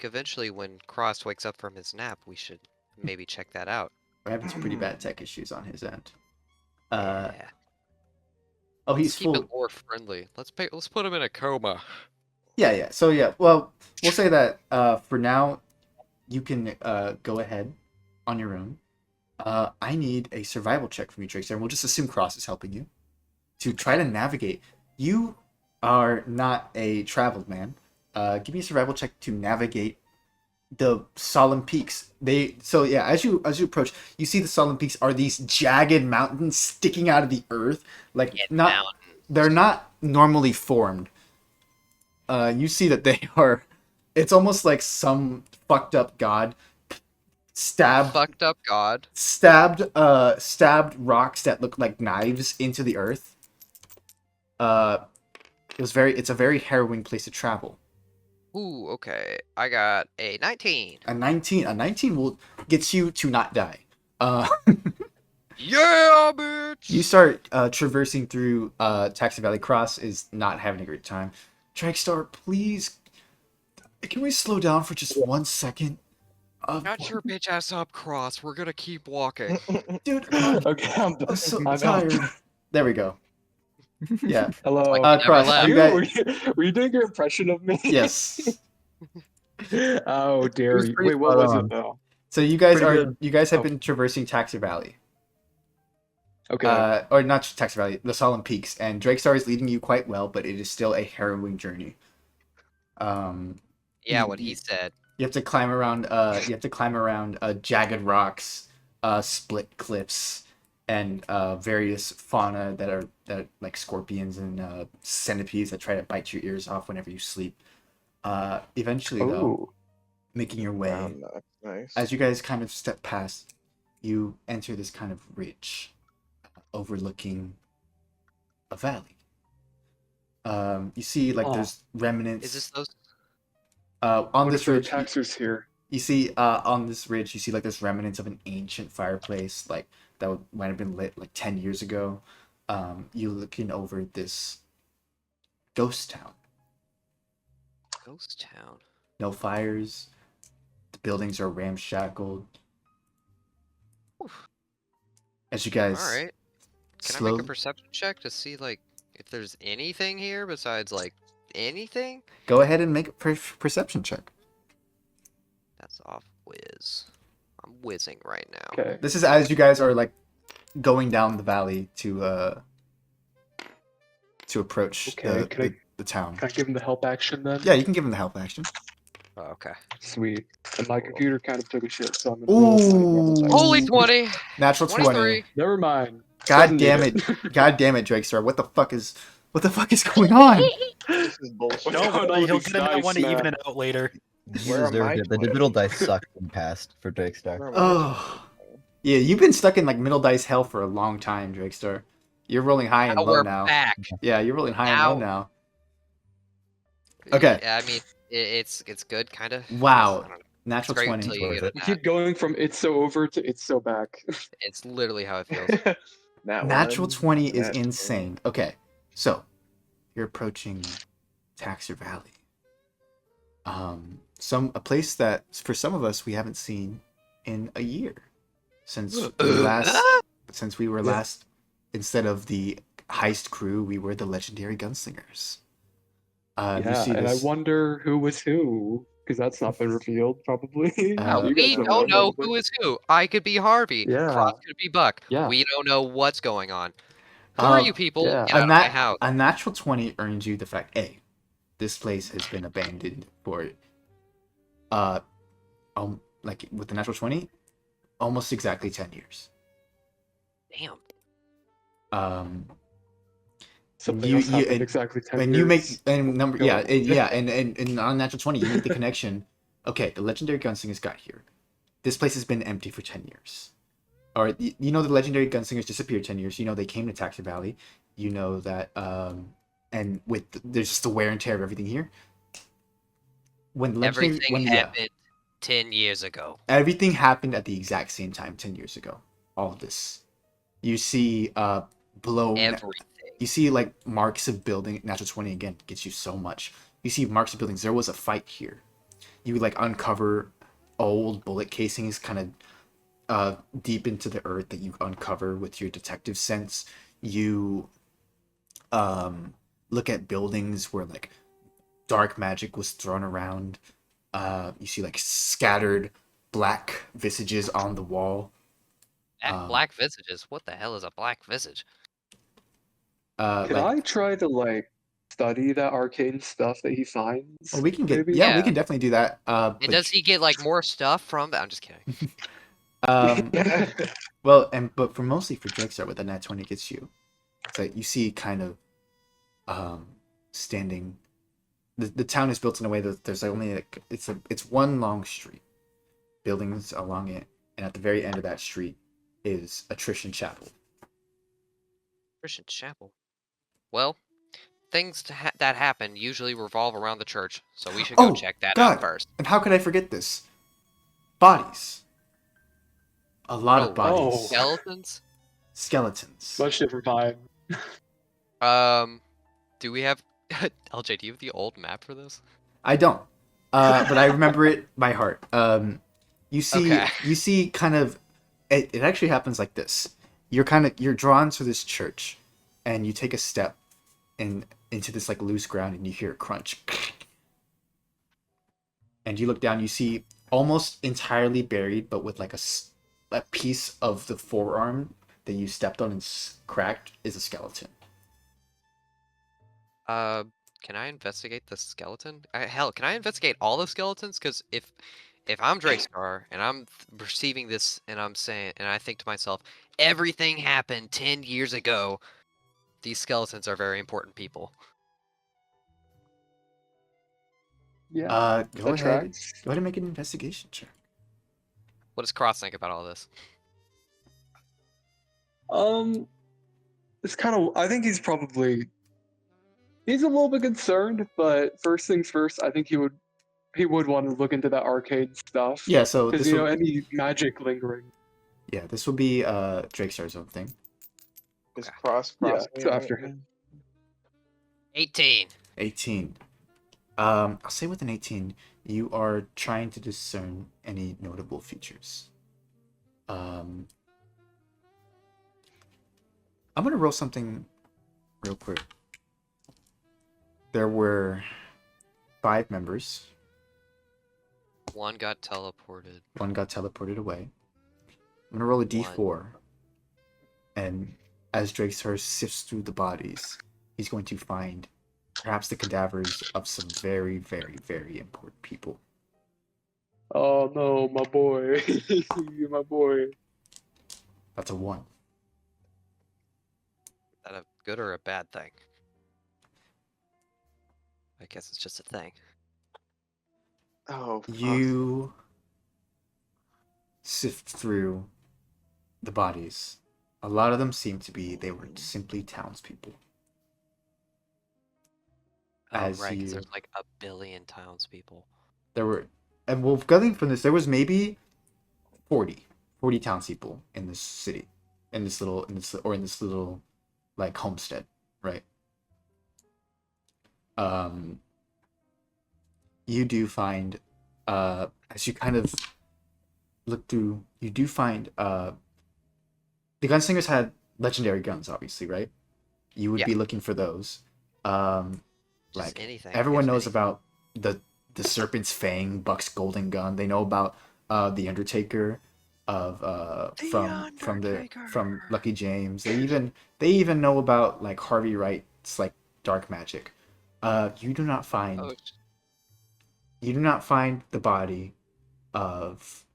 eventually when Cross wakes up from his nap, we should maybe check that out. We're having some pretty bad tech issues on his end. Yeah. Oh, he's Let's keep full. it more friendly. Let's put him in a coma. Yeah. So yeah, well, we'll say that for now, you can go ahead on your own. I need a survival check from you, Drakestar, and we'll just assume Cross is helping you to try to navigate. You are not a traveled man. Give me a survival check to navigate the Solemn Peaks. As you approach, you see the Solemn Peaks are these jagged mountains sticking out of the earth, like they're not normally formed. You see that they are. It's almost like some fucked up god stabbed rocks that look like knives into the earth. It's a very harrowing place to travel. Ooh, okay. I got a 19. A 19 will get you to not die. Yeah, bitch! You start traversing through Taxi Valley. Cross is not having a great time. Drakestar, please, can we slow down for just 1 second? Shut your bitch ass up, Cross. We're gonna keep walking. Dude, Okay, I'm so tired. There we go. Yeah. Hello. Like Cross, left. you guys. Were you doing your impression of me? Yes. Oh dear. was pretty Wait, what spot was on. it though? So you guys Pretty are good. you guys have Oh. been traversing Taxi Valley. Okay. Or not Taxi Valley, the Solemn Peaks, and Drakestar is leading you quite well, but it is still a harrowing journey. Yeah, you- what he said. You have to climb around. You have to climb around jagged rocks, split cliffs, and various fauna that are like scorpions and centipedes that try to bite your ears off whenever you sleep. Eventually, though, Oh. making your way, Wow, that's nice. as you guys kind of step past, you enter this kind of ridge overlooking a valley. You see, like, Oh. there's remnants. Is this those? On What this if there are ridge, taxers here? you see, on this ridge, you see like there's remnants of an ancient fireplace, like might have been lit like 10 years ago. You looking over this ghost town. Ghost town. No fires. The buildings are ramshackled. As you guys All right. Can I make a perception check to see like if there's anything here besides like anything? go ahead and make a perception check. That's off whiz. I'm whizzing right now. Okay. This is as you guys are like going down the valley to approach Okay, the town. Can I give him the help action then? Yeah, you can give him the help action. Oh, okay. Sweet. And my computer kind of took a shit, so I'm gonna roll my normal Ooh. dice. Holy 20! Natural 20. 23. Never mind. God Doesn't damn need it. God damn it, Drakestar. What the fuck is going on? This is bullshit. Don't All worry, he'll these get another dice, one to even man. it out later. You Where am deserved I it. The playing? digital dice sucked in the past for Drakestar. Where am I Oh. Yeah, you've been stuck in like middle dice hell for a long time, Drakestar. You're rolling high and Now low we're now. back. Yeah, you're rolling high and low now. Now. Okay. Yeah, I mean, it's good, kind of. Wow. I don't know. Natural It's great 20. until you Worth get it. You it. keep going from it's so over to it's so back. It's literally how it feels. Natural 20 is Nat insane. Okay, so you're approaching Taxer Valley. A place that for some of us we haven't seen in a year since we were last instead of the heist crew, we were the legendary gunslingers. You Yeah, see and I this- wonder who was who, because that's not been revealed, probably. Uh, You guys We don't know probably. who is who. I could be Harvey. Yeah. Cross could be Buck. Yeah. We don't know what's going on. Who are you people? yeah. Get out of my house. A natural 20 earns you the fact A, this place has been abandoned for like with the natural 20, almost exactly 10 years. Damn. Something You- else you- happened and- exactly 10 and years. you make and number Go on. and on natural 20 you make the connection. Okay, the legendary gunslingers got here. This place has been empty for 10 years. Or you know the legendary gunslingers disappeared 10 years. You know they came to Taxi Valley. You know that and with there's just the wear and tear of everything here. When the legendary, Everything happened 10 years ago. everything happened at the exact same time 10 years ago. All of this. You see below Everything. you see like marks of building. Natural 20 again gets you so much. You see marks of buildings. There was a fight here. You like uncover old bullet casings kind of deep into the earth that you uncover with your detective sense. You look at buildings where like dark magic was thrown around. You see like scattered black visages on the wall. Black visages. What the hell is a black visage? Can I try to like study that arcane stuff that he finds? Well, we can get maybe? yeah, we Yeah. can definitely do that. And But, does he get like more stuff from? I'm just kidding. well, but for mostly for Drakestar, what the nat 20 gets you, it's like you see kind of standing. The town is built in a way that there's only like it's one long street, buildings along it, and at the very end of that street is Attrition Chapel. Christian chapel. Well, things that happen usually revolve around the church, so we should go Oh, check that God. out first. And how could I forget this? Bodies. A lot of Oh, bodies. Skeletons? Skeletons. Much different vibe. Do we have LJ, do you have the old map for this? I don't. But I remember it by heart. You see Okay. you see kind of it actually happens like this. You're drawn to this church and you take a step into this like loose ground, and you hear a crunch. And you look down, you see almost entirely buried, but with like a piece of the forearm that you stepped on and cracked, is a skeleton. Can I investigate the skeleton? Hell, can I investigate all the skeletons? Because if I'm Drakestar and I'm receiving this and I'm saying, and I think to myself, everything happened 10 years ago, these skeletons are very important people. Yeah. Go that ahead. tracks. Go ahead and make an investigation check. What does Cross think about all this? It's kind of. I think he's a little bit concerned, but first things first, I think he would want to look into that arcade stuff. Yeah, so Because this will, any magic lingering. yeah, this will be Drakestar's own thing. Is Cross Yeah, me so right after now? him. 18. 18. I'll say with an 18, you are trying to discern any notable features. I'm gonna roll something real quick. There were 5 members. One got teleported. One got teleported away. I'm gonna roll a d4, and as Drakestar sifts through the bodies, he's going to find perhaps the cadavers of some very, very, very important people. Oh no, my boy. My boy. That's a 1. Is that a good or a bad thing? I guess it's just a thing. Oh, fuck. You sift through the bodies. A lot of them seem to be, they were simply townspeople. Oh, As right, 'cause you- there's like a billion townspeople. There were, and well, getting from this, there was maybe 40 townspeople in this city, in this little, like, homestead, right? You do find, as you kind of look through, you do find, the gunslingers had legendary guns, obviously, right? You would Yeah. be looking for those. Just Like, anything. everyone if knows any. about the Serpent's Fang, Buck's golden gun. They know about the Undertaker of from Lucky James. They even know about like Harvey Wright's like dark magic. You do not find Oh, the body of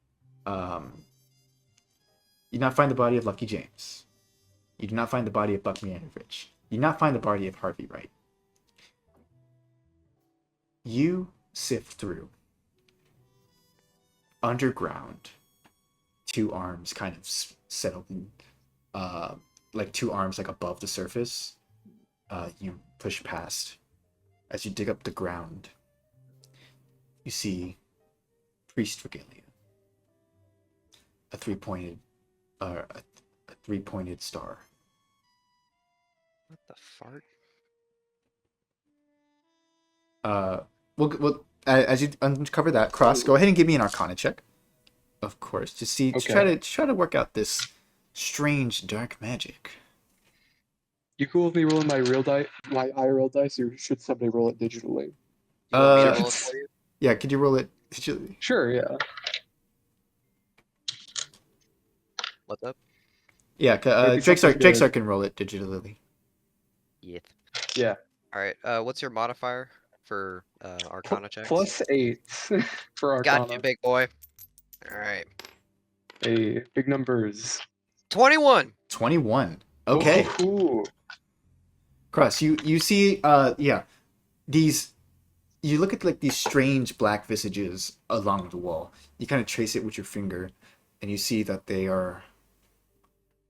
you do not find the body of Lucky James. You do not find the body of Buck Mianovich. You do not find the body of Harvey Wright. You sift through underground, 2 arms kind of settled in, like 2 arms like above the surface. You push past. As you dig up the ground, you see Priest Regalia, a 3-pointed, a 3-pointed star. what the fart? Well, as you uncover that, Cross, go ahead and give me an Arcana check, of course, to see to Okay. try to work out this strange dark magic. You cool with me rolling my IRL dice, or should somebody roll it digitally? You want me to Uh, roll it for you? Yeah, could you roll it? Digitally? Sure, yeah. What's up? Yeah, Maybe something Drakestar good. can roll it digitally. Yeah. Yeah. All right. What's your modifier for Arcana checks? +8 for Arcana. Gotcha, big boy. All right. Hey, big numbers. 21. 21. Okay. Ooh. Cross, you see, these, you look at like these strange black visages along the wall. You kind of trace it with your finger, and you see that they are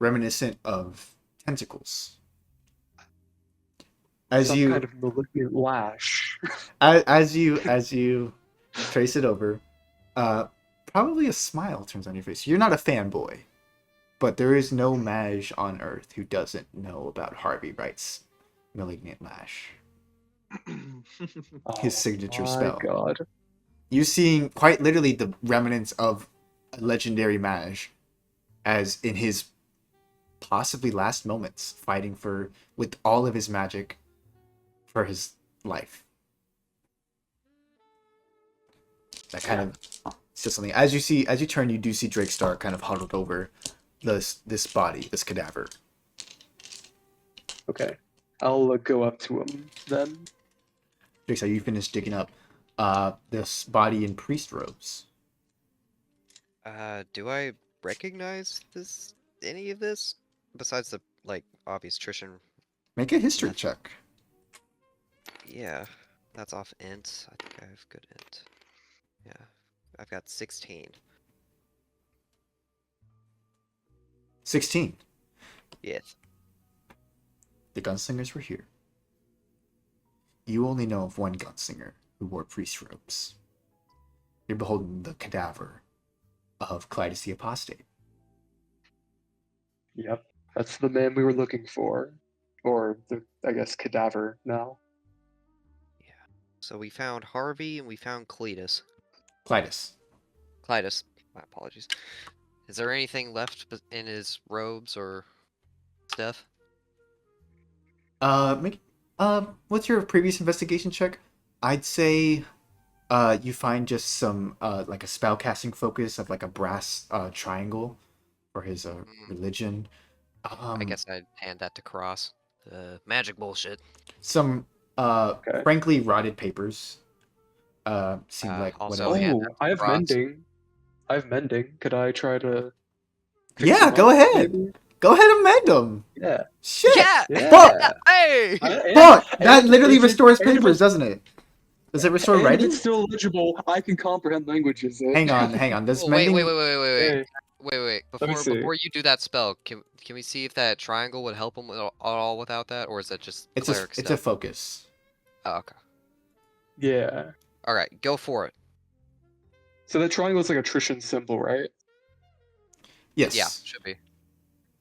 reminiscent of tentacles. As Some you kind of malignant lash. as you trace it over, probably a smile turns on your face. You're not a fanboy, but there is no mage on Earth who doesn't know about Harvey Wright's malignant lash. His signature my spell. God. You seeing quite literally the remnants of a legendary mage, as in his possibly last moments, fighting with all of his magic, for his life. That kind of says something. As you turn, you do see Drakestar kind of huddled over this body, this cadaver. Okay. I'll go up to him then. Drakestar, you finish digging up this body in priest robes. Do I recognize any of this? Besides the, like, obvious Trishan. Make a history check. Yeah, that's off int. I think I have good int. Yeah, I've got 16. 16. Yes. The gunslingers were here. You only know of one gunslinger who wore priest robes. You're beholding the cadaver of Clytus the Apostate. Yep. That's the man we were looking for. Or the, I guess, cadaver now. So we found Harvey and we found Clytus. Clytus. My apologies. Is there anything left in his robes or stuff? What's your previous investigation check? I'd say you find just some like a spellcasting focus of like a brass triangle for his religion. I guess I'd hand that to Cross. Magic bullshit. Some frankly rotted papers. Seem like also what hand Oh, that to I have Cross. mending. I have mending. Could I try to fix Yeah, them go up, ahead. maybe? Go ahead and mend them. Yeah. Shit. Yeah! Yeah. Fuck! Hey! Fuck! That literally Is it- restores and if papers, doesn't it? Does it restore And if writing? it's still legible, I can comprehend languages. Hang on. Does Oh, mending? wait. Hey, Wait. Let me see. Before you do that spell, can we see if that triangle would help him at all without that, or is that just It's cleric a stuff? focus. Oh, okay. yeah. All right, go for it. So that triangle is like a Trishan symbol, right? Yes. Yeah, should be.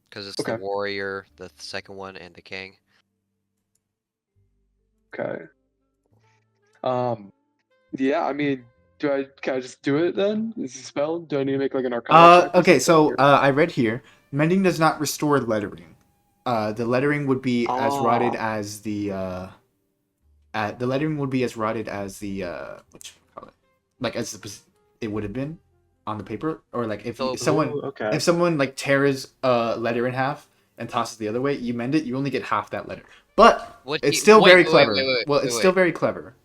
Because it's Okay. the warrior, the second one, and the king. Okay. Yeah, I mean, can I just do it then? Is it spelled? Do I need to make like an arcana check? Or Okay, so something, or- I read here, mending does not restore lettering. The lettering would be as rotted as the the lettering would be as rotted as the whatchamacallit, like as it would have been on the paper, or like if So- someone Ooh, okay. if someone like tears a letter in half and tosses the other way, you mend it, you only get half that letter. But it's still very clever. It's still very clever.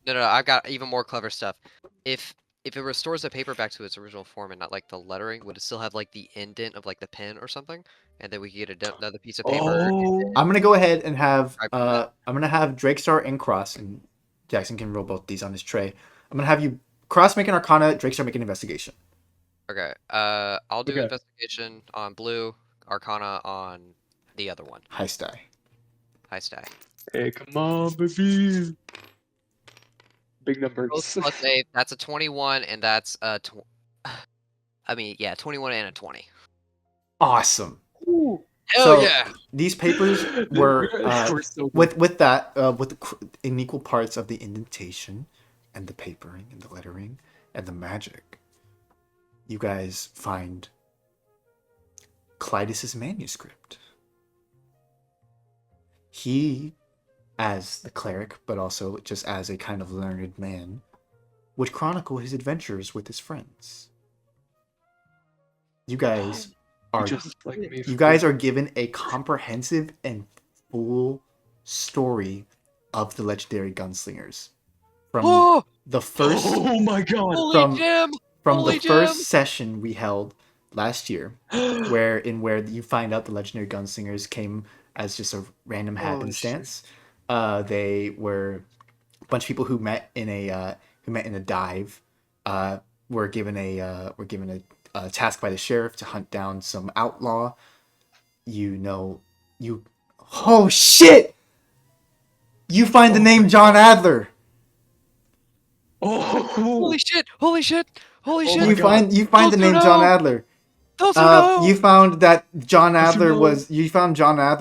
No, I've got even more clever stuff. If it restores the paper back to its original form and not like the lettering, would it still have like the indent of like the pen or something? And then we could get another piece of paper. Oh, I'm gonna go ahead and have Right. I'm gonna have Drakestar and Cross, and Jackson can roll both these on his tray. I'm gonna have you Cross make an Arcana, Drakestar make an investigation. Okay. I'll do Okay. investigation on blue, Arcana on the other one. Heist die. Heist die. hey, come on, baby. Big numbers. Both plus 8. That's a 21, and that's a 21 and a 20. Awesome. Ooh. Hell So- yeah! These papers were We're so good. with that in equal parts of the indentation and the papering and the lettering and the magic. You guys find Clytus's manuscript. He, as the cleric, but also just as a kind of learned man, would chronicle his adventures with his friends. You guys are just like me. you guys are given a comprehensive and full story of the legendary gunslingers from Oh! the first Oh my god. Holy from- Jim! from Holy the first Jim! session we held last year, where you find out the legendary gunslingers came as just a random happenstance. They were a bunch of people who met in a dive. Were given a task by the sheriff to hunt down some outlaw. Oh shit! You find the name John Adler. Oh. Holy shit! Holy shit! Holy Oh shit! my You God. find the Those name who John know. Adler. Those who know! You found that John Those who Adler know.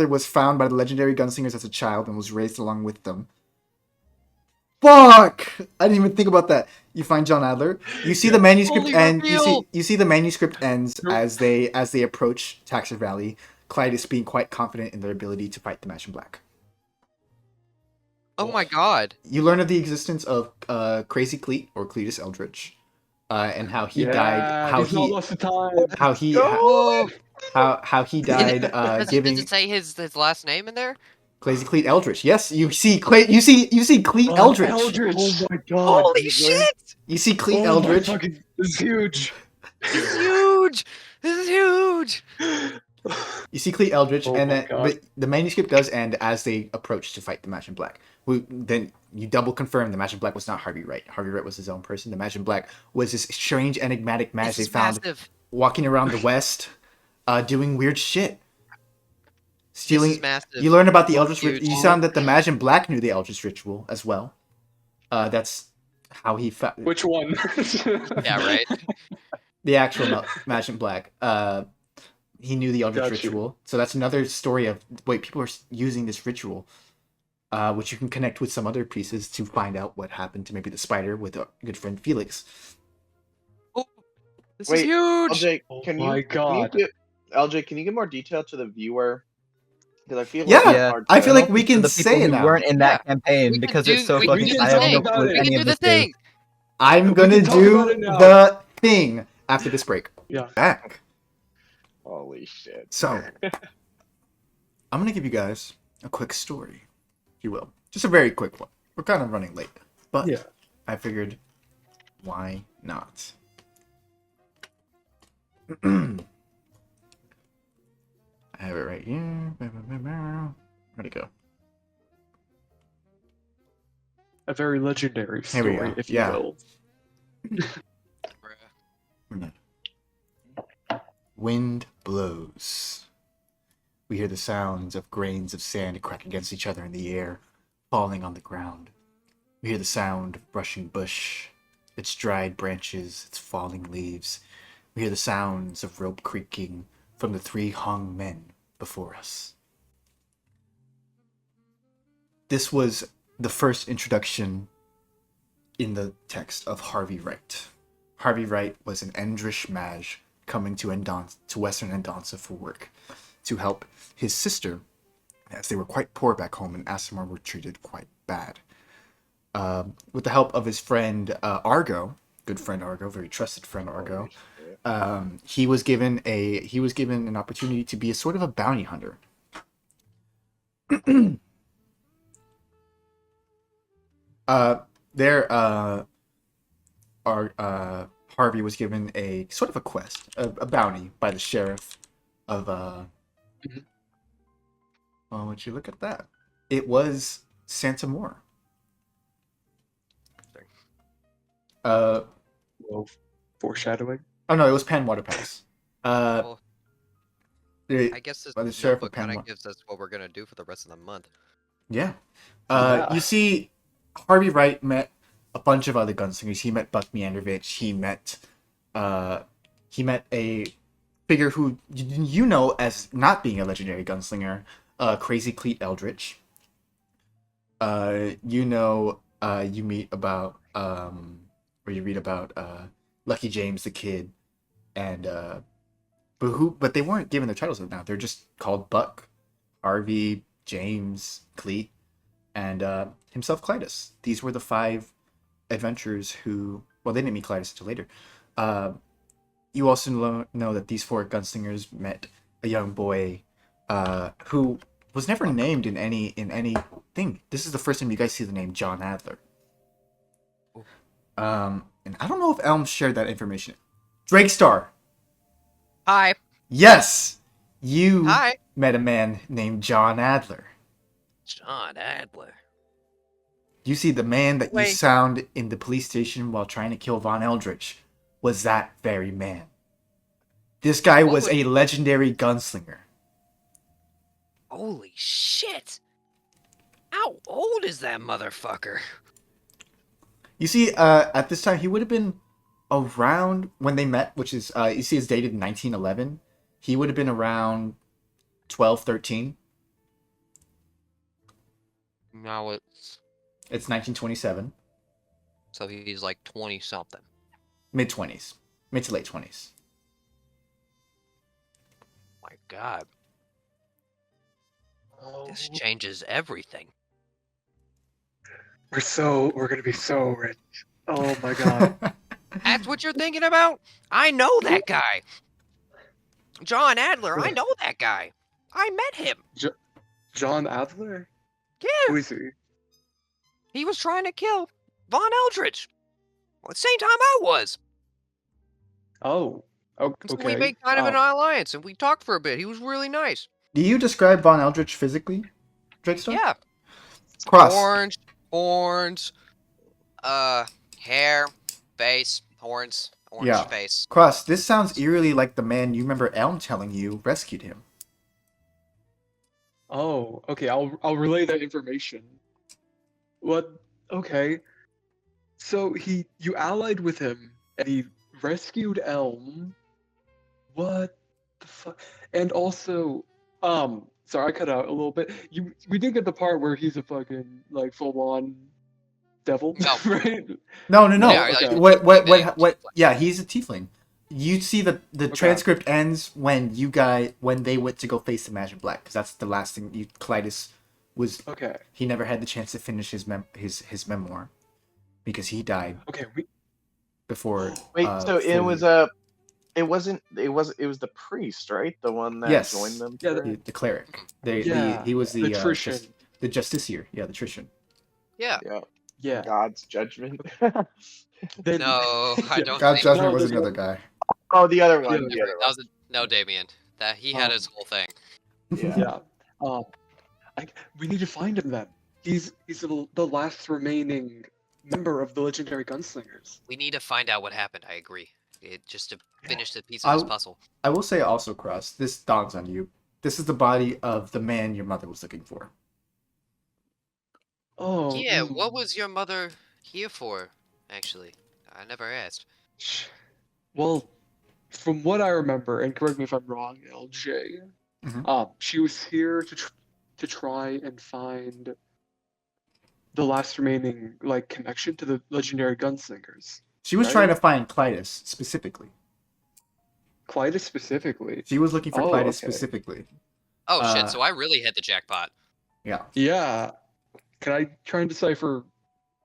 was found by the legendary gunslingers as a child and was raised along with them. Fuck! I didn't even think about that. You find John Adler. You see the manuscript Holy and reveal! you see the manuscript ends as they approach Taxer Valley. Clytus being quite confident in their ability to fight the Match in Black. Oh my god. You learn of the existence of Crazy Cleet or Cletus Eldritch, and how he died. Yeah, he's not lost the time. How he Oh, how he died does giving it say his last name in there? Crazy Cleet Eldritch. Yes, you see you see Cleet Oh, Eldritch. Eldritch. Oh my god. Holy did you learn? shit! You see Cleet Oh my Eldritch. fucking, this is huge. This is huge! This is huge! You see Cleet Eldritch, Oh and my then God. but the manuscript does end as they approach to fight the Match in Black. Then you double confirm the Match in Black was not Harvey Wright. Harvey Wright was his own person. The Match in Black was this strange, enigmatic match This they is found massive. walking around the West, doing weird shit. This Stealing. is massive. You learn about the This is Eldritch. huge. You found that the Match in Black knew the Eldritch ritual as well. That's how he found Which one? Yeah, right. the actual Match in Black. He knew the Eldritch Got you. ritual. So that's another story of wait, people are using this ritual, which you can connect with some other pieces to find out what happened to maybe the spider with our good friend Felix. Oh, this is Wait, huge. LJ, Oh can my you God. Can you LJ, can you give more detail to the viewer? Because I feel Yeah, like it's Yeah, hard I to- feel like we For can the people say it who now. weren't in that Yeah. campaign We can because do- it's so we fucking. can I have talk no about clue it. what We any can of do the this is. thing. I'm We gonna can talk about it do now. the thing after this break. Yeah. Back. Holy shit. So, I'm gonna give you guys a quick story, if you will. Just a very quick one. We're kind of running late, but Yeah. I figured, why not? I have it right here. Where'd it go? A very legendary Here we story, go. if Yeah. you will. Wind blows. We hear the sounds of grains of sand crack against each other in the air, falling on the ground. We hear the sound of brushing bush, its dried branches, its falling leaves. We hear the sounds of rope creaking from the three hung men before us. This was the first introduction in the text of Harvey Wright. Harvey Wright was an Endrish mage coming to Western Endonsa for work to help his sister, as they were quite poor back home and Aasimar were treated quite bad. With the help of his friend Argo, good friend Argo, very trusted friend Argo, he was given an opportunity to be a sort of a bounty hunter. Harvey was given a sort of a quest, a bounty by the sheriff of well, would you look at that? It was Santa Moore. Well, foreshadowing. Oh no, it was Panwater Pass. Well, the- I guess this by the sheriff of notebook kind Panama. of gives us what we're gonna do for the rest of the month. Yeah. Yeah. You see, Harvey Wright met a bunch of other gunslingers. He met Buck Meandrovich. He met a figure who you know as not being a legendary gunslinger, Crazy Cleet Eldritch. You meet about or you read about Lucky James the Kid, and but they weren't given their titles now. They're just called Buck, Harvey, James, Cleet, and himself Clytus. These were the 5 adventurers who, well, they didn't meet Clytus until later. You also know that these 4 gunslingers met a young boy who was never named in anything. This is the first time you guys see the name John Adler. And I don't know if Elm shared that information. Drakestar. Hi. Yes, you Hi. met a man named John Adler. John Adler. You see, the man that you Wait. found in the police station while trying to kill Von Eldritch was that very man. This guy What was would- a legendary gunslinger. Holy shit! How old is that motherfucker? You see, at this time, he would have been around when they met, which is, you see, it's dated in 1911. He would have been around 12, 13. Now it's It's 1927. so he's like 20 something. Mid-20s. Mid to late 20s. My God, Oh, this changes everything. We're gonna be so rich. Oh my god. That's what you're thinking about? I know that guy. John Adler, I know that guy. I met him. John Adler? Who Yeah, is he? he was trying to kill Von Eldridge. Well, at the same time I was. Oh. So Okay. we made kind of an alliance, and we talked for a bit. He was really nice. Do you describe Von Eldritch physically, Drakestar? Yeah. Cross. Orange, horns, hair, face, horns, orange Yeah. face. Cross, this sounds eerily like the man you remember Elm telling you rescued him. Oh, okay. I'll relay that information. What? Okay. So you allied with him, and he rescued Elm. What the fuck? And also, sorry, I cut out a little bit. We did get the part where he's a fucking like full on devil, No. right? No. Yeah, okay. What? Yeah, he's a tiefling. You see the Okay. transcript ends when they went to go face the Magic Black, because that's the last thing Clytus was. Okay. He never had the chance to finish his memoir because he died Okay. before. Wait, so it fully- was it was the priest, right? The one that Yes. joined them. Yeah, for it? the cleric. Yeah, He was the Trician. the justiciar. Yeah, the Trician. Yeah. Yeah. God's judgment. Then, No, I don't God's think judgment No, was there's another guy. Oh, the other one. Yeah, The other that was no Damien. That he had Oh. his whole thing. one. Yeah. Yeah. We need to find him then. He's the last remaining member of the legendary gunslingers. We need to find out what happened. I agree. Just to finish the piece of I- this puzzle. I will say also, Cross, this dawns on you. This is the body of the man your mother was looking for. Oh. Yeah, what was your mother here for? Actually, I never asked. Well, from what I remember, and correct me if I'm wrong, LJ. Mhm. She was here to try and find the last remaining like connection to the legendary gunslingers. She was Right. trying to find Clytus specifically. Clytus specifically. She was looking for Oh, Clytus okay. specifically. Oh Uh, shit! So I really hit the jackpot. Yeah. Yeah. Can I try and decipher?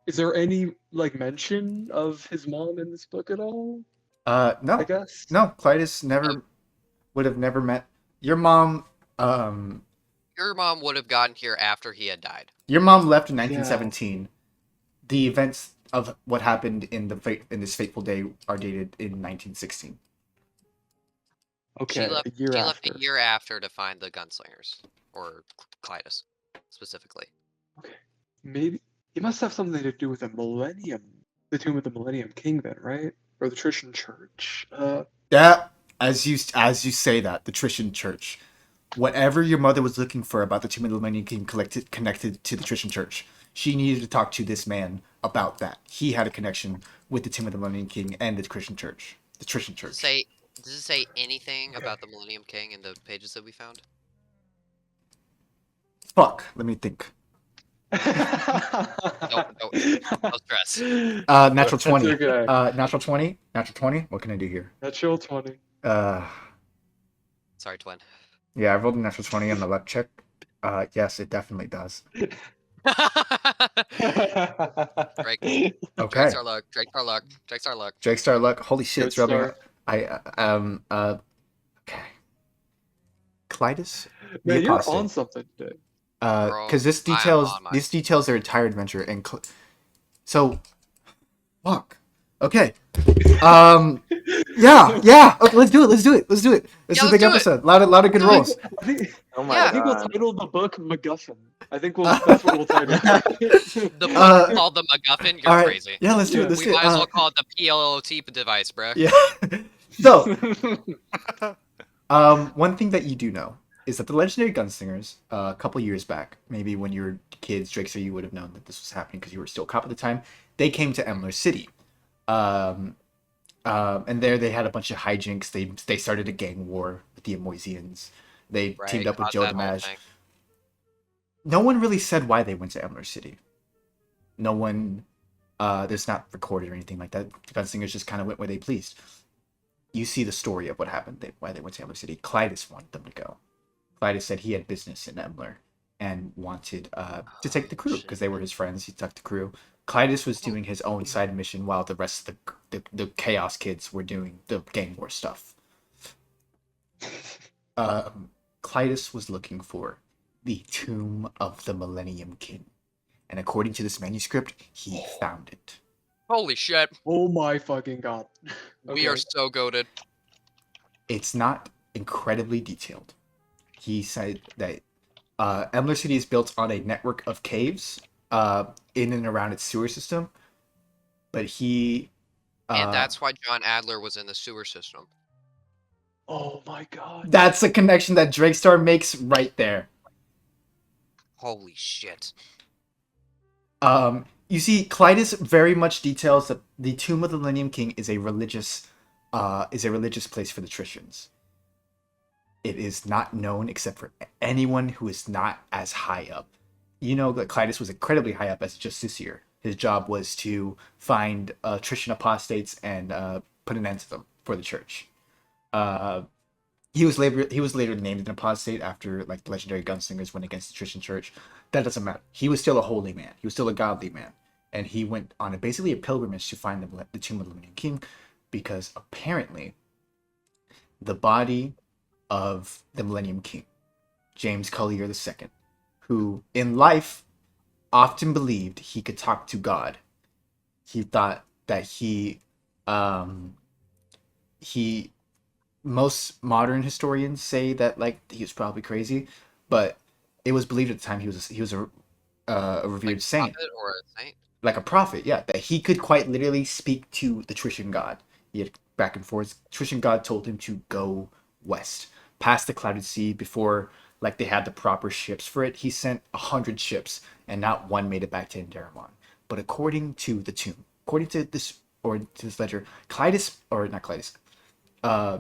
Is there any like mention of his mom in this book at all? I No. guess. No, Clytus never would have never met your mom. Your mom would have gotten here after he had died. Your mom left in 1917. The events of what happened in this fateful day are dated in 1916. Okay. She left. A year She after. left a year after to find the gunslingers, or Clytus, specifically. Maybe it must have something to do with the tomb of the Millennium King, then, right? Or the Trician Church. Yeah, as you say that, the Trician Church. Whatever your mother was looking for about the Tomb of the Millennium King connected to the Trician Church. She needed to talk to this man about that. He had a connection with the Tomb of the Millennium King and the Trician Church. The Trician Church. Does it say anything about the Millennium King in the pages that we found? Fuck. Let me think. No stress. Natural 20. okay. Natural 20. Natural 20. What can I do here? Natural 20. Sorry, twin. Yeah, I rolled a natural 20 on the luck check. Yes, it definitely does. Drake. Okay. Drake's our luck. Drake's our luck. Drake's our luck. Drakestar luck. Holy shit, it's rubbing. Joestar. Okay. Clytus. Man, the you're apostate. on something today. Because this I am details on mine. this details their entire adventure and so fuck. Okay. Yeah. Okay, let's do it. This Yeah, is a let's big do it. episode. Lot of good rolls. I think, Oh my Yeah. I think we'll god. title the book MacGuffin. I think that's what we'll title it. The book Uh, called the MacGuffin. You're All right. crazy. Yeah, let's do Yeah. it. Let's We do might as it. well call it the PLOT device, bro. Yeah. So, one thing that you do know is that the legendary gunslingers, a couple years back, maybe when you were kids, Drake, so you would have known that this was happening because you were still a cop at the time. They came to Emler City, and there they had a bunch of hijinks. They started a gang war with the Amoisians. They Right, teamed up with caused Joe that whole Dimash. thing. No one really said why they went to Emler City. No one, there's not recorded or anything like that. The gunslingers just kind of went where they pleased. You see the story of what happened, why they went to Emler City. Clytus wanted them to go. Clytus said he had business in Emler, and wanted to take the crew shit. because they were his friends. He took the crew. Clytus was doing his own side mission while the rest of the Chaos kids were doing the Gang War stuff. Clytus was looking for the Tomb of the Millennium King. And according to this manuscript, he found it. Holy shit. Oh my fucking god. We are so goated. It's not incredibly detailed. He said that Emler City is built on a network of caves in and around its sewer system. But he... And that's why John Adler was in the sewer system. Oh my god. That's a connection that Drakestar makes right there. Holy shit. You see, Clytus very much details that the Tomb of the Millennium King is a religious place for the Trishans. It is not known except for anyone who is not as high up. You know that Clytus was incredibly high up as a justiciar. His job was to find Trishan apostates and put an end to them for the church. He was later named an apostate after like the legendary gunslingers went against the Trishan church. That doesn't matter. He was still a holy man. He was still a godly man, and he went on basically a pilgrimage to find the tomb of the Millennium King, because apparently the body of the Millennium King, James Collier II, who in life often believed he could talk to God. He thought that most modern historians say that like he was probably crazy, but it was believed at the time he was a revered Like saint, prophet or a saint? like a prophet. Yeah, that he could quite literally speak to the Trishan god. He had back and forth. Trishan god told him to go west, past the clouded sea. Before like they had the proper ships for it, he sent 100 ships, and not one made it back to Indaramon. But according to the tomb, according to this ledger,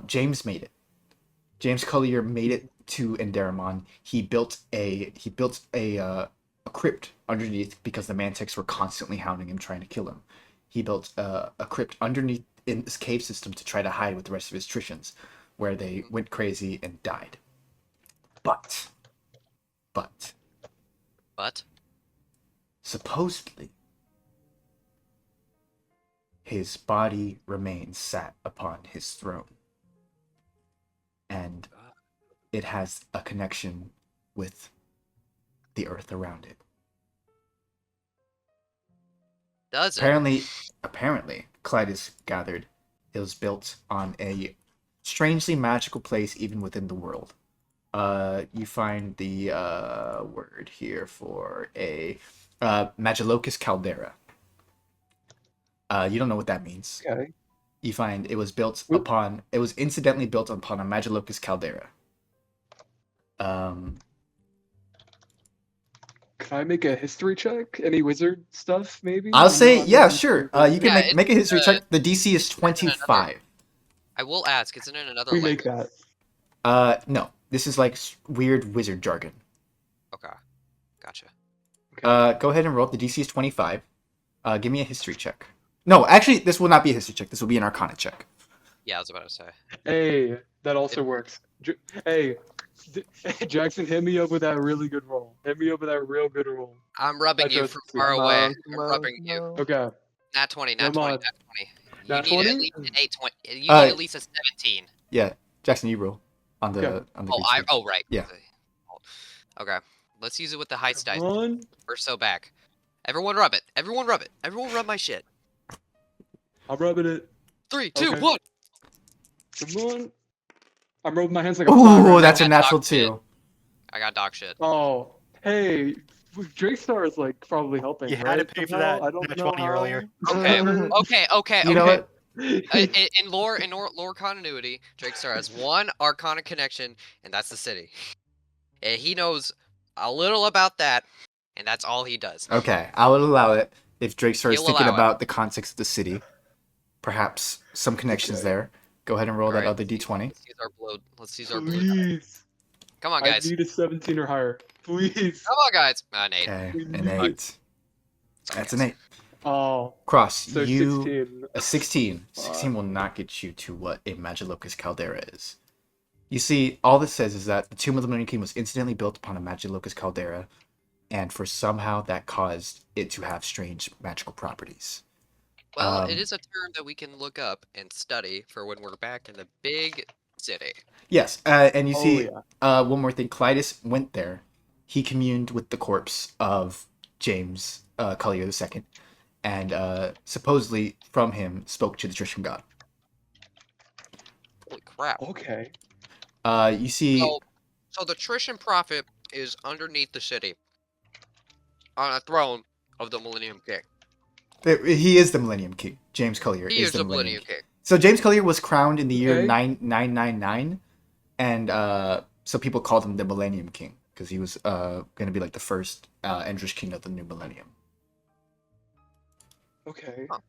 James made it. James Collier made it to Indaramon. He built a crypt underneath because the Mantics were constantly hounding him, trying to kill him. He built a crypt underneath in this cave system to try to hide with the rest of his Trishans, where they went crazy and died. But supposedly his body remains sat upon his throne, and it has a connection with the earth around it. Does it? Apparently, Clytus gathered it was built on a strangely magical place even within the world. You find the word here for a Magilocus caldera. You don't know what that means. Okay. You find it was incidentally built upon a Magilocus caldera. Can I make a history check? Any wizard stuff, maybe? I'll say, I'm yeah, not sure. sure. You can Yeah, make a history it's, check. The DC is 25. I will ask, isn't it another We make language? that. No, this is like weird wizard jargon. Okay. Gotcha. Go ahead and roll. The DC is 25. Give me a history check. No, actually, this will not be a history check. This will be an Arcana check. Yeah, I was about to say. Hey, that also works. Hey, Jackson, hit me up with that really good roll. Hit me up with that real good roll. I'm rubbing That's you what- from far Come away. on, I'm come on, rubbing come you. on. Okay. Nat 20, nat Come 20, on. nat 20. You Nat need at 20? least an 820. You need Uh, at least a 17. Yeah, Jackson, you roll on the Okay. on the. Oh, great stage. right. Yeah. Okay. Let's use it with the heist dice. One. We're so back. Everyone rub it. Everyone rub it. Everyone rub my shit. I'm rubbing it. 3, 2, Okay. 1. Come on. I'm rubbing my hands like a fly Ooh, right that's now. a natural Dog shit. 2. I got dog shit. Oh, hey, Drakestar is like probably helping. You had right? to pay for Somehow? that I don't nat know 20 how. earlier. Okay. You know what? In lore continuity, Drakestar has one Arcana connection, and that's the city. And he knows a little about that, and that's all he does. Okay, I will allow it if Drakestar is You'll thinking allow it. about the context of the city. Perhaps some connections Okay. there. Go ahead and roll that Alright, other d20. Let's use our blow. Let's use our blue. Please. Come on, I guys. need a 17 or higher. Please. Come on, guys. An 8. Okay, We an need 8. That's an 8. Oh, Cross, so you 16. a 16. Fuck. 16 will not get you to what a Magilocus caldera is. You see, all this says is that the Tomb of the Millennium King was incidentally built upon a Magilocus caldera, and for somehow that caused it to have strange magical properties. Well, it Um, is a term that we can look up and study for when we're back in the big city. Yes, and you Oh, see, yeah. one more thing. Clytus went there. He communed with the corpse of James Collier II, and supposedly from him spoke to the Trisham god. Holy crap. Okay. You see, So the Trisham Prophet is underneath the city on a throne of the Millennium King. he is the Millennium King. James Collier He is the the Millennium Millennium King. King. So James Collier was crowned in the year Okay. 9999, and so people called him the Millennium King because he was going to be like the first Endrish king of the new millennium. Okay. Huh.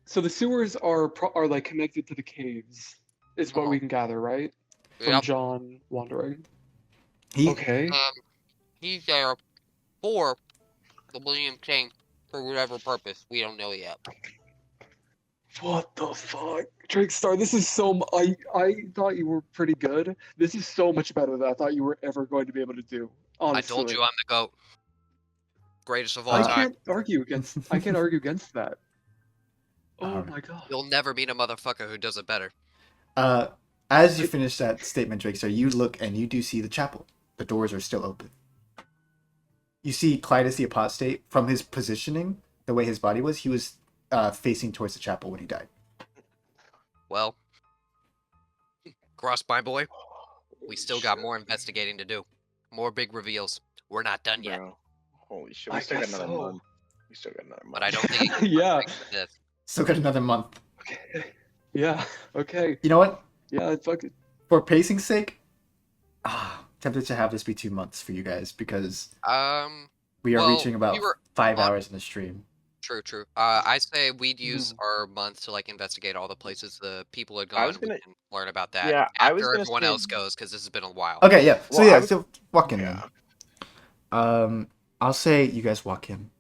So the sewers are like connected to the caves, is what we can gather, right? From Yep. John wandering. He Okay. He's there for the Millennium King for whatever purpose. We don't know yet. What the fuck? Drakestar, this is I thought you were pretty good. This is so much better than I thought you were ever going to be able to do. Honestly. I told you I'm the GOAT. Greatest of all I time. can't argue against that. Oh Alright. my god. You'll never meet a motherfucker who does it better. As you finish that statement, Drakestar, you look and you do see the chapel. The doors are still open. You see Clytus the Apostate, from his positioning, the way his body was, he was facing towards the chapel when he died. Well, Cross, my boy, we still got more investigating to do. More big reveals. We're not done yet. Bro. Holy shit, I we still got guess another so. month. We still got another month. But I don't think it can Yeah. this. Still got another month. Okay. Yeah. Okay. You know what? Yeah. Fuck it. For pacing's sake, tempted to have this be 2 months for you guys because we are Well, reaching about we were 5 on- hours in the stream. True. I say we'd use our month to like investigate all the places the people had I gone. was gonna- We can learn about that Yeah, I was after gonna everyone say- else goes, because this has been a while. Okay, yeah. So Well, I yeah, was- so walk in Yeah. then. I'll say you guys walk in.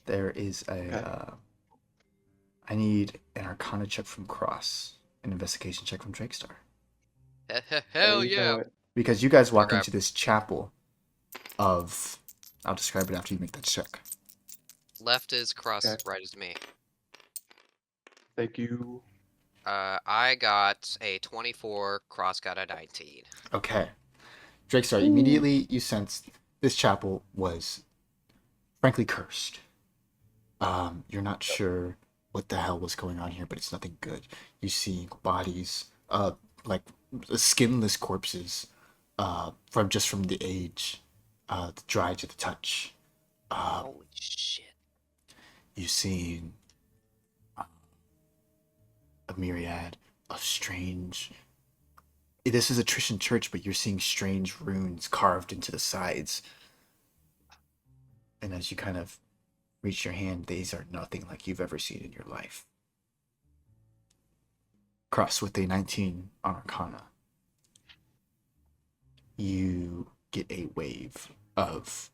There is a. Okay. I need an Arcana check from Cross, an investigation check from Drakestar, Hell There you yeah! go. because you guys walk Okay. into this chapel of. I'll describe it after you make that check. Left is Cross, Okay. right is me. Thank you. I got a 24. Cross got a 19. Okay. Drakestar, immediately you sensed this chapel was frankly cursed. You're not sure what the hell was going on here, but it's nothing good. You see bodies, like skinless corpses, from the age, dry to the touch. Holy shit. You've seen a myriad of strange. This is a Trishan church, but you're seeing strange runes carved into the sides. And as you kind of reach your hand, these are nothing like you've ever seen in your life. Cross with a 19 on Arcana, you get a wave of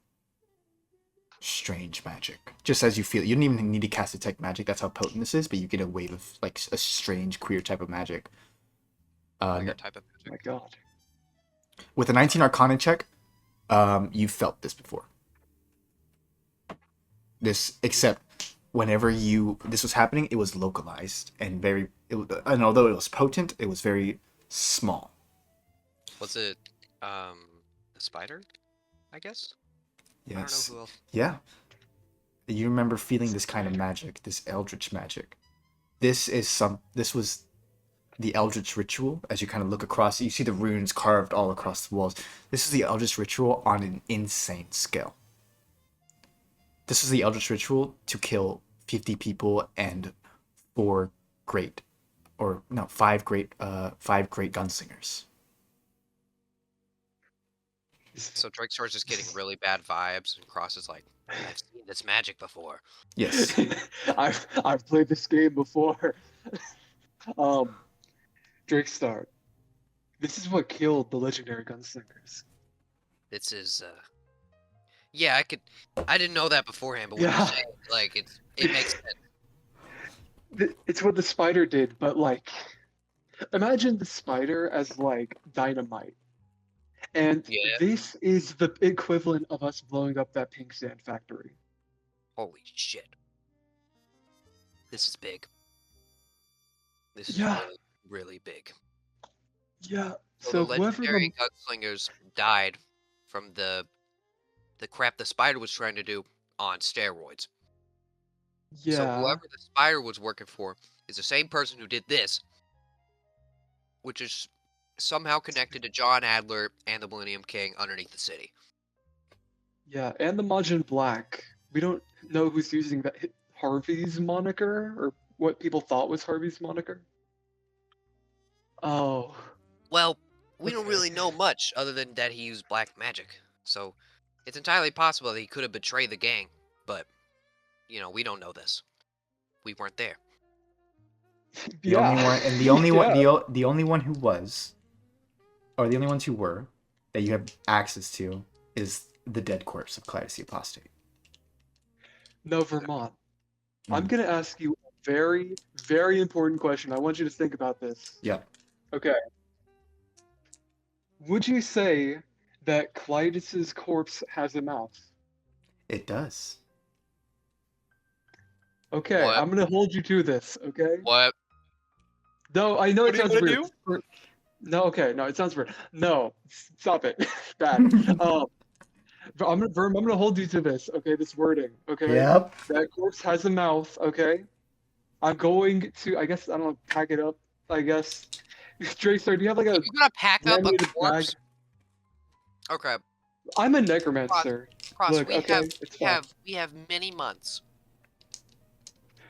strange magic. Just as you feel it. You don't even need to cast detect magic, that's how potent this is, but you get a wave of like a strange queer type of magic. Like a type of Oh my god. With a 19 Arcana check, you felt this before. This, except whenever this was happening, it was localized and and although it was potent, it was very small. Was it a spider? I guess? Yes. I don't know who else. Yeah. You remember feeling this kind of magic, this eldritch magic. This was the eldritch ritual. As you kind of look across, you see the runes carved all across the walls. This is the eldritch ritual on an insane scale. This is the eldritch ritual to kill 50 people and 5 great gunslingers. So Drakestar's just getting really bad vibes, and Cross is like, I've seen this magic before. Yes. I've played this game before. Drakestar. This is what killed the legendary gunslingers. This is yeah, I didn't know that beforehand, but when Yeah. you say it, like it makes sense. It's what the spider did, but like imagine the spider as like dynamite. And Yeah. this is the equivalent of us blowing up that pink sand factory. Holy shit. This is big. This is Yeah. really, really big. Yeah. So So the whoever legendary the gunslingers died from the crap the spider was trying to do on steroids. So yeah. whoever the spider was working for is the same person who did this, which is somehow connected to John Adler and the Millennium King underneath the city. Yeah, and the Majin Black. We don't know who's using that Harvey's moniker or what people thought was Harvey's moniker. Oh, Well, we don't Okay. really know much other than that he used black magic. So it's entirely possible that he could have betrayed the gang, but we don't know this. We weren't there. The yeah. only one, and the only one, Yeah. the only one who was, or the only ones who were, that you have access to, is the dead corpse of Clytus the Apostate. No, Vermont. I'm Mm. gonna ask you a very, very important question. I want you to think about this. Yeah. Okay. Would you say that Clytus's corpse has a mouth? It does. Okay, What? I'm gonna hold you to this, okay? What? No, I know What it are you sounds gonna weird. No, okay, no, it sounds weird. No, stop it. Bad. But I'm gonna hold you to this, okay? This wording, okay? Yep. That corpse has a mouth, okay? I'm going to, I guess, I don't know, pack it up, I guess. Drakestar, do you have like a You're gonna pack up a laminated bag? corpse? Okay, I'm a necromancer. Cross. Look, we okay, have it's we fine. have many months,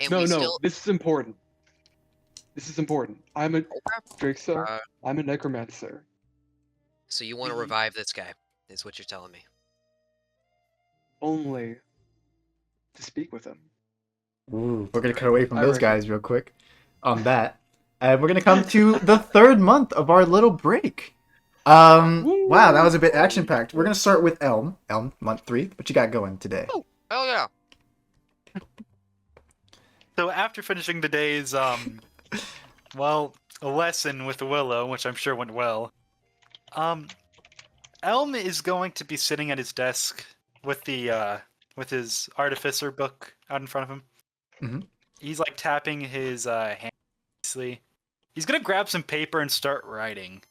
and No, we no, still. this is important. This is important. I'm a Okay. Drakestar. Uh, I'm a necromancer. So you want to We- revive this guy? Is what you're telling me? Only to speak with him. Ooh, we're gonna cut away from I those reckon. guys real quick on that, and we're gonna come to the third month of our little break. Wow, that was a bit action packed. We're gonna start with Elm. Elm, month 3. What you got going today? Oh yeah. So after finishing the day's well, a lesson with Willow, which I'm sure went well, Elm is going to be sitting at his desk with the with his artificer book out in front of him. Mhm. He's like tapping his hand. He's gonna grab some paper and start writing.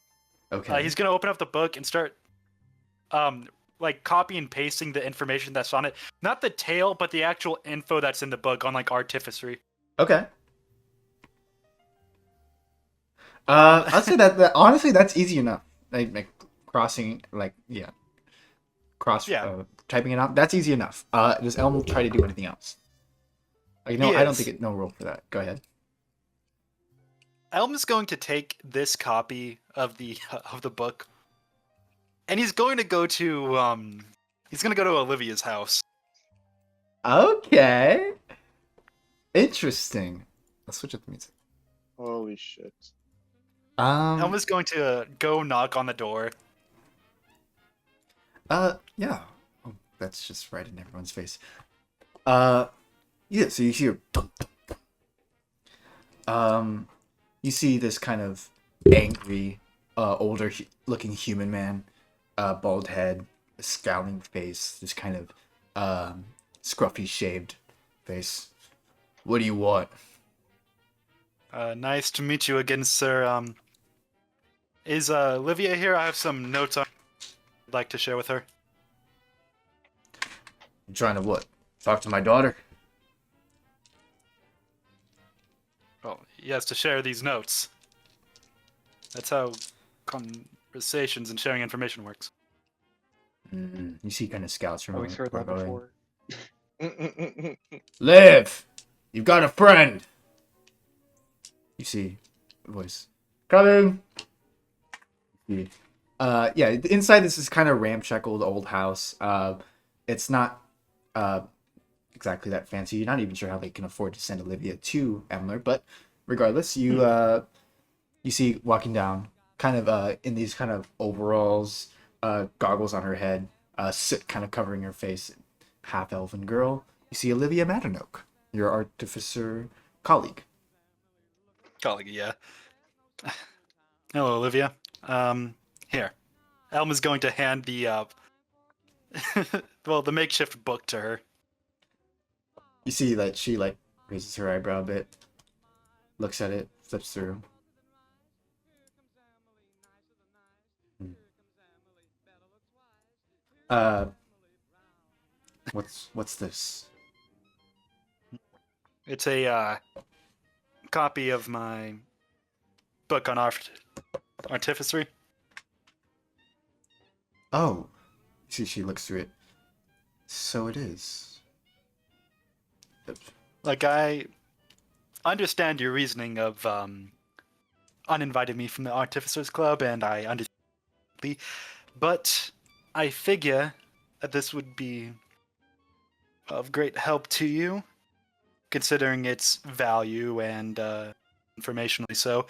Okay. He's gonna open up the book and start like copy and pasting the information that's on it. Not the tale, but the actual info that's in the book on like artificery. Okay. I'd say that honestly that's easy enough. Like crossing, Yeah. typing it out. That's easy enough. Does Elm try to do anything else? Like, no, He I don't is. think no rule for that. Go ahead. Elm is going to take this copy of the book, and he's going to go to Olivia's house. Okay. Interesting. Let's switch up the music. Holy shit. Elm is going to go knock on the door. Yeah. Oh, that's just right in everyone's face. Yeah, so you hear you see this kind of angry, older looking human man, bald head, a scowling face, this kind of scruffy shaved face. What do you want? Nice to meet you again, sir. Is Olivia here? I have some notes I'd like to share with her. You trying to what? Talk to my daughter? Well, he has to share these notes. That's how conversations and sharing information works. You see, kind of scouts from Always heard that before. Liv, you've got a friend. You see, voice coming. Yeah, inside this is kind of ramshackle old house. It's not exactly that fancy. You're not even sure how they can afford to send Olivia to Emler, but regardless, you see walking down, kind of in these kind of overalls, goggles on her head, soot kind of covering her face, half elven girl. You see Olivia Madenoak, your artificer colleague. Colleague, yeah. Hello, Olivia. Here. Elm is going to hand the well, the makeshift book to her. You see that she like raises her eyebrow a bit, looks at it, flips through. Uh, what's this? It's a copy of my book on artificery. Oh, she looks through it. So it is. Like, I understand your reasoning of uninvited me from the Artificers Club, and I understand. But I figure that this would be of great help to you, considering its value and informationally so.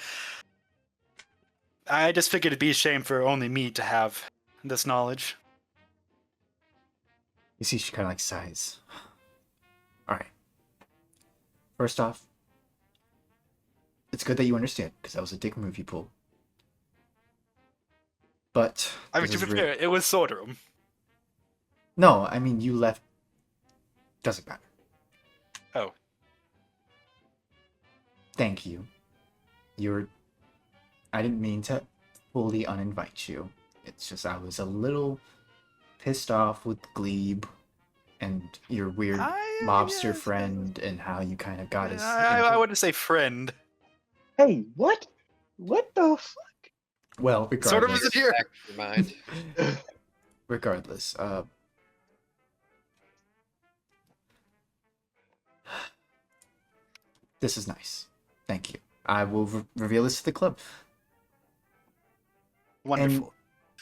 I just figured it'd be a shame for only me to have this knowledge. You see, she kind of like sighs. All right. First off, it's good that you understand because that was a dick move you pulled. But I mean, this to is be fair, it was Sorderrum. no, I mean you left. Doesn't matter. Oh. Thank you. I didn't mean to fully uninvite you. It's just I was a little pissed off with Glebe and your weird mobster yes, friend and how you kind of got us. I wouldn't say friend. Hey, what? What the fuck? Well, Sort of regardless. isn't here. Back to your mind. Regardless, this is nice. Thank you. I will reveal this to the club. Wonderful.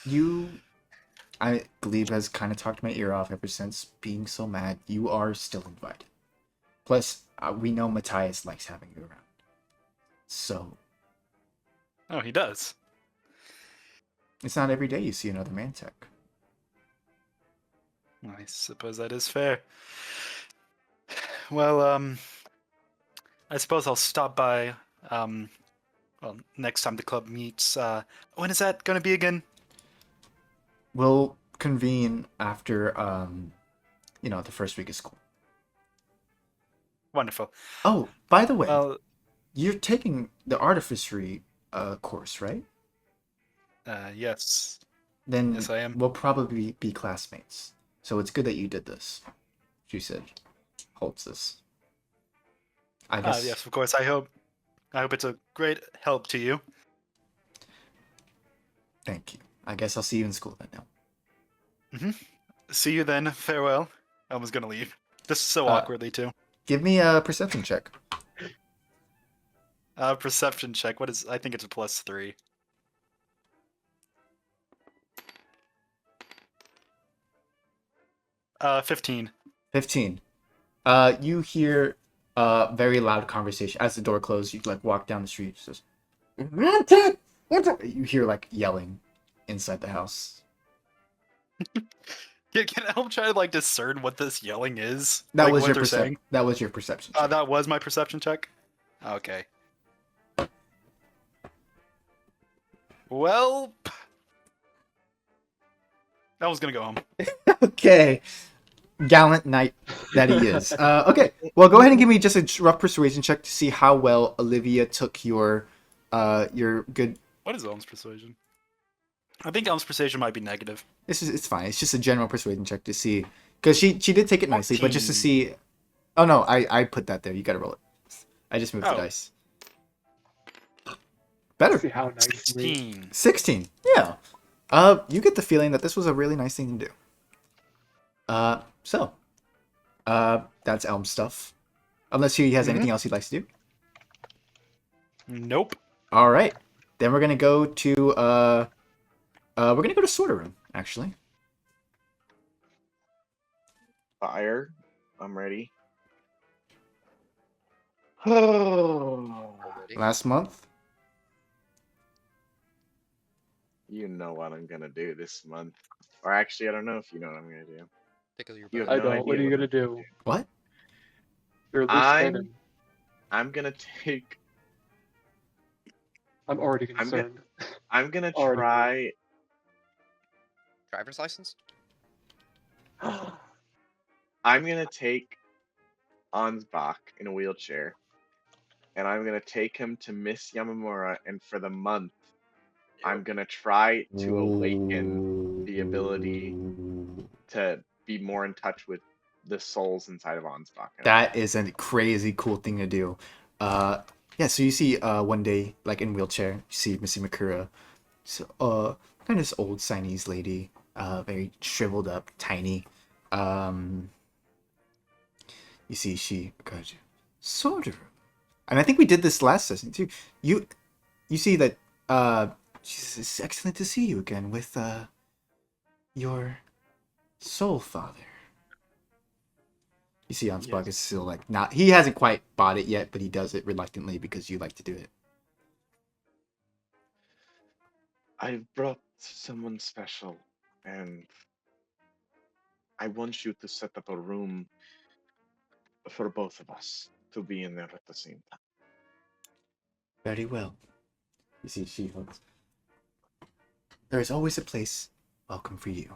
Glebe has kind of talked my ear off ever since being so mad. You are still invited. Plus, we know Matthias likes having you around. So, Oh, he does. it's not every day you see another Mantech. I suppose that is fair. Well, I suppose I'll stop by, well, next time the club meets. When is that going to be again? We'll convene after, the first week of school. Wonderful. Oh, by the way, Well, you're taking the artificery course, right? yes. Then Yes, I am. we'll probably be classmates. So it's good that you did this. She said, holds this. I guess. Yes, of course. I hope it's a great help to you. Thank you. I guess I'll see you in school then now. See you then. Farewell. Elma's going to leave. Just so awkwardly, too. Give me a perception check. Perception check. What is? I think it's a +3. Uh, 15. 15. You hear very loud conversation as the door closed. You like walk down the street. It says, you hear like yelling inside the house. Can Elm try to like discern what this yelling is? That Like, was what your they're saying? That was your perception. Check. That was my perception check. Okay. Well, I was gonna go home. Okay. Gallant knight that he is. Okay. Well, go ahead and give me just a rough persuasion check to see how well Olivia took your good. What is Elm's persuasion? I think Elm's persuasion might be negative. It's fine. It's just a general persuasion check to see because she did take it nicely, but just to 14. see. Oh no, I put that there. You got to roll it. I just moved the Oh. dice. Better. See how nicely. 16. 16. Yeah. You get the feeling that this was a really nice thing to do. So, that's Elm stuff. Unless he has anything else he'd like to do. Nope. All right. Then we're gonna go to Sorderrum, actually. Fire. I'm ready. Oh, Last month. you know what I'm gonna do this month. Or actually, I don't know if you know what I'm gonna do. Tickle your You have butt. I no don't. What are idea you what gonna I'm do? What? You're a loose I'm- cannon. I'm gonna take. I'm already I'm gonna- concerned. I'm gonna Already. try. Driver's license? I'm gonna take Ansbach in a wheelchair, and I'm gonna take him to Miss Yamamura, and for the month, I'm gonna try to awaken the ability to be more in touch with the souls inside of Ansbach. That is a crazy cool thing to do. Yeah, so you see one day, like in wheelchair, you see Missy Makura. So kind of this old Chinese lady, very shriveled up, tiny. You see she got Sorderrum. And I think we did this last session too. You see that she says, it's excellent to see you again with your soul father. You see Ansbach is still like not, he hasn't quite bought it yet, but he does it reluctantly because you like to do it. I've brought someone special, and I want you to set up a room for both of us to be in there at the same time. Very well. You see she looks. There is always a place welcome for you.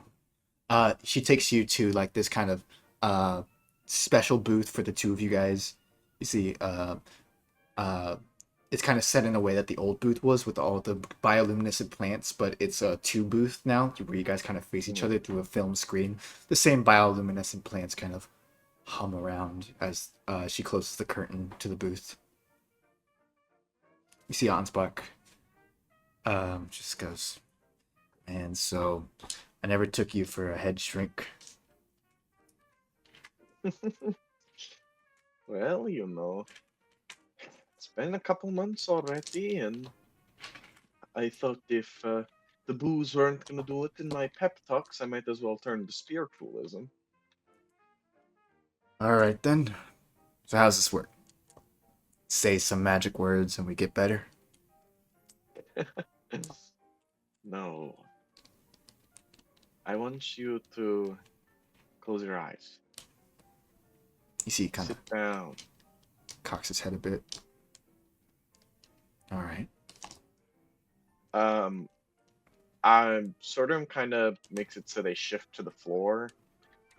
She takes you to like this kind of special booth for the two of you guys. You see it's kind of set in a way that the old booth was with all the bioluminescent plants, but it's a two booth now where you guys kind of face each other through a film screen. The same bioluminescent plants kind of hum around as she closes the curtain to the booth. You see Ansbach just goes, and so I never took you for a head shrink. Well, it's been a couple months already, and I thought if the booze weren't gonna do it in my pep talks, I might as well turn to spiritualism. All right then. So how's this work? Say some magic words and we get better. No. I want you to close your eyes. You see, he kind of Sit down. cocks his head a bit. All right. Sorderrum kind of makes it so they shift to the floor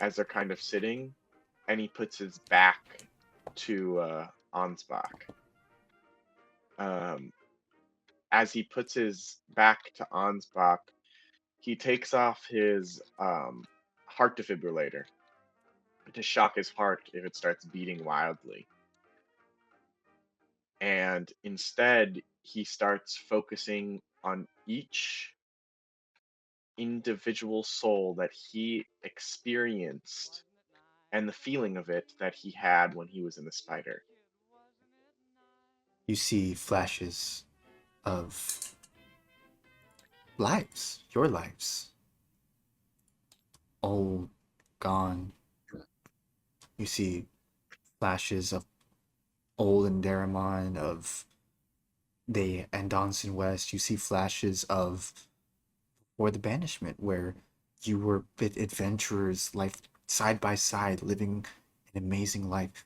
as they're kind of sitting, and he puts his back to Ansbach. As he puts his back to Ansbach, he takes off his heart defibrillator to shock his heart if it starts beating wildly. And instead, he starts focusing on each individual soul that he experienced and the feeling of it that he had when he was in the spider. You see flashes of lives, your lives. Old, gone. You see flashes of old and Daramon, of they and Donson West. You see flashes of or the banishment, where you were adventurers, life side by side, living an amazing life.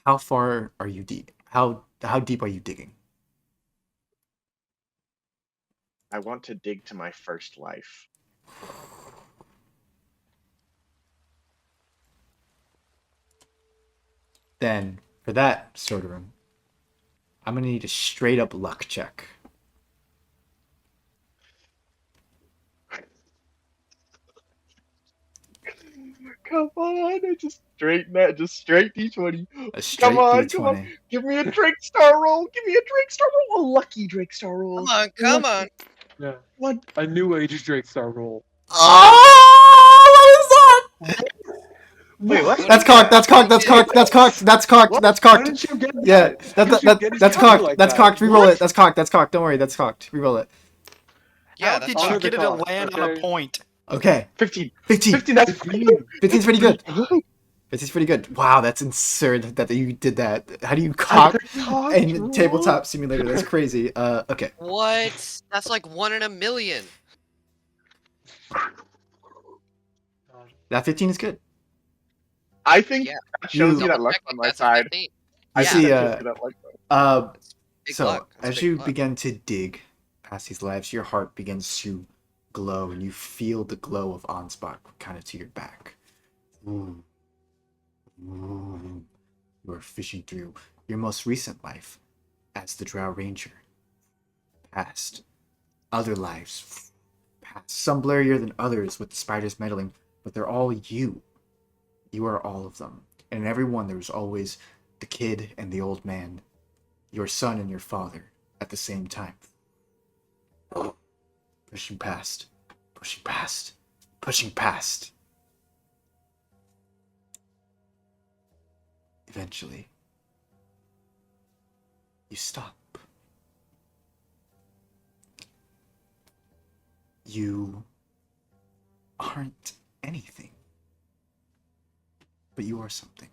How far are you deep? How deep are you digging? I want to dig to my first life. Then, for that, Sorderrum, I'm gonna need a straight up luck check. Come on, I just straight net, just straight D20. A straight Come on, D20. come on. Give me a Drakestar roll. Give me a Drakestar roll. A lucky Drakestar roll. Come on. Yeah. What? A new age Drakestar roll. Oh, what is that? Wait, what? That's cocked. That's cocked. That's cocked. That's cocked. That's cocked. What? That's How cocked. did you get Yeah, that? that's How did you cocked. like That's that? cocked. Reroll What? it. That's cocked. That's cocked. Don't worry. That's cocked. Reroll it. Yeah, How that's did fine. you get it to Honor the land cock, on a okay? point? Okay. 15. 15. 15, that's 15. 15's pretty good. 15's pretty good. Wow, that's absurd that you did that. How do you cock in tabletop simulator? That's crazy. Okay. What? That's like 1 in a million. That 15 is good. I think Yeah. that shows You- you that Double luck check on it, my that's a side. 15. I You think see, that shows you that luck. Uh, Big so luck. That's as big you luck. begin to dig past these lives, your heart begins to glow, and you feel the glow of Ansbach kind of to your back. Ooh. Ooh. You are fishing through your most recent life as the Drow Ranger. Past other lives. Past some blurrier than others with the spiders meddling, but they're all you. You are all of them. And in every one, there's always the kid and the old man, your son and your father at the same time. Pushing past, pushing past, pushing past. Eventually, you stop. You aren't anything, but you are something.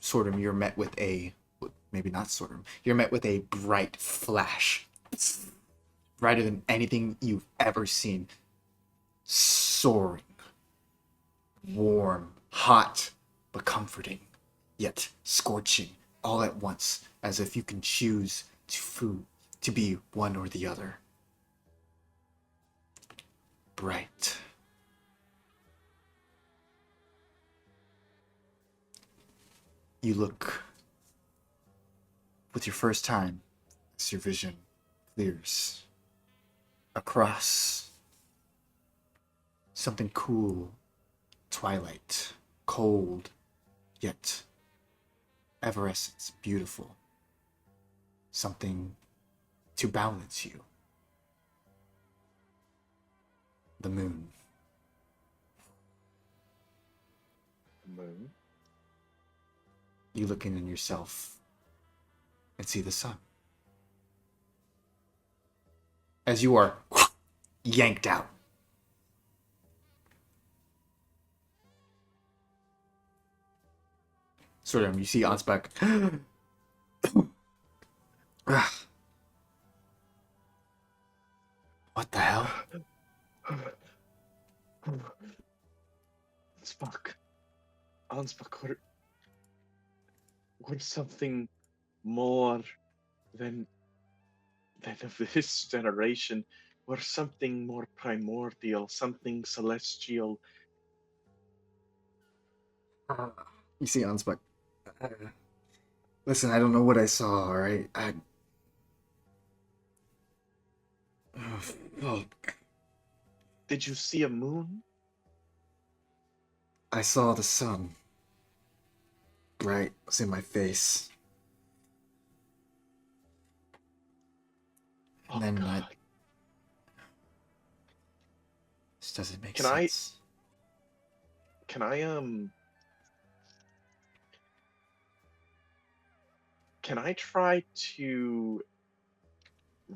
Sorderrum, you're met with a, maybe not Sorderrum, you're met with a bright flash. Brighter than anything you've ever seen. Soaring. Warm. Hot. But comforting. Yet scorching. All at once. As if you can choose to be one or the other. Bright. You look with your first time as your vision clears across something cool, twilight, cold, yet evanescence, beautiful, something to balance you. The moon. Moon. You look in yourself and see the sun. As you are yanked out. Sorderrum, you see Ansbach. What the hell? Ansbach. Ansbach, we're something more than of this generation. We're something more primordial, something celestial. You see Ansbach. Listen, I don't know what I saw, alright? Oh, Did you see a moon? I saw the sun. Right, it was in my face. And then God. This doesn't make Can I- sense. Can I try to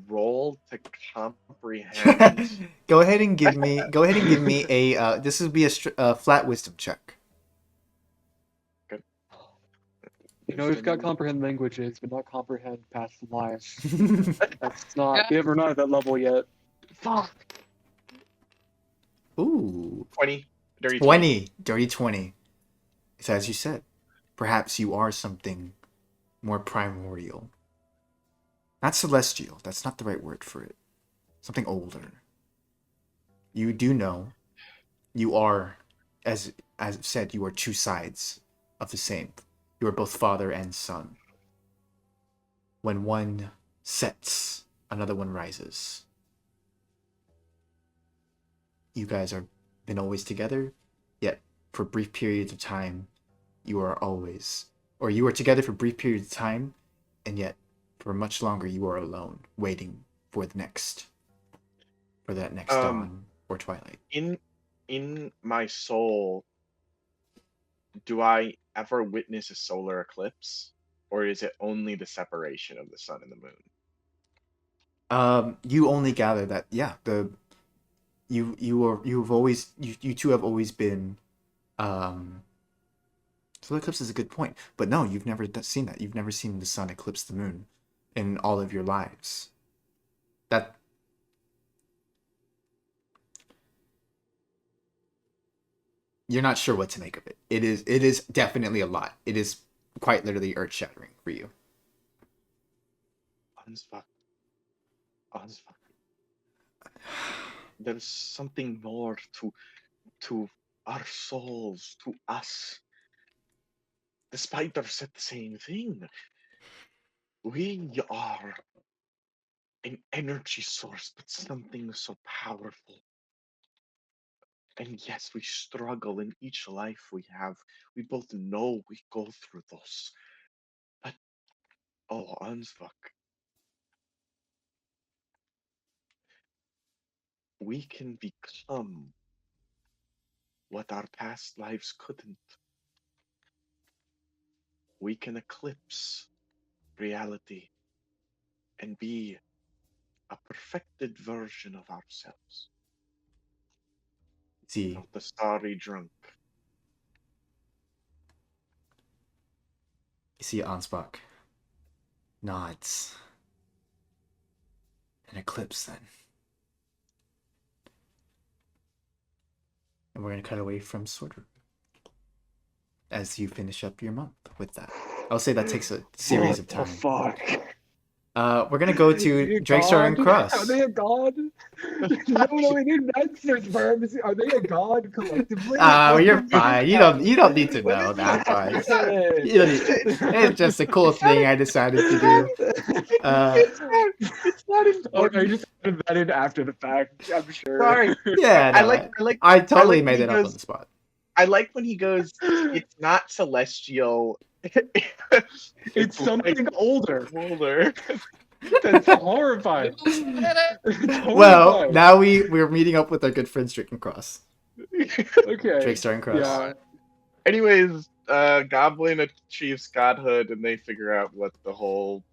roll to comprehend? Go ahead and give me a this would be a flat wisdom check. You know, we've got comprehend languages, but not comprehend past lives. That's not. We're not at that level yet. Fuck. Ooh. 20. Dirty 20. Dirty 20. It's as you said. Perhaps you are something more primordial. Not celestial. That's not the right word for it. Something older. You do know you are, as I've said, you are two sides of the same. You are both father and son. When one sets, another one rises. You guys are been always together, yet for brief periods of time, you are together for brief periods of time, and yet for much longer you are alone, waiting for that next dawn or twilight. In my soul, do I ever witness a solar eclipse, or is it only the separation of the sun and the moon? You only gather that you two have always been solar eclipse is a good point, but no, you've never seen that. You've never seen the sun eclipse the moon in all of your lives. That. you're not sure what to make of it. It is definitely a lot. It is quite literally earth-shattering for you. Ansbach. There's something more to our souls, to us. The spider said the same thing. We are an energy source, but something so powerful. And yes, we struggle in each life we have. We both know we go through those. But, oh, Ansbach, we can become what our past lives couldn't. We can eclipse reality and be a perfected version of ourselves. See, Not the sorry drunk. you see Ansbach nods. An eclipse then. And we're gonna cut away from Sorderrum as you finish up your month with that. I'll say that takes a series of time. Fuck. We're gonna go to Drakestar and Cross. Are they a god? No, we need answers, verbs. Are they a god collectively? You're fine. You don't need to know that part. You don't need, it's just a cool thing I decided to do. It's not important. I just added that in after the fact. I'm sure. Sorry. Yeah, no, I totally made it when he up on goes- the spot. I like when he goes, it's not celestial. It's something older. older. That's horrifying. It's Well, horrifying. now we're meeting up with our good friends Drake and Cross. Okay. Drakestar and Cross. Yeah. Anyways, Goblin achieves godhood and they figure out what the whole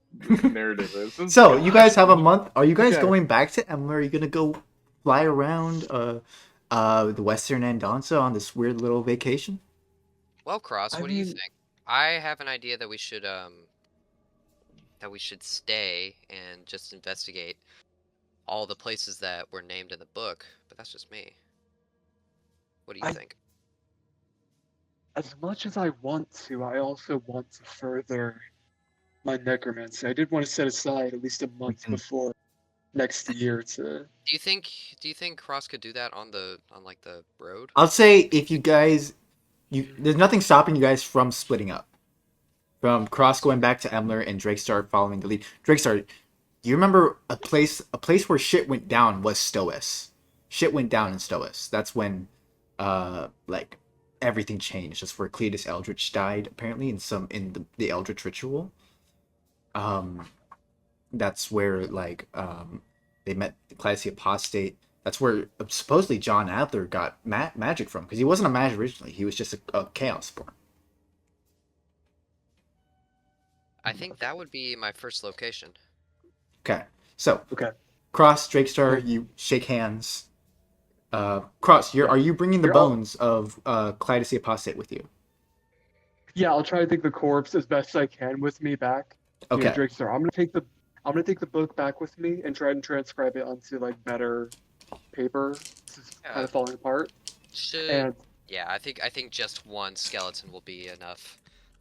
narrative is. It's So good. you guys have a month. Are you guys Okay. going back to Emler? Are you gonna go fly around the Western Andonsa on this weird little vacation? Well, Cross, I what do you mean- think? I have an idea that we should stay and just investigate all the places that were named in the book, but that's just me. What do you I- think? As much as I want to, I also want to further my necromancy. I did want to set aside at least a month can- before next year to. Do you think Cross could do that on like the road? I'll say if you guys, there's nothing stopping you guys from splitting up. From Cross going back to Emler and Drakestar following the lead. Drakestar, you remember a place where shit went down was Stois. Shit went down in Stois. That's when, like, everything changed. That's where Cletus Eldritch died apparently in the Eldritch ritual. That's where they met Cletus the Apostate. That's where supposedly John Adler got magic from, because he wasn't a mage originally. He was just a chaos born. I think that would be my first location. Okay, so Okay. Cross, Drakestar, you shake hands. Cross, are you bringing the You're all- bones of Cletus the Apostate with you? Yeah, I'll try to take the corpse as best I can with me back. Okay. Yeah, Drakestar. I'm gonna take the book back with me and try and transcribe it onto like better paper. This is kind of falling apart. Should And yeah, I think just one skeleton will be enough.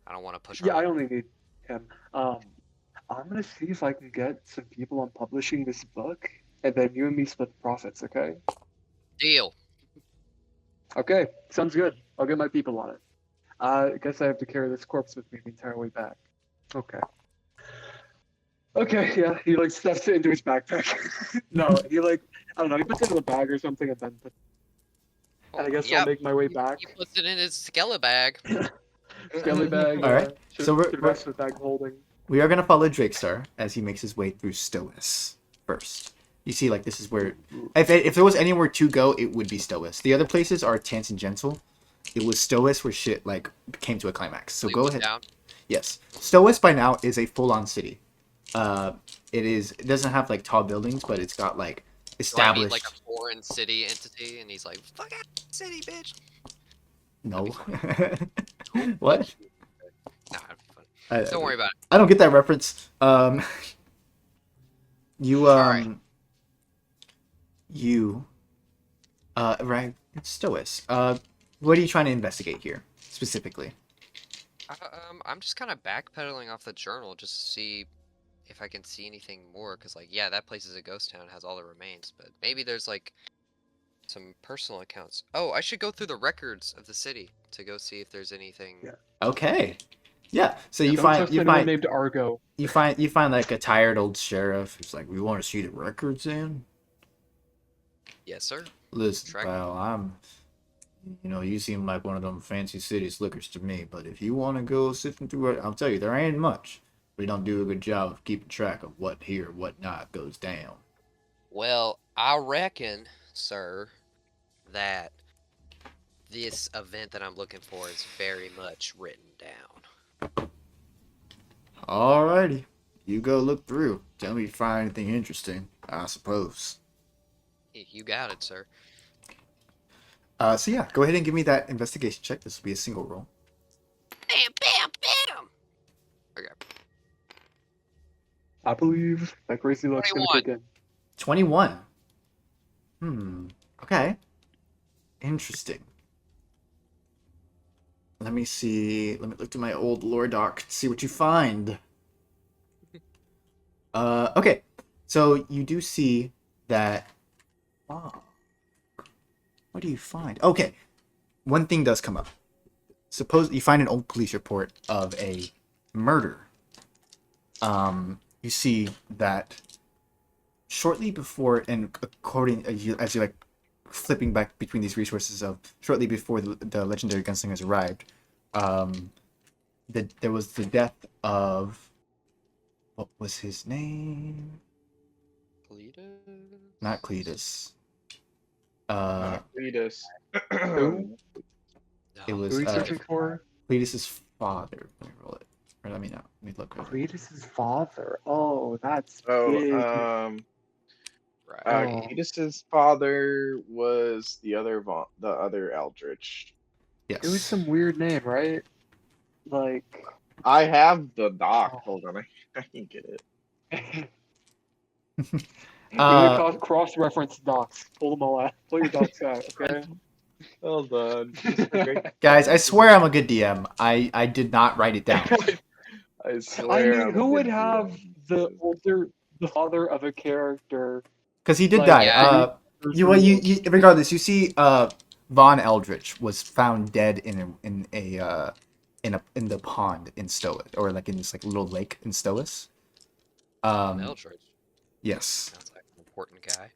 I don't want to push. yeah, I our only need him. I'm gonna see if I can get some people on publishing this book, and then you and me split the profits. Okay? deal. Okay, sounds good. I'll get my people on it. I guess I have to carry this corpse with me the entire way back. Okay. Okay, yeah, he like stuffs it into his backpack. No, he like, I don't know, he puts it in a bag or something and then and I guess I'll Yep, make my way back. he puts it in his skele bag. Skelly bag. All right, so we're- should rest with bag holding. We are gonna follow Drakestar as he makes his way through Stois first. You see, like, this is where, if there was anywhere to go, it would be Stois. The other places are Tance and Gentle. It was Stois where shit like came to a climax. So Fleet go was ahead. down. Yes, Stois by now is a full-on city. It doesn't have like tall buildings, but it's got like Do I meet established. like a foreign city entity, and he's like, "Fuck out, city, bitch." No. What? Nah, fun. Don't worry about it. I don't get that reference. You Alright. you right, it's Stois. what are you trying to investigate here specifically? I'm just kind of backpedaling off the journal just to see if I can see anything more. Cause like, yeah, that place is a ghost town, has all the remains, but maybe there's like some personal accounts. Oh, I should go through the records of the city to go see if there's anything. Yeah. Okay. Yeah. So you Don't find trust you anyone find named Argo. you find like a tired old sheriff who's like, "We want to see the records in." Yes, sir. Listen, Track. pal, you seem like one of them fancy city slickers to me, but if you want to go sifting through it, I'll tell you, there ain't much. We don't do a good job of keeping track of what here, what not goes down. Well, I reckon, sir, that this event that I'm looking for is very much written down. Alrighty. You go look through. Tell me if you find anything interesting, I suppose. You got it, sir. So yeah, go ahead and give me that investigation check. This will be a single roll. Bam, bam, bam. Okay. I believe that crazy luck's gonna 21. kick in. 21. Okay. Interesting. Let me see. Let me look through my old lore doc to see what you find. Okay. So you do see that. Oh. What do you find? Okay. One thing does come up. Suppose you find an old police report of a murder. You see that shortly before, and according as you like flipping back between these resources of shortly before the legendary gunslingers arrived, there was the death of, what was his name? Cletus? Not Cletus. Cletus. Who? It was Who are you searching for? Cletus's father. Let me roll it. Or let me know. Let me look. Cletus's father. Oh, that's Oh, big. Right. Oh. Cletus's father was the other Eldritch. Yes. It was some weird name, right? Like. I have the doc. Oh. Hold on, I can get it. We're gonna cross-reference docs. Pull them all out. Pull your docs out, okay? Hold on. Just for great- Guys, I swear I'm a good DM. I did not write it down. I swear. I mean, I'm a who would good have DM. the father of a character? Because he did Like, die. yeah. Regardless, you see, Von Eldritch was found dead in the pond in Stoic, or like in this like little lake in Stoic. Eldritch. Yes. Sounds like an important guy.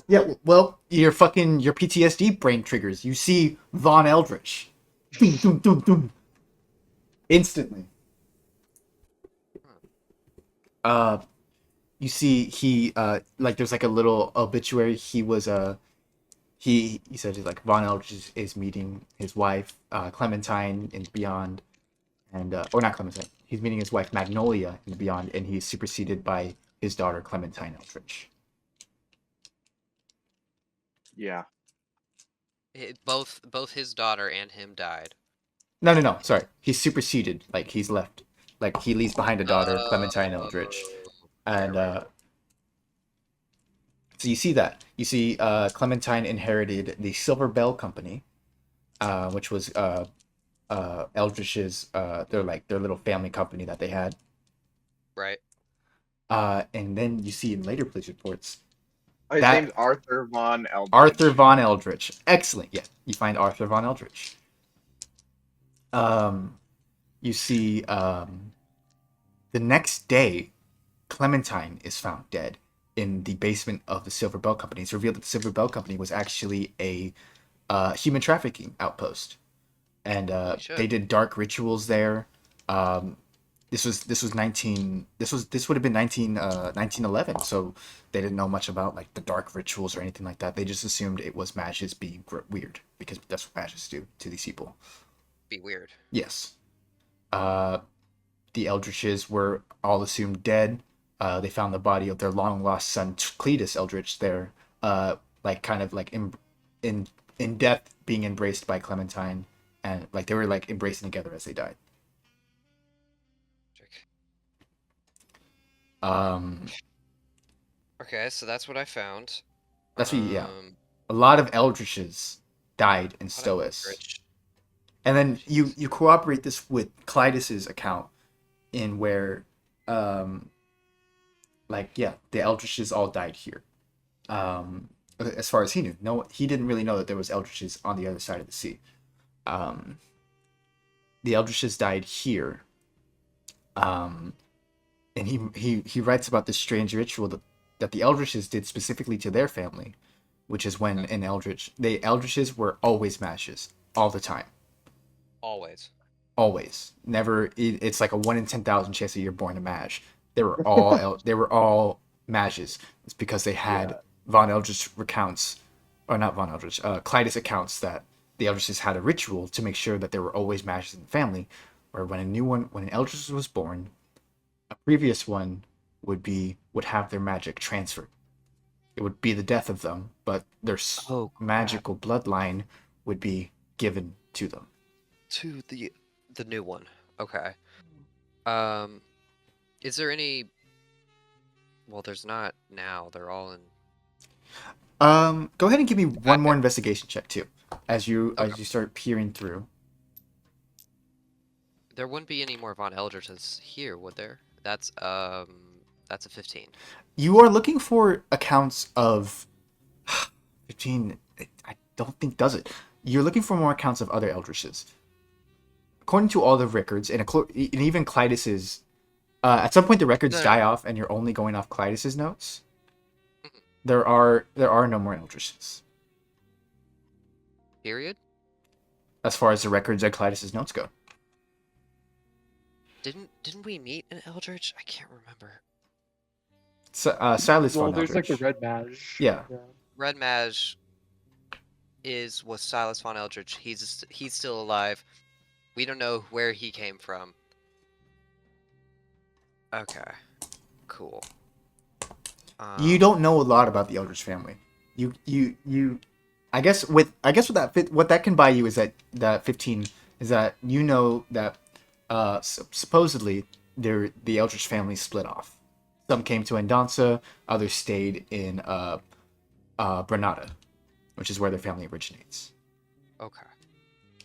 Yeah. Well, your PTSD brain triggers. You see Von Eldritch. Doom, doom, doom, doom. Instantly. You see he like there's like a little obituary. He was he said like Von Eldritch is meeting his wife Clementine in Beyond, and or not Clementine. He's meeting his wife Magnolia in Beyond, and he's superseded by his daughter Clementine Eldritch. Yeah. Both his daughter and him died. No. Sorry, he's superseded. Like he's left. Like he leaves behind a daughter, Clementine Eldritch, and so you see that. You see Clementine inherited the Silver Bell Company, which was Eldritch's their little family company that they had. Right. And then you see in later police reports His that- name's Arthur Von Eldritch. Arthur Von Eldritch. Excellent. Yeah, you find Arthur Von Eldritch. You see the next day, Clementine is found dead in the basement of the Silver Bell Company. It's revealed that the Silver Bell Company was actually a human trafficking outpost, and they did dark rituals there. This would have been 1911, so they didn't know much about like the dark rituals or anything like that. They just assumed it was mages being weird, because that's what mages do to these people. Be weird. Yes. The Eldritches were all assumed dead. They found the body of their long lost son Cletus Eldritch there, like kind of like in death, being embraced by Clementine, and like they were like embracing together as they died. Okay, so that's what I found. That's what, yeah. A lot of Eldritches died in Stois. And then you corroborate this with Clytus's account in where the Eldritches all died here. As far as he knew. No, he didn't really know that there was Eldritches on the other side of the sea. The Eldritches died here. And he writes about this strange ritual that the Eldritches did specifically to their family, which is when the Eldritches were always mages, all the time. Always. Never. It's like a 1 in 10,000 chance that you're born a mage. They were all mages. It's because they had Von Eldritch recounts, or not Von Eldritch, Clytus accounts that the Eldritches had a ritual to make sure that there were always mages in the family, where when an Eldritch was born, a previous one would have their magic transferred. It would be the death of them, but their magical bloodline would be given to them. To the new one. Okay. Is there any? Well, there's not now. They're all in. Go ahead and give me one more investigation check too, as you start peering through. There wouldn't be any more Von Eldritches here, would there? That's a 15. You are looking for accounts of 15. I don't think does it. You're looking for more accounts of other Eldritches. According to all the records, and even Clytus's, at some point the records die off, and you're only going off Clytus's notes. There are no more Eldritches. Period. As far as the records and Clytus's notes go. Didn't we meet an Eldritch? I can't remember. Silas von there's Eldritch. like the Red Mage. Yeah. Red Mage was Silas von Eldritch. He's still alive. We don't know where he came from. Okay. Cool. You don't know a lot about the Eldritch family. I guess what that can buy you is that 15 is that you know that supposedly the Eldritch family split off. Some came to Andansa, others stayed in Granada, which is where their family originates. Okay.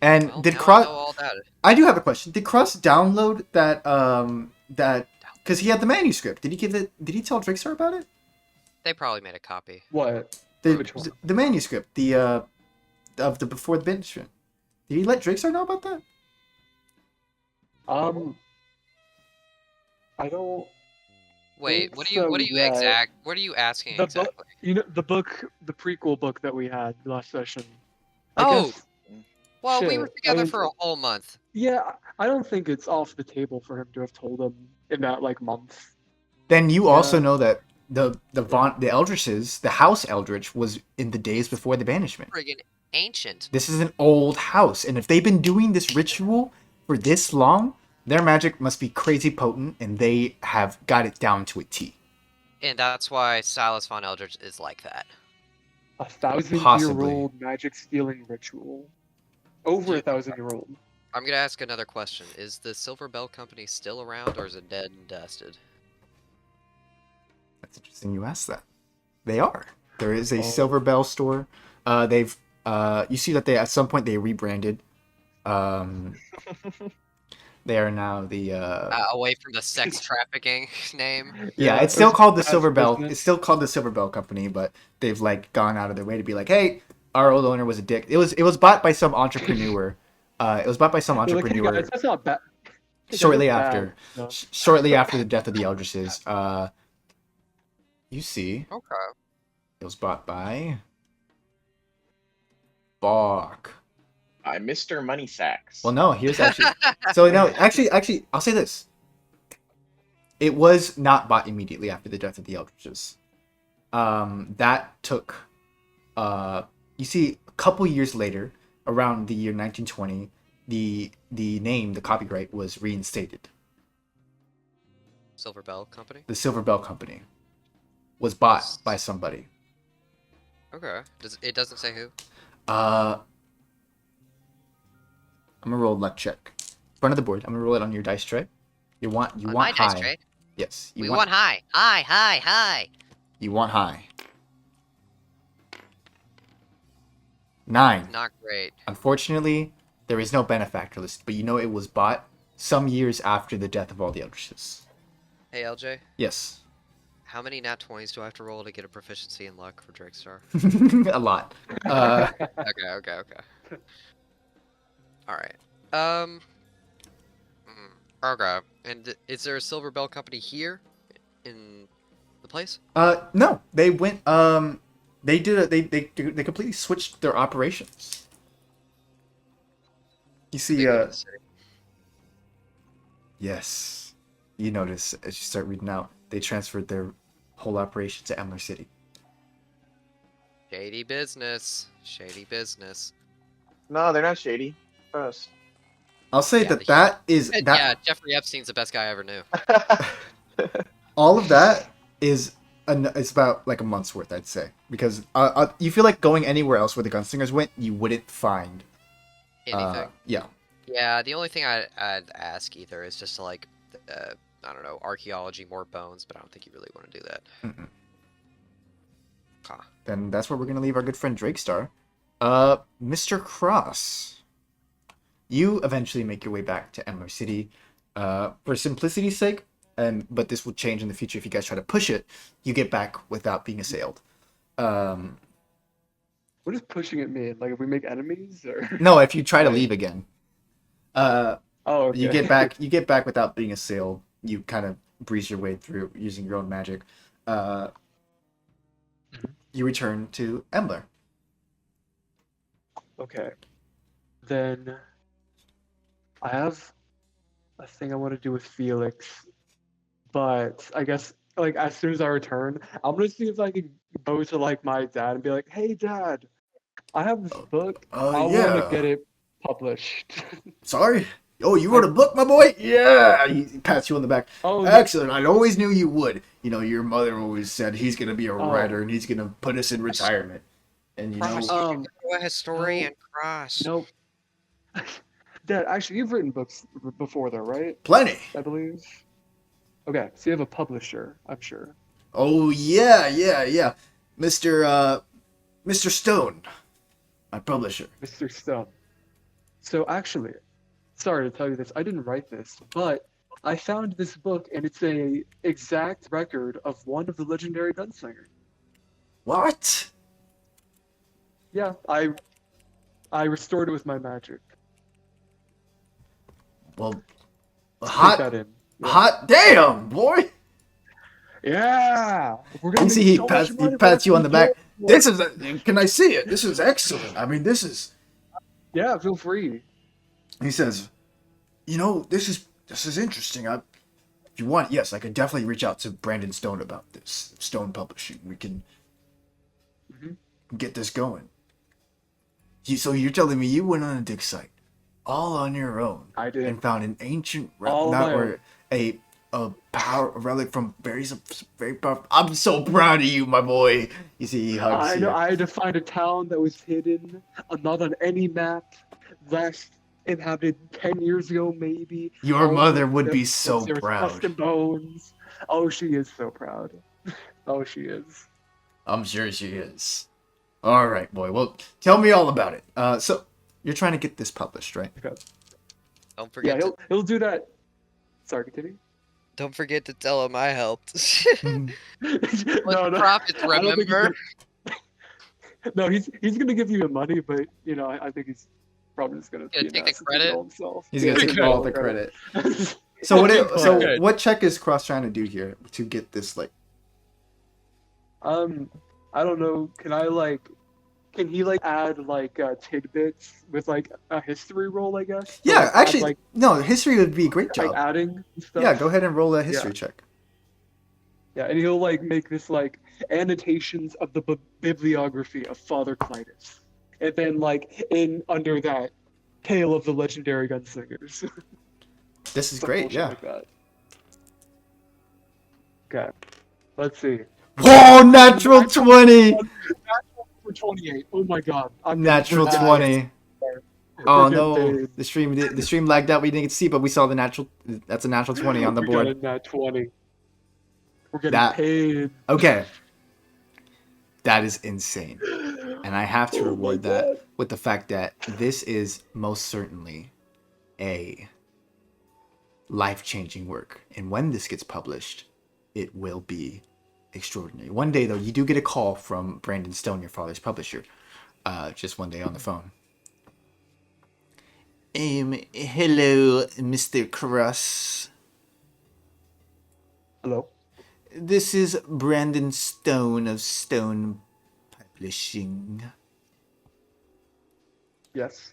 And Well, did now I Cross? know all that. I do have a question. Did Cross download that because he had the manuscript? Did he tell Drakestar about it? They probably made a copy. What? Which one? The manuscript, of the before the banishment. Did he let Drakestar know about that? I don't. Wait, what So, are you yeah. What are you asking The exactly? book, the prequel book that we had last session. Oh! guess- Well, we shit, were I together mean- for a whole month. Yeah, I don't think it's off the table for him to have told him in that month. Then you also Yeah. know that the Eldritches, the House Eldritch, was in the days before the banishment. Friggin' ancient. This is an old house, and if they've been doing this ritual for this long, their magic must be crazy potent, and they have got it down to a T. And that's why Silas von Eldritch is like that. 1,000-year-old magic stealing ritual. Over 1,000-year-old. I'm gonna ask another question. Is the Silver Bell Company still around, or is it dead and dusted? That's interesting you asked that. They are. There is a Silver Bell store. They've you see that they at some point they rebranded. They are now the Away from the sex trafficking name. yeah, it's still called the bad Silver Bell. business. It's still called the Silver Bell Company, but they've gone out of their way to be like, hey, our old owner was a dick. It was bought by some entrepreneur. It was bought by some They're like, hey, entrepreneur guys, that's not bad. Hey, guys, shortly that's after. bad. No. Shortly after the death of the Eldritches. You see, Okay. it was bought by Bach. By Mr. Money Sacks. Well, no, here's actually. So no, actually, I'll say this. It was not bought immediately after the death of the Eldritches. That took. You see, a couple years later, around the year 1920, the name, the copyright was reinstated. Silver Bell Company? The Silver Bell Company was bought by somebody. Okay. It doesn't say who? I'm gonna roll a luck check. Front of the board. I'm gonna roll it on your dice tray. You want On high. my dice tray? Yes. We want high. High, high, high. You want high. 9. Not great. Unfortunately, there is no benefactor list, but you know it was bought some years after the death of all the Eldritches. Hey, LJ, Yes. how many nat 20s do I have to roll to get a proficiency in luck for Drakestar? A lot. Okay. All right. Okay. And is there a Silver Bell Company here in the place? No. They went, they completely switched their operations. You see, They go to the city. yes. You notice as you start reading out, they transferred their whole operation to Emler City. Shady business. Shady business. No, they're not shady. Trust. I'll say Yeah, that is that Yeah, Jeffrey Epstein's the best guy I ever knew. all of that is it's about like a month's worth, I'd say, because you feel like going anywhere else where the gunslingers went, you wouldn't find Anything. yeah. Yeah, the only thing I'd ask either is just to like, I don't know, archaeology, more bones, but I don't think you really want to do that. Mm-mm. Huh. Then that's where we're gonna leave our good friend Drakestar. Mr. Cross, you eventually make your way back to Emler City. For simplicity's sake, but this will change in the future if you guys try to push it. You get back without being assailed. What does pushing it mean? Like if we make enemies or? No, if you try to leave again. Oh, okay. You get back without being assailed. You kind of breeze your way through using your own magic. You return to Emler. Okay. Then I have a thing I want to do with Felix, but I guess like as soon as I return, I'm gonna see if I can go to like my dad and be like, "Hey, Dad, I have this book. I want to get it published." Sorry? Oh, you wrote a book, my boy? Yeah! He pats you on the back. Oh, Excellent. I always knew you would. You know, your mother always said he's going to be a Oh. writer and he's going to put us in retirement. And you know, Cross, Um, a historian, Cross. nope. Dad, actually, you've written books before, though, right? plenty. I believe. Okay, so you have a publisher, I'm sure. Oh, yeah. Mr. Stone, my publisher. Mr. Stone. So actually, sorry to tell you this, I didn't write this, but I found this book and it's a exact record of one of the legendary gunslingers. What? Yeah, I restored it with my magic. Well, Take hot that in. Yeah. Hot damn, boy! Yeah. We're You gonna see, make he so pats much money you on the back. for This is. Can I see it? This is excellent. I mean, this is. Yeah, feel free. He says, you know, this is interesting. If you want, yes, I could definitely reach out to Brandon Stone about this. Stone Publishing. We can get this going. So you're telling me you went on a dig site all on your own? I did. And found an ancient All not my or a relic from very powerful. I'm so proud of you, my boy. You see, he hugs I you. know. I had to find a town that was hidden, not on any map, last inhabited 10 years ago, maybe. Your Oh, mother would there- be so there's proud. Custom bones. Oh, she is so proud. Oh, she is. I'm sure she is. All right, boy. Well, tell me all about it. So you're trying to get this published, right? Don't forget Yeah, to he'll do that. Sorry, continue. don't forget to tell him I helped. No, Profits, I don't think he's remember? No, he's gonna give you the money, but you know, I think he's probably just gonna Gonna you know, take the keep it credit? all himself. He's Yeah, gonna take take all the credit. So Good. what check is Cross trying to do here to get this like? I don't know. Can he like add like tidbits with like a history roll? I guess. So, Yeah, like, add, actually, no. History would be a great like job. adding and stuff. Yeah, go ahead and roll a history check. Yeah, and he'll like make this like annotations of the bibliography of Father Clitus, and then like in under that, tale of the legendary gunslingers. This is Some great. bullshit Yeah. Like that. Okay, let's see. Whoa! Natural 20. For 28. Oh my god. Natural we're 20. We're Oh getting no! paid. The stream lagged out. We didn't get to see, but we saw the natural. That's a natural 20 on the We board. got a nat 20. We're getting That- paid. Okay. That is insane, and I have to Oh my reward that God. with the fact that this is most certainly a life-changing work. And when this gets published, it will be extraordinary. One day, though, you do get a call from Brandon Stone, your father's publisher. Just one day on the phone. Hello, Mr. Cross. Hello. This is Brandon Stone of Stone Publishing. Yes.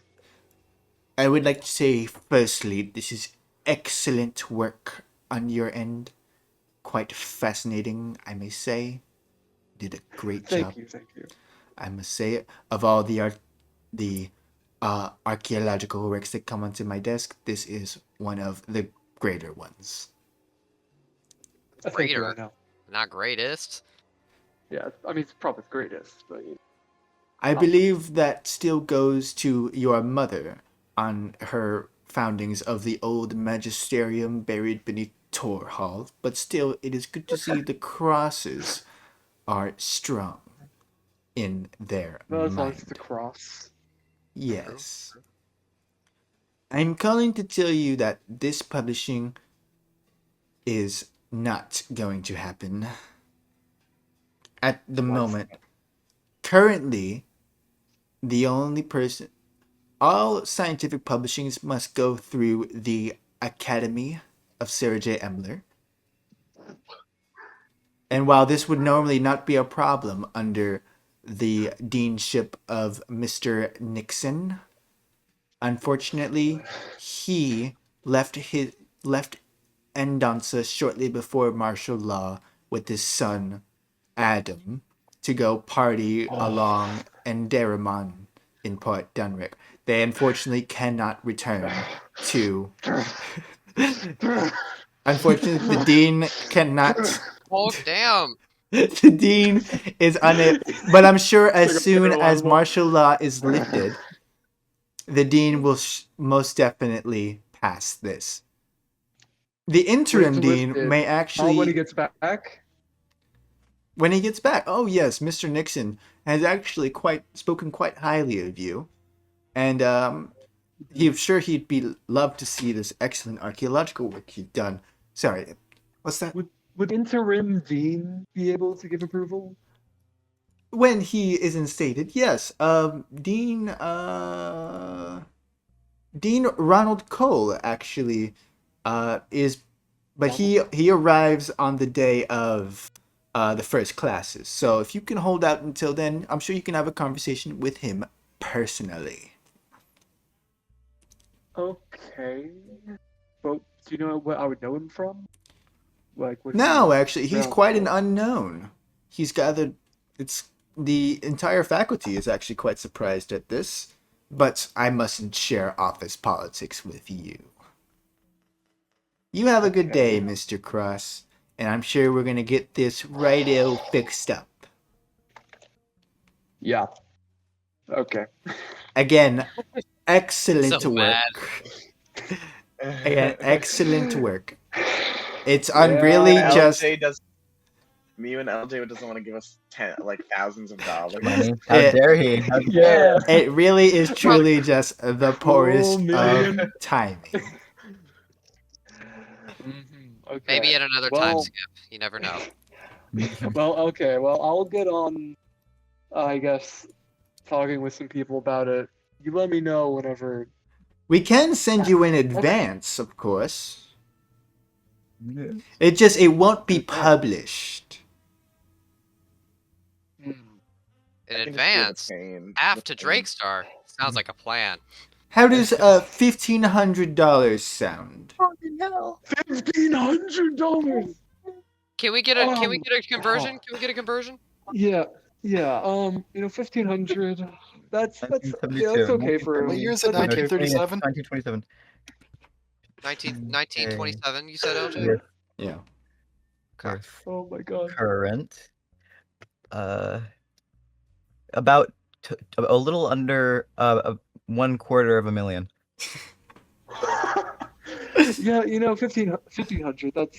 I would like to say, firstly, this is excellent work on your end. Quite fascinating, I may say. You did a great job. Thank you. I must say it. Of all the archaeological works that come onto my desk, this is one of the greater ones. Thank you, I Greater, know. not greatest. Yeah, I mean, it's probably the greatest, but I believe that still goes to your mother on her foundings of the old magisterium buried beneath Tor Hall, but still, it is good to see the crosses are strong in their no, as long as mind. it's a cross. Yes. I'm calling to tell you that this publishing is not going to happen at the moment. Currently, the only person... All scientific publishings must go through the Academy of Sarah J. Emler. And while this would normally not be a problem under the deanship of Mr. Nixon, unfortunately, he left Endanza shortly before martial law with his son, Adam, to go party along Enderamon in Port Dunrick. They unfortunately cannot return to... Unfortunately, the dean cannot... Oh, damn. The dean is unable... But I'm sure as soon as martial law is lifted, the dean will most definitely pass this. The interim dean may actually... when he gets back? When he gets back. Oh, yes, Mr. Nixon has actually spoken quite highly of you. And I'm sure he'd be loved to see this excellent archaeological work you've done. Sorry, what's that? Would interim dean be able to give approval? When he is instated, yes. Dean Ronald Cole actually is, but he arrives on the day of the first classes. So if you can hold out until then, I'm sure you can have a conversation with him personally. Okay. But do you know what I would know him from? No, actually, he's quite an unknown. He's gathered... The entire faculty is actually quite surprised at this, but I mustn't share office politics with you. You have a good day, Mr. Cross, and I'm sure we're gonna get this right-o fixed up. Yeah. Okay. Again, excellent So work. mad. Again, excellent work. It's really just... Me and LJ doesn't want to give us thousands of dollars. Money? How dare he? How dare It really is truly just the poorest of timing. Okay. Maybe at another time skip. You never know. Well, okay. Well, I'll get on, I guess, talking with some people about it. You let me know whenever. We can send you in advance, of course. It won't be published. In advance, after Drakestar. Sounds like a plan. How does $1,500 sound? $1,500. Can we get a conversion? Can we get a conversion? Yeah. 1,500. That's okay for. What year is it? 1937. 1927. 1927. You said, LJ? Yeah. Okay. Oh my god. Current. About a little under $250,000. Yeah, 1,500. That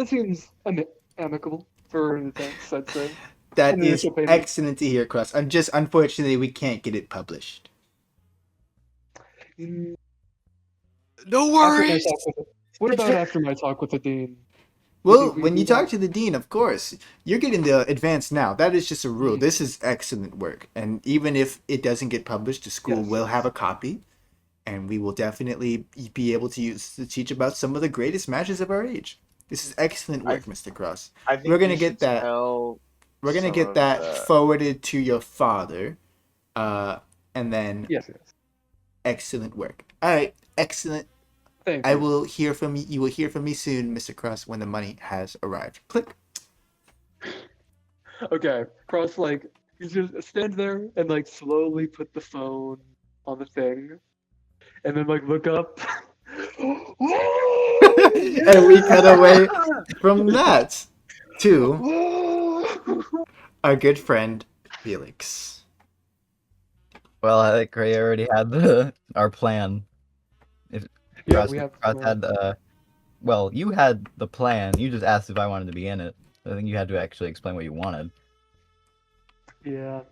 seems amicable for an advance, I'd say. That An is initial payment. excellent to hear, Cross. Unfortunately, we can't get it published. Mm, No after my worries. talk with the- What about after my talk with the dean? Well, we when you do talk that? to the dean, of course, you're getting the advance now. That is just a rule. Mm. This is excellent work. And even if it doesn't get published, the school Yes, will yes. have a copy. And we will definitely be able to use to teach about some of the greatest matches of our age. This is excellent work, Mr. Cross. I think We're gonna you get should that. tell We're gonna some get of that the- forwarded to your father. And then Yes, yes. excellent work. All right, excellent. Thank I you. will hear from you. You will hear from me soon, Mr. Cross, when the money has arrived. Click. Okay, Cross like you just stand there and like slowly put the phone on the thing, and then like look up. And we cut away from that to our good friend Felix. Well, I think Ray already had our plan. If Yeah, Cross, we have. Cross had well, you had the plan. You just asked if I wanted to be in it. I think you had to actually explain what you wanted. Yeah,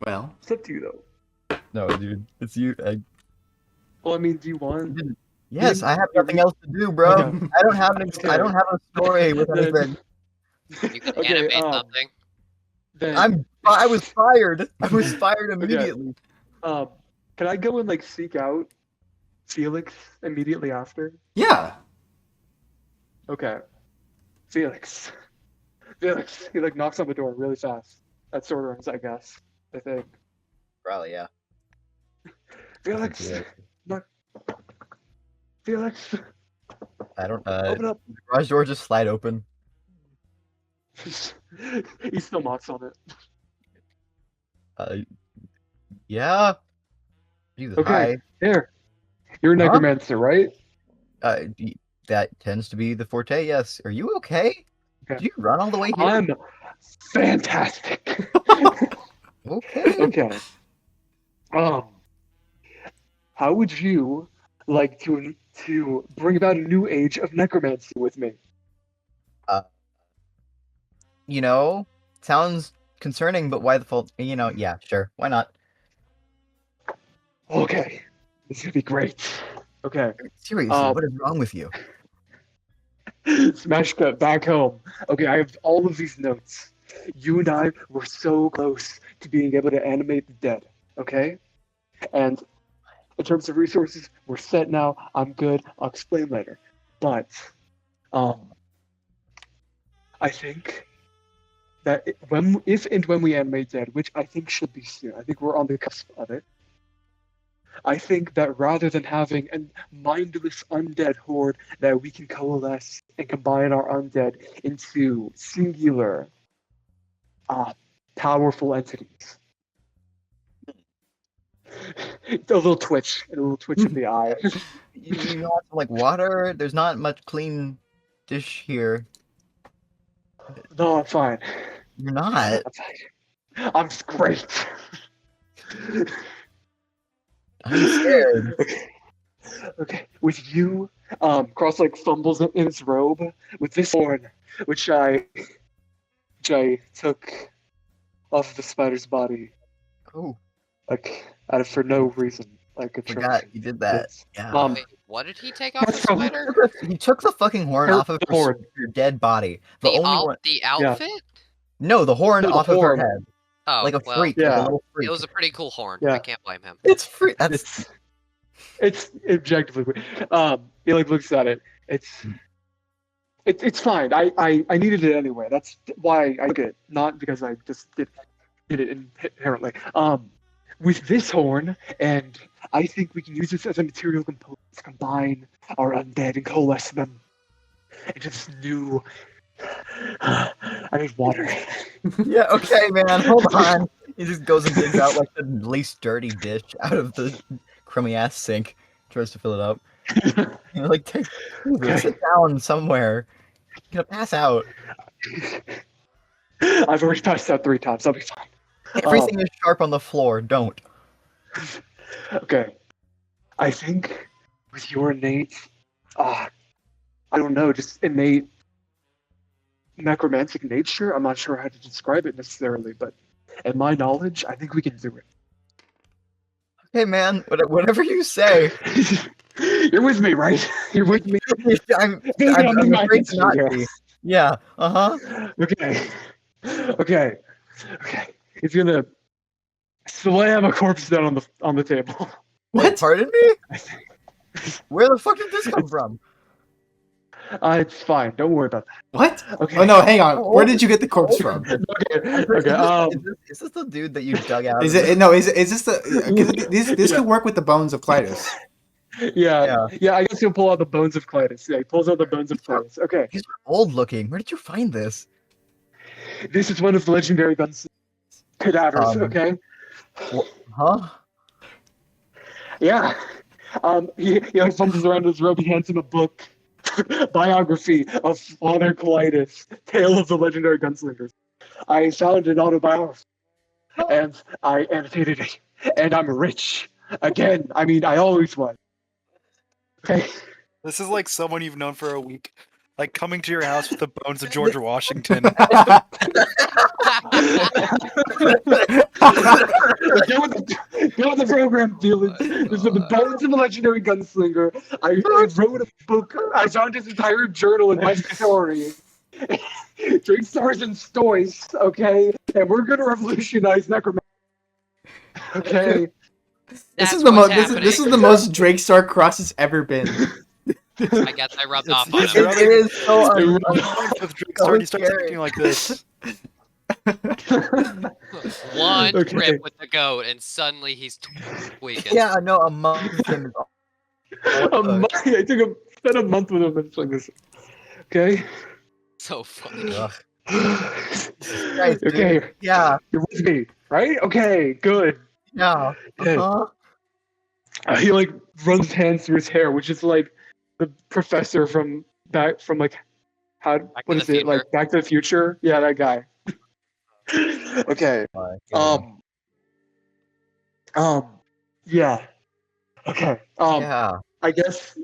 Well, it's up to you though. No, dude, it's you. Well, I mean, do you want? Yes, You- I have you're nothing re- else to do, bro. Okay. I don't have an. I Okay. don't have a story with Then- anything. You can Okay, animate something. Then I was fired. I was fired immediately. Can I go and like seek out Felix immediately after? yeah. Okay. Felix. Felix. He like knocks on the door really fast. That's Sorderrum's, I guess. I think. Probably, yeah. Felix. Knock. Felix. I don't. Open up. The garage door just slide open. He still knocks on it. Yeah. Jesus, Okay. hi. Here. You're a Huh? necromancer, right? That tends to be the forte. Yes. Are you okay? Okay. Did you run all the way here? I'm fantastic. Okay. Okay. How would you like to bring about a new age of necromancy with me? You know, sounds concerning, but why the fault? You know, yeah, sure. Why not? Okay. This is gonna be great. Okay. Seriously, what is wrong with you? Smash cut back home. Okay, I have all of these notes. You and I were so close to being able to animate the dead. Okay? And in terms of resources, we're set now. I'm good. I'll explain later. But I think that if and when we animate dead, which I think should be soon, I think we're on the cusp of it. I think that rather than having a mindless undead horde, that we can coalesce and combine our undead into singular, powerful entities. A little twitch of the eye. You want some, like water? There's not much clean dish here. No, I'm fine. You're not. I'm fine. I'm great. I'm scared. Okay, with you, Cross like fumbles in his robe with this horn, which I took off of the spider's body, Oh, like for no reason, like a trick. forgot you did that. Yes. Yeah. Wait, what did he take off the That's probably- spider? He took the fucking horn Her off of horn. your dead body. The The, only one. the outfit? No, the horn No, the off of horn. her head, Oh, like a well, freak, like Yeah. a little freak. it was a pretty cool horn. Yeah. I can't blame him. It's free. That's It's objectively weird. He like looks at it. It's fine. I needed it anyway. That's why I took it, not because I just did it inherently. With this horn, and I think we can use this as a material component to combine our undead and coalesce them into this new. I need water. yeah. Okay, man. Hold on. He just goes and digs out like the least dirty dish out of the crummy ass sink, tries to fill it up. You're like, sit down somewhere. You're gonna pass out. I've already passed out 3 times. I'll be fine. Everything is sharp on the floor. Don't. Okay. I think with your innate, I don't know, just innate necromantic nature. I'm not sure how to describe it necessarily, but in my knowledge, I think we can do Hey man, whatever you say. it. You're with me, right? You're with me. I'm Felix, I'm doing my afraid best to not here. be. Yeah. Okay. Okay. Okay. He's gonna slam a corpse down on the table. Wait, What? pardon me? Where the fuck did this come from? It's fine. Don't worry about that. What? Okay. Oh no, hang on. Oh, Where did you get the corpse from? Okay. Is Okay. this the dude that you dug out? Is of it no? Is this the? 'Cause this Yeah. could work with the bones of Clytus. Yeah. I guess he'll pull out the bones of Clytus. Yeah, he pulls out the bones of Clytus. Okay. He's old looking. Where did you find this? This is one of the legendary guns cadavers. Um, Okay. Huh? Yeah. He like fumbles around his robe. He hands him a book, biography of Father Clytus, Tale of the Legendary Gunslingers. I found an autobiography, and I annotated it, and I'm rich again. I mean, I always was. Okay. This is like someone you've known for a week, like coming to your house with the bones of George Washington. Get with the program, Felix. This is the bones of a legendary gunslinger. I wrote a book. I found his entire journal in my story. Drakestars and Stoics, okay? And we're gonna revolutionize necromancy. Okay. This is That's the what's most. This is the most Drakestar cross it's ever been. I guess I rubbed off on It's him. really- It is so With Drakestar, he starts scary. acting like this. One Okay. trip with the goat, and suddenly he's tweaking. Yeah, no, a month of him is I spent a month with him. It's like this. Okay. So funny. Ugh. Christ, dude. Okay. Yeah, You're with me, right? Okay. Good. yeah. Okay. He like runs his hands through his hair, which is like the professor from like how to what the is it like Future. Back to the Future? Yeah, that guy. Okay. Yeah. Okay. Yeah. I guess.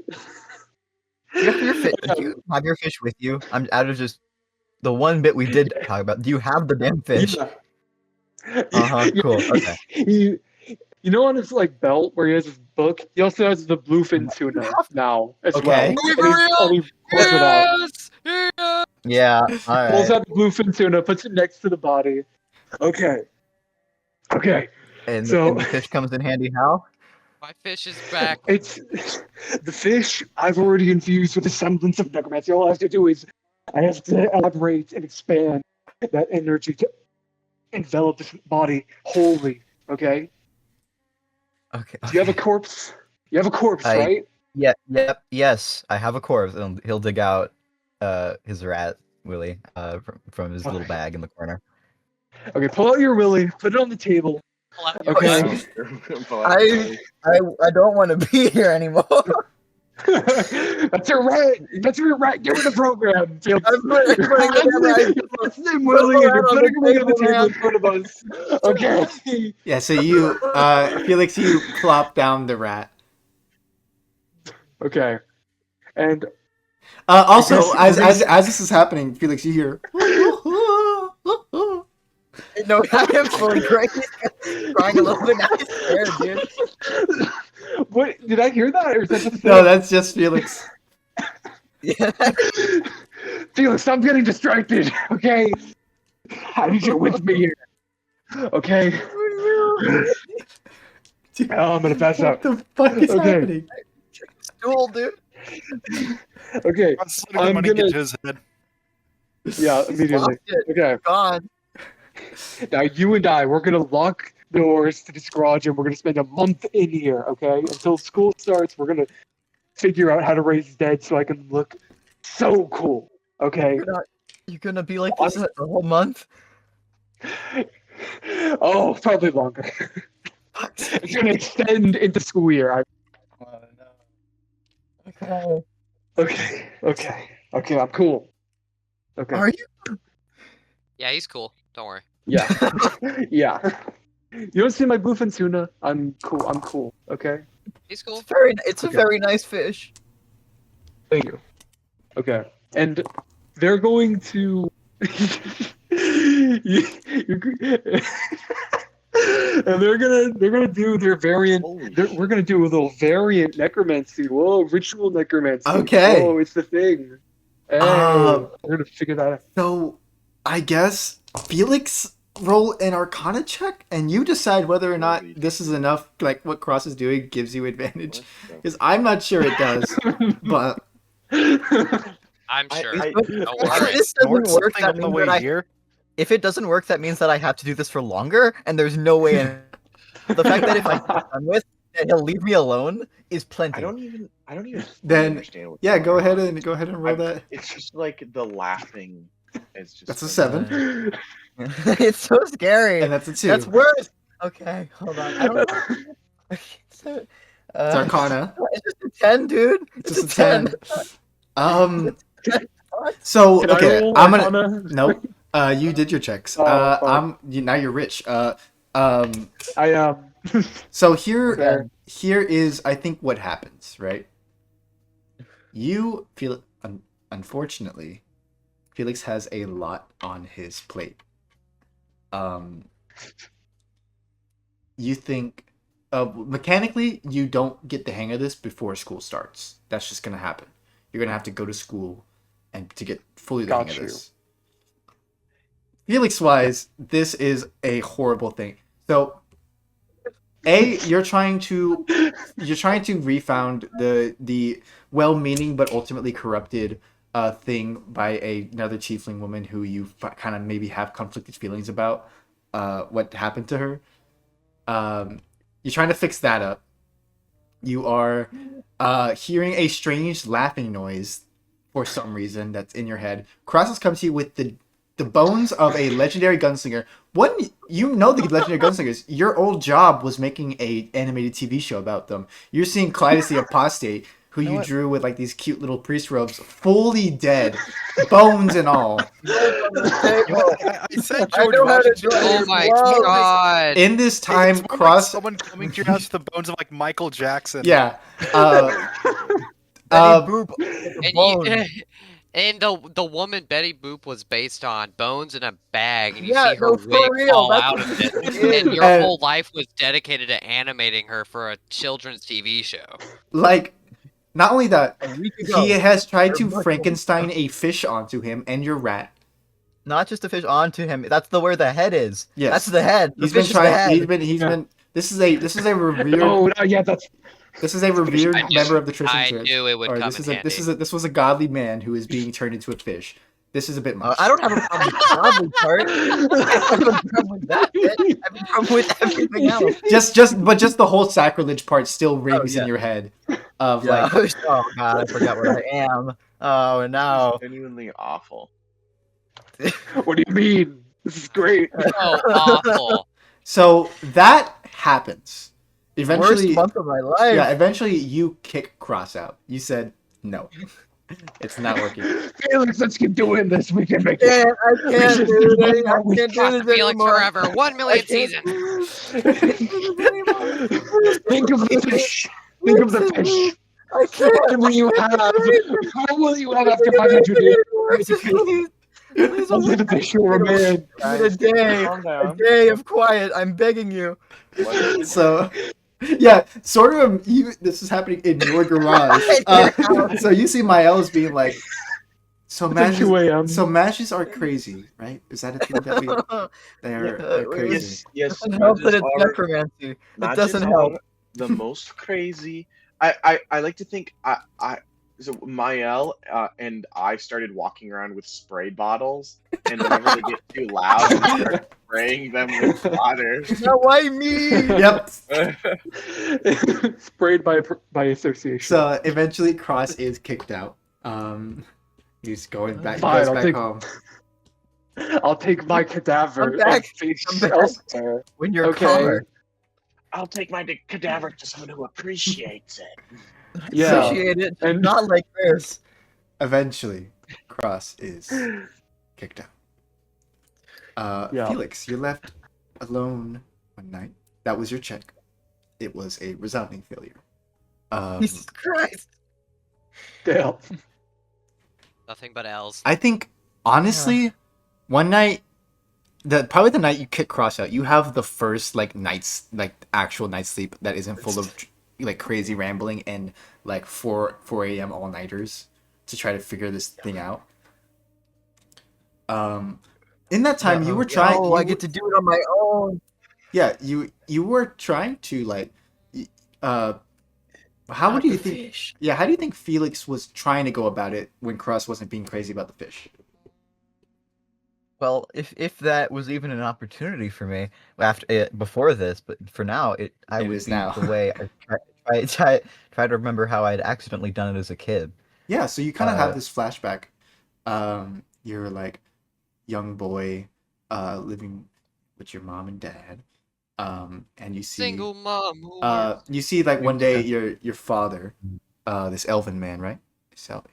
Do you have your fish with you? I'm out of just the one bit we did talk about. Do you have the damn fish? Yeah. Cool. Okay. You know, on his like belt where he has his book, he also has the bluefin tuna now as Okay. well. And he pulls it out. Yes! Yeah. All Pulls right. out the bluefin tuna, puts it next to the body. Okay. Okay. And, So- and the fish comes in handy. How? My fish is back. It's the fish I've already infused with a semblance of necromancy. All I have to do is I have to elaborate and expand that energy to envelop this body wholly. Okay? Okay. Do you have a corpse? You have a corpse, I- right? Yeah. Yep. Yes, I have a corpse, and he'll dig out his rat Willie from his little bag in the corner. Okay, pull out your willy, put it on the table. Okay. I don't want to be here anymore. That's your right. That's your right. Get rid of the program. Felix. I'm putting the That's him, Willie, and you're on putting the him on the table, table in front of us. Okay. Yeah. So you, Felix, you plop down the rat. Okay. And Also, I guess- as this is happening, Felix, you hear. No, I am fully crazy. Crying a little bit now. I'm scared, dude. what did I hear that? Or is that just No, that's just Felix. Yeah. Felix, stop getting distracted. Okay. I need you with me here. Okay. I'm gonna pass out. What the fuck is Okay. happening? Stool, dude. Okay. I'm sliding the I'm money gonna- into his head. Yeah, immediately. Lost it. Okay. Gone. Now you and I, we're gonna lock doors to this garage, and we're gonna spend a month in here. Okay, until school starts, we're gonna figure out how to raise dead so I can look so cool. Okay. You're gonna be like this a whole month? Oh, probably longer. It's gonna extend into school year. Okay. Okay. I'm cool. Okay. Are you? Yeah, he's cool. Don't worry. Yeah. Yeah. You don't see my bluefin tuna? I'm cool. Okay. He's cool. It's a Okay. very nice fish. Thank you. Okay. And they're going to And they're gonna do their variant. Holy We're gonna do a little variant necromancy. Whoa, ritual necromancy. Okay. Whoa, it's the thing. Hey, Uh, we're gonna figure that out. So, I guess Felix roll an Arcana check, and you decide whether or not this is enough. Like what Cross is doing gives you advantage, because I'm not sure it does. But I'm I- sure. I- Don't If worry. this doesn't Snort work, something that on the means way that here. if it doesn't work, that means that I have to do this for longer, and there's no way in. The fact that if I get done with, that he'll leave me alone is plenty. I don't even fully Then, understand what's yeah, going go ahead on. and roll that. It's just like the laughing. It's just That's a like- 7, It's so scary. and that's a 2. That's worse. Okay, hold on. I don't. So, It's Arcana. it's just a 10, dude. It's just a 10. So Can I okay, roll I'm gonna. Arcana? Nope. You did your checks. Oh, fuck. Now you're rich. I So here, Fair. here is I think what happens, right? You feel unfortunately, Felix has a lot on his plate. You think, mechanically, you don't get the hang of this before school starts. That's just gonna happen. You're gonna have to go to school, and to get fully the hang Got of you. this. Felix wise, this is a horrible thing. So, you're trying to refound the well-meaning but ultimately corrupted thing by another tiefling woman who you kind of maybe have conflicted feelings about what happened to her. You're trying to fix that up. You are hearing a strange laughing noise for some reason that's in your head. Crosses comes to you with the bones of a legendary gunslinger. When you know the legendary gunslingers, your old job was making a animated TV show about them. You're seeing Clytus the Apostate, who you what? drew with like these cute little priest robes, fully dead, bones and all. I said I George know how to Washington. do it. Oh my Whoa. god. In this time, It's more like Cross, someone coming to your house with the bones of like Michael Jackson. yeah, Betty Boop with the And, bone. and the woman Betty Boop was based on bones in a bag, and you Yeah, see her no, for wig real, fall that's out what of it it. is. And your And- whole life was dedicated to animating her for a children's TV show. like, not only that, A week ago. he has tried Or to much more. Frankenstein a fish onto him and your rat. Not just a fish onto him. That's where the head is. Yes. That's the head. The He's been fish is the trying. head. He's been. This is a revered. Oh, no, yeah, that's This is a revered I knew- member of the Tristan I Church. knew it would Or come this in is handy. this was a godly man who is being turned into a fish. This is a bit much. I don't have a problem with the godly part. I don't have a problem with that bit. I have a problem with everything else. just the whole sacrilege part still rings yeah. in your head. Of Yeah. like, Oh god, I forgot what I am. Oh no. Genuinely awful. what do you mean? This is great. Oh, awful. so that happens. Worst Eventually, month of my life. yeah. Eventually, you kick Cross out. You said no. It's not working. Felix, let's keep doing this. We can make I can't do this. I We can't do Cross this Felix anymore. forever. 1 million I can't seasons. do this. Think of the fish. Think of the fish. I can't. What will you have? How will you have after 500 years? Please, Only the fish will remain. a day, Calm a down. day of quiet. I'm begging you. So, yeah, Sorderrum, this is happening in your garage. So you see Mael's being like, so It's like 2 matches, a.m. so matches are crazy, right? Is that a thing that they are Yeah, crazy? Yes. It doesn't help that it's matches are- necromancy. It matches doesn't are help. The most crazy. I like to think so Mael and I started walking around with spray bottles, and whenever they get too loud, we start spraying them with water. Now why me? Yep. Sprayed by association. So eventually, Cross is kicked out. He's going back. Fine, Goes I'll back take- home. I'll take my cadaver. I'm back. and face I'm back. elsewhere. When you're Okay. calmer. I'll take my cadaver to someone who appreciates it. Yeah. Appreciate it. And- Not like this. Eventually, Cross is kicked out. Yeah. Felix, you're left alone one night. That was your check. It was a resounding failure. Jesus Christ. Damn. Nothing but L's. I think, honestly, one night, probably the night you kick Cross out, you have the first like actual night's sleep that isn't full of like crazy rambling and like 4 a.m. all nighters to try to figure this thing out. In that time, you were trying. Oh, I get to do it on my own. Yeah, you were trying to like, how would you think? Fish. Yeah, how do you think Felix was trying to go about it when Cross wasn't being crazy about the fish? Well, if that was even an opportunity for me after before this, but for now, I It would is be now. the way I try to remember how I'd accidentally done it as a kid. Yeah, so you kind of have Uh, this flashback. You're like young boy, living with your mom and dad. And you see, Single mom. Whore. you see like one day your father, Mm. this elven man, right?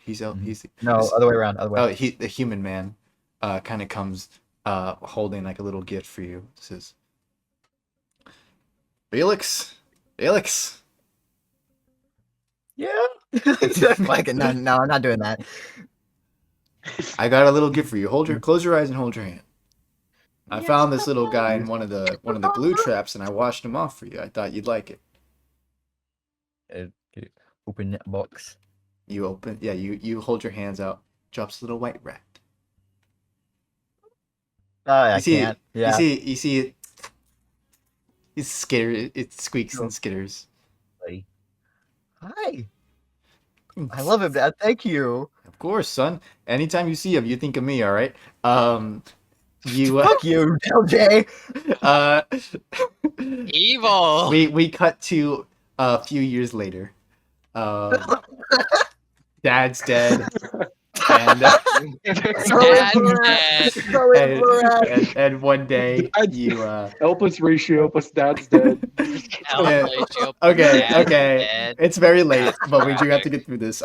He's No, this- other way around. Other way. oh, the human man, kind of comes, holding like a little gift for you. It says, Felix. Yeah. Like, no, I'm not doing that. I got a little gift for you. Close your eyes and hold your hand. I found this little guy in one of the glue traps, and I washed him off for you. I thought you'd like it. Open that box. You open, yeah. You hold your hands out. Drops a little white rat. I You see, can't. Yeah. you see it. It's scared. It squeaks and skitters. Buddy. Hi. I love him, Dad. Thank you. Of course, son. Anytime you see him, you think of me. All right. You. Fuck you, LJ. Uh, Evil. we cut to a few years later. Dad's dead, and Dad's dead. and one day you Help us, ratio. Help us. Dad's dead. Help, Yeah. Horatio, okay Dad's okay dead. it's very late, but we do have to get through this.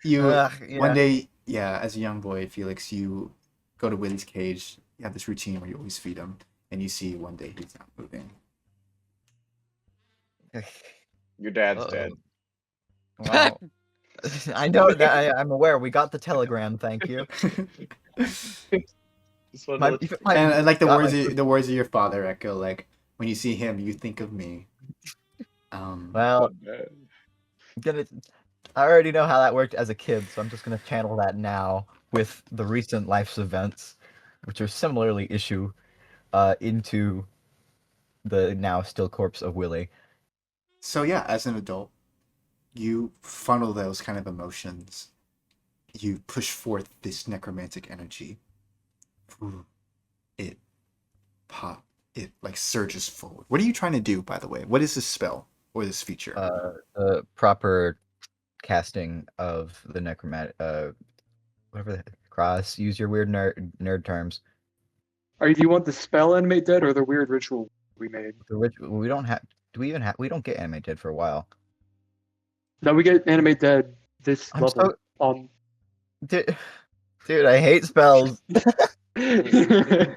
You Ugh, yeah. one day, yeah, as a young boy, Felix, you go to Willie's cage. You have this routine where you always feed him, and you see one day he's not moving. Your dad's Uh-oh. dead. Well, I know that. I'm aware. We got the telegram. Thank you. Just wanted to let you- And like the God, words of your father echo, like, when you see him, you think of me. Well, I already know how that worked as a kid, so I'm just gonna channel that now with the recent life's events, which are similarly issue into the now still corpse of Willie. So yeah, as an adult, you funnel those kind of emotions. You push forth this necromantic energy. Ooh, it like surges forward. What are you trying to do, by the way? What is this spell or this feature? The proper casting of the necromantic, whatever the cross. Use your weird nerd terms. Do you want the spell animate dead or the weird ritual we made? The ritual. We don't have. Do we even have? We don't get animated for a while. No, we get animate dead this I'm level. Dude, I hate spells. Are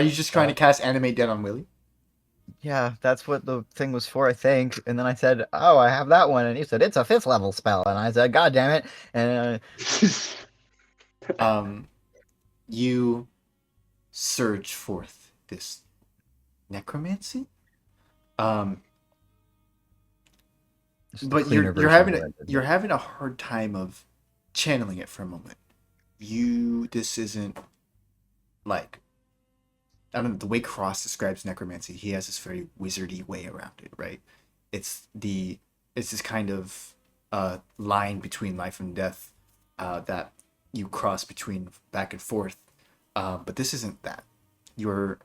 you just trying to cast animate dead on Willie? Yeah, that's what the thing was for, I think. And then I said, "Oh, I have that one," and he said, "It's a 5th level spell," and I said, "God damn it!" And You surge forth this necromancy. just a But cleaner you're version having of what I did. you're having a hard time of channeling it for a moment. This isn't like, I don't know, the way Cross describes necromancy. He has this very wizardy way around it, right? It's this kind of line between life and death that you cross between back and forth. But this isn't that. You're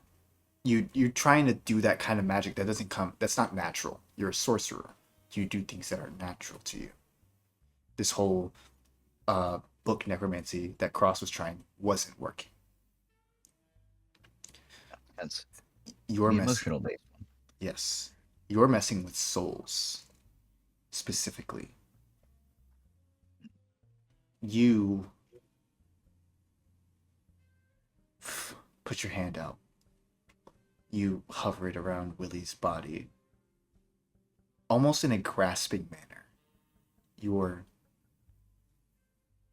trying to do that kind of magic that doesn't come. That's not natural. You're a sorcerer. You do things that are natural to you. This whole book necromancy that Cross was trying wasn't working. That's You're the messing. emotional base. Yes, you're messing with souls. Specifically, you put your hand out. You hover it around Willie's body, almost in a grasping manner. You're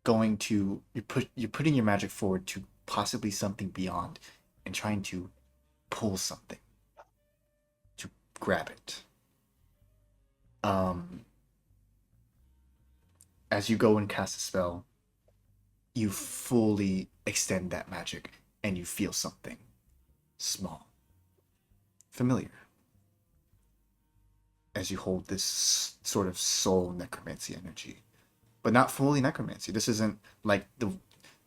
putting your magic forward to possibly something beyond, and trying to pull something to grab it. As you go and cast a spell, you fully extend that magic, and you feel something small, familiar, as you hold this sort of soul necromancy energy, but not fully necromancy. This isn't like the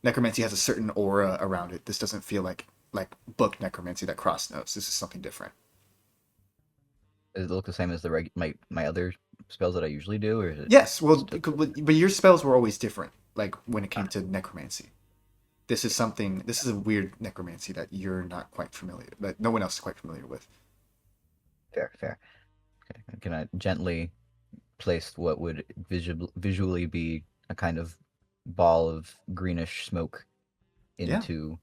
necromancy has a certain aura around it. This doesn't feel like book necromancy that Cross knows. This is something different. Does it look the same as the my other spells that I usually do, or is it? Yes, well, but your spells were always different. Like when it came to necromancy, this is a weird necromancy that you're not quite familiar, that no one else is quite familiar with. Fair. Okay. Can I gently place what would visually be a kind of ball of greenish smoke into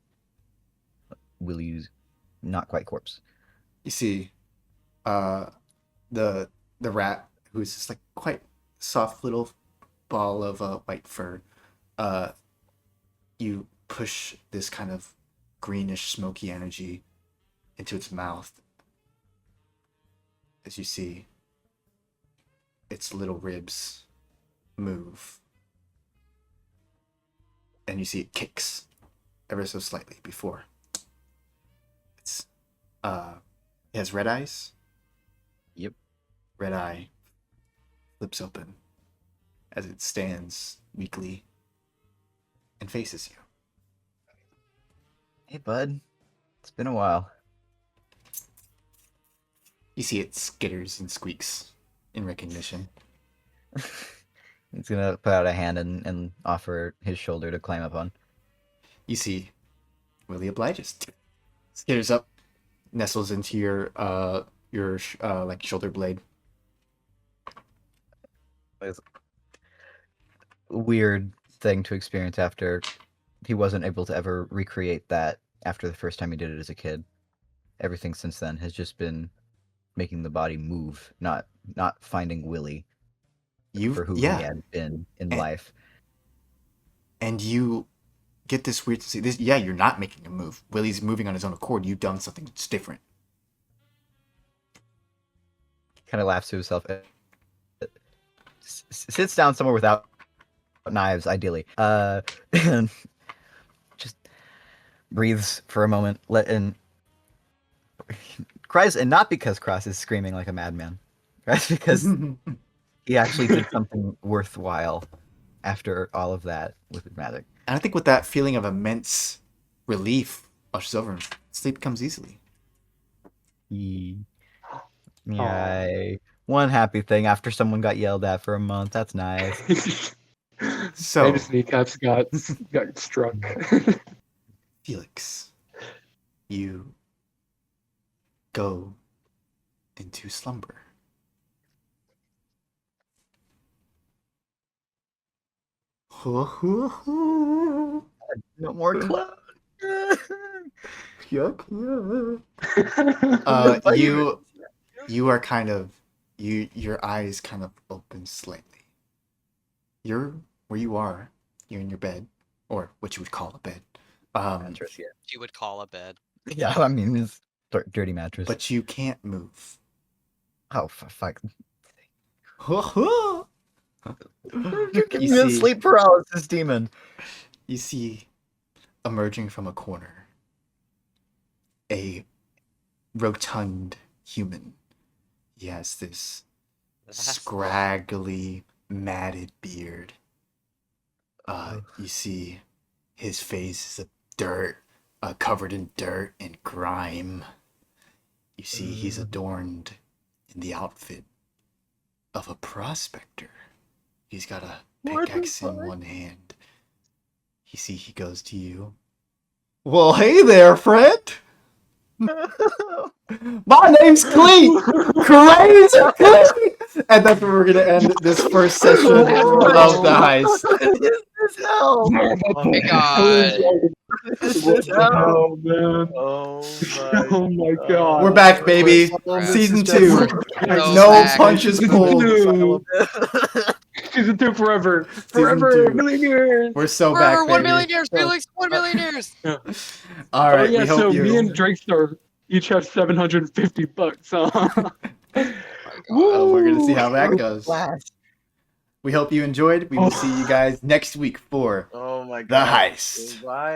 Willie's not quite corpse? You see, the rat, who's just like quite soft little ball of white fur. You push this kind of greenish smoky energy into its mouth. As you see, its little ribs move, and you see it kicks ever so slightly before. It's it has red eyes. Yep. Red eye flips open as it stands weakly and faces you. Hey, bud. It's been a while. You see it skitters and squeaks in recognition. He's gonna put out a hand and offer his shoulder to climb up on. You see Willie obliges. Skitters up, nestles into your like shoulder blade. It's a weird thing to experience after he wasn't able to ever recreate that after the first time he did it as a kid. Everything since then has just been making the body move, not finding Willie for who he had been in life. And you get this weird to see this. Yeah, you're not making a move. Willie's moving on his own accord. You've done something that's different. Kind of laughs to himself. Sits down somewhere without knives, ideally. And just breathes for a moment, cries, and not because Cross is screaming like a madman. Cries because he actually did something worthwhile after all of that with his magic. And I think with that feeling of immense relief washes over him, sleep comes easily. Yay. One happy thing after someone got yelled at for a month. That's nice. So Maybe kneecaps got struck. Felix, you go into slumber. No more clothes. You are kind of your eyes kind of open slightly. You're where you are. You're in your bed, or what you would call a bed. Mattress, yeah. You would call a bed. Yeah, I mean, it's dirty mattress. But you can't move. Oh, fuck. You You see- sleep paralysis, demon. You see, emerging from a corner, a rotund human. He has this scraggly, matted beard. You see, his face is covered in dirt and grime. You see, he's adorned in the outfit of a prospector. He's got a pickaxe in one hand. You see, he goes to you. Well, hey there, friend. My name's Clee. Crazy Clee. And that's where we're gonna end this first session of the heist. This is hell. Oh my god. This is hell. Oh man! Oh my god! We're back, baby. Oh, Season this is 2. definitely- No back. punches pulled. Dude. Season 2 forever. Season Forever. 2. Million years. We're so Forever, back, 1 baby. million years, Felix! 1 million years! All right, Oh yeah, we hope so you. me and Drakestar each have $750. Huh? Oh, we're gonna see how Woo! that goes. Last. We hope you enjoyed. We will see you guys next week for Oh my the god. heist. Goodbye,